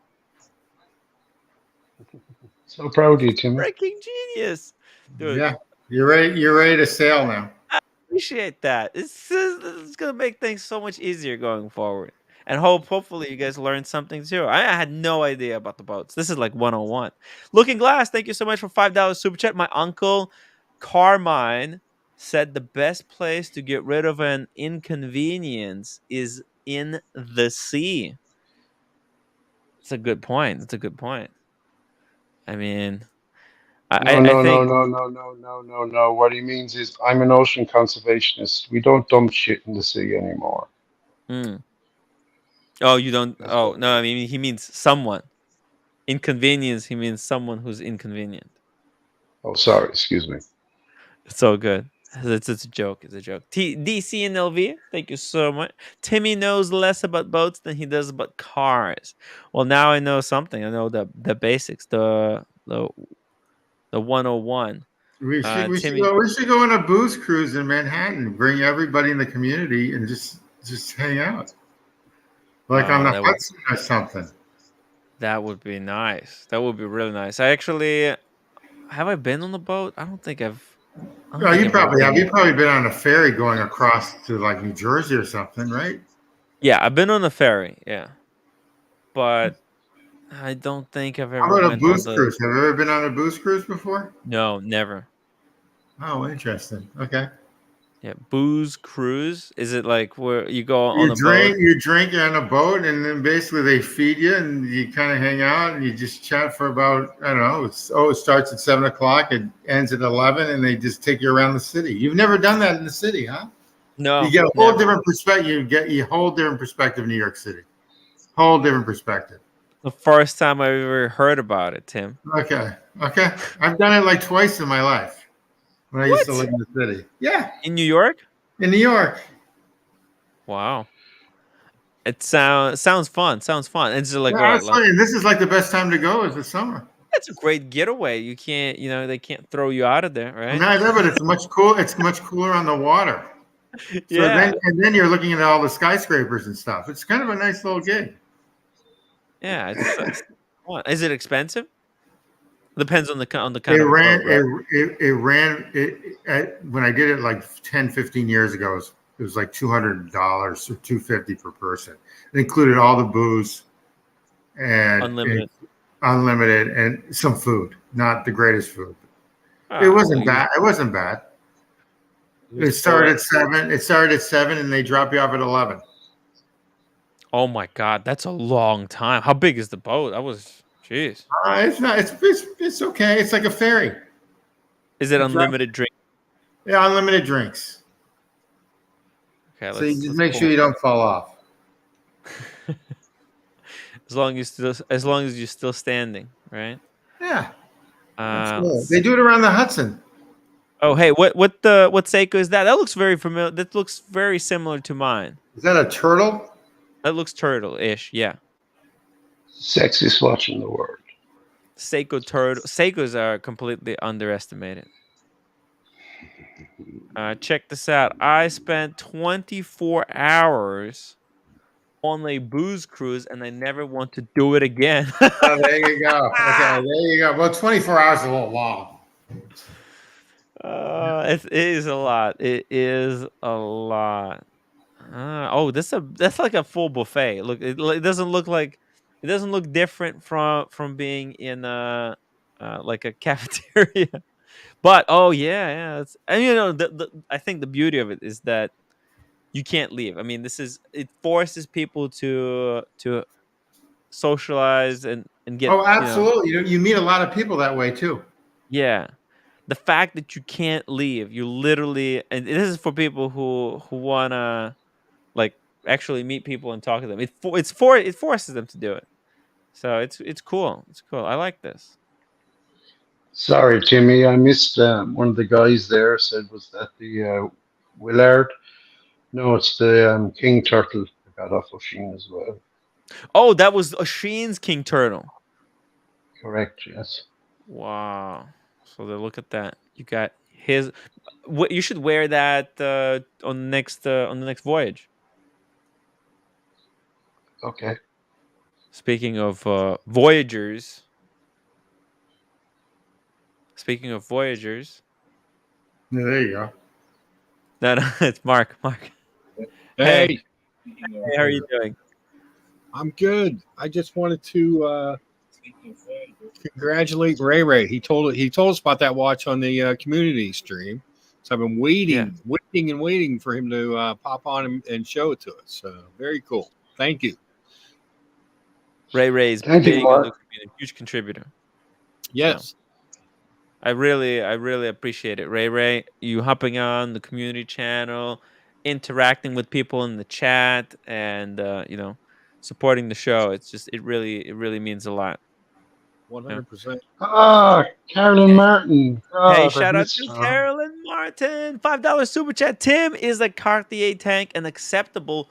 So proud of you, Timmy. Freaking genius, dude. Yeah, you're ready to sail now. I appreciate that. It's gonna make things so much easier going forward. And hopefully you guys learned something too. I had no idea about the boats. This is like 101. Looking Glass, thank you so much for $5 super chat. My uncle Carmine said the best place to get rid of an inconvenience is in the sea. It's a good point. I mean, I think No. What he means is I'm an ocean conservationist. We don't dump shit in the sea anymore. Oh, you don't. Oh, no. I mean, he means someone. Inconvenience. He means someone who's inconvenient. Oh, sorry. Excuse me. It's all good. It's a joke. It's a joke. DC and LV, thank you so much. Timmy knows less about boats than he does about cars. Well, now I know something. I know the basics. The 101. We should go on a booze cruise in Manhattan. Bring everybody in the community and just hang out, like on the Hudson or something. That would be nice. That would be really nice. I actually have I been on the boat? I don't think I've. No, you probably have. You've probably been on a ferry going across to like New Jersey or something, right? Yeah, I've been on a ferry. Yeah, but I don't think I've ever. How about a booze cruise? Have you ever been on a booze cruise before? No, never. Oh, interesting. Okay. Yeah, booze cruise. Is it like where you go on a boat? You drink on a boat, and then basically they feed you, and you kind of hang out, and you just chat for about I don't know. It starts at 7 o'clock, it ends at 11, and they just take you around the city. You've never done that in the city, huh? No. You get a whole different perspective. You get a whole different perspective in New York City. Whole different perspective. The first time I ever heard about it, Tim. Okay. I've done it like twice in my life. When I used to live in the city. Yeah. In New York? In New York. Wow. It sounds fun. It's like this is like the best time to go is the summer. It's a great getaway. You can't, they can't throw you out of there, right? No, I know, but it's much cooler on the water. So then you're looking at all the skyscrapers and stuff. It's kind of a nice little gig. Yeah. Is it expensive? Depends on the kind of boat, when I did it like 10, 15 years ago, it was like $200 or $250 per person. It included all the booze and unlimited and some food, not the greatest food. It wasn't bad. It started at 7. It started at 7 and they drop you off at 11. Oh my God. That's a long time. How big is the boat? Jeez. It's not. It's okay. It's like a ferry. Is it unlimited drink? Yeah, unlimited drinks. Okay. So you just make sure you don't fall off. as long as you're still standing, right? Yeah. They do it around the Hudson. Oh, hey, what Seiko is that? That looks very familiar. That looks very similar to mine. Is that a turtle? That looks turtle-ish. Yeah. Sexiest watch in the world. Seiko turtle. Seikos are completely underestimated. Check this out. I spent 24 hours on a booze cruise, and I never want to do it again. Oh, there you go. Okay, there you go. Well, 24 hours is a little long. It is a lot. It is a lot. Oh, that's like a full buffet. Look, it doesn't look like it doesn't look different from being in like a cafeteria. But oh yeah, it's, and you know I think the beauty of it is that you can't leave. I mean, it forces people to socialize and get, Oh, absolutely. You meet a lot of people that way too. yeah. The fact that you can't leave, you literally, and this is for people who wanna like actually meet people and talk to them. It forces them to do it. So it's cool. It's cool. I like this. Sorry, Timmy, I missed one of the guys there said, was that the Willard? No, it's the King Turtle I got off O'Sheen as well. Oh, that was O'Sheen's King Turtle. Correct, yes. Wow. So look at that. You got his. What you should wear that on the next voyage. Okay. Speaking of voyagers. Yeah, there you go. No, it's Mark. Mark. Hey. Hey, how are you doing? I'm good. I just wanted to congratulate Ray. He told us about that watch on the community stream. So I've been waiting for him to pop on and show it to us. Very cool. Thank you. Ray is Thank you, big on the Mark. community, huge contributor. Yes. So, I really appreciate it. Ray, you hopping on the community channel, interacting with people in the chat, and supporting the show. It really means a lot. 100%. Ah, Carolyn Martin. Hey, God, I've shout out missed to her. Carolyn Martin. $5 super chat. Tim, is a Cartier tank an acceptable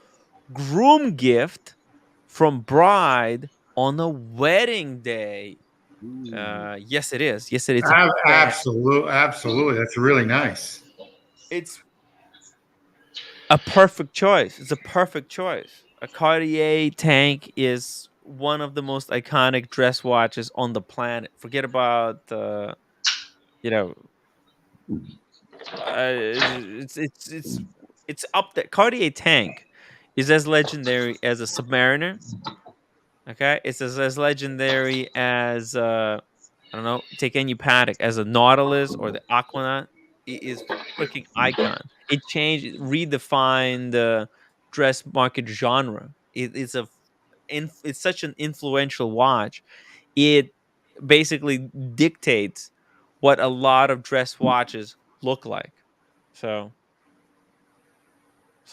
groom gift from bride on a wedding day? Yes, it is. Yes, it is. Absolutely. That's really nice. It's a perfect choice. It's a perfect choice. A Cartier tank is one of the most iconic dress watches on the planet. Forget about it's up there. Cartier tank is as legendary as a Submariner. Okay, it's as legendary as I don't know, take any Patek, as a Nautilus or the Aquanaut. It is freaking icon. It changed, it redefined the dress market genre. It's such an influential watch. It basically dictates what a lot of dress watches look like. So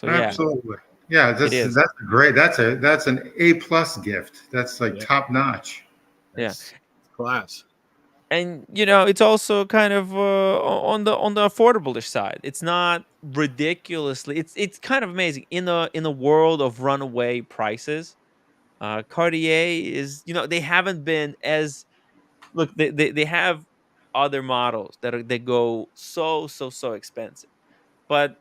yeah, Absolutely. Yeah, it is. that's great. That's an A+ gift. That's like top notch. Yeah. Class. And it's also kind of on the affordable-ish side. It's not ridiculously. It's kind of amazing in a world of runaway prices. Cartier is, they haven't been as, look, they have other models that go so expensive, but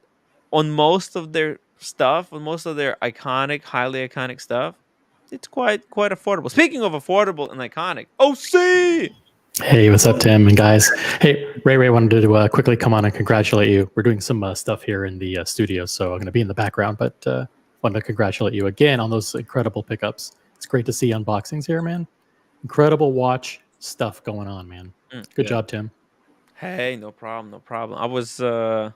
on most of their stuff, on most of their highly iconic stuff, it's quite affordable. Speaking of affordable and iconic, OC. Hey, what's up, Tim and guys? Hey, Ray wanted to quickly come on and congratulate you. We're doing some stuff here in the studio, so I'm going to be in the background, but wanted to congratulate you again on those incredible pickups. It's great to see unboxings here, man. Incredible watch stuff going on, man. Good job, Tim. Hey, no problem. I was, I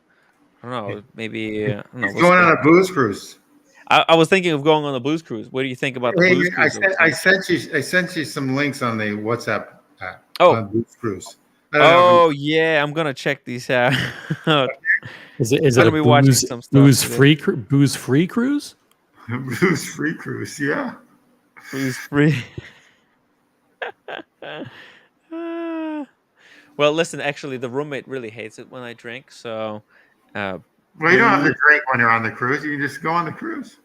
don't know, maybe, I don't know. He's going on a booze cruise. I was thinking of going on the booze cruise. What do you think about the booze cruise? I sent you some links on the WhatsApp app. Oh, on booze cruise. Yeah, I'm gonna check these out. Is it a booze free cruise? Booze free cruise, yeah. Booze free. Well, listen, actually, the roommate really hates it when I drink. So, well, you don't have to drink when you're on the cruise. You can just go on the cruise.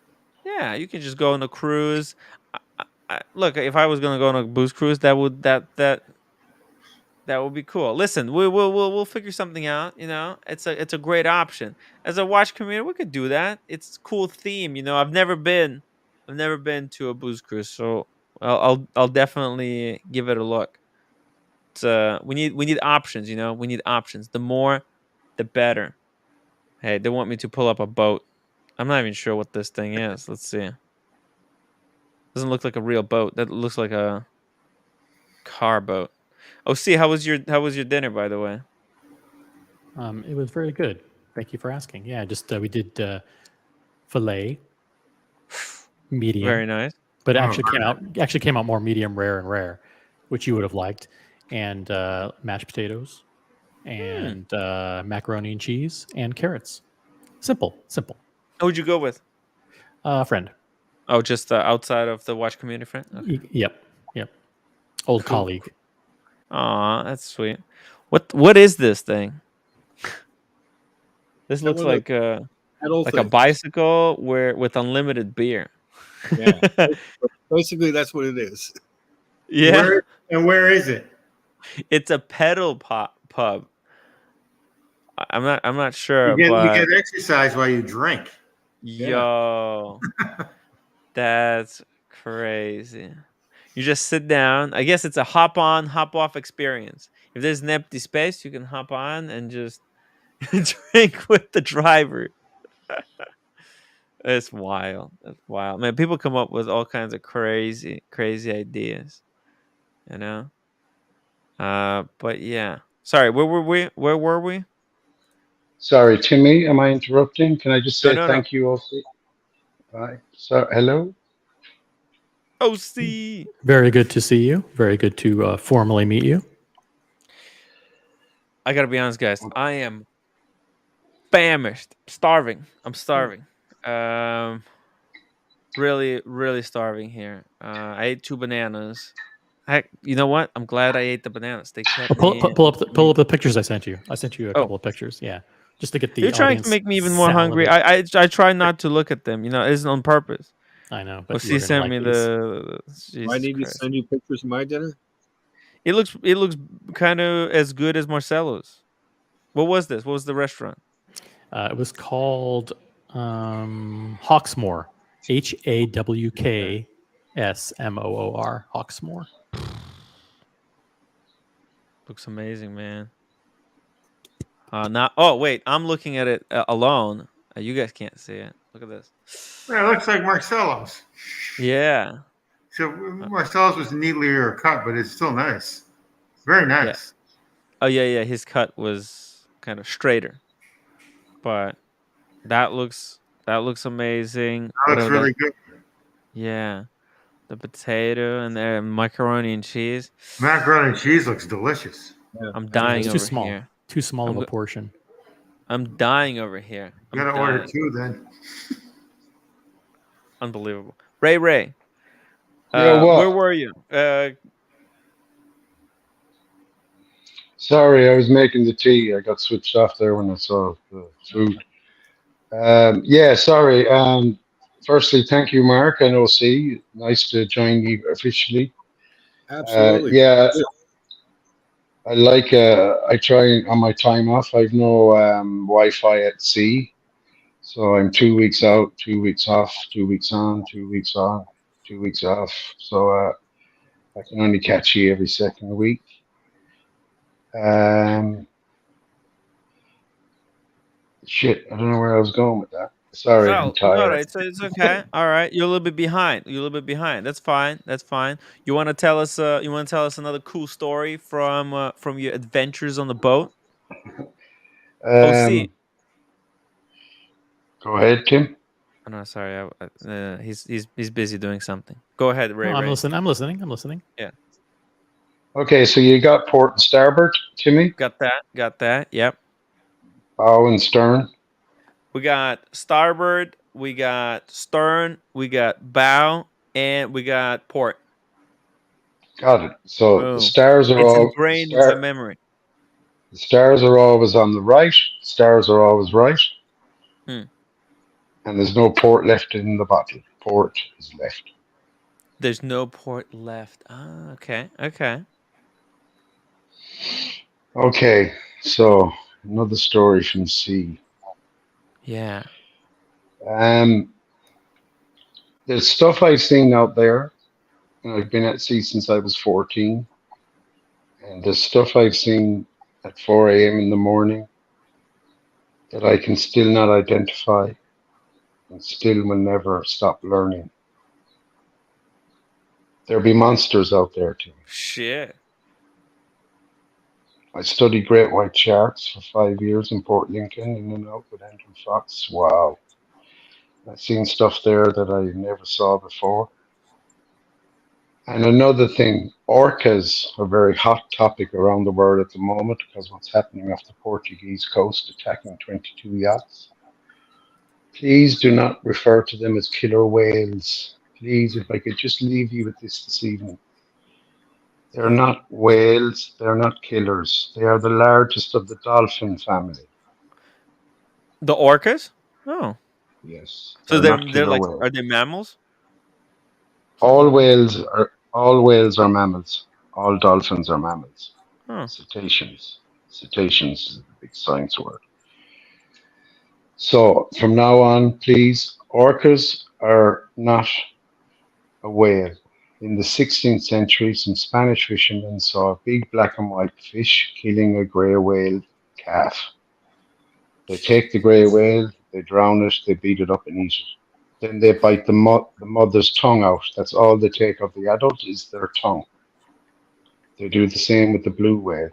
Yeah, you can just go on a cruise. Look, if I was gonna go on a booze cruise, that would be cool. Listen, we'll figure something out. You know, it's a great option as a watch community. We could do that. It's a cool theme. You know, I've never been to a booze cruise, so I'll definitely give it a look. It's we need options. You know, we need options. The more, the better. Hey, they want me to pull up a boat. I'm not even sure what this thing is. Let's see. Doesn't look like a real boat. That looks like a car boat. Oh, see, how was your dinner, by the way? It was very good. Thank you for asking. Yeah, just we did fillet, medium. Very nice. But it actually came out more medium rare and rare, which you would have liked, and mashed potatoes, and macaroni and cheese, and carrots. Simple. Who'd you go with? Friend. Oh, just outside of the watch community friend? Okay. Yep. Old colleague. Aw, that's sweet. What is this thing? This looks like a bicycle with unlimited beer. Yeah. Basically, that's what it is. Yeah. Where is it? It's a pedal pub. I'm not sure. You but get exercise while you drink. Yo, that's crazy. You just sit down. I guess it's a hop on, hop off experience. If there's an empty space, you can hop on and just drink with the driver. It's wild. That's wild, man. People come up with all kinds of crazy ideas, you know. But yeah. Sorry, where were we? Sorry, Timmy, am I interrupting? Can I just say No. thank you, OC? Bye. So, hello? OC. Very good to see you. Very good to formally meet you. I gotta be honest, guys. I am famished. Starving. I'm starving. Really, really starving here. I ate 2 bananas. You know what? I'm glad I ate the bananas. They kept pull up the pictures I sent you. I sent you a couple of pictures. Yeah, just to get the. You're trying to make me even more hungry. I try not to look at them. You know, it isn't on purpose. I know, but she sent me the. Do I need to send you pictures of my dinner? It looks kind of as good as Marcelo's. What was this? What was the restaurant? It was called Hawksmoor. HAWKSMOOR. Hawksmoor. Looks amazing, man. Now, oh wait, I'm looking at it alone. You guys can't see it. Look at this. Yeah, it looks like Marcelo's. Yeah. So Marcelo's was neatly cut, but it's still nice. Very nice. Yeah. Oh yeah. His cut was kind of straighter, but that looks amazing. That looks really good. Yeah. The potato and the macaroni and cheese. Macaroni and cheese looks delicious. Yeah. I'm dying over small. here. Too small of a portion. I'm dying over here. You gotta order 2 then. Unbelievable. Ray. Yeah, where were you? Sorry, I was making the tea. I got switched off there when I saw the food. Yeah, sorry. Firstly, thank you, Mark and OC. Nice to join you officially. Absolutely. Yeah, I like. I try on my time off. I've no Wi-Fi at sea, so I'm 2 weeks out, 2 weeks off, 2 weeks on, 2 weeks on, 2 weeks off. So I can only catch you every second week. Shit, I don't know where I was going with that. Sorry, I'm tired. No, it's okay. All right, you're a little bit behind. That's fine. You want to tell us? Another cool story from your adventures on the boat? OC. Go ahead, Tim. Oh, no, sorry. He's busy doing something. Go ahead, Ray. I'm listening. Yeah. Okay, so you got port and starboard, Timmy? Got that. Yep. Bow and stern. We got starboard, we got stern, we got bow, and we got port. Got it. So the stars are all ingrained in my memory. The stars are always on the right. Stars are always right. Hmm. And there's no port left in the bottle. Port is left. There's no port left. Ah, okay. Okay. Okay, so another story from sea. Yeah. There's stuff I've seen out there, and I've been at sea since I was 14. And there's stuff I've seen at 4 a.m. in the morning that I can still not identify and still will never stop learning. There'll be monsters out there too. Shit. I studied great white sharks for 5 years in Port Lincoln, in and out with Andrew Fox. Wow. I've seen stuff there that I never saw before. And another thing, orcas are a very hot topic around the world at the moment because what's happening off the Portuguese coast, attacking 22 yachts. Please do not refer to them as killer whales. Please, if I could just leave you with this evening. They're not whales, they're not killers. They are the largest of the dolphin family. The orcas? Oh. Yes. So They're not they're killer like, whales. are they mammals? All whales are mammals. All dolphins are mammals. Huh. Cetaceans. Cetaceans is a big science word. So from now on, please, orcas are not a whale. In the 16th century, some Spanish fishermen saw a big black and white fish killing a grey whale calf. They take the grey whale, they drown it, they beat it up and eat it. Then they bite the mother's tongue out. That's all they take of the adult is their tongue. They do the same with the blue whale.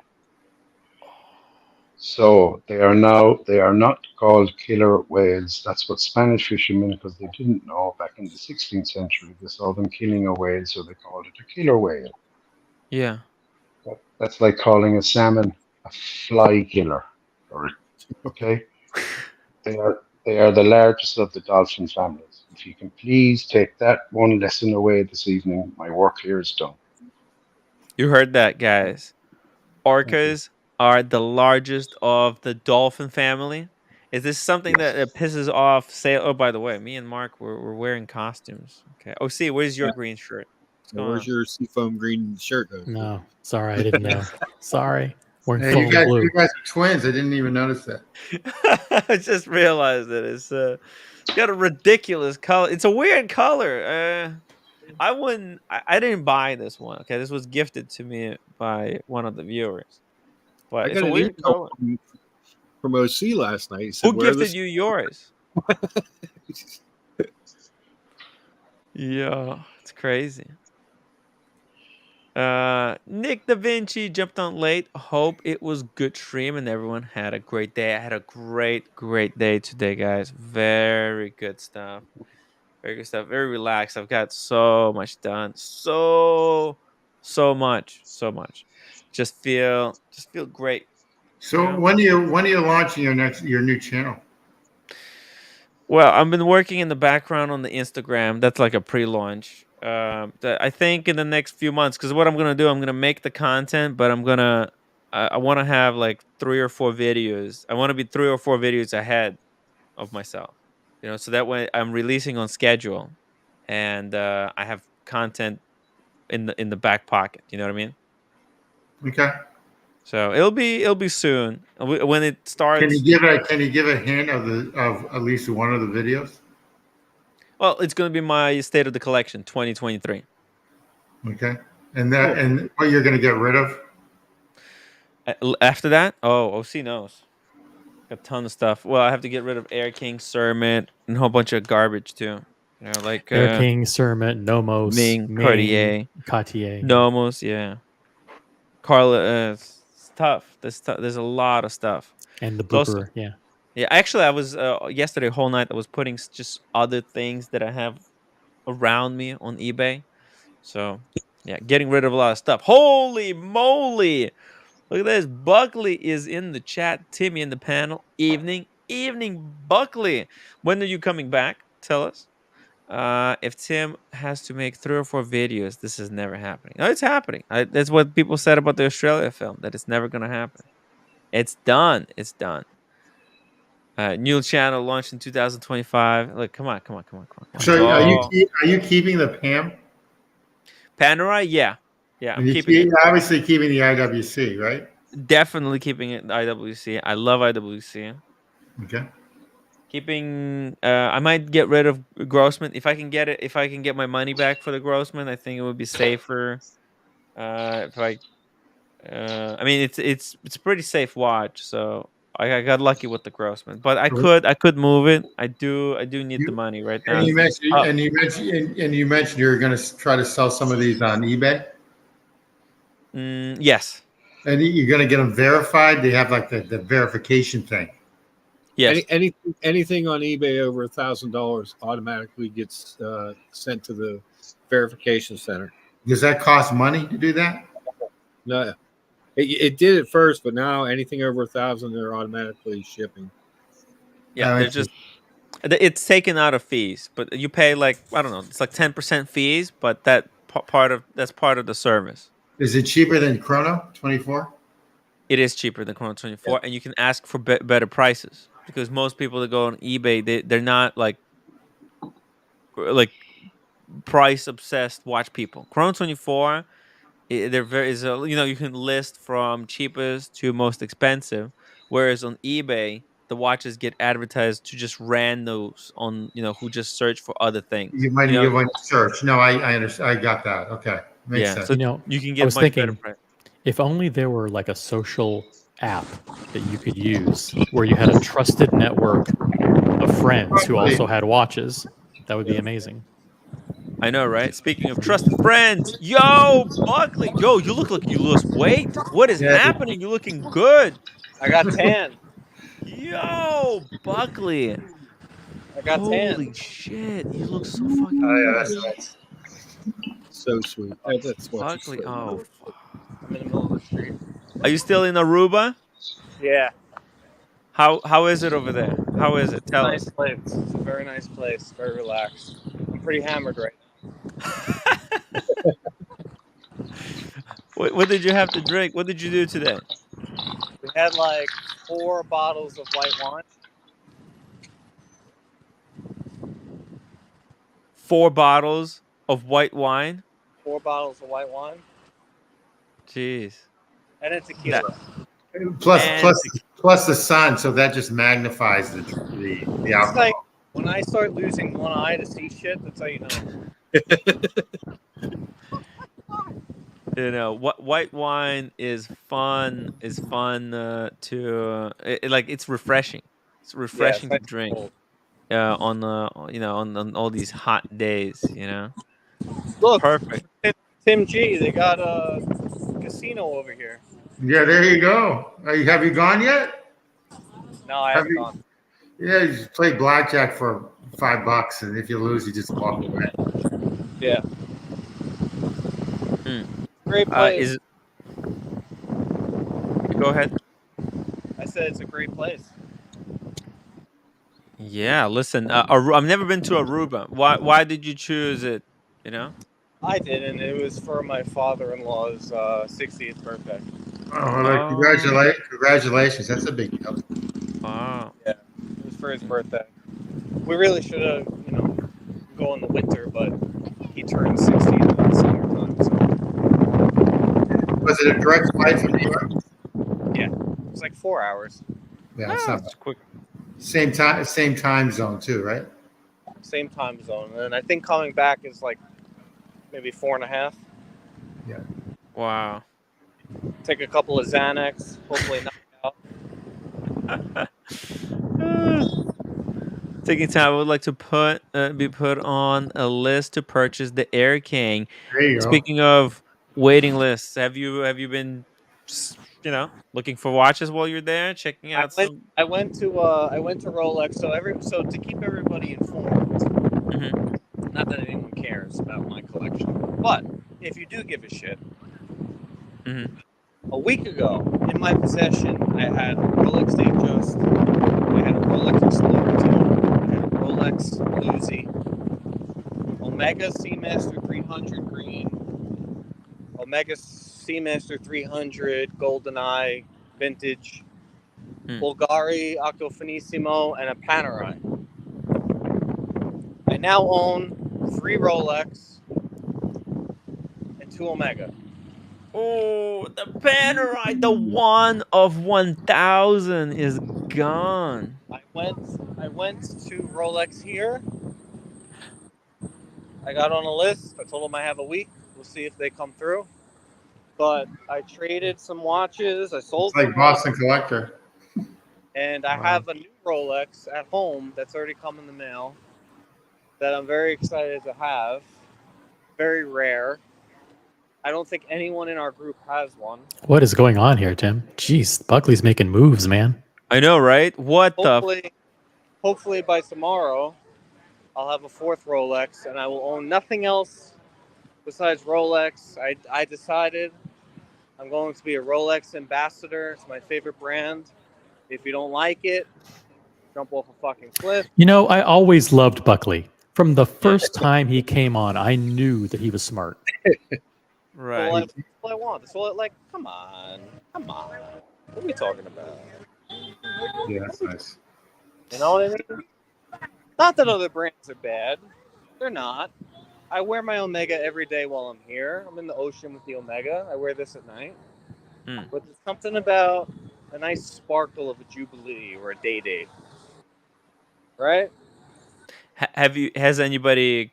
So they are not called killer whales. That's what Spanish fishermen, because they didn't know back in the 16th century, they saw them killing a whale, so they called it a killer whale. Yeah. That's like calling a salmon a fly killer. Okay? They are the largest of the dolphin families. If you can please take that one lesson away this evening, my work here is done. You heard that, guys. Orcas are the largest of the dolphin family. Is this something that pisses off? Say, oh, by the way, me and Mark we're wearing costumes. Okay. Oh, see, where's your green shirt? What's going Where's on? your seafoam green shirt? No, sorry, I didn't know. Sorry. We're in Hey, foam blue. you guys are twins. I didn't even notice that. I just realized that it's got a ridiculous color. It's a weird color. I didn't buy this one. Okay, this was gifted to me by one of the viewers. But I it's got a an weird email color. from OC last night. He said, Who gifted you yours? Yeah, it's crazy. Nick Da Vinci jumped on late. Hope it was good stream and everyone had a great day. I had a great day today, guys. Very good stuff. Very good stuff. Very relaxed. I've got so much done. So much. Just feel great. So You know? when are you launching your new channel? Well, I've been working in the background on the Instagram. That's like a pre-launch. I think in the next few months, because what I'm gonna do, I'm gonna make the content, but I want to have like 3 or 4 videos. I want to be 3 or 4 videos ahead of myself. You know, so that way I'm releasing on schedule, and I have content in the back pocket. You know what I mean? Okay. So it'll be soon when it starts. Can you give a hint of at least one of the videos? Well, it's going to be my state of the collection 2023. Okay. And what you're going to get rid of? After that, OC knows. Got a ton of stuff. Well, I have to get rid of Air King, Sermon, and a whole bunch of garbage too. You know, like Air King, Sermon, Nomos, Ming, Cartier. Nomos, yeah. Carla, it's tough. There's a lot of stuff. And the Booker, yeah. Yeah, actually, I was yesterday whole night. I was putting just other things that I have around me on eBay. So yeah, getting rid of a lot of stuff. Holy moly! Look at this. Buckley is in the chat. Timmy in the panel. Evening, Buckley. When are you coming back? Tell us. If Tim has to make 3 or 4 videos, this is never happening. No, it's happening. That's what people said about the Australia film. That it's never gonna happen. It's done. It's done. New channel launched in 2025. Like, come on. So Oh, are you keeping the PAM? Panerai, yeah, I'm And keeping it. obviously keeping the IWC, right? Definitely keeping it. IWC. I love IWC. Okay. Keeping. I might get rid of Grossman if I can get it. If I can get my money back for the Grossman, I think it would be safer. If I. I mean, it's a pretty safe watch, so I got lucky with the Grossman. But I could move it. I do need the money right now. And you mentioned you're going to try to sell some of these on eBay. Yes. And you're going to get them verified. They have like the verification thing. Yes. Anything on eBay over $1,000 automatically gets sent to the verification center. Does that cost money to do that? No, it did at first, but now anything over $1,000, they're automatically shipping. Yeah, they're just. It's taken out of fees, but you pay like I don't know. It's like 10% fees, but that's part of the service. Is it cheaper than Chrono 24? It is cheaper than Chrono 24, and you can ask for better prices because most people that go on eBay they're not like price obsessed watch people. Chrono 24, you can list from cheapest to most expensive, whereas on eBay the watches get advertised to just randos on who just search for other things. You might need to search. No, I understand. I got that. Okay, makes sense. So you can get I was much thinking, better price. if only there were like a social app that you could use where you had a trusted network of friends who also had watches, that would be amazing. I know, right? Speaking of trusted friends, yo, Buckley, yo, you look like you lost weight. What is happening? You're looking good. I got tan. Yo, Buckley. I got tan. Holy shit, you look so fucking good. That's nice. So sweet. That's what Buckley. Oh, I'm in the middle of the street. are you still in Aruba? Yeah. How is it over there? How is it? Tell us. Place. It's a very nice place. Very relaxed. I'm pretty hammered right now. What did you have to drink? What did you do today? We had like 4 bottles of white wine. 4 bottles of white wine. 4 bottles of white wine. Jeez. And a tequila. Plus the sun, so that just magnifies the alcohol. It's like when I start losing one eye to see shit, that's how you know. White wine is fun. It's refreshing. It's refreshing to drink. On all these hot days. Look, perfect. Tim G, they got a casino over here. Yeah, there you go. Have you gone yet? No, I haven't gone. Yeah, you just play blackjack for $5, and if you lose, you just walk away. Yeah. Great place. Go ahead. I said it's a great place. Yeah, listen, I've never been to Aruba. Why did you choose it? I didn't. It was for my father-in-law's 60th birthday. Oh, congratulations! That's a big deal. Wow. Yeah, it was for his birthday. We really should have, go in the winter, but he turned 60 in the summertime. So. Was it a direct flight from New York? Yeah, it was like 4 hours. Yeah, it's not bad. Quick. Same time zone too, right? Same time zone, and I think coming back is like maybe 4.5. Yeah. Wow. Take a couple of Xanax, hopefully knock out. Taking time, I would like to be put on a list to purchase the Air King. There you go. Speaking of waiting lists, have you been looking for watches while you're there, checking out I went to Rolex, so to keep everybody informed. Mm-hmm. Not that anyone cares about my collection, but if you do give a shit. Mm-hmm. A week ago, in my possession, I had a Rolex Datejust, I had a Rolex Explorer, I had a Rolex Uzi, Omega Seamaster 300 green, Omega Seamaster 300 GoldenEye vintage, Bulgari Octofinissimo, and a Panerai. I now own 3 Rolex and 2 Omega. Oh, the Panerai, the 1 of 1,000 is gone. I went to Rolex here. I got on a list. I told them I have a week. We'll see if they come through. But I traded some watches. I sold It's like some Boston watches, Collector. and I have a new Rolex at home that's already come in the mail that I'm very excited to have. Very rare. I don't think anyone in our group has one. What is going on here, Tim? Jeez, Buckley's making moves, man. I know, right? What Hopefully by tomorrow, I'll have a 4th Rolex, and I will own nothing else besides Rolex. I decided I'm going to be a Rolex ambassador. It's my favorite brand. If you don't like it, jump off a fucking cliff. You know, I always loved Buckley. From the first time he came on, I knew that he was smart. Right. Well, that's all I want. That's all come on. What are we talking about? Yeah, that's nice. You know what I mean? Not that other brands are bad. They're not. I wear my Omega every day while I'm here. I'm in the ocean with the Omega. I wear this at night. But there's something about a nice sparkle of a Jubilee or a Day. Right? Has anybody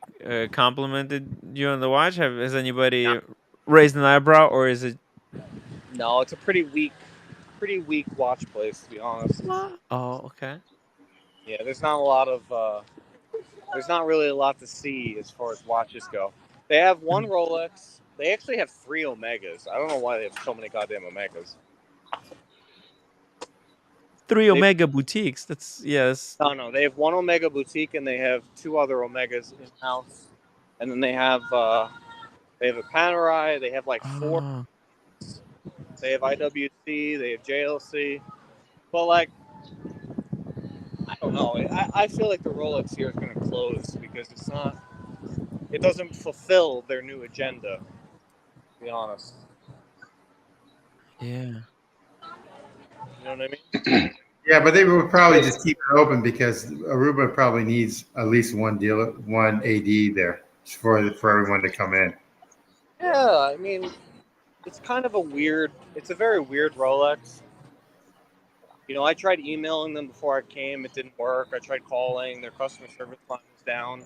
complimented you on the watch? Has anybody raised an eyebrow, or is it? No, it's a pretty weak watch place, to be honest. Oh, okay. Yeah, there's not really a lot to see as far as watches go. They have 1 Rolex. They actually have 3 Omegas. I don't know why they have so many goddamn Omegas. 3 Omega boutiques. That's yes. No. They have 1 Omega boutique, and they have 2 other Omegas in house. And then they have a Panerai. They have like 4. They have IWC. They have JLC. But like, I don't know. I feel like the Rolex here is going to close because it doesn't fulfill their new agenda, to be honest. Yeah. You know what I mean? Yeah, but they would probably just keep it open because Aruba probably needs at least one AD there for everyone to come in. Yeah, I mean, it's kind of it's a very weird Rolex. You know, I tried emailing them before I came. It didn't work. I tried calling. Their customer service line was down.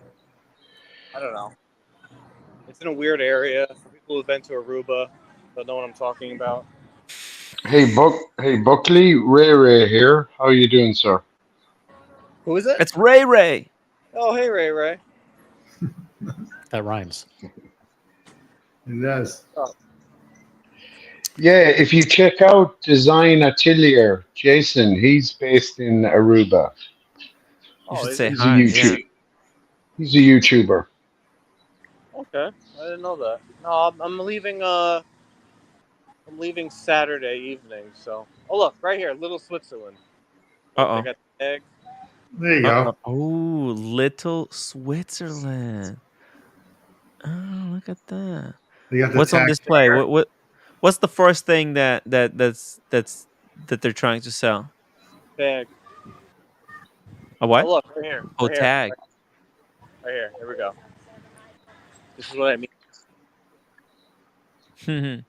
I don't know. It's in a weird area. For people who've been to Aruba, they'll know what I'm talking about. Hey, Buckley, Ray here. How are you doing, sir? Who is it? It's Ray. Oh, hey, Ray. That rhymes. It does. Oh. Yeah, if you check out Design Atelier, Jason, he's based in Aruba. You should say he's hi. He's a YouTuber. Okay, I didn't know that. No, I'm leaving. I'm leaving Saturday evening. So, oh look, right here, Little Switzerland. They got the egg. There you go. Oh, Little Switzerland. Oh, look at that. What's on display? What's the first thing that they're trying to sell? Tag. A what? Oh look, right here. Oh, Right tag. Right here. Here we go. This is what I mean.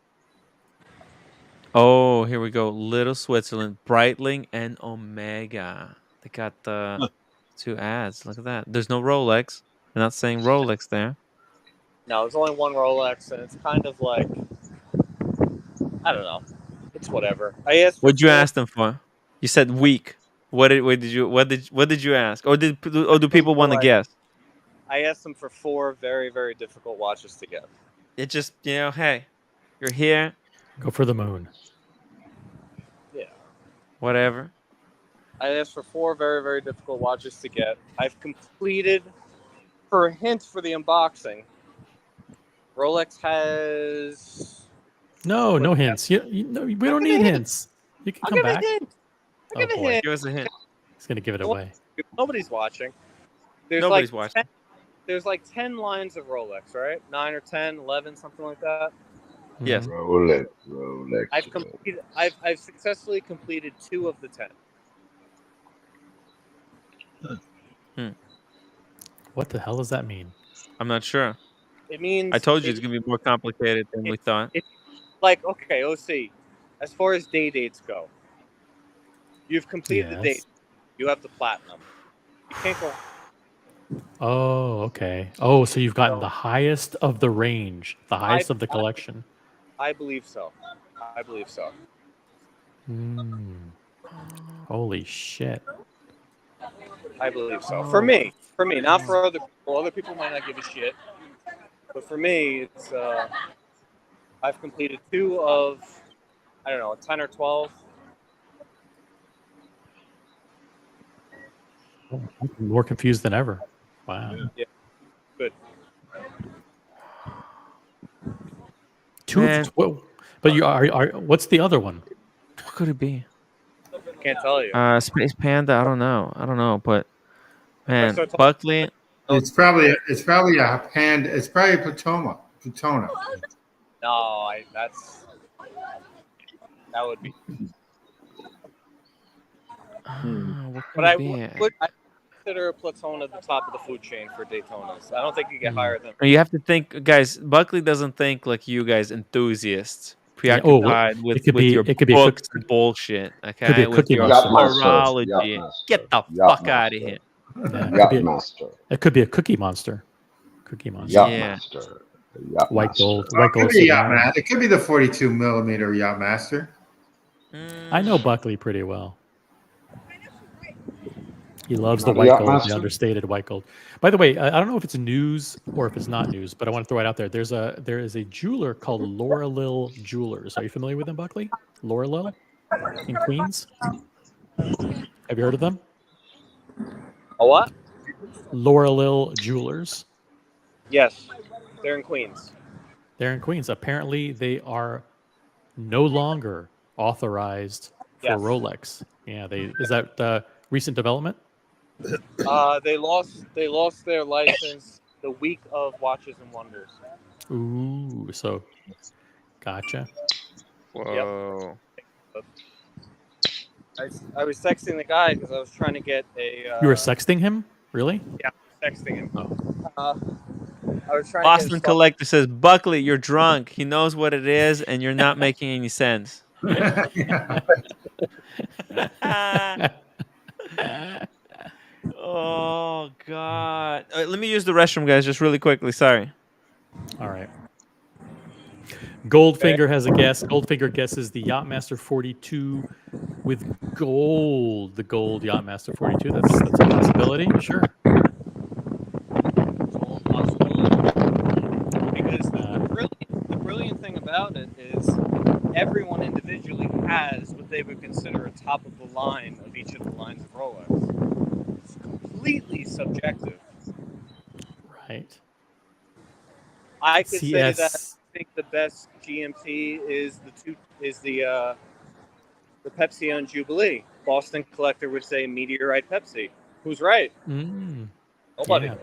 Oh, here we go. Little Switzerland, Breitling and Omega. They got the 2 ads. Look at that. There's no Rolex. They're not saying Rolex there. No, there's only 1 Rolex, and it's kind of like, I don't know. It's whatever. I asked. What'd you ask them for? You said week. What did you ask? Or do people want to guess? I asked them for 4 very, very difficult watches to get. It just, hey, you're here. Go for the moon. Yeah. Whatever. I asked for 4 very, very difficult watches to get. I've completed, for a hint for the unboxing, Rolex has... No hints. We don't need hints. You can come back. I'll give a hint. Give us a hint. He's going to give it away. Nobody's watching. Nobody's watching. There's like 10 lines of Rolex, right? 9 or 10, 11, something like that. Yes. Rolex. I've successfully completed 2 of the 10. What the hell does that mean? I'm not sure. It means I told you it's gonna be more complicated than we thought. Like, okay, OC. As far as day dates go, you've completed the date. You have the platinum. You can't go. Oh, okay. Oh, so you've gotten the highest of the range, the highest of the collection. I believe so. I believe so. Holy shit. I believe so. For me, not for other people. Other people might not give a shit. But for me, it's I've completed 2 of, I don't know, 10 or 12. I'm more confused than ever. Wow. Yeah. Good. 2 of 12. But you are what's the other one? What could it be? Can't tell you. Space Panda. I don't know, but man, Buckley. It's probably a panda. It's probably a Patona. No, that would be. But I would consider a Platona at the top of the food chain for Daytonas. I don't think you get higher than. You have to think, guys. Buckley doesn't think like you guys enthusiasts, preoccupied with your books and bullshit. Okay, with your horology. Get the fuck out of here. Yacht-Master. It could be a cookie monster. Cookie monster. Yacht-Master. White gold. It could be the 42 millimeter Yacht-Master. I know Buckley pretty well. He loves the white gold, the understated white gold. By the way, I don't know if it's news or if it's not news, but I want to throw it out there. There is a jeweler called Lil Jewelers. Are you familiar with them, Buckley? Lil in Queens. Have you heard of them? A what? Lil Jewelers. Yes, they're in Queens. They're in Queens. Apparently, they are no longer authorized for Rolex. Yeah, is that recent development? They lost their license the week of Watches and Wonders. Ooh, so gotcha. Whoa. Yep. I was texting the guy because I was trying to get a. You were sexting him? Really? Yeah, texting him. Oh. I was trying. Boston Collector says, Buckley, you're drunk. He knows what it is, and you're not making any sense. Oh God! Let me use the restroom, guys, just really quickly. Sorry. All right. Goldfinger has a guess. Goldfinger guesses the Yacht-Master 42 with gold. The gold Yacht-Master 42. That's a possibility. Sure. Because the brilliant thing about it is everyone individually has what they would consider a top of the line of each of the lines of Rolex. It's completely subjective. Right. I could say that I think the best GMT is the Pepsi on Jubilee. Boston Collector would say Meteorite Pepsi. Who's right? Nobody. Yeah.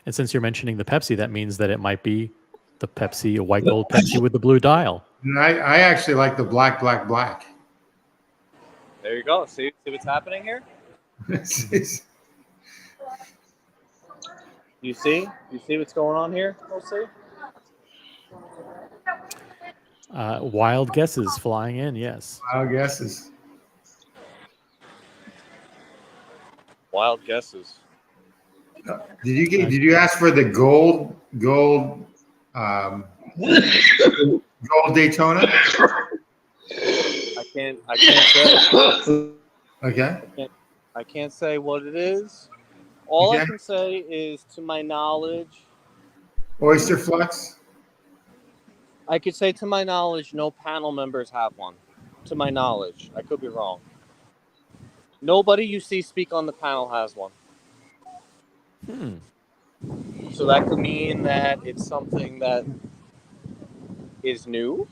And since you're mentioning the Pepsi, that means that it might be the Pepsi, a white gold Pepsi with the blue dial. I actually like the black. There you go. See what's happening here? You see what's going on here? We'll see. Wild guesses flying in, yes. Wild guesses. Wild guesses. Did you ask for the gold Daytona? I can't say. Okay. I can't say what it is. All I can say is, to my knowledge, Oyster Flux. I could say, to my knowledge, no panel members have one. To my knowledge, I could be wrong. Nobody you see speak on the panel has one. So that could mean that it's something that is new.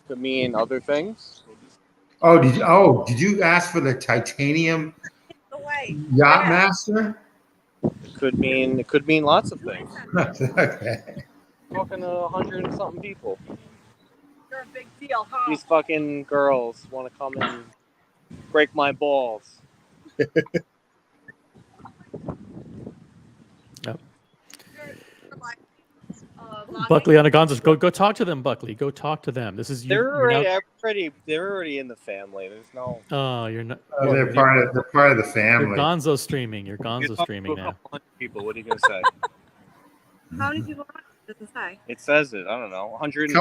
Could mean other things. Did you ask for the titanium Yacht-Master? It could mean lots of things. Okay. Talking to 100 and something people. You're a big deal, huh? These fucking girls want to come and break my balls. Yep. Buckley on a Gonzos. Go talk to them, Buckley. Go talk to them. This is They're you're now. they're already in the family. There's no. Oh, you're not. They're part of the You're family. Gonzo streaming. You're Gonzo You're talking streaming to a now. couple hundred people. What are you gonna say? How many people are on? Does it say? It says it. I don't know. 102.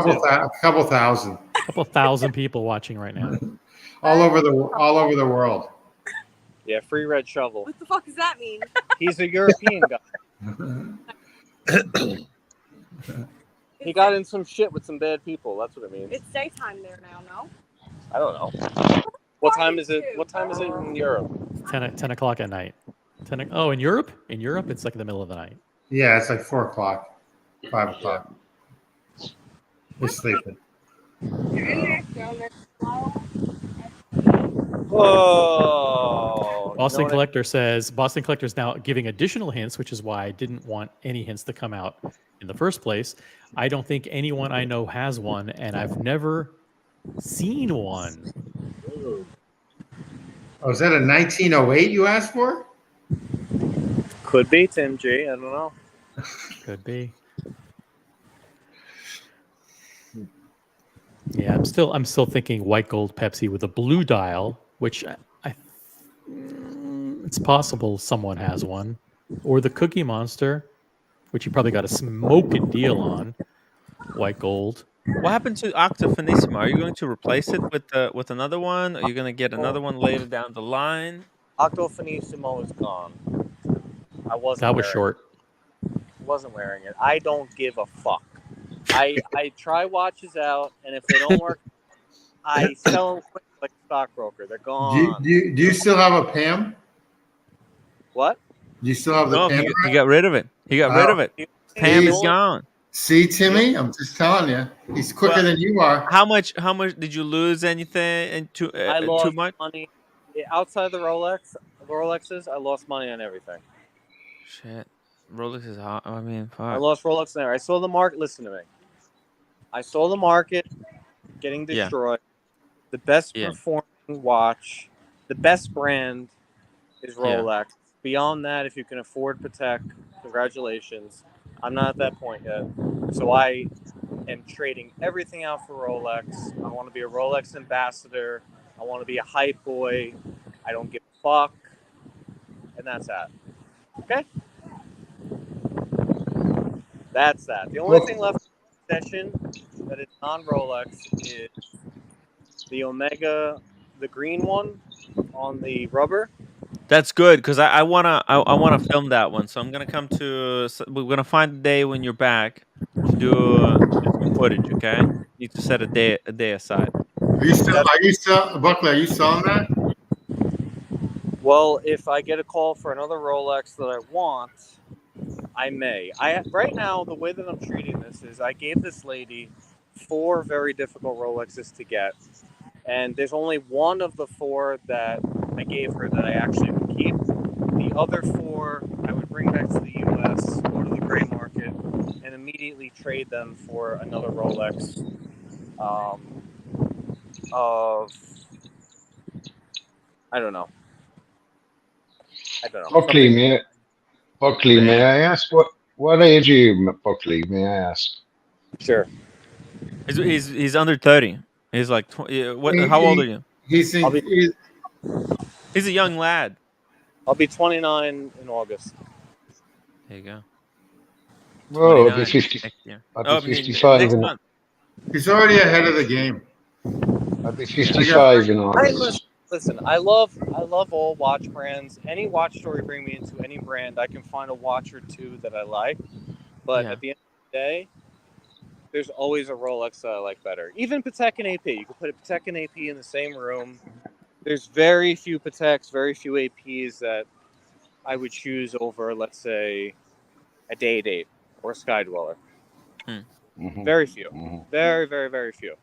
Couple thousand. Couple thousand people watching right now. All over the world. Yeah, free red shovel. What the fuck does that mean? He's a European guy. He got in some shit with some bad people. That's what it means. It's daytime there now, no? I don't know. What time is it? What time is it in Europe? 10 o'clock at night. Oh, in Europe? In Europe, it's like the middle of the night. Yeah, it's like 4 o'clock, 5 o'clock. He's sleeping. Oh. Boston Collector says Boston Collector is now giving additional hints, which is why I didn't want any hints to come out in the first place. I don't think anyone I know has one, and I've never seen one. Oh, is that a 1908 you asked for? Could be Tim G. I don't know. Could be. Yeah, I'm still thinking white gold Pepsi with a blue dial, which it's possible someone has one, or the Cookie Monster, which you probably got a smoking deal on, white gold. What happened to Octofinissimo? Are you going to replace it with another one? Are you going to get another one later down the line? Octofinissimo is gone. I wasn't. That was short. Wasn't wearing it. I don't give a fuck. I try watches out, and if they don't work, I sell them quick like a stockbroker. They're gone. Do you still have a Pam? What? Do you still have the No, Pam? he got rid of it. He got rid of it. Pam is gone. See, Timmy, I'm just telling you, he's quicker than you are. How much did you lose? Anything? I lost too much money outside the Rolexes. I lost money on everything. Shit, Rolex is hot. I mean, fuck. I lost Rolex there. I saw the market. Listen to me. I saw the market getting destroyed. Yeah. The best performing watch, the best brand is Rolex. Yeah. Beyond that, if you can afford Patek, congratulations. I'm not at that point yet. So I am trading everything out for Rolex. I want to be a Rolex ambassador. I want to be a hype boy. I don't give a fuck. And that's that. Okay? That's that. The only thing left in possession that is non-Rolex is the Omega, the green one on the rubber. That's good because I wanna film that one. So I'm gonna come to. We're gonna find a day when you're back to do some footage. Okay, need to set a day aside. Are you still Buckley? Are you selling that? Well, if I get a call for another Rolex that I want, I may. Right now the way that I'm treating this is I gave this lady 4 very difficult Rolexes to get, and there's only one of the 4 that I gave her that I actually would keep. The other 4 I would bring back to the U.S., go to the gray market, and immediately trade them for another Rolex of I don't know. Buckley, may I ask what age are you, Buckley? May I ask? Sure. He's under 30. He's like, how old are you? He's a young lad. I'll be 29 in August. There you go. Whoa, I'll be 50. I'll be 55. He's already ahead of the game. I'll be 55 in August. Listen, I love all watch brands. Any watch store you bring me into, any brand, I can find a watch or two that I like. But at the end of the day, there's always a Rolex that I like better. Even Patek and AP. You can put a Patek and AP in the same room. There's very few Pateks, very few APs that I would choose over, let's say, a Day Date or a Sky Dweller. Mm-hmm. Very few. Mm-hmm. Very, very, very few.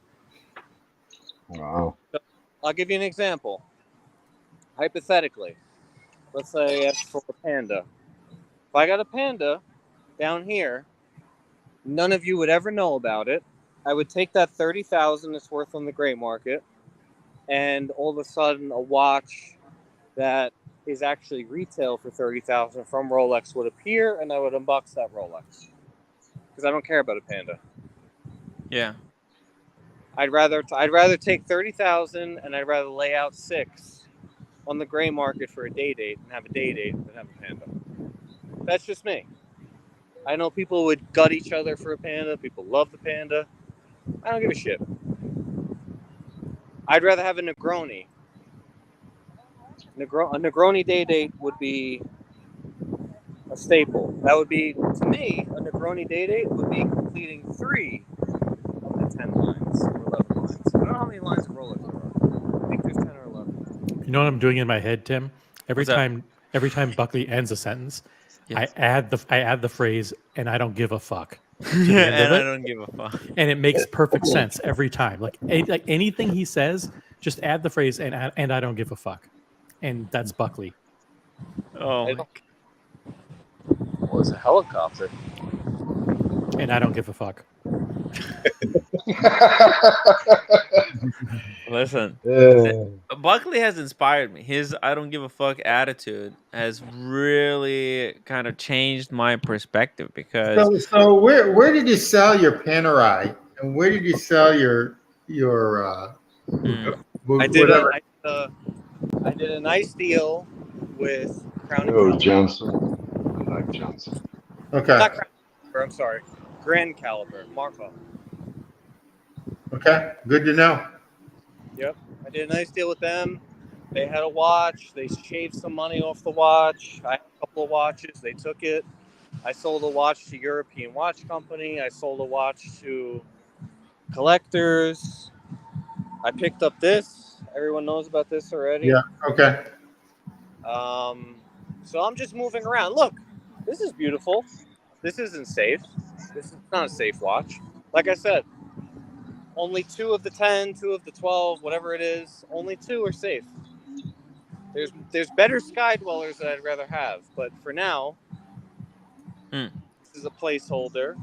Wow. So I'll give you an example. Hypothetically, let's say I asked for a Panda. If I got a Panda down here, none of you would ever know about it. I would take that $30,000 it's worth on the gray market, and all of a sudden a watch that is actually retail for $30,000 from Rolex would appear, and I would unbox that Rolex because I don't care about a Panda. Yeah. I'd rather take $30,000 and I'd rather lay out $6,000 on the gray market for a day date and have a day date than have a Panda. That's just me. I know people would gut each other for a Panda. People love the Panda. I don't give a shit. I'd rather have a Negroni. A Negroni day date would be a staple. That would be, to me, a Negroni day date would be completing 3 of the 10 lines or 11 lines. I don't know how many lines of Rolex there are. I think there's 10 or 11. You know what I'm doing in my head, Tim? Every time Buckley ends a sentence, yes. I add the phrase "and I don't give a fuck" to the Yeah, end and of it, I don't give a fuck. and it makes perfect sense every time. Like anything he says, just add the phrase "and I don't give a fuck," and that's Buckley. Oh, what was a helicopter? And I don't give a fuck. Listen, Buckley has inspired me. His "I don't give a fuck" attitude has really kind of changed my perspective because. So where did you sell your Panerai, and where did you sell your I did a nice deal with Crown and Caliber. Johnson. I like Johnson. Okay. Not Crown Caliber, I'm sorry. Grand Caliber, Marco. Okay, good to know. Yep, I did a nice deal with them. They had a watch. They shaved some money off the watch. I had a couple of watches. They took it. I sold a watch to European Watch Company. I sold a watch to collectors. I picked up this. Everyone knows about this already. Yeah, okay. So I'm just moving around. Look, this is beautiful. This isn't safe. This is not a safe watch. Like I said, only 2 of the 10, 2 of the 12, whatever it is, only 2 are safe. There's better sky dwellers that I'd rather have, but for now, this is a placeholder.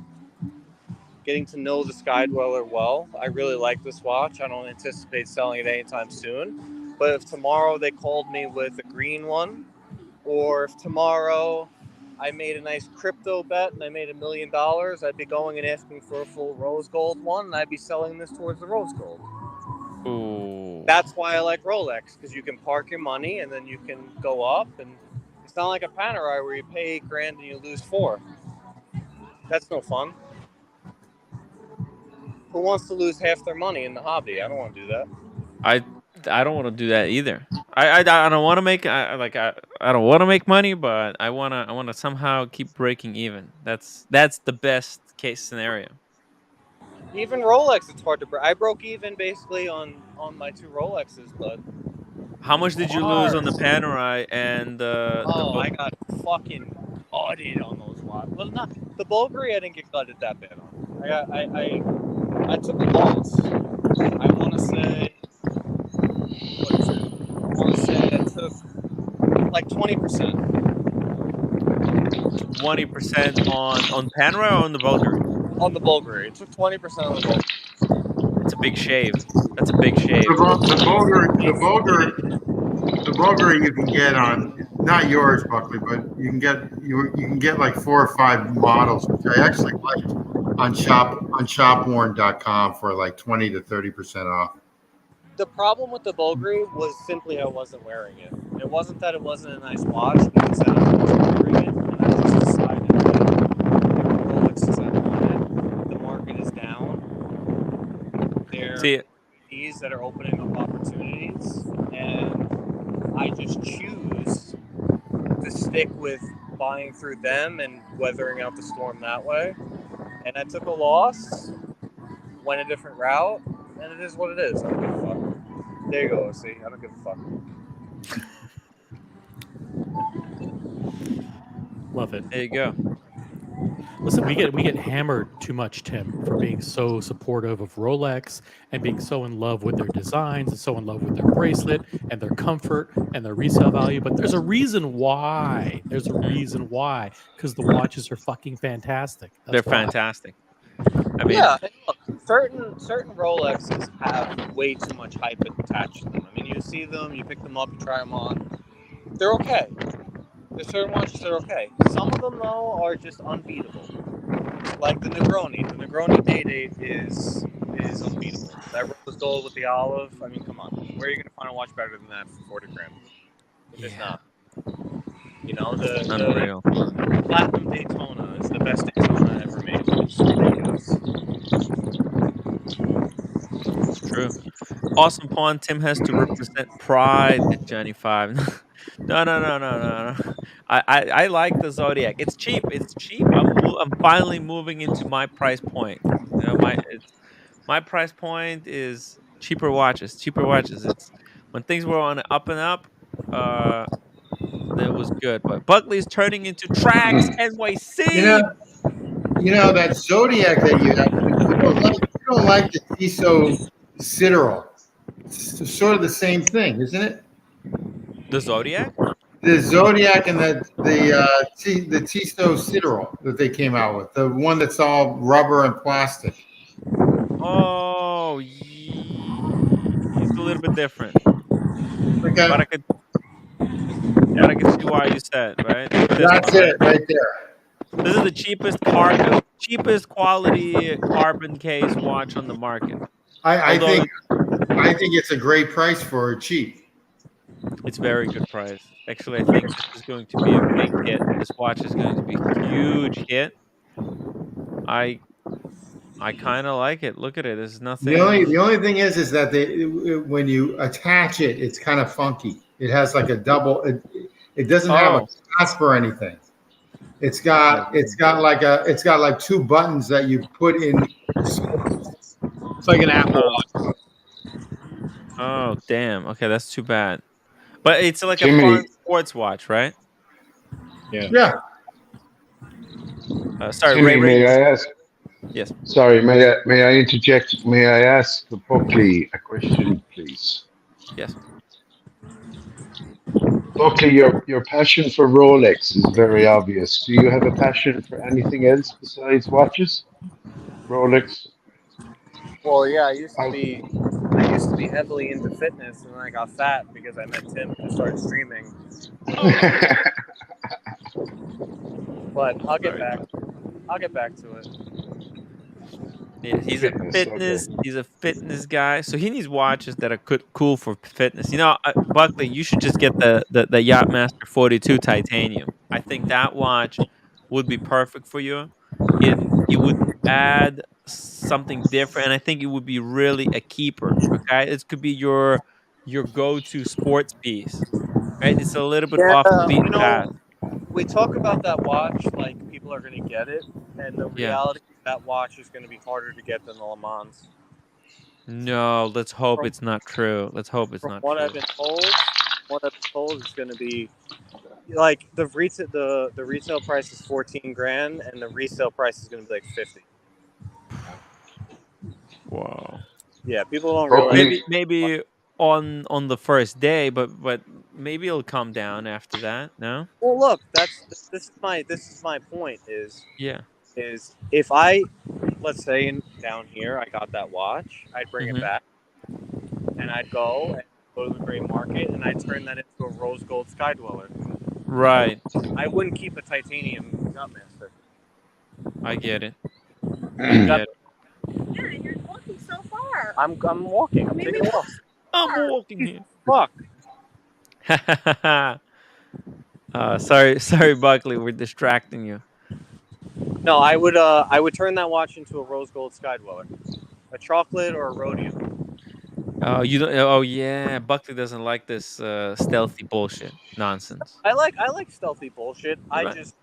Getting to know the sky dweller well. I really like this watch. I don't anticipate selling it anytime soon. But if tomorrow they called me with a green one, or if tomorrow I made a nice crypto bet and I made $1 million, I'd be going and asking for a full rose gold one, and I'd be selling this towards the rose gold. Ooh. That's why I like Rolex, because you can park your money and then you can go up, and it's not like a Panerai where you pay $8,000 and you lose $4,000. That's no fun. Who wants to lose half their money in the hobby? I don't want to do that. I don't want to do that either. I don't want to make I don't want to make money, but I wanna somehow keep breaking even. That's the best case scenario. Even Rolex, it's hard to break. I broke even basically on my 2 Rolexes, but How much did you lose on the Panerai and I got fucking gutted on those watches. Well, not the Bulgari. I didn't get gutted that bad on. I took a loss. I want to say. What is it? I want to say I took like 20%. 20% on Panerai or on the Bulgari? On the Bulgari. It took 20% on the Bulgari. It's a big shave. That's a big shave. The Bulgari you can get on, not yours, Buckley, but you can get like 4 or 5 models, which I actually liked on shopworn.com for like 20 to 30% off. The problem with the Bulgari was simply I wasn't wearing it. It wasn't that it wasn't a nice watch, because I was wearing it, and I just decided that Rolex is on it. The market is down. There are these that are opening up opportunities, and I just choose to stick with buying through them and weathering out the storm that way. And I took a loss, went a different route, and it is what it is. I don't give a fuck. There you go, see? I don't give a fuck. Love it. There you go. Listen, we get hammered too much, Tim, for being so supportive of Rolex and being so in love with their designs and so in love with their bracelet and their comfort and their resale value. But there's a reason why. There's a reason why. Because the watches are fucking fantastic. They're fantastic. I mean, yeah, look, certain Rolexes have way too much hype attached to them. I mean, you see them, you pick them up, you try them on. They're okay. There's certain watches that are okay. Some of them though are just unbeatable. Like the Negroni. The Negroni Day-Date is unbeatable. That rose gold with the olive. I mean, come on. Where are you gonna find a watch better than that for 40 grand? There's not. You know, Unreal. the Platinum Daytona is the best Daytona ever made. It's ridiculous. It's true. Awesome Pawn. Tim has to represent pride at Johnny 5. No. I like the Zodiac. It's cheap. It's cheap. I'm finally moving into my price point. You know, my price point is cheaper watches. Cheaper watches. It's when things were on up and up. That was good. But Buckley's turning into Tracks NYC. You know that Zodiac that you have. You don't like the Tissot Citadel. It's sort of the same thing, isn't it? The Zodiac. The Zodiac and the Tissot Citadel that they came out with, the one that's all rubber and plastic. Oh, it's a little bit different. Okay. But I could see why you said, right? That's it right there. This is the cheapest quality carbon case watch on the market. I think it's a great price for cheap. It's very good price. Actually, I think this is going to be a big hit. This watch is going to be a huge hit. I kind of like it. Look at it. There's nothing. The only thing is that when you attach it, it's kind of funky. It has like a double. It doesn't have a clasp or anything. It's got like two buttons that you put in. It's like an Apple Watch. Oh damn. Okay, that's too bad. But it's like Jimmy. a fun sports watch, right? Yeah. Yeah. Sorry, Jimmy, Ray. may I ask? Yes. Sorry, may I interject? May I ask Buckley a question, please? Yes. Buckley, your passion for Rolex is very obvious. Do you have a passion for anything else besides watches? Rolex? Well, yeah, I used to be heavily into fitness, and then I got fat because I met Tim and started streaming. But I'll get back to it. Yeah, he's a fitness guy, so he needs watches that are cool for fitness. You know, Buckley, you should just get the Yacht-Master 42 Titanium. I think that watch would be perfect for you. It would add something different, and I think it would be really a keeper. Okay, it could be your go-to sports piece. Right, it's a little bit off the beaten path. We talk about that watch like people are going to get it, and the reality is that watch is going to be harder to get than the Le Mans. No, let's hope it's not true. Let's hope it's not true. What I've been told is going to be like the retail price is 14 grand, and the resale price is going to be like 50. Wow. Yeah, people don't realize. Maybe on the first day, but maybe it'll come down after that. No. Well, look, this is my point. Is if I, let's say down here I got that watch, I'd bring it back, and I'd go to the gray market, and I'd turn that into a rose gold sky dweller. Right. I wouldn't keep a titanium Yacht-Master. I get it. Yeah, you're walking so far. I'm walking. I'm taking a walk. I'm walking here. Fuck. Sorry, Buckley. We're distracting you. No, I would turn that watch into a rose gold sky dweller, a chocolate or a rhodium. Oh, you don't. Oh, yeah. Buckley doesn't like this stealthy bullshit nonsense. I like stealthy bullshit. Right. I just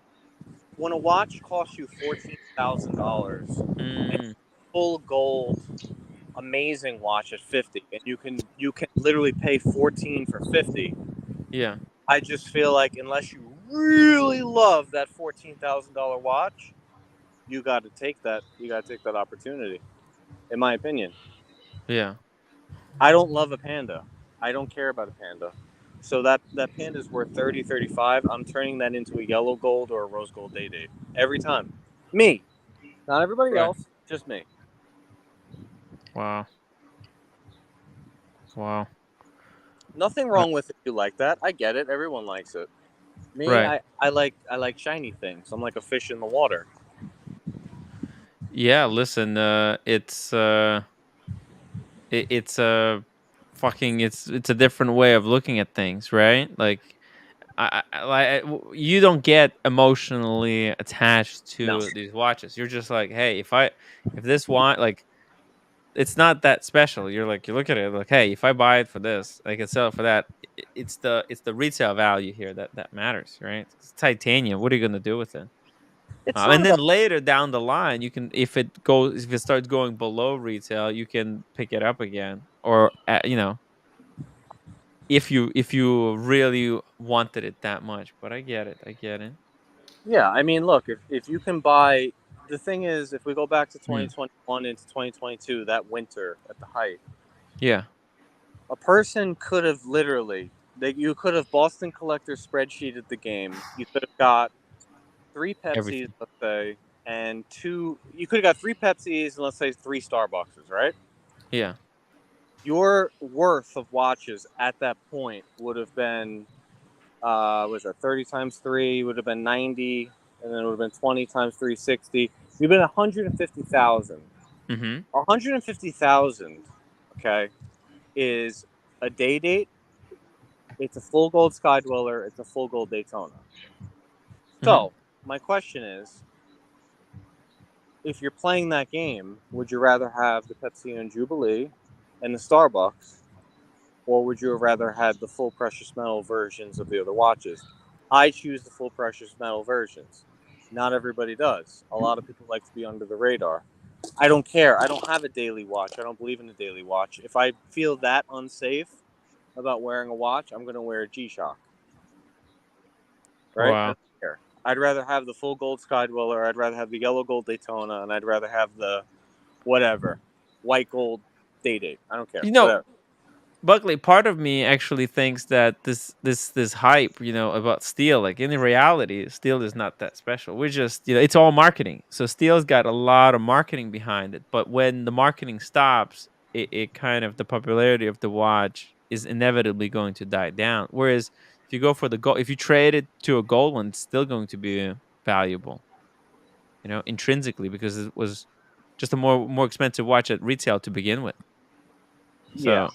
when a watch costs you $14,000, full gold, amazing watch at 50, and you can literally pay 14 for 50. Yeah. I just feel like unless you really love that $14,000 watch, you got to take that. You got to take that opportunity, in my opinion. Yeah. I don't love a Panda. I don't care about a Panda. So that Panda is worth 30, 35. I'm turning that into a yellow gold or a rose gold day-date every time. Me, not everybody else, just me. Wow. Nothing wrong with it if you like that. I get it. Everyone likes it. Me, Right. I like shiny things. I'm like a fish in the water. Yeah, listen, it's it's a fucking it's a different way of looking at things, right? Like you don't get emotionally attached No. to these watches. You're just like, hey, if this watch, like, it's not that special. You're like, you look at it like, hey, if I buy it for this, I can sell it for that. It's the retail value here that matters, right? It's titanium. What are you gonna do with it? It's not And then about later down the line, you can, if it starts going below retail, you can pick it up again, or if you really wanted it that much. But I get it. Yeah, I mean, look, if you can buy, the thing is, if we go back to 2021 into 2022, that winter at the height, Yeah. a person could have literally, you could have Boston Collector spreadsheeted the game. You could have got 3 Pepsis, Everything. let's say, and you could have got 3 Pepsis and let's say 3 Starbucks, right? Yeah. Your worth of watches at that point would have been, was it 30 times 3 would have been 90, and then it would have been 20 times 360. You've been 150,000. Mm-hmm. 150,000, okay, is a day date. It's a full gold Sky Dweller. It's a full gold Daytona. So my question is, if you're playing that game, would you rather have the Pepsi and Jubilee and the Starbucks, or would you have rather had the full precious metal versions of the other watches? I choose the full precious metal versions. Not everybody does. A lot of people like to be under the radar. I don't care. I don't have a daily watch. I don't believe in a daily watch. If I feel that unsafe about wearing a watch, I'm going to wear a G-Shock. Right? I Wow. don't care. I'd rather have the full gold Sky Dweller. I'd rather have the yellow gold Daytona, and I'd rather have the whatever white gold Day-Date. I don't care. Whatever. Buckley, part of me actually thinks that this hype, about steel, like, in reality, steel is not that special. We're just, it's all marketing. So steel's got a lot of marketing behind it. But when the marketing stops, it kind of, the popularity of the watch is inevitably going to die down. Whereas if you go for the gold, if you trade it to a gold one, it's still going to be valuable, intrinsically, because it was just a more expensive watch at retail to begin with. So Yeah.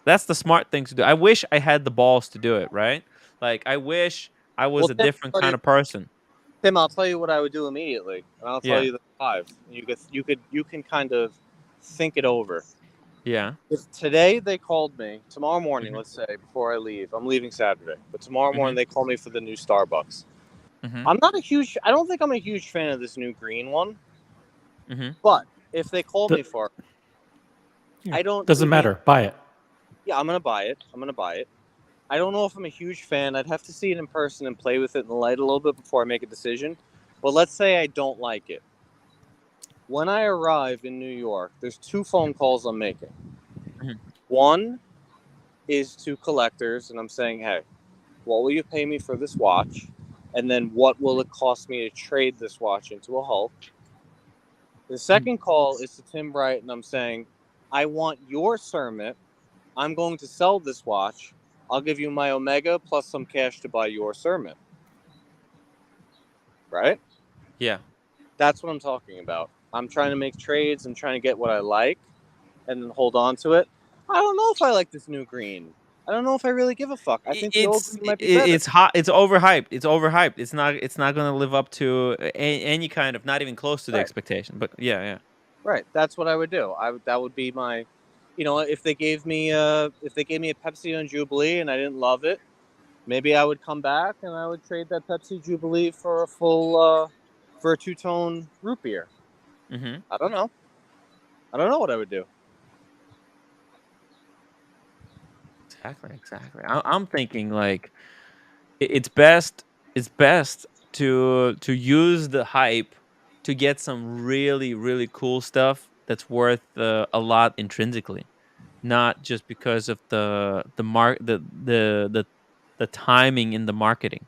that's the smart thing to do. I wish I had the balls to do it, right? Like, I wish I was a different kind of person. Tim, I'll tell you what I would do immediately, and I'll tell Yeah. you the 5. You can kind of think it over. Yeah. If today they called me, tomorrow morning, let's say, before I leave, I'm leaving Saturday, but tomorrow morning they call me for the new Starbucks. I don't think I'm a huge fan of this new green one, but if they call me for it, I don't. Doesn't matter. Buy it. Yeah, I'm gonna buy it. I don't know if I'm a huge fan. I'd have to see it in person and play with it in the light a little bit before I make a decision. But let's say I don't like it. When I arrive in New York, there's 2 phone calls I'm making. One is to collectors, and I'm saying, hey, what will you pay me for this watch? And then what will it cost me to trade this watch into a Hulk? The second call is to Tim Bright, and I'm saying, I want your Cermet. I'm going to sell this watch. I'll give you my Omega plus some cash to buy your Cermet. Right? Yeah. That's what I'm talking about. I'm trying to make trades. I'm trying to get what I like and then hold on to it. I don't know if I like this new green. I don't know if I really give a fuck. I think the old green might be better. It's hot. It's overhyped. It's not going to live up to any kind of, not even close to the expectation. But yeah. Right. That's what I would do. That would be my, if they gave me a Pepsi on Jubilee and I didn't love it, maybe I would come back and I would trade that Pepsi Jubilee for a full for a 2-tone root beer. I don't know. I don't know what I would do. Exactly. I'm thinking, like, it's best to use the hype to get some really, really cool stuff that's worth a lot intrinsically, not just because of the timing in the marketing.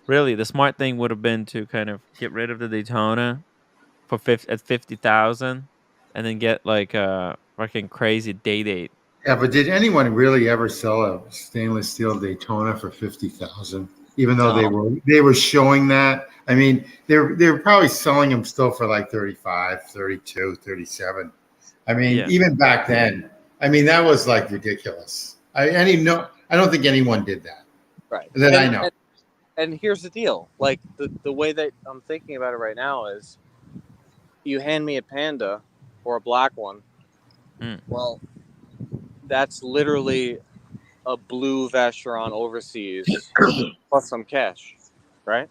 Really, the smart thing would have been to kind of get rid of the Daytona at 50,000, and then get like a fucking crazy Day-Date Yeah, but did anyone really ever sell a stainless steel Daytona for 50,000? Even though they were showing that. I mean, they're probably selling them still for like 35, 32, 37. I mean, even back then, I mean, that was like ridiculous. I don't think anyone did that. Right. That I know. And here's the deal. Like the way that I'm thinking about it right now is you hand me a Panda or a black one. Well, that's literally a blue Vacheron overseas plus some cash, right?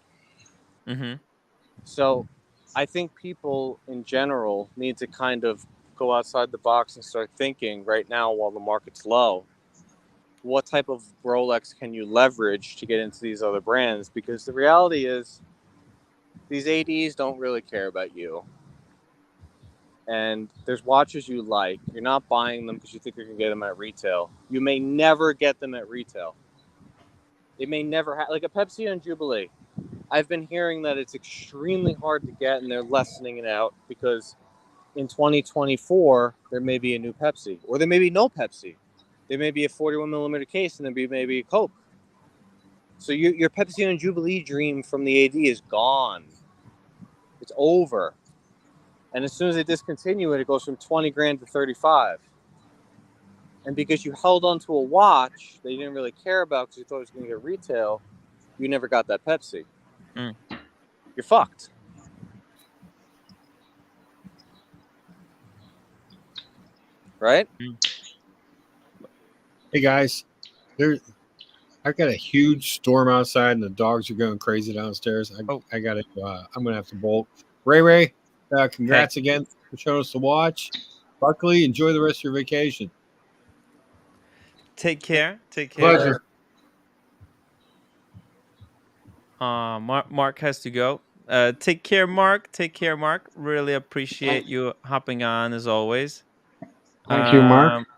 Mm-hmm. So I think people in general need to kind of go outside the box and start thinking right now while the market's low, what type of Rolex can you leverage to get into these other brands? Because the reality is these ADs don't really care about you. And there's watches you like. You're not buying them because you think you can get them at retail. You may never get them at retail. It may never like a Pepsi and Jubilee. I've been hearing that it's extremely hard to get, and they're lessening it out because in 2024 there may be a new Pepsi, or there may be no Pepsi. There may be a 41 millimeter case, and there may be a Coke. So your Pepsi and Jubilee dream from the AD is gone. It's over. And as soon as they discontinue it, it goes from 20 grand to 35. And because you held on to a watch that you didn't really care about because you thought it was going to get retail, you never got that Pepsi. You're fucked. Right? Hey guys, I've got a huge storm outside and the dogs are going crazy downstairs. I got to. I'm gonna have to bolt. Ray, congrats again for showing us the watch. Buckley, enjoy the rest of your vacation. Take care. Take care. Pleasure. Mark has to go. Take care, Mark. Take care, Mark. Really appreciate you hopping on as always. Thank you, Mark.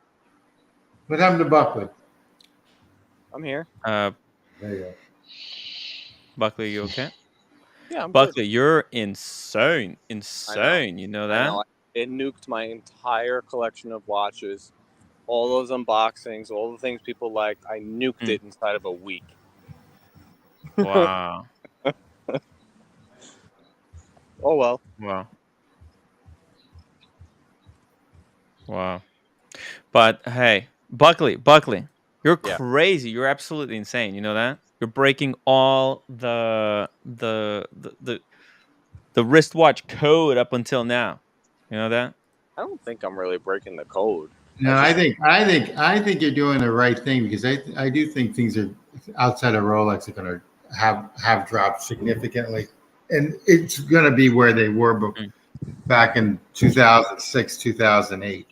What happened to Buckley? I'm here. There you go. Buckley, you okay? Yeah, I'm Buckley, good. you're insane. Insane. You know that? I know. It nuked my entire collection of watches. All those unboxings, all the things people liked, I nuked it inside of a week. Wow. Oh, well. Wow. But hey, Buckley, you're crazy. You're absolutely insane. You know that? You're breaking all the wristwatch code up until now. You know that? I don't think I'm really breaking the code. No, I think you're doing the right thing because I do think things are outside of Rolex are going to have dropped significantly, and it's going to be where they were back in 2006, 2008.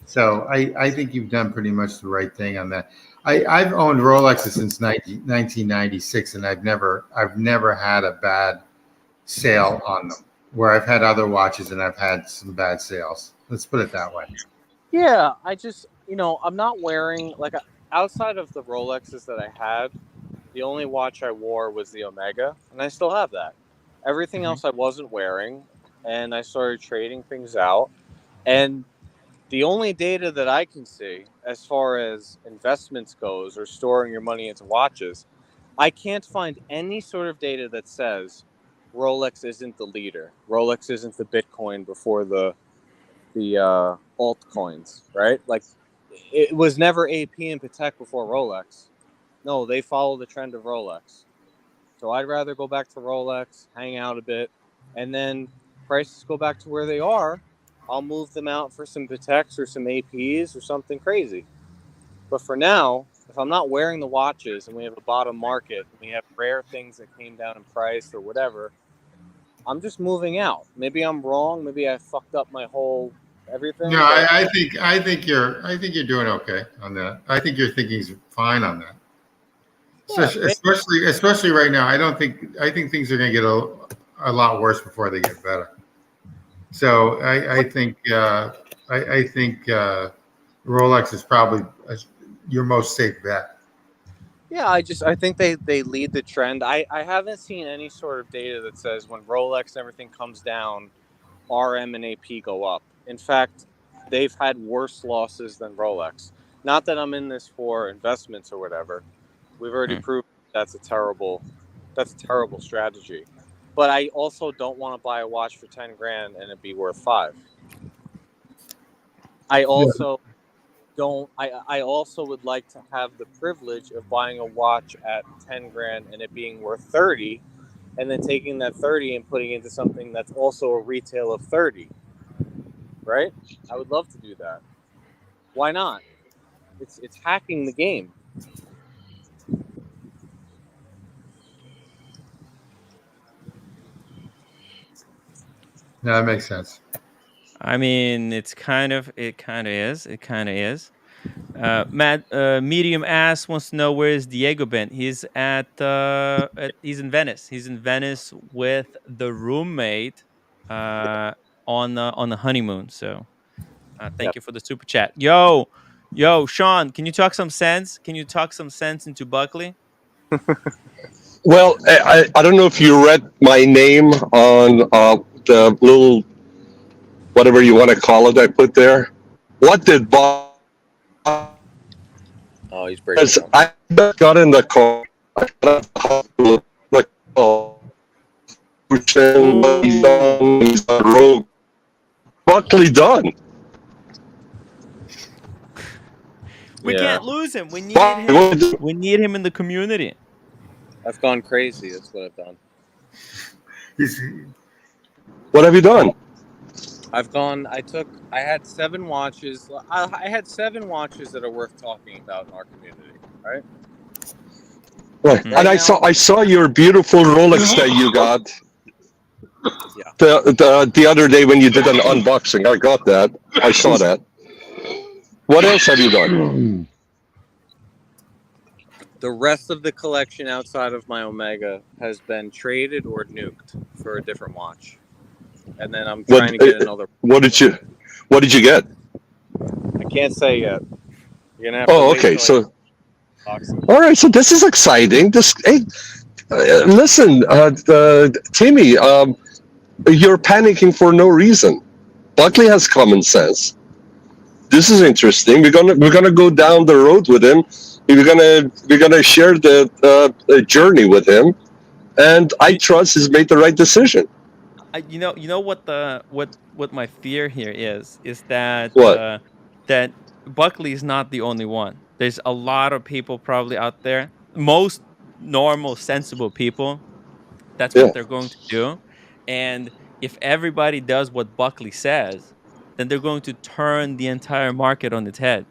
So I think you've done pretty much the right thing on that. I've owned Rolexes since 1996, and I've never had a bad sale on them. Where I've had other watches and I've had some bad sales. Let's put it that way. Yeah, I just, I'm not wearing, like, outside of the Rolexes that I had, the only watch I wore was the Omega, and I still have that. Everything else I wasn't wearing, and I started trading things out. And the only data that I can see as far as investments goes or storing your money into watches, I can't find any sort of data that says Rolex isn't the leader. Rolex isn't the Bitcoin before the altcoins, right? Like, it was never AP and Patek before Rolex. No, they follow the trend of Rolex. So I'd rather go back to Rolex, hang out a bit, and then prices go back to where they are. I'll move them out for some Pateks or some APs or something crazy. But for now, if I'm not wearing the watches and we have a bottom market, and we have rare things that came down in price or whatever, I'm just moving out. Maybe I'm wrong. Maybe I fucked up my whole everything. No, I think you're doing okay on that. I think your thinking's fine on that. Yeah, especially right now. I think things are going to get a lot worse before they get better. So I think Rolex is probably your most safe bet. Yeah, I think they lead the trend. I haven't seen any sort of data that says when Rolex and everything comes down, RM and AP go up. In fact, they've had worse losses than Rolex. Not that I'm in this for investments or whatever. We've already proved that's a terrible strategy. But I also don't want to buy a watch for 10 grand and it be worth 5. I also don't. I also would like to have the privilege of buying a watch at 10 grand and it being worth 30, and then taking that 30 and putting it into something that's also a retail of 30. Right? I would love to do that. Why not? It's hacking the game. No, that makes sense. I mean, it kind of is. Matt, Medium Ass wants to know where is Diego been. He's he's in Venice. He's in Venice with the roommate on the honeymoon. So thank you for the super chat. Yo, Sean, can you talk some sense? Can you talk some sense into Buckley? Well, I don't know if you read my name on the little whatever you want to call it I put there. What did Bob? Oh, he's breaking up. I got in the car. I got at the hospital. Like, oh, he's on road. Buckley done. We can't lose him. We need him. We need him in the community. I've gone crazy. That's what I've done. What have you done? I had 7 watches. I had 7 watches that are worth talking about in our community, right? Right. And I saw your beautiful Rolex that you got. Yeah. The other day when you did an unboxing. I got that. I saw that. What else have you done? The rest of the collection outside of my Omega has been traded or nuked for a different watch. And then I'm trying to get another. What did you get? I can't say yet. You're gonna have to wait okay. So, unboxing. all right. So this is exciting. Listen, Timmy, you're panicking for no reason. Buckley has common sense. This is interesting. We're gonna go down the road with him. We're gonna share the journey with him, and I trust he's made the right decision. You know what my fear here is that What? that Buckley is not the only one. There's a lot of people probably out there. Most normal, sensible people. That's what they're going to do. And if everybody does what Buckley says, then they're going to turn the entire market on its head.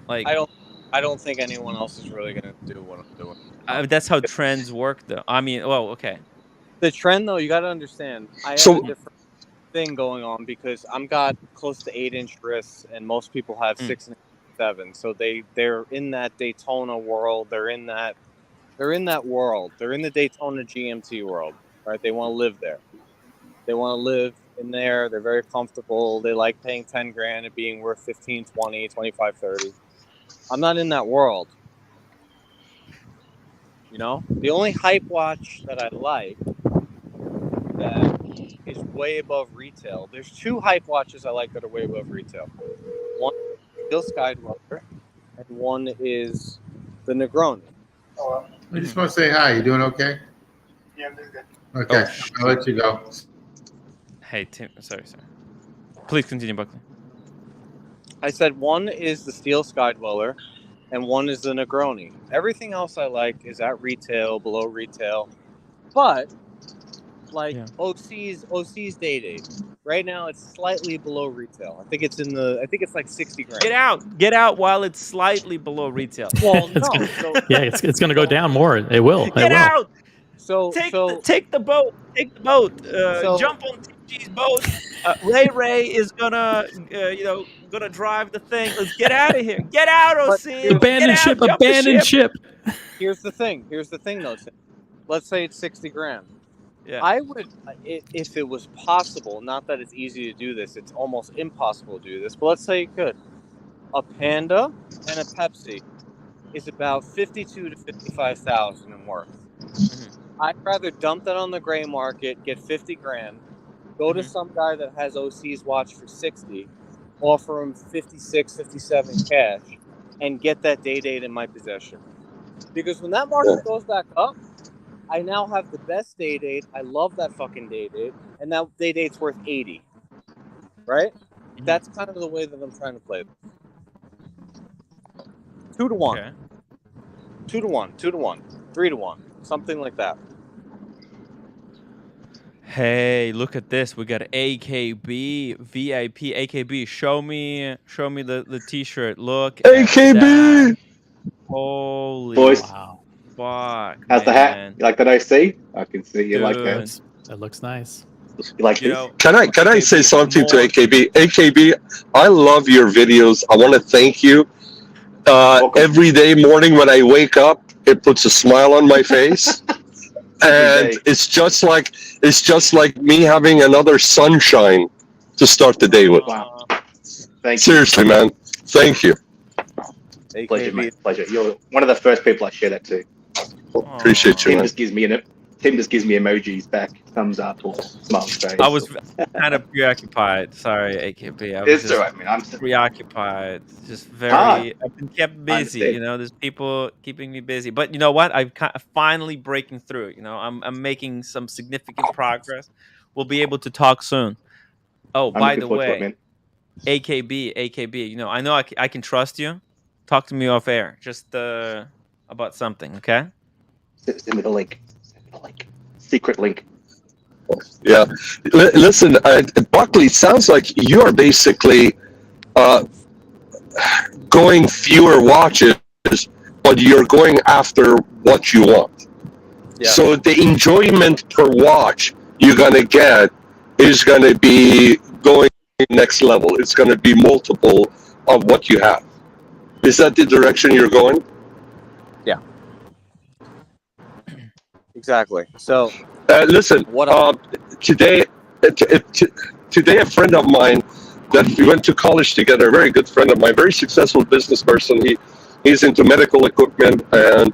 Like I don't think anyone else is really going to do what I'm doing. That's how trends work, though. I mean, well, okay. The trend, though, you got to understand. I have a different thing going on because I'm got close to 8-inch wrists, and most people have 6 and 7. So they're in that Daytona world. They're in that world. They're in the Daytona GMT world, right? They want to live there. They want to live in there. They're very comfortable. They like paying 10 grand and being worth 15, 20, 25, 30. I'm not in that world. You know, the only hype watch that I like that is way above retail. There's 2 hype watches I like that are way above retail. One is Steel Sky Dweller, and one is the Negroni. I just want to say hi. You doing okay? Yeah, I'm doing good. Okay, I'll let you go. Hey, Tim. Sorry. Please continue, Buckley. I said one is the Steel Sky Dweller, and one is the Negroni. Everything else I like is at retail, below retail, but OC's day date. Right now, it's slightly below retail. I think it's like 60 grand. Get out while it's slightly below retail. Well, no. It's going to go down more. It will. Get out. So take the boat. Take the boat. Jump on TG's boat. Ray is gonna drive the thing. Let's get out of here. Get out, OC. Abandon ship. Here's the thing though. Let's say it's 60 grand. Yeah. I would, if it was possible, not that it's easy to do this, it's almost impossible to do this, but let's say you could. A Panda and a Pepsi is about 52 to 55,000 in worth. Mm-hmm. I'd rather dump that on the gray market, get 50 grand, go to some guy that has OC's watch for 60, offer him 56, 57 cash, and get that day date in my possession. Because when that market goes back up, I now have the best day date. I love that fucking day date, and that day date's worth 80. Right? That's kind of the way that I'm trying to play this. 2 to 1. Okay. 2 to 1, 2 to 1, 3 to 1, something like that. Hey, look at this. We got AKB VIP AKB. Show me the t-shirt. Look AKB. at that. Holy Boys, fuck, how's the hat? man. You like that I see? I can see you like that. Dude. It looks nice. You like You this? know, Can I say AKB something to more. AKB? AKB, I love your videos. I want to thank you. Every day morning when I wake up, it puts a smile on my face. And day. it's just like me having another sunshine to start the day with. Wow. Thank you. Seriously, man. Thank you. Pleasure, mate. Pleasure. You're one of the first people I share that to. Appreciate you, Tim man. just gives me emojis back, thumbs up or smile face. I was kind of preoccupied. Sorry, AKB. I was It's just all right, man. I'm preoccupied. Just very. I've been kept busy. understand. You know, there's people keeping me busy. But you know what? I'm finally breaking through. You know, I'm making some significant progress. We'll be able to talk soon. Oh, I'm by looking the forward to it, way, man. AKB. You know I I can trust you. Talk to me off air. Just about something, okay? Send me the link. Secret link. Yeah. Listen, Buckley, sounds like you're basically going fewer watches, but you're going after what you want. Yeah. So the enjoyment per watch you're going to get is going to be going next level. It's going to be multiple of what you have. Is that the direction you're going? Yeah. Exactly. So, listen, today a friend of mine that we went to college together, a very good friend of mine, very successful business person. He's into medical equipment and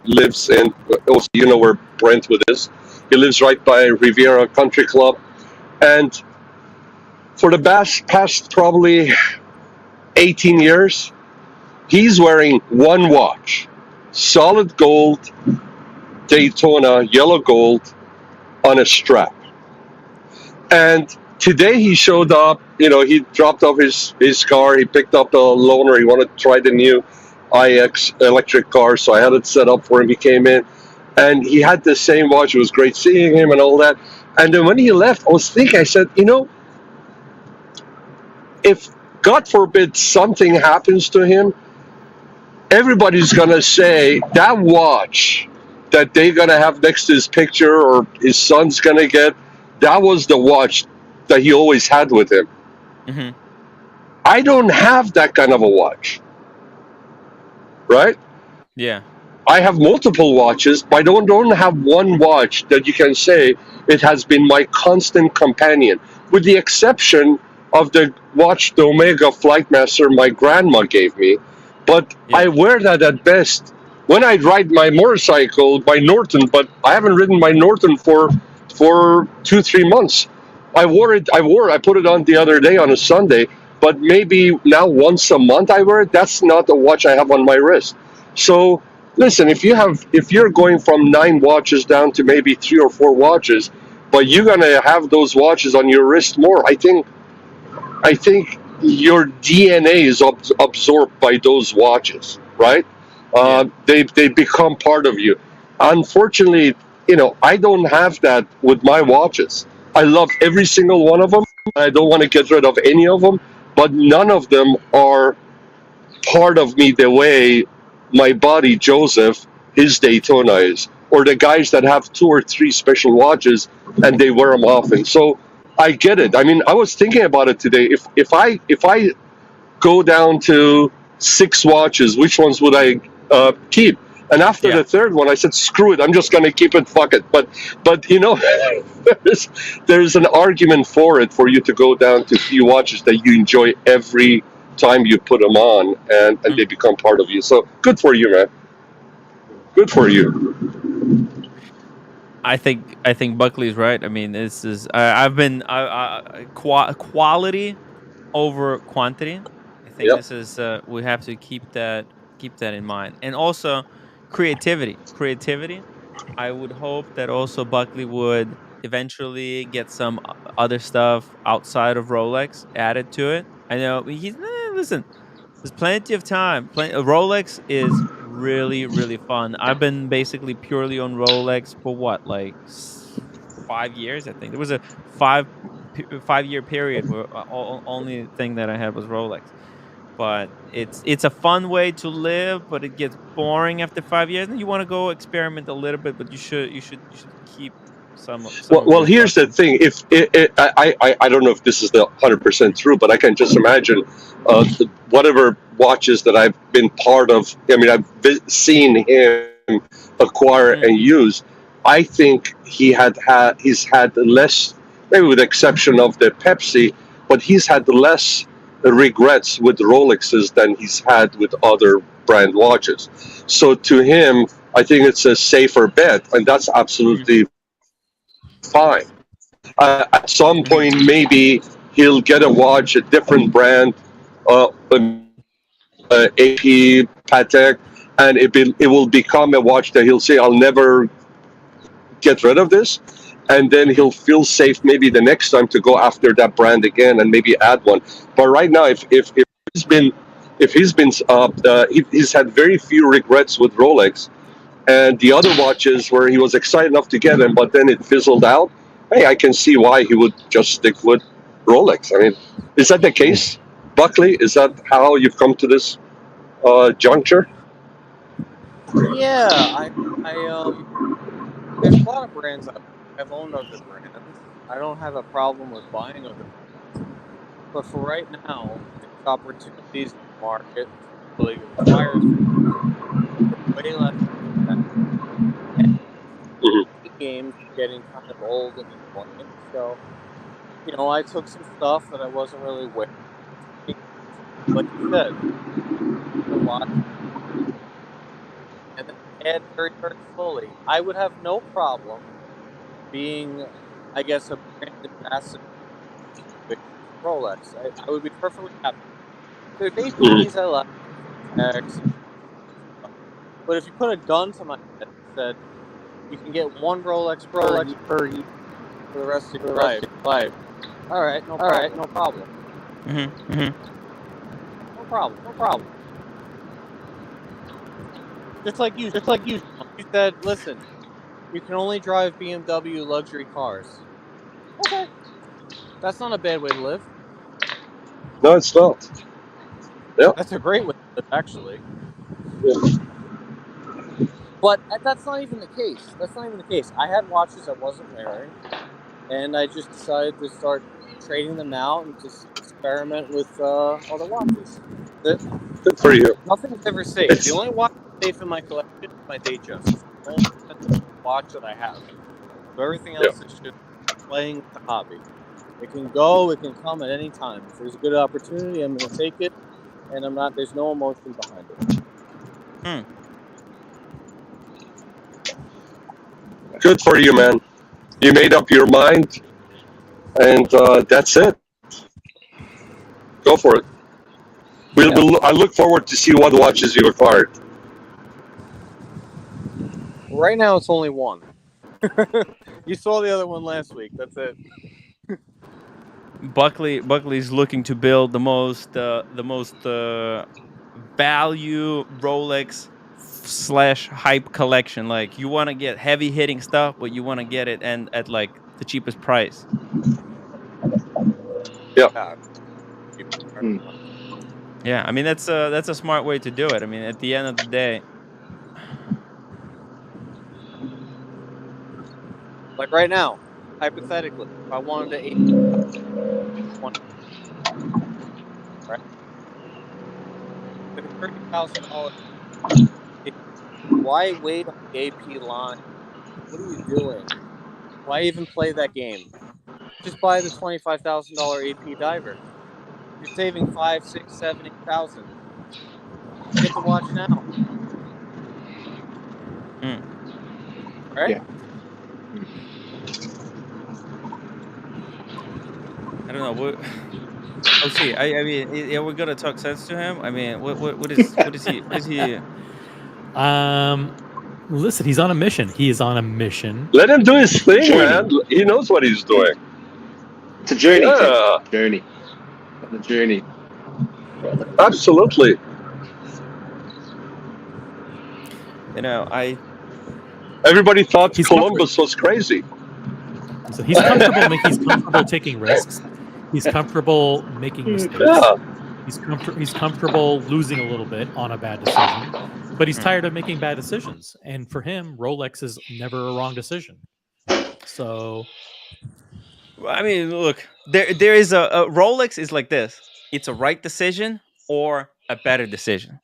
lives in, also, you know where Brentwood is. He lives right by Riviera Country Club. And for the past probably 18 years, he's wearing one watch, solid gold, Daytona, yellow gold, on a strap. And today he showed up, you know, he dropped off his car, he picked up a loaner, he wanted to try the new iX electric car, so I had it set up for him. He came in, and he had the same watch. It was great seeing him and all that. And then when he left, I was thinking, I said, you know, if, God forbid, something happens to him, everybody's going to say that watch that they're going to have next to his picture or his son's going to get, that was the watch that he always had with him. Mm-hmm. I don't have that kind of a watch. Right? Yeah. I have multiple watches, but I don't have one watch that you can say it has been my constant companion, with the exception of the watch, the Omega Flightmaster my grandma gave me. But I wear that at best when I ride my motorcycle, my Norton, but I haven't ridden my Norton for 2-3 months. I put it on the other day on a Sunday, but maybe now once a month I wear it. That's not the watch I have on my wrist. So listen, if you're going from 9 watches down to maybe 3 or 4 watches, but you're gonna have those watches on your wrist more, I think your DNA is absorbed by those watches, right? They become part of you. Unfortunately, you know, I don't have that with my watches. I love every single one of them. I don't want to get rid of any of them, but none of them are part of me the way my buddy Joseph, his Daytona is, or the guys that have 2 or 3 special watches and they wear them often. So I get it. I mean, I was thinking about it today. If I go down to 6 watches, which ones would I keep? And after the third one, I said, screw it. I'm just going to keep it. Fuck it. But you know, there's an argument for it, for you to go down to a few watches that you enjoy every time you put them on, and they become part of you. So good for you, man. Good for you. I think Buckley's right. I mean, this is I've been quality over quantity. I think this is we have to keep that in mind, and also creativity. I would hope that also Buckley would eventually get some other stuff outside of Rolex added to it. I know listen. There's plenty of time. Rolex is really, really fun. I've been basically purely on Rolex for what, like 5 years? I think there was a 5 year period where only thing that I had was Rolex. But it's a fun way to live, but it gets boring after 5 years. And you want to go experiment a little bit, but you should keep some of Well, your here's the collection. thing. If I don't know if this is the 100% true, but I can just imagine whatever watches that I've been part of. I mean, seen him acquire and use. I think he's had less, maybe with the exception of the Pepsi, but he's had less regrets with Rolexes than he's had with other brand watches. So to him, I think it's a safer bet, and that's absolutely fine. At some point, maybe he'll get a watch, a different brand, AP, Patek, and it will become a watch that he'll say, "I'll never get rid of this," and then he'll feel safe maybe the next time to go after that brand again and maybe add one. But right now, if he's been he's had very few regrets with Rolex, and the other watches where he was excited enough to get them, but then it fizzled out. Hey, I can see why he would just stick with Rolex. I mean, is that the case, Buckley? Is that how you've come to this juncture? Yeah, there's a lot of brands I've owned other brands. I don't have a problem with buying other brands, but for right now, there's opportunities in the market really requires way less than the games getting kind of old and annoying. So, I took some stuff that I wasn't really wearing. Like you said, a lot, and then add very, very slowly. I would have no problem being, I guess, a brand ambassador with Rolex. I would be perfectly happy. There's APs I like, but if you put a gun to my head and said you can get one Rolex per year for the rest of your life, all right, no problem. No problem. Just like you said, listen, you can only drive BMW luxury cars. Okay, that's not a bad way to live. No, it's not. Yeah, that's a great way to live, actually. Yeah. But that's not even the case. I had watches I wasn't wearing, and I just decided to start trading them out and just experiment with other watches. Good for you. Nothing's ever safe. The only watch safe in my collection is my datejust. It's the only watch that I have. So everything else is just playing with the hobby. It can go, it can come at any time. If there's a good opportunity, I'm going to take it, and there's no emotion behind it. Good for you, man. You made up your mind, and that's it. Go for it. I look forward to see what watches you acquired. Right now, it's only one. You saw the other one last week. That's it. Buckley's looking to build the most value Rolex / hype collection. Like, you want to get heavy hitting stuff, but you want to get it and at like the cheapest price. Yeah. Yeah, I mean that's a smart way to do it. I mean, at the end of the day, like right now, hypothetically, if I wanted to right, $30,000. Why wait on the AP line? What are you doing? Why even play that game? Just buy the $25,000 AP diver. You're saving $5,000, $6,000, $7,000, $8,000. Get the watch now. Right? Yeah. I don't know. Oh, see, I mean, we're gonna talk sense to him. I mean, what is he? Listen, he's on a mission. He is on a mission. Let him do his thing, Journey. man. He knows what he's doing. It's a journey. Yeah. Journey. On the journey. Absolutely. Everybody thought Columbus was crazy. So he's comfortable. He's comfortable taking risks. He's comfortable making mistakes. Yeah. He's comfortable losing a little bit on a bad decision, but he's tired of making bad decisions. And for him, Rolex is never a wrong decision. So, I mean, look, there is a Rolex is like this. It's a right decision or a better decision.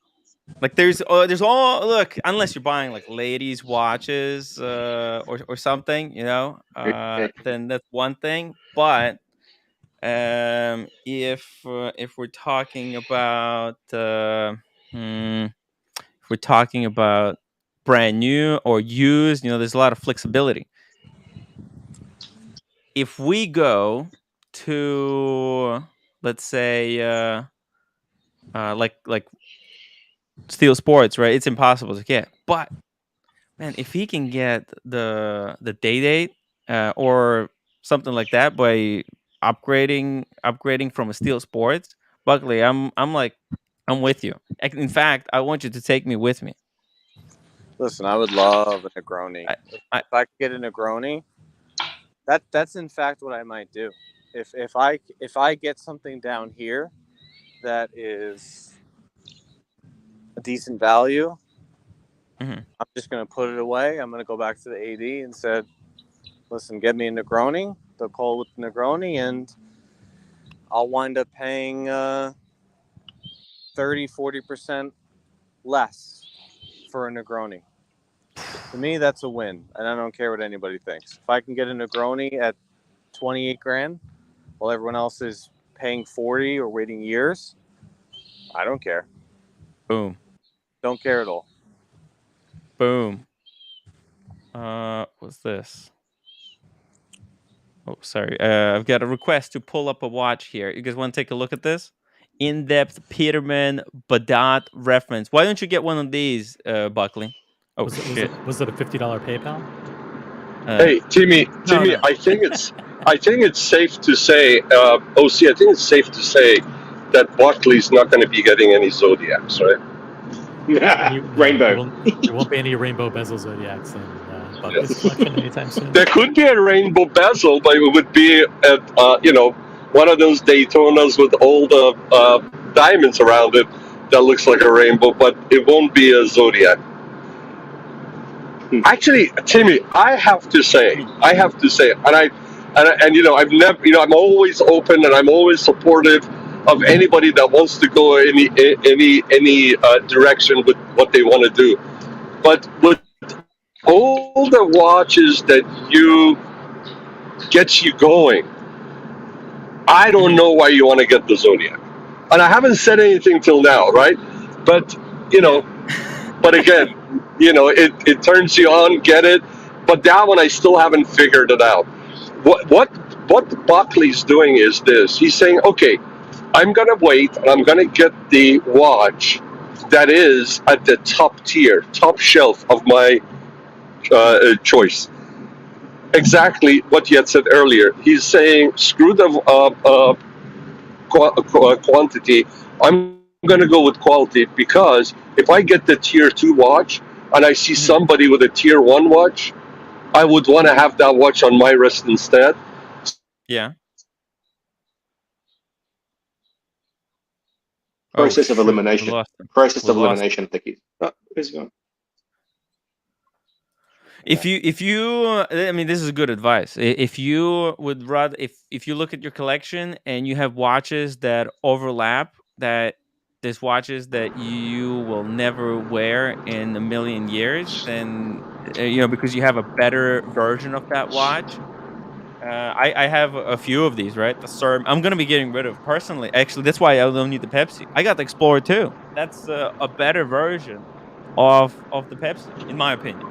Like there's all look, unless you're buying like ladies' watches or something, then that's one thing. But if we're talking about brand new or used, there's a lot of flexibility. If we go to, let's say, like Steel Sports, right? It's impossible to get. But man, if he can get the date or something like that by upgrading from a Steel Sports, Buckley, I'm with you. In fact, I want you to take me with me. Listen, I would love a Negroni. If I could get a Negroni, that's in fact what I might do. If I get something down here that is a decent value, I'm just going to put it away. I'm going to go back to the AD and said, listen, get me a Negroni. They'll call with Negroni, and I'll wind up paying 30-40% less for a Negroni. To me, that's a win, and I don't care what anybody thinks. If I can get a Negroni at 28 grand while everyone else is paying 40 or waiting years, I don't care. Boom. Don't care at all. Boom. What's this? Oh, sorry. I've got a request to pull up a watch here. You guys want to take a look at this? In-depth Peterman Badat reference. Why don't you get one of these, Buckley? Oh, was it a $50 PayPal? Hey, Timmy, no. I think it's safe to say, OC, I think it's safe to say that Buckley's not going to be getting any Zodiacs, right? Rainbow. There won't be any rainbow bezel Zodiacs in Buckley's collection anytime soon. There could be a rainbow bezel, but it would be at one of those Daytonas with all the diamonds around it that looks like a rainbow, but it won't be a Zodiac. Actually, Timmy, I have to say, and I've never, I'm always open and I'm always supportive of anybody that wants to go any direction with what they want to do. But with all the watches that gets you going, I don't know why you want to get the Zodiac. And I haven't said anything till now, right? But but again, it turns you on, get it. But that one I still haven't figured it out. What Buckley's doing is this. He's saying, okay, I'm gonna wait and I'm gonna get the watch that is at the top tier, top shelf of my choice. Exactly what you had said earlier. He's saying, screw the quantity. I'm going to go with quality, because if I get the tier 2 watch and I see somebody with a tier 1 watch, I would want to have that watch on my wrist instead. Yeah. Process of elimination. Process of elimination of the keys. Oh, where's it going? If you, I mean, this is good advice. If you would rather, if you look at your collection and you have watches that overlap, that there's watches that you will never wear in a million years, then because you have a better version of that watch. I have a few of these, right? I'm gonna be getting rid of personally. Actually, that's why I don't need the Pepsi. I got the Explorer 2. That's a better version of the Pepsi, in my opinion.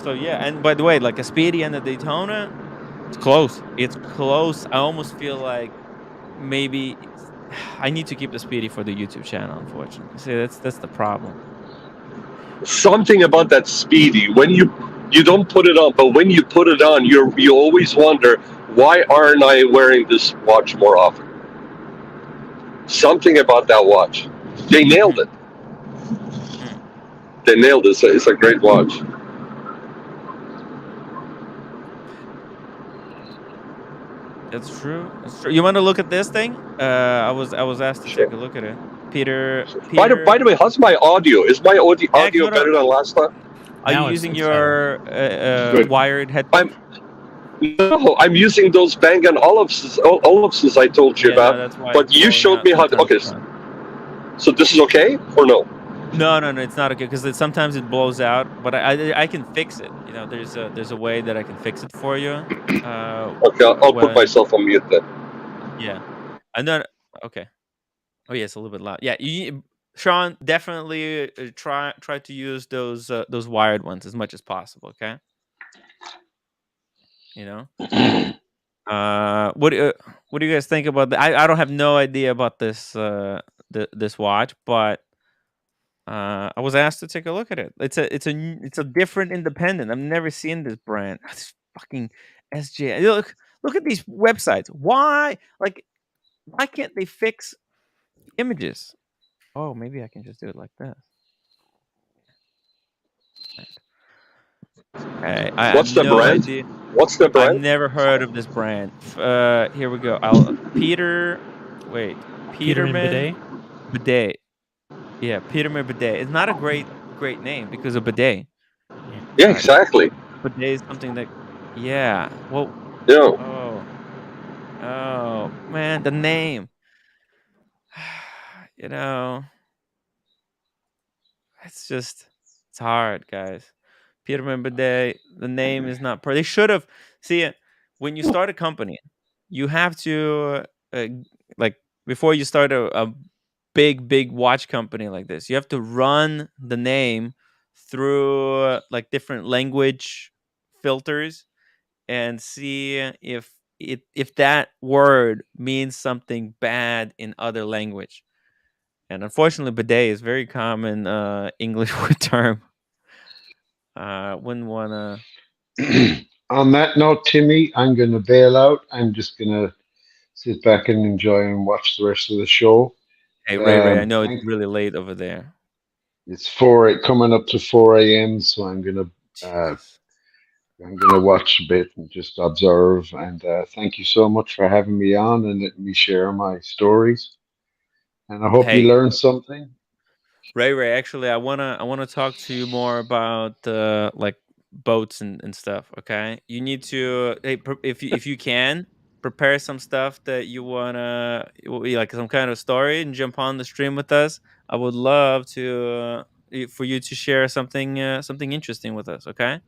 So yeah, and by the way, like a Speedy and a Daytona, it's close. It's close. I almost feel like maybe I need to keep the Speedy for the YouTube channel. Unfortunately, see that's the problem. Something about that Speedy, when you don't put it on, but when you put it on, you always wonder, why aren't I wearing this watch more often? Something about that watch. They nailed it. They nailed it. It's a great watch. That's true. That's true. You want to look at this thing? I was asked to take a look at it. Peter. By the way, how's my audio? Is my audio better than last time? Are you using your wired headphones? No, I'm using those Bang & Olufsen's I told you about. No, that's why but you showed me how to. Okay, so this is okay or no? No, it's not okay because sometimes it blows out. But I can fix it. You know, there's a way that I can fix it for you. Okay, I'll put myself on mute then. Yeah, I know. Okay. Oh yeah, it's a little bit loud. Yeah, Sean, definitely try to use those wired ones as much as possible. Okay. You know. What do you guys think about that? I don't have no idea about this this watch, but I was asked to take a look at it. It's a different independent. I've never seen this brand. This fucking SJ. Look at these websites. Why can't they fix images? Oh, maybe I can just do it like this. Okay, What's the brand? Idea. What's the brand? I've never heard of this brand. Here we go. Peterman Bidet. Yeah, Peterman Bidet. It's not a great name because of bidet. Yeah, exactly. Bidet is something that. Yeah. Well. Yeah. Oh man, the name. You know, it's hard, guys. Peterman Bidet. The name is not. They should have. See, when you start a company, you have to before you start a big watch company like this, you have to run the name through different language filters and see if that word means something bad in other language. And unfortunately, bidet is very common English word term. Wouldn't wanna. On that note, Timmy, I'm going to bail out. I'm just going to sit back and enjoy and watch the rest of the show. Hey, Ray, I know it's really late over there. It's coming up to 4 a.m. So I'm going to watch a bit and just observe. And thank you so much for having me on and letting me share my stories. And I hope you learned something. Ray, actually, I wanna talk to you more about boats and stuff. Okay, you need to if you can prepare some stuff that you wanna like some kind of story and jump on the stream with us. I would love to for you to share something interesting with us. Okay.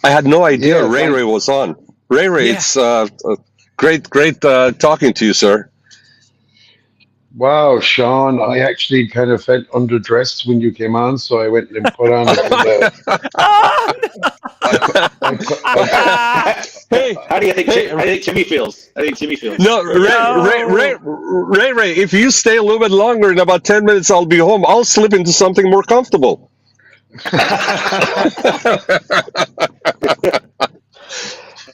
I had no idea Ray was on. Ray, it's great talking to you, sir. Wow, Sean, I actually kind of felt underdressed when you came on, so I went and put on Hey, how do you think Timmy feels? No, Ray, if you stay a little bit longer, in about 10 minutes I'll be home. I'll slip into something more comfortable.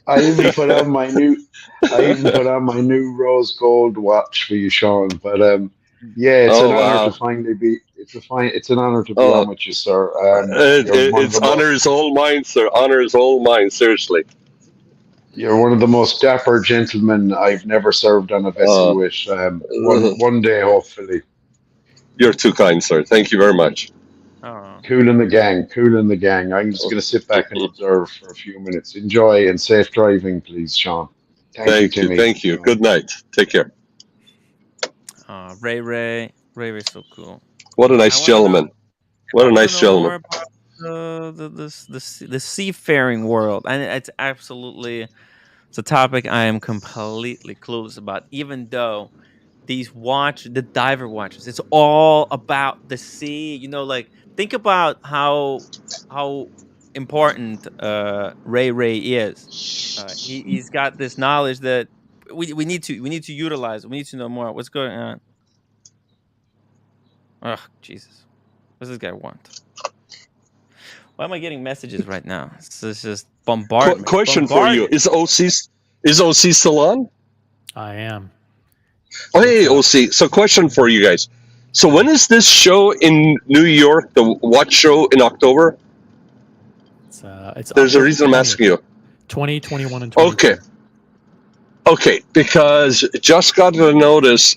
I even put on my new rose gold watch for you, Sean. But it's an honor to finally be. It's an honor to be on with you, sir. It's honor is all mine, sir. Honor is all mine. Seriously, you're one of the most dapper gentlemen I've never served on a vessel with. One day, hopefully. You're too kind, sir. Thank you very much. Cool in the gang. I'm just going to sit back and observe for a few minutes. Enjoy and safe driving, please, Sean. Thank you. Thank you. Good night. Take care. Ray's so cool. What a nice gentleman. What a nice gentleman. The seafaring world, and it's a topic I am completely clueless about. Even though the diver watches, it's all about the sea. You know, think about how important Ray is. He's got this knowledge that we need to utilize. We need to know more. What's going on? Oh, Jesus. What does this guy want? Why am I getting messages right now? This is just bombardment. Question for you: Is OC still on? I am. Oh, hey, OC. So, question for you guys. So, when is this show in New York? The watch show in October? It's There's October a reason I'm asking you. 2021 and 22. Okay. Okay, because just got a notice.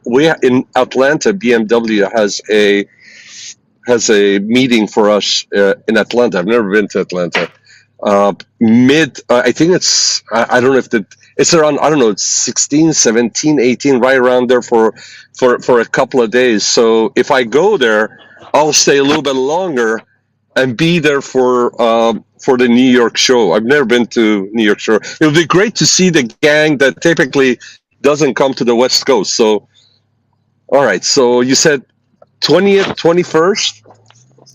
We in Atlanta, BMW has a meeting for us in Atlanta. I've never been to Atlanta. I think it's I don't know if it's around, I don't know, 16, 17, 18, right around there for a couple of days. So if I go there, I'll stay a little bit longer and be there for the New York show. I've never been to New York show. It would be great to see the gang that typically doesn't come to the West Coast. So, all right. So you said 20th, 21st?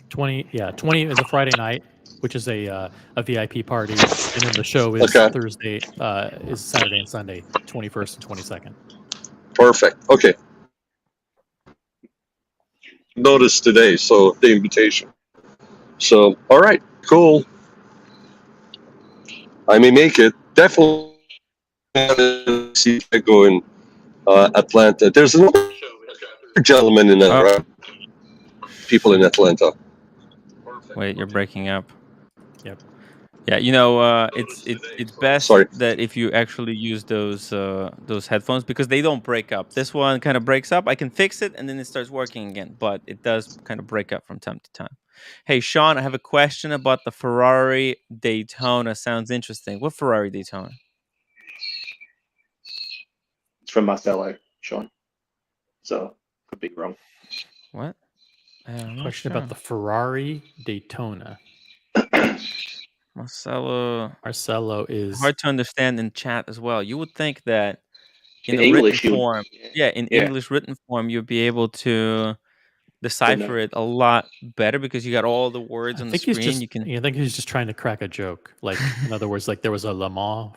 20 is a Friday night, which is a VIP party, and then the show is Thursday, is Saturday and Sunday, 21st and 22nd. Perfect. Okay. Notice today, so the invitation. So, all right, cool. I may make it. Definitely see Seiko in Atlanta. There's another gentleman in Atlanta. People in Atlanta. Wait, you're breaking up. Yep. Yeah, it's best that if you actually use those headphones, because they don't break up. This one kind of breaks up. I can fix it and then it starts working again, but it does kind of break up from time to time. Hey, Sean, I have a question about the Ferrari Daytona. Sounds interesting. What Ferrari Daytona? It's from Marcello, Sean. So could be wrong. What? Question about the Ferrari Daytona. Marcelo is hard to understand in chat as well. You would think that in In the English, written form, English written form, you'd be able to decipher it a lot better because you got all the words on the screen. I think he's just trying to crack a joke. Like, in other words, like there was a Le Mans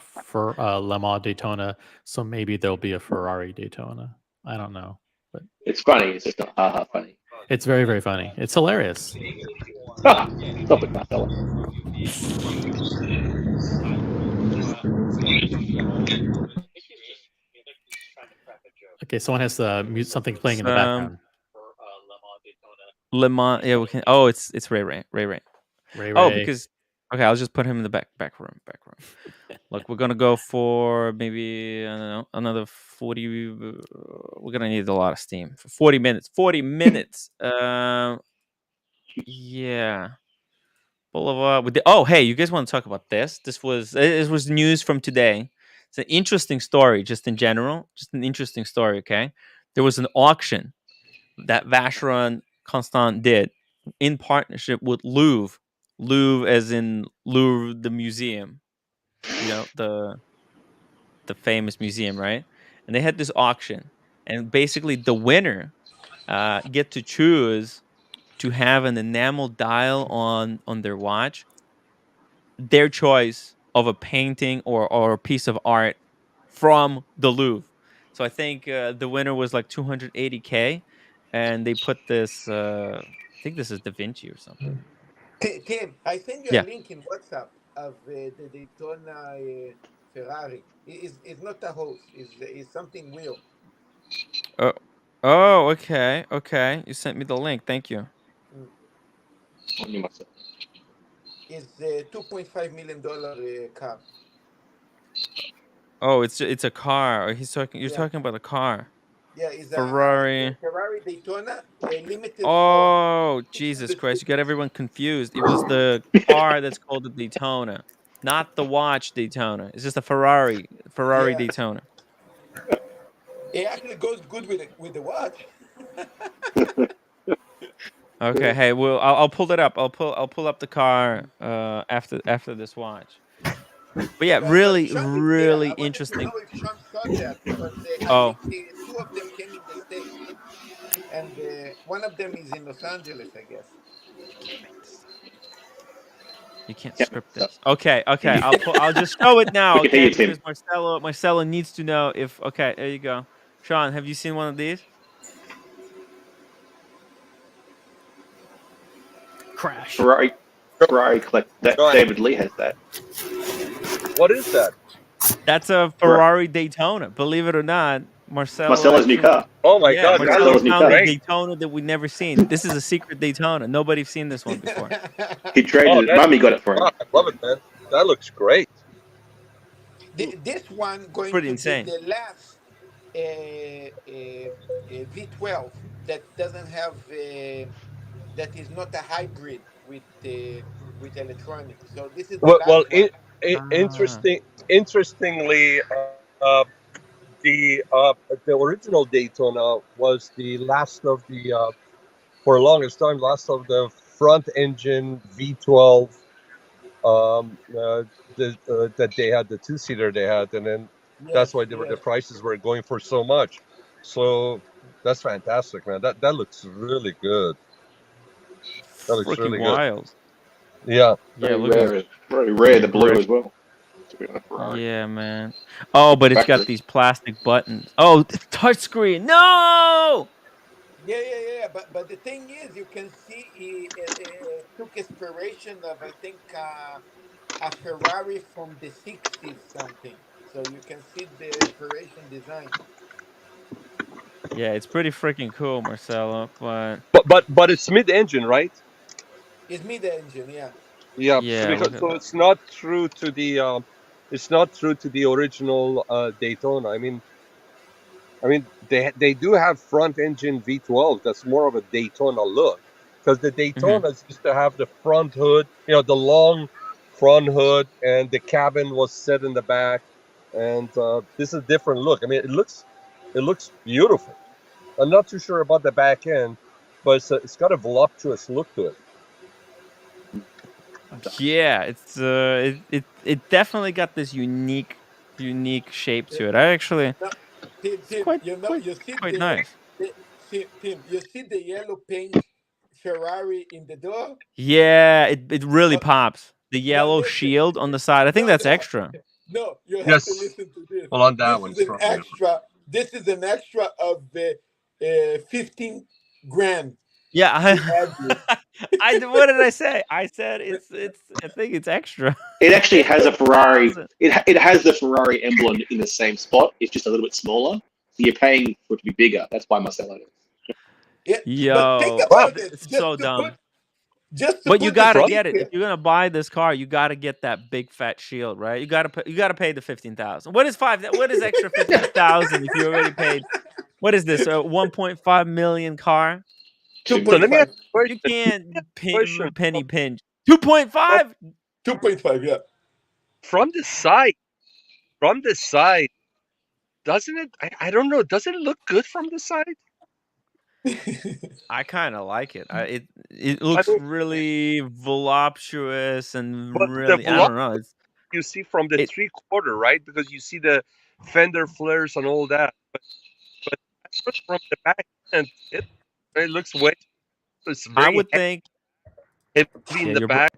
Daytona, so maybe there'll be a Ferrari Daytona. I don't know, but it's funny. It's just not haha funny. It's very, very funny. It's hilarious. Stop it, Marcelo. Okay, someone has something playing in the background. Le Mans, yeah, we can. Oh, it's Ray. Oh, because I'll just put him in the back room. Look, we're gonna go for maybe, I don't know, another 40. We're gonna need a lot of steam for 40 minutes. 40 minutes. Yeah. Bulova with hey, you guys want to talk about this? This was news from today. It's an interesting story, just in general. Just an interesting story. Okay, there was an auction that Vacheron Constant did in partnership with Louvre. Louvre, as in Louvre, the museum. You know, the famous museum, right? And they had this auction, and basically the winner get to choose to have an enamel dial on their watch, their choice of a painting or a piece of art from the Louvre. So I think the winner was like 280K, and they put this. I think this is Da Vinci or something. Tim, I sent you a link in WhatsApp of the Daytona Ferrari. It's not a host. It's something real. Oh, okay. You sent me the link. Thank you. It's a $2.5 million car. Oh, it's a car. You're talking about a car. Yeah, it's Ferrari. a Ferrari Daytona limited. Oh, Jesus Christ! You got everyone confused. It was the car that's called the Daytona, not the watch Daytona. It's just a Ferrari Daytona. It actually goes good with the watch. Okay, hey, well, I'll pull it up. I'll pull up the car after this watch. But yeah, really interesting. I don't know if Sean saw that, but I think two of them came in the States, and one of them is in Los Angeles, I guess. You can't make this You can't script this. Okay. I'll just show it now. We can hear Okay, you, Tim. because Marcelo needs to know if. Okay, there you go. Sean, have you seen one of these? Crash. Ferrari collect that. David Lee has that. What is that? That's a Ferrari Daytona. Believe it or not, Marcelo's new car. Oh my God! Marcelo Marcelo's new found car. a Daytona that we've never seen. This is a secret Daytona. Nobody's seen this one before. He traded it. Mommy got it for him. I love it, man. That looks great. This one going Pretty to insane. be the last V12 that doesn't have that is not a hybrid with electronics. So this is the last one. Interestingly, the original Daytona was the last of the for the longest time last of the front engine V12 that they had, the two-seater they had, and then that's why the prices were going for so much. So that's fantastic, man. That looks really good. That looks Freaking really good. wild. Yeah. Yeah, Very rare. The blue as well. Yeah, man. Oh, but it's got these plastic buttons. Oh, touchscreen. No. Yeah. But the thing is, you can see he took inspiration of I think a Ferrari from the 60s something. So you can see the inspiration design. Yeah, it's pretty freaking cool, Marcelo. But it's mid-engine, right? It's mid-engine, yeah. Yeah. Yeah, Because so it's not true to the original Daytona. I mean, they do have front engine V12. That's more of a Daytona look, because the Daytonas used to have the front hood, the long front hood, and the cabin was set in the back. And this is a different look. I mean, it looks beautiful. I'm not too sure about the back end, but it's got a voluptuous look to it. Yeah, it's it definitely got this unique shape to it. I actually Tim, quite you see nice. Tim, you see the yellow paint Ferrari in the door? Yeah, it really pops. The yellow shield on the side. I think that's extra. No, you have to listen to this. Well, on that This one, is an extra. This is an extra of 15 grand. Yeah, what did I say? I said it's. I think it's extra. It actually has a Ferrari. It has the Ferrari emblem in the same spot. It's just a little bit smaller. So you're paying for it to be bigger. That's why Marcelo is. Yo, but think about it. it's so dumb. But you gotta get it if you're gonna buy this car. You gotta get that big fat shield, right? You gotta pay the 15,000. What is extra 15,000 if you already paid? What is this? A 1.5 million car? 2.5. You can't penny pinch. 2.5. 2.5. Yeah. From the side, doesn't it? I don't know. Doesn't it look good from the side? I kind of like it. It looks really voluptuous and really. I don't know. You see from the 3/4, right? Because you see the fender flares and all that. But from the back end, it looks way. It's very I would think heavy in the back.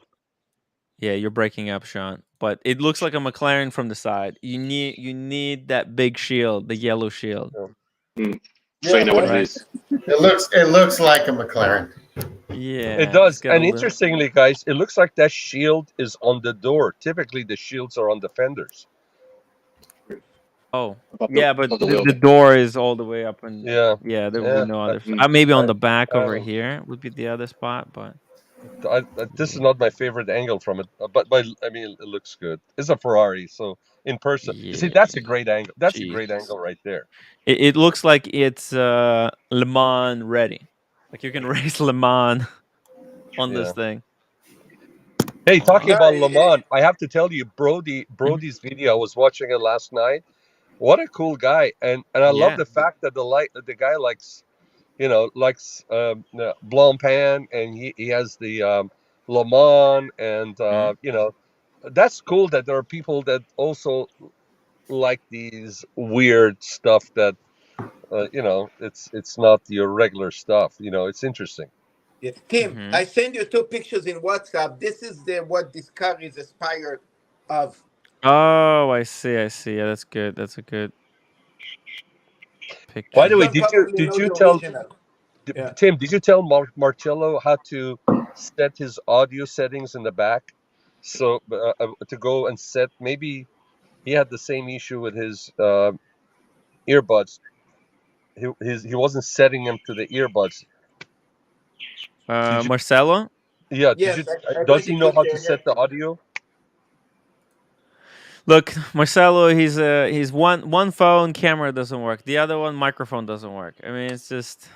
Yeah, you're breaking up, Sean. But it looks like a McLaren from the side. You need that big shield, the yellow shield. So you know what it is. It looks like a McLaren. Yeah, it does. And interestingly, guys, it looks like that shield is on the door. Typically, the shields are on the fenders. Oh, yeah, but the door is all the way up, and there will be no other. Maybe on the back over here would be the other spot, but this is not my favorite angle from it. But I mean, it looks good. It's a Ferrari, so in person, you see, that's a great angle. That's a great angle right there. It looks like it's Le Mans ready. Like you can race Le Mans on this thing. Hey, talking about Le Mans, I have to tell you, Brody's video. I was watching it last night. What a cool guy, and I love the fact that the guy likes Blancpain, and he has the Le Mans, and that's cool that there are people that also like these weird stuff that it's not your regular stuff. It's interesting. Yeah. Tim, I send you 2 pictures in WhatsApp. This is what this car is inspired of. Oh, I see. I see. Yeah, that's good. That's a good picture. By the way, John probably know the original. Yeah. Tim? Did you tell Marcello how to set his audio settings in the back? So to go and set, maybe he had the same issue with his earbuds. He wasn't setting them to the earbuds. Marcelo? Yeah. Yes, Does he know how to set the audio? Look, Marcelo, he's one phone camera doesn't work. The other one microphone doesn't work. I mean, it's just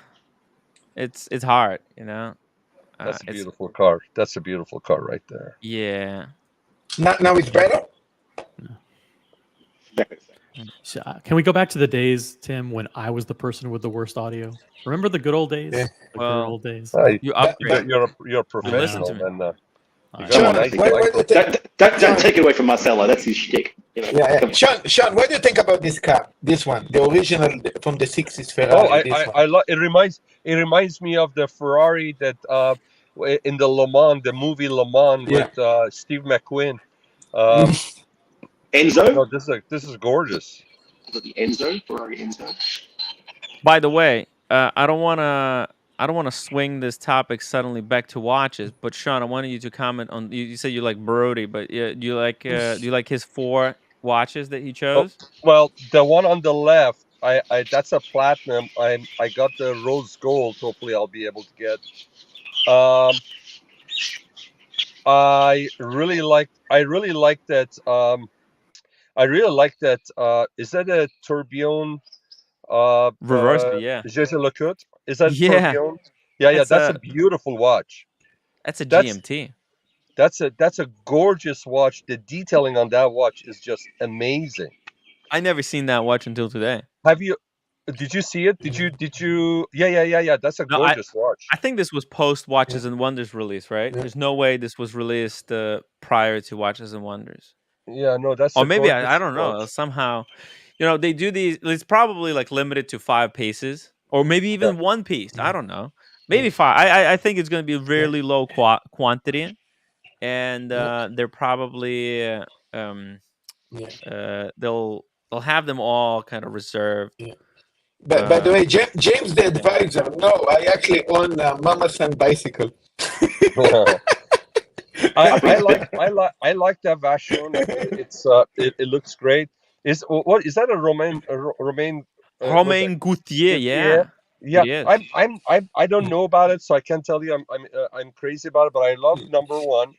it's hard, you know. That's a beautiful car. That's a beautiful car right there. Yeah. Now it's better. So, can we go back to the days, Tim, when I was the person with the worst audio? Remember the good old days? Yeah. The good old days. You upgrade. You're a professional, and don't take it away from Marcelo. That's his shtick. You know? Yeah. Sean, what do you think about this car? This one, the original from the 60s Ferrari. It reminds me of the Ferrari that in the Le Mans, the movie Le Mans with Steve McQueen. Enzo? No, this is gorgeous. The Enzo, Ferrari Enzo. By the way, I don't want to swing this topic suddenly back to watches, but Sean, I wanted you to comment on. You said you like Brody, but do you like his 4 watches that he chose? Oh, well, the one on the left, I that's a platinum. I got the rose gold. Hopefully, I'll be able to get. I really like that. I really like that. Is that a tourbillon? Reverse, yeah. Jaeger-LeCoultre? Is that Yeah. tourbillon? Yeah. That's a beautiful watch. That's a GMT. That's a gorgeous watch. The detailing on that watch is just amazing. I never seen that watch until today. Have you? Did you see it? Did you? Yeah. That's a gorgeous watch. I think this was post Watches and Wonders release, right? There's no way this was released prior to Watches and Wonders. Yeah, no, that's. Or maybe I don't know. Somehow, they do these. It's probably like limited to 5 pieces, or maybe even 1 piece. I don't know. Maybe 5. I think it's going to be really low quantity, and they're probably they'll have them all kind of reserved. Yeah. But by the way, James the advisor. No, I actually own Mama San bicycle. I like that Vachon. It looks great. Is that a Romain Gauthier? Yeah. I don't know about it, so I can't tell you. I'm crazy about it, but I love number 1.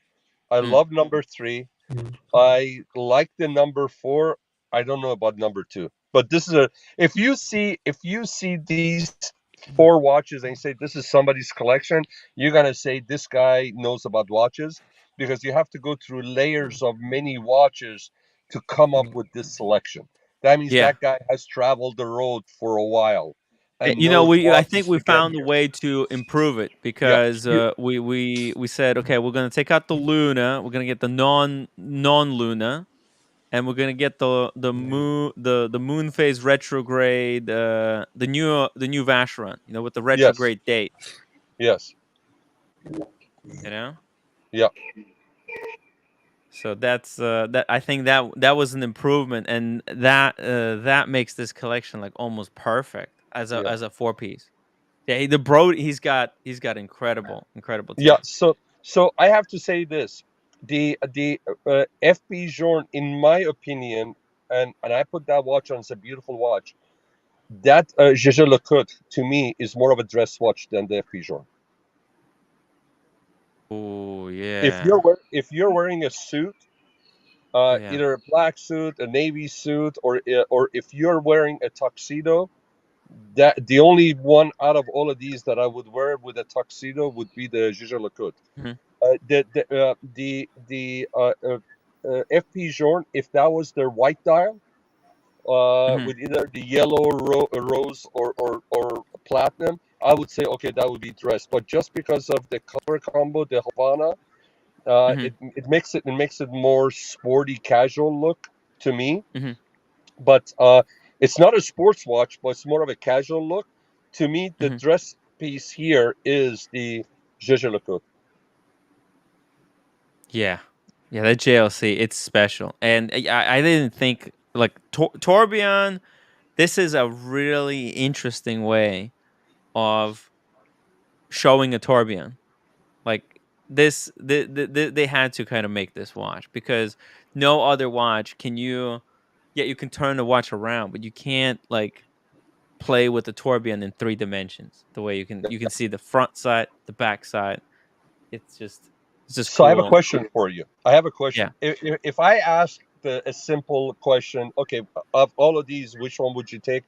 I love number 3. I like the number 4. I don't know about number 2, but this is if you see these 4 watches and you say this is somebody's collection, you're gonna say this guy knows about watches, because you have to go through layers of many watches to come up with this selection. That means that guy has traveled the road for a while. I think we found a way to improve it, because we said, okay, we're gonna take out the Luna, we're gonna get the non Luna, and we're gonna get the moon phase retrograde, the new Vacheron, with the retrograde date. Yes. Yeah. So that's that. I think that was an improvement, and that makes this collection like almost perfect as a 4-piece. Yeah, the Brody, he's got incredible taste. Yeah. So I have to say this. The FP Journe, in my opinion, and I put that watch on, it's a beautiful watch. That Jaeger-LeCoultre, to me, is more of a dress watch than the FP Journe. Oh yeah. If you're wearing a suit, either a black suit, a navy suit, or if you're wearing a tuxedo, that the only one out of all of these that I would wear with a tuxedo would be the Jaeger-LeCoultre. The FP Journe, if that was their white dial, with either the yellow rose or platinum, I would say okay, that would be dress. But just because of the color combo, the Havana, it makes it more sporty, casual look to me. But it's not a sports watch, but it's more of a casual look. To me, the dress piece here is the Jaeger-LeCoultre. Yeah, that JLC, it's special, and I didn't think like Tourbillon. This is a really interesting way of showing a tourbillon. Like this, they had to kind of make this watch because no other watch can you. Yeah, you can turn the watch around, but you can't like play with the tourbillon in 3 dimensions. The way you can see the front side, the back side. It's just So I have a cool. question for you. I have a Yeah. question. If I ask a simple question, okay, of all of these, which one would you take?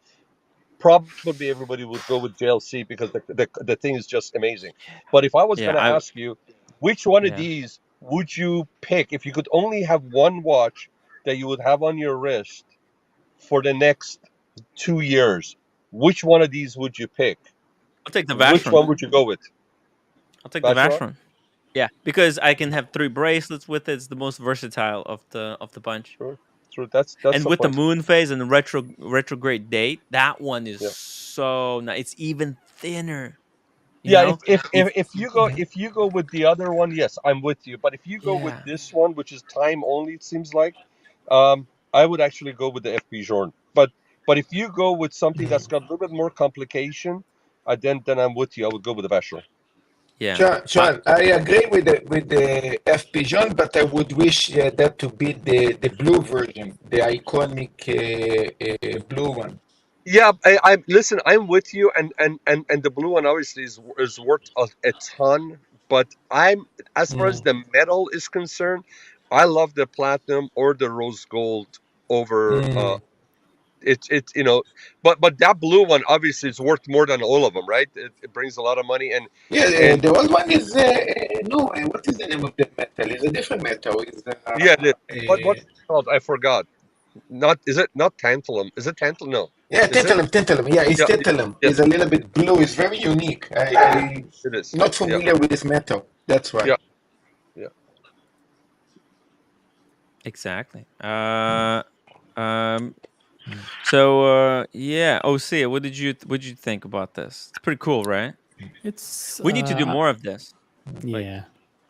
Probably everybody would go with JLC because the thing is just amazing. But if I was going to ask you, which one of these would you pick if you could only have one watch that you would have on your wrist for the next 2 years? Which one of these would you pick? I'll take the Which Vacheron. one would you go with? I'll take the Vacheron. Yeah, because I can have 3 bracelets with it. It's the most versatile of the bunch. True. That's and with the moon phase and the retrograde date, that one is so nice. It's even thinner. If you go with the other one, yes, I'm with you. But if you go with this one, which is time only, it seems like, I would actually go with the FP Journe. But if you go with something that's got a little bit more complication, then I'm with you. I would go with the Vacheron. Yeah, John, I agree with the FP Journe, but I would wish that to be the blue version, the iconic blue one. Yeah, I listen. I'm with you, and the blue one obviously is worth a ton. But as far as the metal is concerned, I love the platinum or the rose gold over. It's but that blue one obviously is worth more than all of them, right? It brings a lot of money, and the old one is no. What is the name of the metal? It's a different metal. It's it is. What's it called? I forgot. Is it not tantalum? Is it tantalum? No. Yeah, tantalum. Yeah, it's tantalum. It's a little bit blue. It's very unique. I it is. Not familiar with this metal. That's why. Yeah. Exactly. So yeah, OC, what did you think about this? It's pretty cool, right? We need to do more of this. Yeah.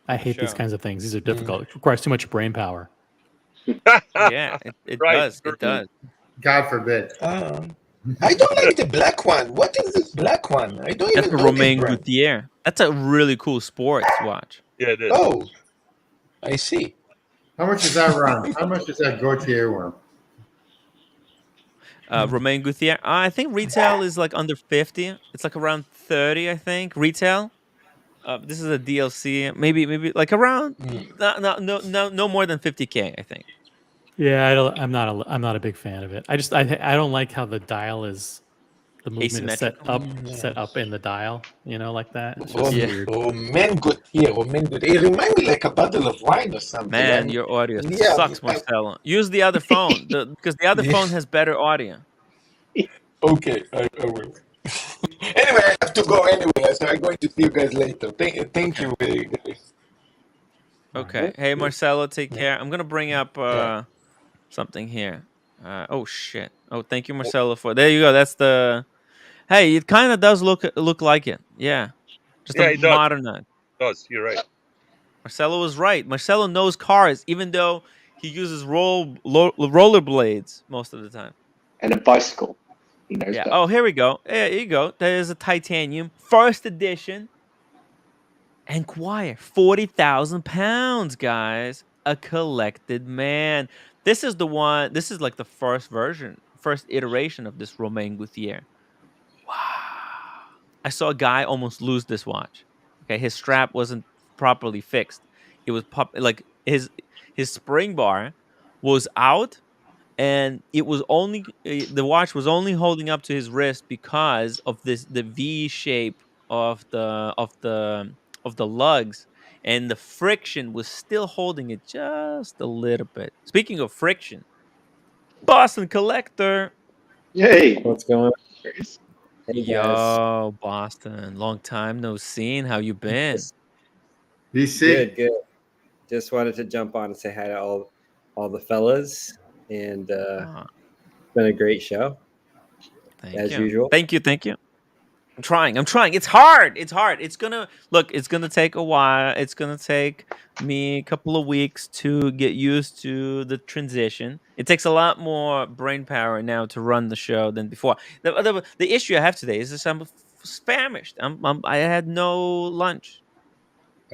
I hate these kinds of things. These are difficult. It requires too much brain power. Yeah, it does. It does. God forbid. I don't like the black one. What is this black one? I don't That's even the know Romain this brand. Gauthier. That's a really cool sports watch. Yeah, it is. Oh, I see. How much does that run? How much does that Gautier run? Romain Gauthier. I think retail is like under 50. It's like around 30, I think. Retail. This is a DLC. Maybe like around no more than 50K, I think. Yeah, I'm not a big fan of it. I don't like how the dial is, the movement is set up in the dial, like that. It's just weird. Romain Gauthier. It reminds me like a bottle of wine or something. Man, your audio sucks, Marcelo. Use the other phone because the other phone has better audio. Okay, I will. Anyway, I have to go anyway, so I'm going to see you guys later. Thank you, guys. Okay. Hey, Marcelo, take care. I'm gonna bring up something here. Oh shit. Oh, thank you, Marcelo, for there you go. That's the. Hey, it kind of does look like it. Yeah, just a modernized. It does. You're right. Marcelo was right. Marcelo knows cars, even though he uses rollerblades most of the time. And a bicycle. He knows Yeah. that. Oh, here we go. There you go. There's a titanium, first edition. Enquire, 40,000 pounds, guys. A collected man. This is the one. This is like the first iteration of this Romain Gauthier. Wow. I saw a guy almost lose this watch. Okay, his strap wasn't properly fixed. It was like his spring bar was out, and it was only the watch was only holding up to his wrist because of the V shape of the lugs, and the friction was still holding it just a little bit. Speaking of friction, Boston Collector. Yay! What's going on? Hey guys. Yo, Boston, long time no seen. How you been? Good. Just wanted to jump on and say hi to all the fellas, and it's been a great show. Thank as you. usual. Thank you. I'm trying. It's hard. It's gonna take a while. It's gonna take me a couple of weeks to get used to the transition. It takes a lot more brain power now to run the show than before. The issue I have today is that I'm famished. I had no lunch.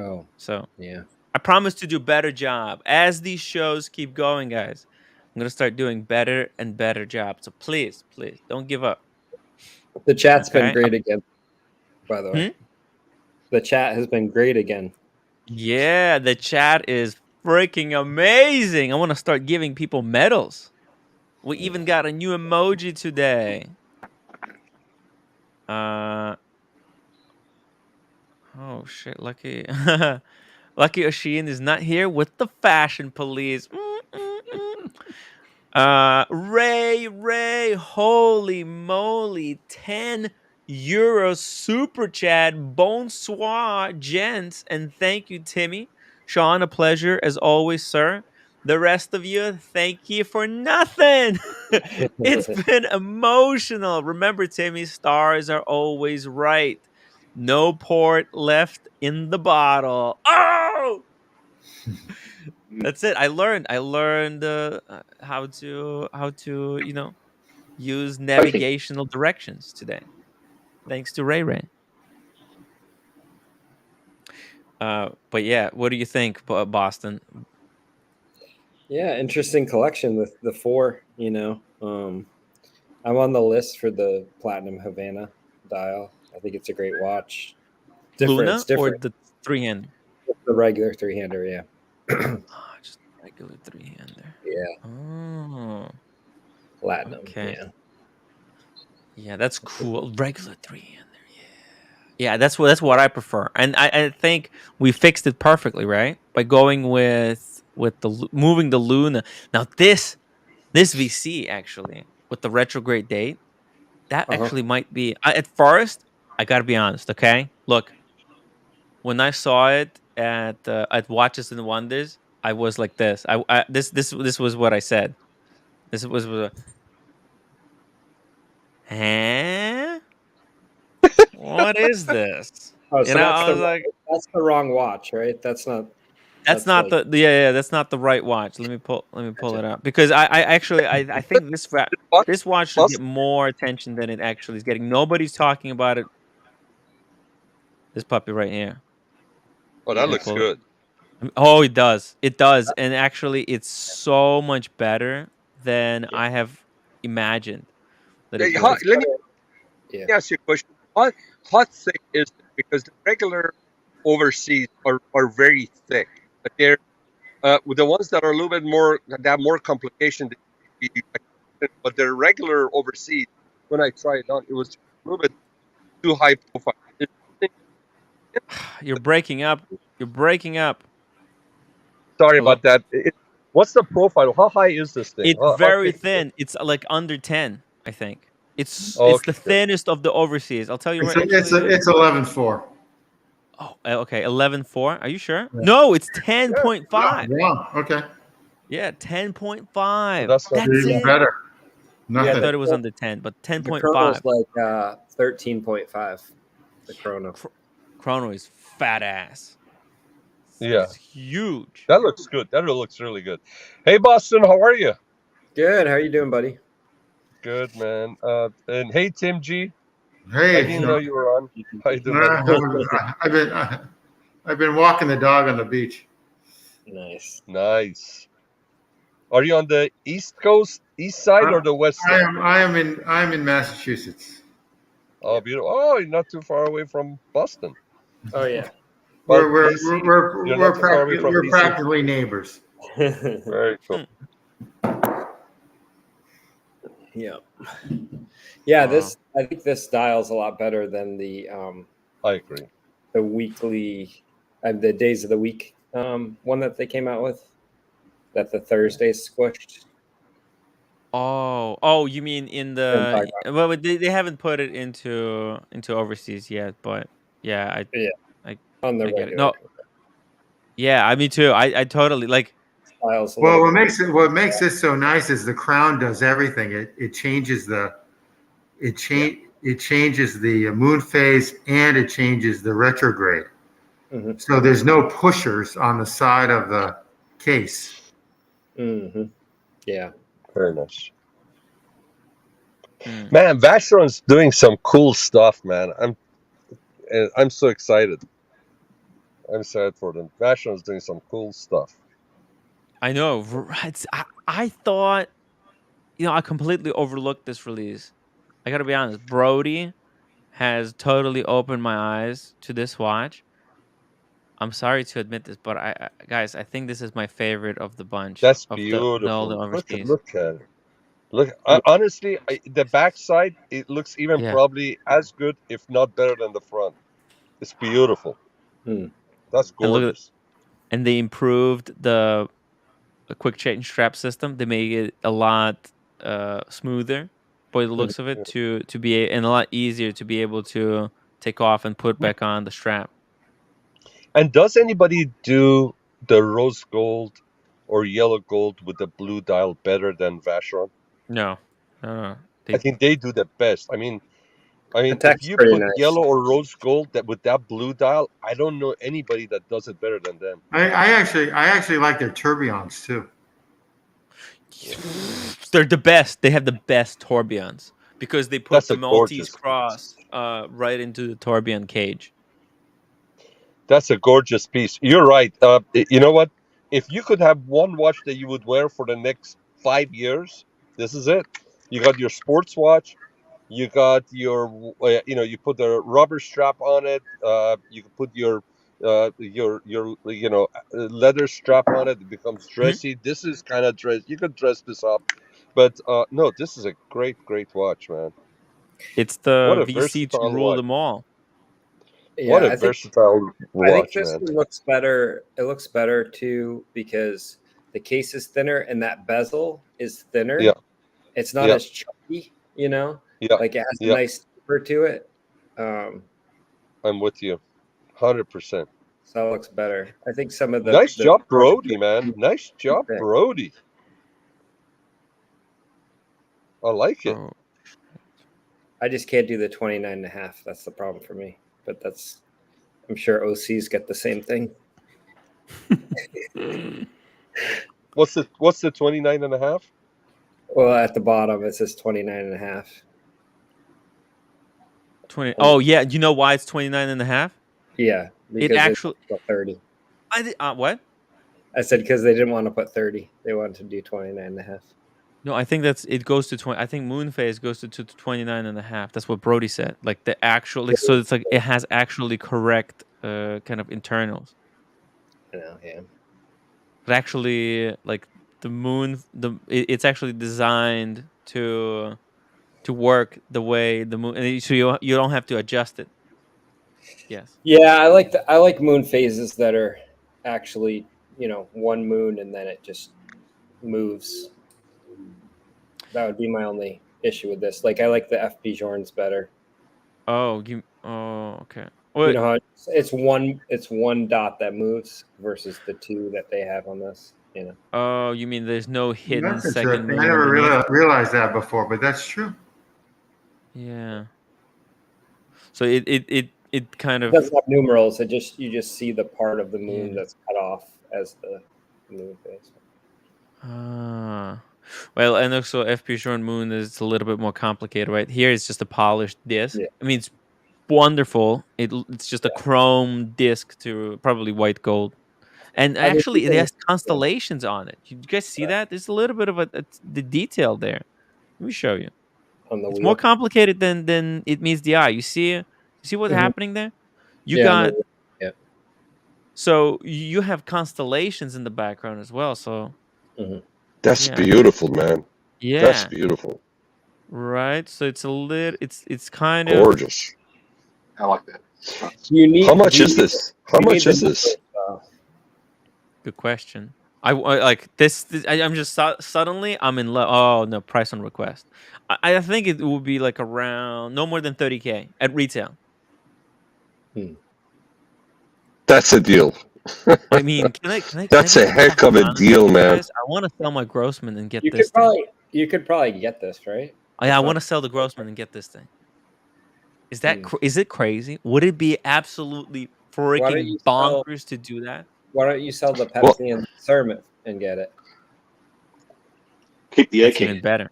Oh, so yeah. I promise to do a better job as these shows keep going, guys. I'm gonna start doing better and better jobs. So please, don't give up. The chat's been great again, by the way. The chat has been great again. Yeah, the chat is freaking amazing. I want to start giving people medals. We even got a new emoji today. Oh shit, Lucky Lucky Oshin is not here with the fashion police. Ray, holy moly, 10 euros super chat. Bonsoir, gents, and thank you, Timmy. Sean, a pleasure as always, sir. The rest of you, thank you for nothing. It's been emotional. Remember, Timmy, stars are always right. No port left in the bottle. Oh! That's it. I learned how to use navigational directions today, thanks to Ray. But yeah, what do you think, Boston? Yeah, interesting collection with the 4. I'm on the list for the Platinum Havana dial. I think it's a great watch. Luna or the 3-hander? The regular 3-hander, yeah. Just regular 3-hander. Yeah. Oh. Platinum. Okay. Yeah. Yeah, that's cool. Regular 3-hander. Yeah, that's what I prefer, and I think we fixed it perfectly, right? By going with moving the Luna. Now this VC actually with the retrograde date, that actually might be. At first, I gotta be honest. Okay, look, when I saw it at Watches and Wonders, I was like this. This was what I said. This was huh? What is this? Oh, so I was like, that's the wrong watch, right? That's not. That's not like, that's not the right watch. Let me pull it up because I think this watch should get more attention than it actually is getting. Nobody's talking about it. This puppy right here. Oh, that looks good. Oh, it does, and actually, it's so much better than I have imagined. That it would. Let me ask you a question. How thick is it? Because the regular overseas are very thick. But they're the ones that are a little bit more that have more complication. But the regular overseas, when I tried it on, it was a little bit too high profile. You're breaking up. Sorry about that. What's the profile? How high is this thing? It's very thin. It's like under 10, I think. It's the thinnest of the overseas. I'll tell you right. It's 11.4. Oh, okay, 11.4. Are you sure? No, it's 10.5. Wow. Okay. Yeah, 10.5. That's even better. Nothing. Yeah, I thought it was under 10, but 10.5. The Chrono's like 13.5. The Chrono. Chrono is fat ass. Yeah. It's huge. That looks good. That looks really good. Hey, Boston, how are you? Good. How are you doing, buddy? Good, man. And hey, Tim G. Hey. I didn't know you were on. How you doing? I've been walking the dog on the beach. Nice. Are you on the East Coast, East side, or the West side? I'm in Massachusetts. Oh, beautiful. Oh, you're not too far away from Boston. Oh yeah. We're practically neighbors. Very cool. Yeah. Yeah, I think this dial's a lot better than the I agree. The weekly the days of the week one that they came out with. That the Thursdays squished. Oh, you mean in the well? They haven't put it into overseas yet, but yeah, I on the get it. No, yeah, me too. I totally like. Well, what makes this so nice is the crown does everything. It changes it changes the moon phase and it changes the retrograde. Mm-hmm. So there's no pushers on the side of the case. Mm-hmm. Yeah. Very nice. Man, Vacheron's doing some cool stuff, man. I'm so excited. I'm excited for them. Vacheron's doing some cool stuff. I know. I thought, I completely overlooked this release. I gotta be honest. Brody has totally opened my eyes to this watch. I'm sorry to admit this, but guys, I think this is my favorite of the bunch. That's All beautiful. the Look overseas. at it. Look, honestly, the backside, it looks even probably as good, if not better than the front. It's beautiful. That's And look at gorgeous. and they improved the quick change strap system. They made it a lot smoother by the looks of it to be and a lot easier to be able to take off and put back on the strap. And does anybody do the rose gold or yellow gold with the blue dial better than Vacheron? No. I think they do the best. I mean, Patek's if you pretty put nice. yellow or rose gold with that blue dial, I don't know anybody that does it better than them. I actually like their tourbillons too. They're the best. They have the best tourbillons because they put the Maltese cross right into the tourbillon cage. That's a gorgeous piece. You're right. You know what? If you could have one watch that you would wear for the next 5 years, this is it. You got your sports watch. You got your, you put the rubber strap on it. You can put your leather strap on it. It becomes dressy. This is kind of dress. You can dress this up, but no, this is a great watch, man. It's the what a VC to versatile rule watch. them all. Yeah, What a versatile watch, I think this man. one looks better. It looks better too because the case is thinner and that bezel is thinner. Yeah. It's not as chunky, Yeah. Like it has a nice taper to it. I'm with you, 100%. So that looks better. I think some of the nice job, Brody, man. Nice job, Brody. I like it. I just can't do the 29.5. That's the problem for me. But I'm sure OCs get the same thing. What's the 29.5? Well, at the bottom it says 29.5. 20. Oh yeah, you know why it's 29.5? Yeah, it actually 30. What? I said because they didn't want to put 30. They wanted to do 29.5. No, I think it goes to 20. I think moon phase goes to 29.5. That's what Brody said. Like the actual, so it's like it has actually correct kind of internals. I know, yeah. But actually, like the moon, it's actually designed to work the way the moon, and so you don't have to adjust it. Yes. Yeah, I like moon phases that are actually one moon and then it just moves. That would be my only issue with this. Like I like the FP Journes better. Okay. Well, you know how it's one dot that moves versus the two that they have on this. Oh, you mean there's no hidden That's second moon? I never realized that before, but that's true. Yeah. So it kind of doesn't have numerals. You just see the part of the moon that's cut off as the moon phase. Well, and also FP Journe moon is a little bit more complicated, right? Here it's just a polished disc. Yeah. I mean, it's wonderful. It's just a chrome disc to probably white gold. And actually, it has constellations on it. You guys see that? There's a little bit of the detail there. Let me show you. It's more complicated than it meets the eye. You see what's happening there? So you have constellations in the background as well. So that's beautiful, man. Yeah, that's beautiful. Right. So it's it's kind of gorgeous. I like that. How much is this? How much is this? Good question. I like this. I'm just suddenly I'm in love. Oh no, price on request. I think it will be like around no more than 30K at retail. That's a deal. I mean, can I That's a heck of a deal, man. I want to sell my Grossman and get you this. You could probably get this, right? I want to sell the Grossman and get this thing. Is that is it crazy? Would it be absolutely freaking bonkers to do that? Why don't you sell the Pepsi and discernment and get it? Keep the That's AK. even better.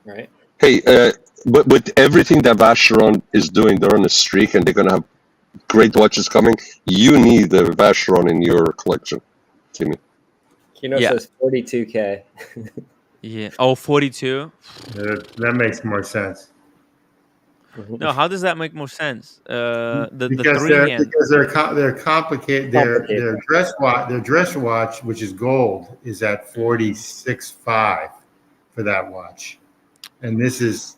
Right. Hey, but with everything that Vacheron is doing, they're on a streak and they're going to have great watches coming. You need the Vacheron in your collection, Timmy. Kino says 42K. Yeah. Oh, 42? That makes more sense. No, how does that make more sense? Because they're complicated. Their dress watch, which is gold, is at 46.5 for that watch, and this is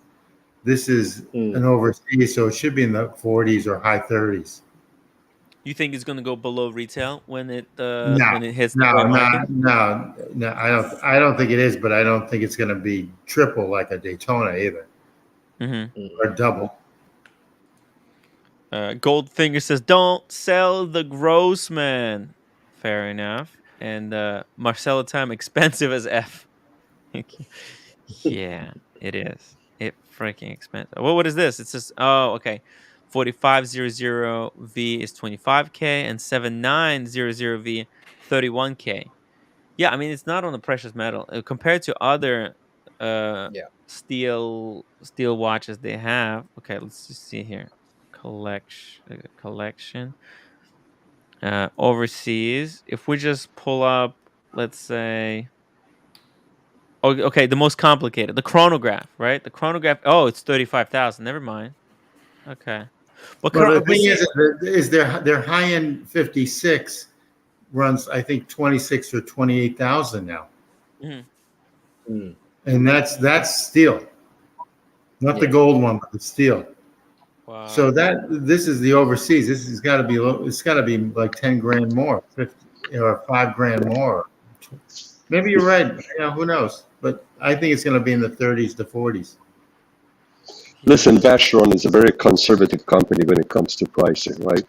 an overseas, so it should be in the 40s or high 30s. You think it's going to go below retail when it hits No, the market? I don't think it is, but I don't think it's going to be triple like a Daytona either, or double. Goldfinger says, "Don't sell the Grossman." Fair enough. And Marcella time expensive as F. Yeah, it is. It freaking expensive. Well, what is this? It says, oh, okay. 4500V is 25K and 7900V 31K. Yeah, I mean it's not on the precious metal compared to other steel watches they have. Okay, let's just see here. Collection. Overseas. If we just pull up, let's say. Oh, okay, the most complicated, the chronograph, right? The chronograph. Oh, it's 35,000. Never mind. Okay, But the thing is their high end 56 runs, I think, 26 or 28,000 now, and that's steel, not the gold one, but the steel. Wow. So this is the overseas. This has got to be it's got to be like 10 grand more, 50 or 5 grand more. Maybe you're right. Who knows? But I think it's going to be in the 30s to 40s. Listen, Vacheron is a very conservative company when it comes to pricing, right?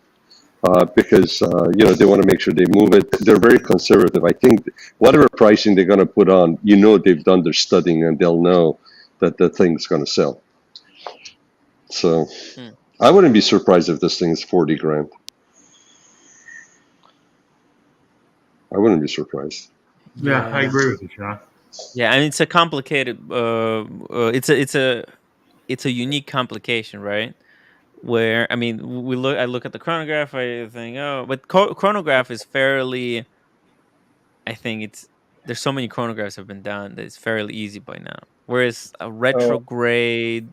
Because they want to make sure they move it. They're very conservative. I think whatever pricing they're going to put on, they've done their studying and they'll know that the thing's going to sell. So I wouldn't be surprised if this thing is 40 grand. I wouldn't be surprised. Yeah, I agree with you, Sean. Yeah, and it's a complicated. It's a unique complication, right? Where I mean, I look at the chronograph. I think, oh, but chronograph is fairly. I think there's so many chronographs have been done that it's fairly easy by now. Whereas a retrograde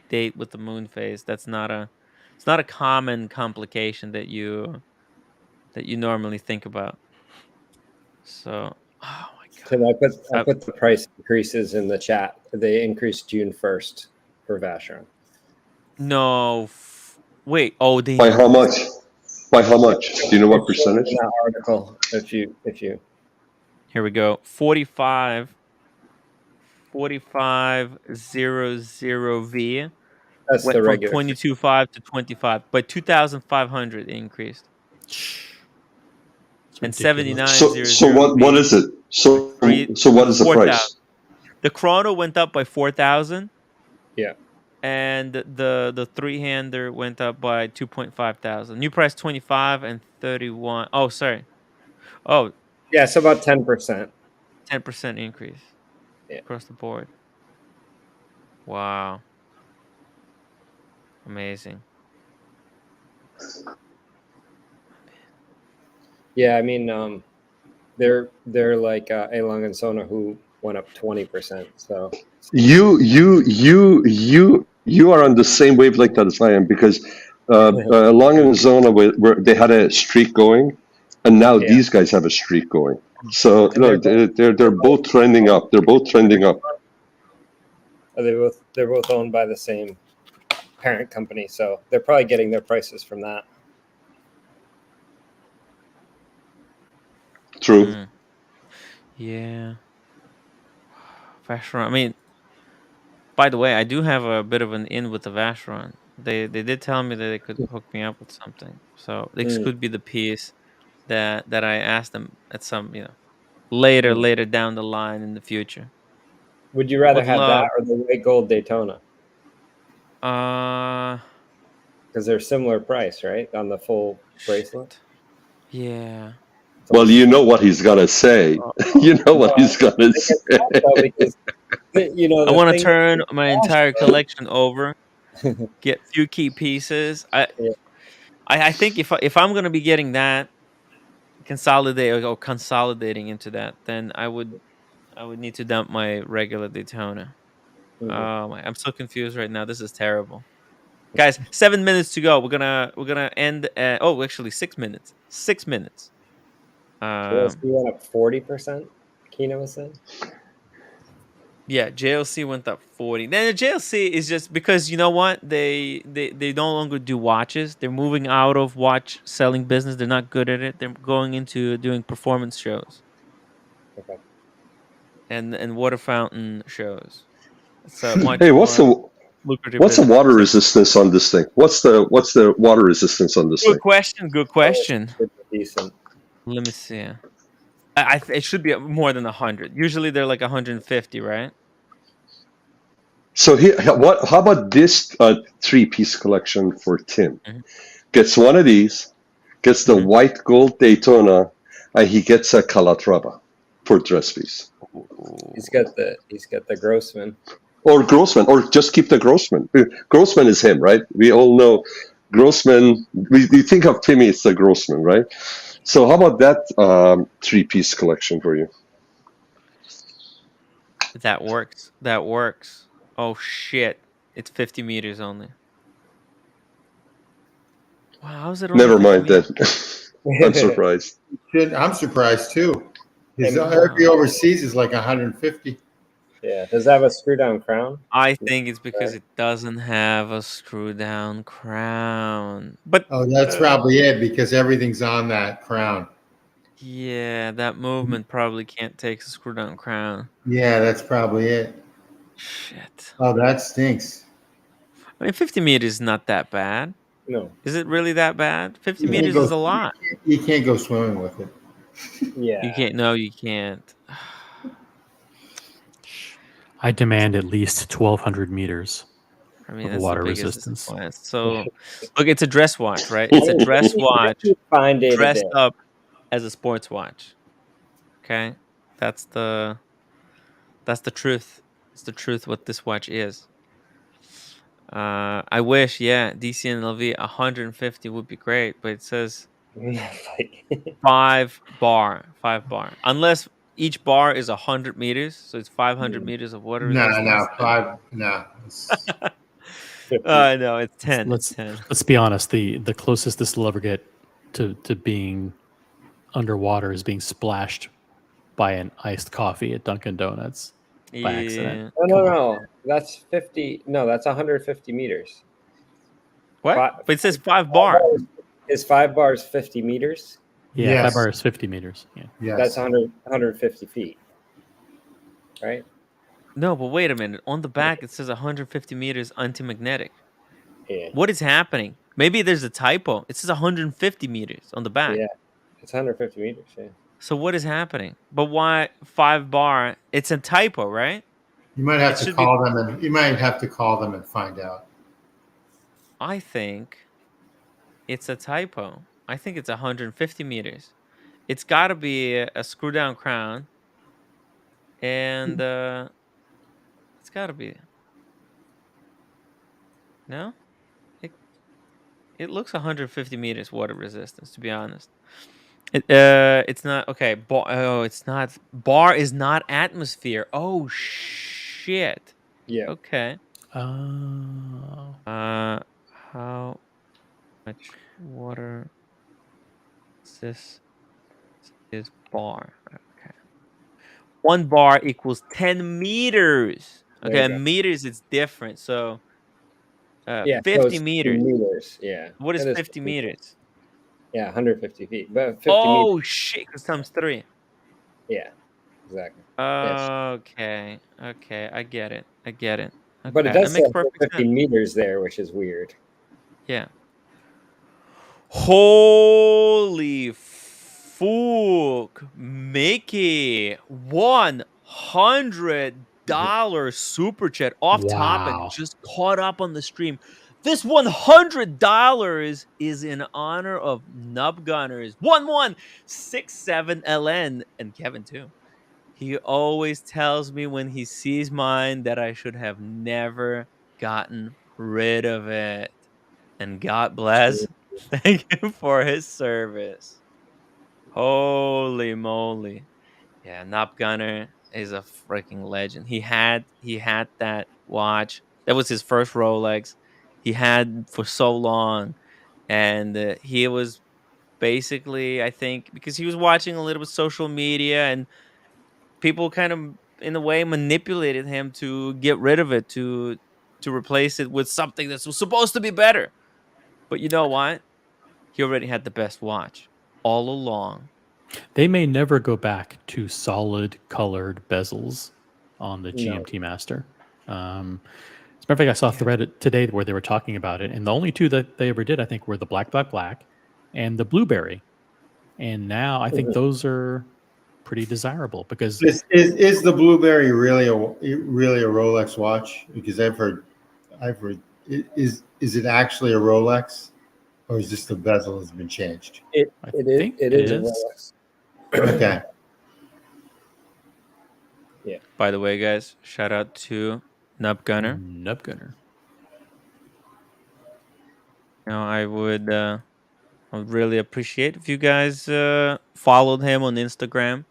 date with the moon phase, it's not a common complication that you normally think about. So, oh my god! Tim, I put the price increases in the chat. They increased June 1st for Vacheron. No, wait. Oh, they by how much? By how much? Do you know what percentage? That article, if you. Here we go. 4500V. That's went the from regular 22.5 to 25, but 2,500 increased. And 7900. So what is it? So what is the price? The chrono went up by 4,000. Yeah. And the three-hander went up by 2,500. New price 25 and 31. Oh, sorry. Oh. Yeah, it's about 10%. 10% increase across the board. Wow. Amazing. Yeah, I mean, they're like A. Long and Sona, who went up 20%. So you are on the same wavelength as I am, because Long and Sona they had a streak going, and now these guys have a streak going. So they're both trending up. They're both trending up. They're both owned by the same parent company, so they're probably getting their prices from that. True. Yeah. Vacheron. I mean, by the way, I do have a bit of an in with the Vacheron. They did tell me that they could hook me up with something. So this could be the piece that I asked them at some, later down the line in the future. Would you rather have that or the white gold Daytona? Because they're similar price, right, on the full bracelet. Yeah. Well, you know what he's gonna say. You know what he's gonna say. Because you know, I the want to thing turn my entire collection over, get few key pieces. I think if I'm gonna be getting that consolidating into that, then I would need to dump my regular Daytona. Oh my, I'm so confused right now. This is terrible. Guys, 7 minutes to go. We're gonna end actually 6 minutes. 6 minutes. JLC went up 40%. Kino was saying. Yeah, JLC went up 40. Then the JLC is just because you know what? They no longer do watches. They're moving out of watch selling business. They're not good at it. They're going into doing performance shows. Okay. And water fountain shows. It's a much Hey, more lucrative what's the business. water resistance on this thing? What's the water resistance on this Good thing? question. Good question. Decent. Let me see. It should be more than 100. Usually they're like 150, right? So how about this 3-piece collection for Tim? Mm-hmm. Gets one of these, gets the white gold Daytona, and he gets a Calatrava for dress piece. He's got the Grossman. Or Grossman, or just keep the Grossman. Grossman is him, right? We all know Grossman. We think of Timmy, it's the Grossman, right? So how about that 3-piece collection for you? That works. That works. Oh shit! It's 50 meters only. Wow, how's it only Never 50 mind meters? that. I'm surprised. I'm surprised too. His Wow. every overseas is like 150. Yeah. Does that have a screw down crown? I think it's because it doesn't have a screw down crown. But that's probably it, because everything's on that crown. yeah, that movement probably can't take a screw down crown. Yeah, that's probably it. Shit. Oh, that stinks. I mean, 50 meters is not that bad. No. Is it really that bad? 50 You can't meters go- is a lot. You can't go swimming with it. Yeah. You can't. No, you can't. I demand at least 1,200 meters I mean, of that's water the biggest resistance. disappointment. So, look, it's a dress watch, right? It's a dress watch Fine day to dressed day. up as a sports watch. Okay, that's the truth. It's the truth what this watch is. I wish, yeah, DC and LV 150 would be great, but it says 5 bar. Unless each bar is 100 meters, so it's 500 meters of water resistance. No, 5. No. No, it's 10. Let's It's 10. let's be honest. The closest this will ever get to being underwater is being splashed by an iced coffee at Dunkin' Donuts by accident. No. That's 50. No, that's 150 meters. What? But it says 5 bar. Is 5 bars 50 meters? Yeah, Yes. 5 bar is 50 meters. Yeah. Yes. That's 150 feet. Right? No, but wait a minute. On the back, it says 150 meters anti-magnetic. Yeah. What is happening? Maybe there's a typo. It says 150 meters on the back. Yeah. It's 150 meters. Yeah. So what is happening? But why 5 bar? It's a typo, right? You might have It to should call them, and you might have to call them and find out. I think it's a typo. I think it's 150 meters. It's got to be a screw down crown. And it's got to be. No? It looks 150 meters water resistance, to be honest. It's not okay. It's not. Bar is not atmosphere. Oh shit. Yeah. Okay. Oh. How much water this is bar? Okay. 1 bar equals 10 meters. There Okay, you go. meters is different. So Yeah. 50 meters. Meters. Yeah. What is It 50 meters? Yeah, 150 feet. But 50 Oh meters. shit! Because times 3. Yeah. Exactly. Yes. Okay. Okay. I get it. Okay. But it does That say makes perfect 150 sense. meters there, which is weird. Yeah. Holy fuck, Mickey! 100 $100 super chat off topic, Wow. just caught up on the stream. This $100 is in honor of Nub Gunners 1167LN and Kevin too. He always tells me when he sees mine that I should have never gotten rid of it. And God bless. Thank him for his service. Holy moly. Yeah, Nub Gunner is a freaking legend. He had that watch. That was his first Rolex. He had for so long, and he was basically, I think, because he was watching a little bit of social media, and people kind of, in a way, manipulated him to get rid of it, to replace it with something that was supposed to be better. But you know what? He already had the best watch all along. They may never go back to solid colored bezels on the GMT Master. As a matter of fact, I saw a thread today where they were talking about it, and the only two that they ever did, I think, were the black, and the blueberry. And now I think those are pretty desirable because is the blueberry really a Rolex watch? Because I've heard is it actually a Rolex, or is just the bezel has been changed? It is a Rolex. Okay. Yeah. By the way, guys, shout out to Nub Gunner. Nub Gunner. Now, I would really appreciate if you guys followed him on Instagram.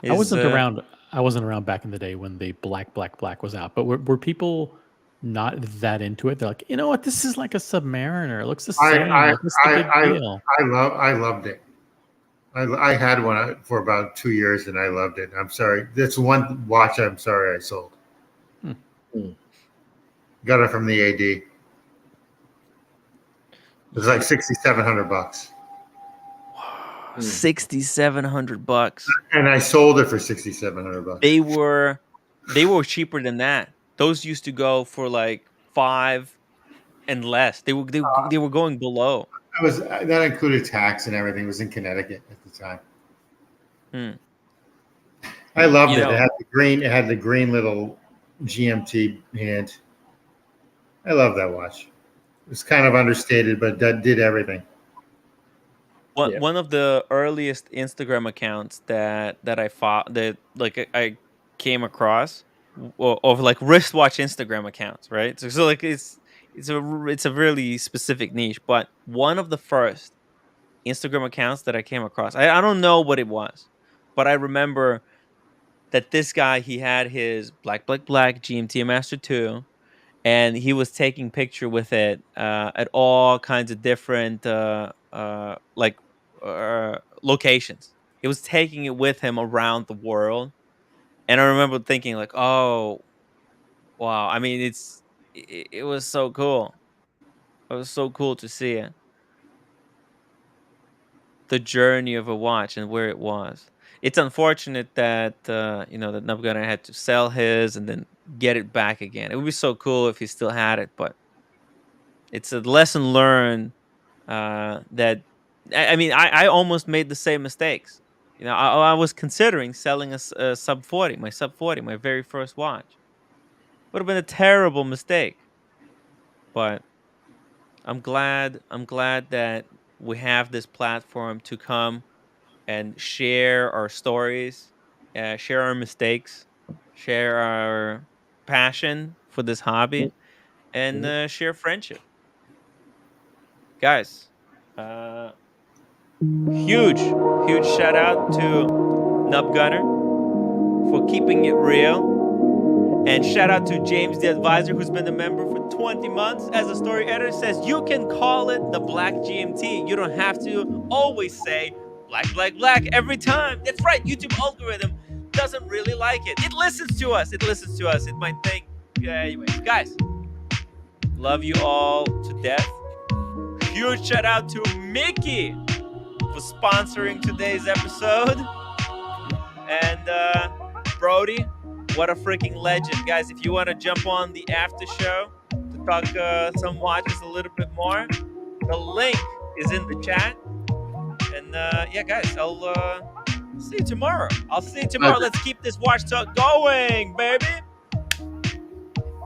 I wasn't around. I wasn't around back in the day when the black was out. But were people not that into it? They're like, you know what? This is like a Submariner. It looks the same. I loved it. I had one for about 2 years and I loved it. I'm sorry. That's one watch I'm sorry I sold. Got it from the AD. It was like $6,700. Wow, $6,700. And I sold it for $6,700. They were cheaper than that. Those used to go for like $5,000 and less. They were going below. That included tax and everything. It was in Connecticut at the time. I loved it. It had the green little GMT hand. I love that watch. It's kind of understated, but that did everything. One of the earliest Instagram accounts that I came across of like wristwatch Instagram accounts, right? So like it's a really specific niche, but one of the first Instagram accounts that I came across, I don't know what it was, but I remember that this guy, he had his black GMT Master II, and he was taking picture with it at all kinds of different locations. He was taking it with him around the world, and I remember thinking like, oh wow, I mean it was so cool. It was so cool to see it, the journey of a watch and where it was. It's unfortunate that that Nub Gunner had to sell his and then get it back again. It would be so cool if he still had it, but it's a lesson learned. That I almost made the same mistakes. I was considering selling a sub 40, my very first watch. Would have been a terrible mistake, but I'm glad that we have this platform to come and share our stories, share our mistakes, share our passion for this hobby, and share friendship. Guys, huge shout out to Nub Gunner for keeping it real. And shout out to James the Advisor, who's been a member for 20 months. As a story editor says, you can call it the Black GMT. You don't have to always say black every time. That's right, YouTube algorithm doesn't really like it. It listens to us. It might think, anyway. Guys, love you all to death. Huge shout out to Mickey for sponsoring today's episode. And Brody, what a freaking legend. Guys, if you want to jump on the after show to talk some watches a little bit more, the link is in the chat. And guys, I'll see you tomorrow. Let's keep this watch talk going, baby.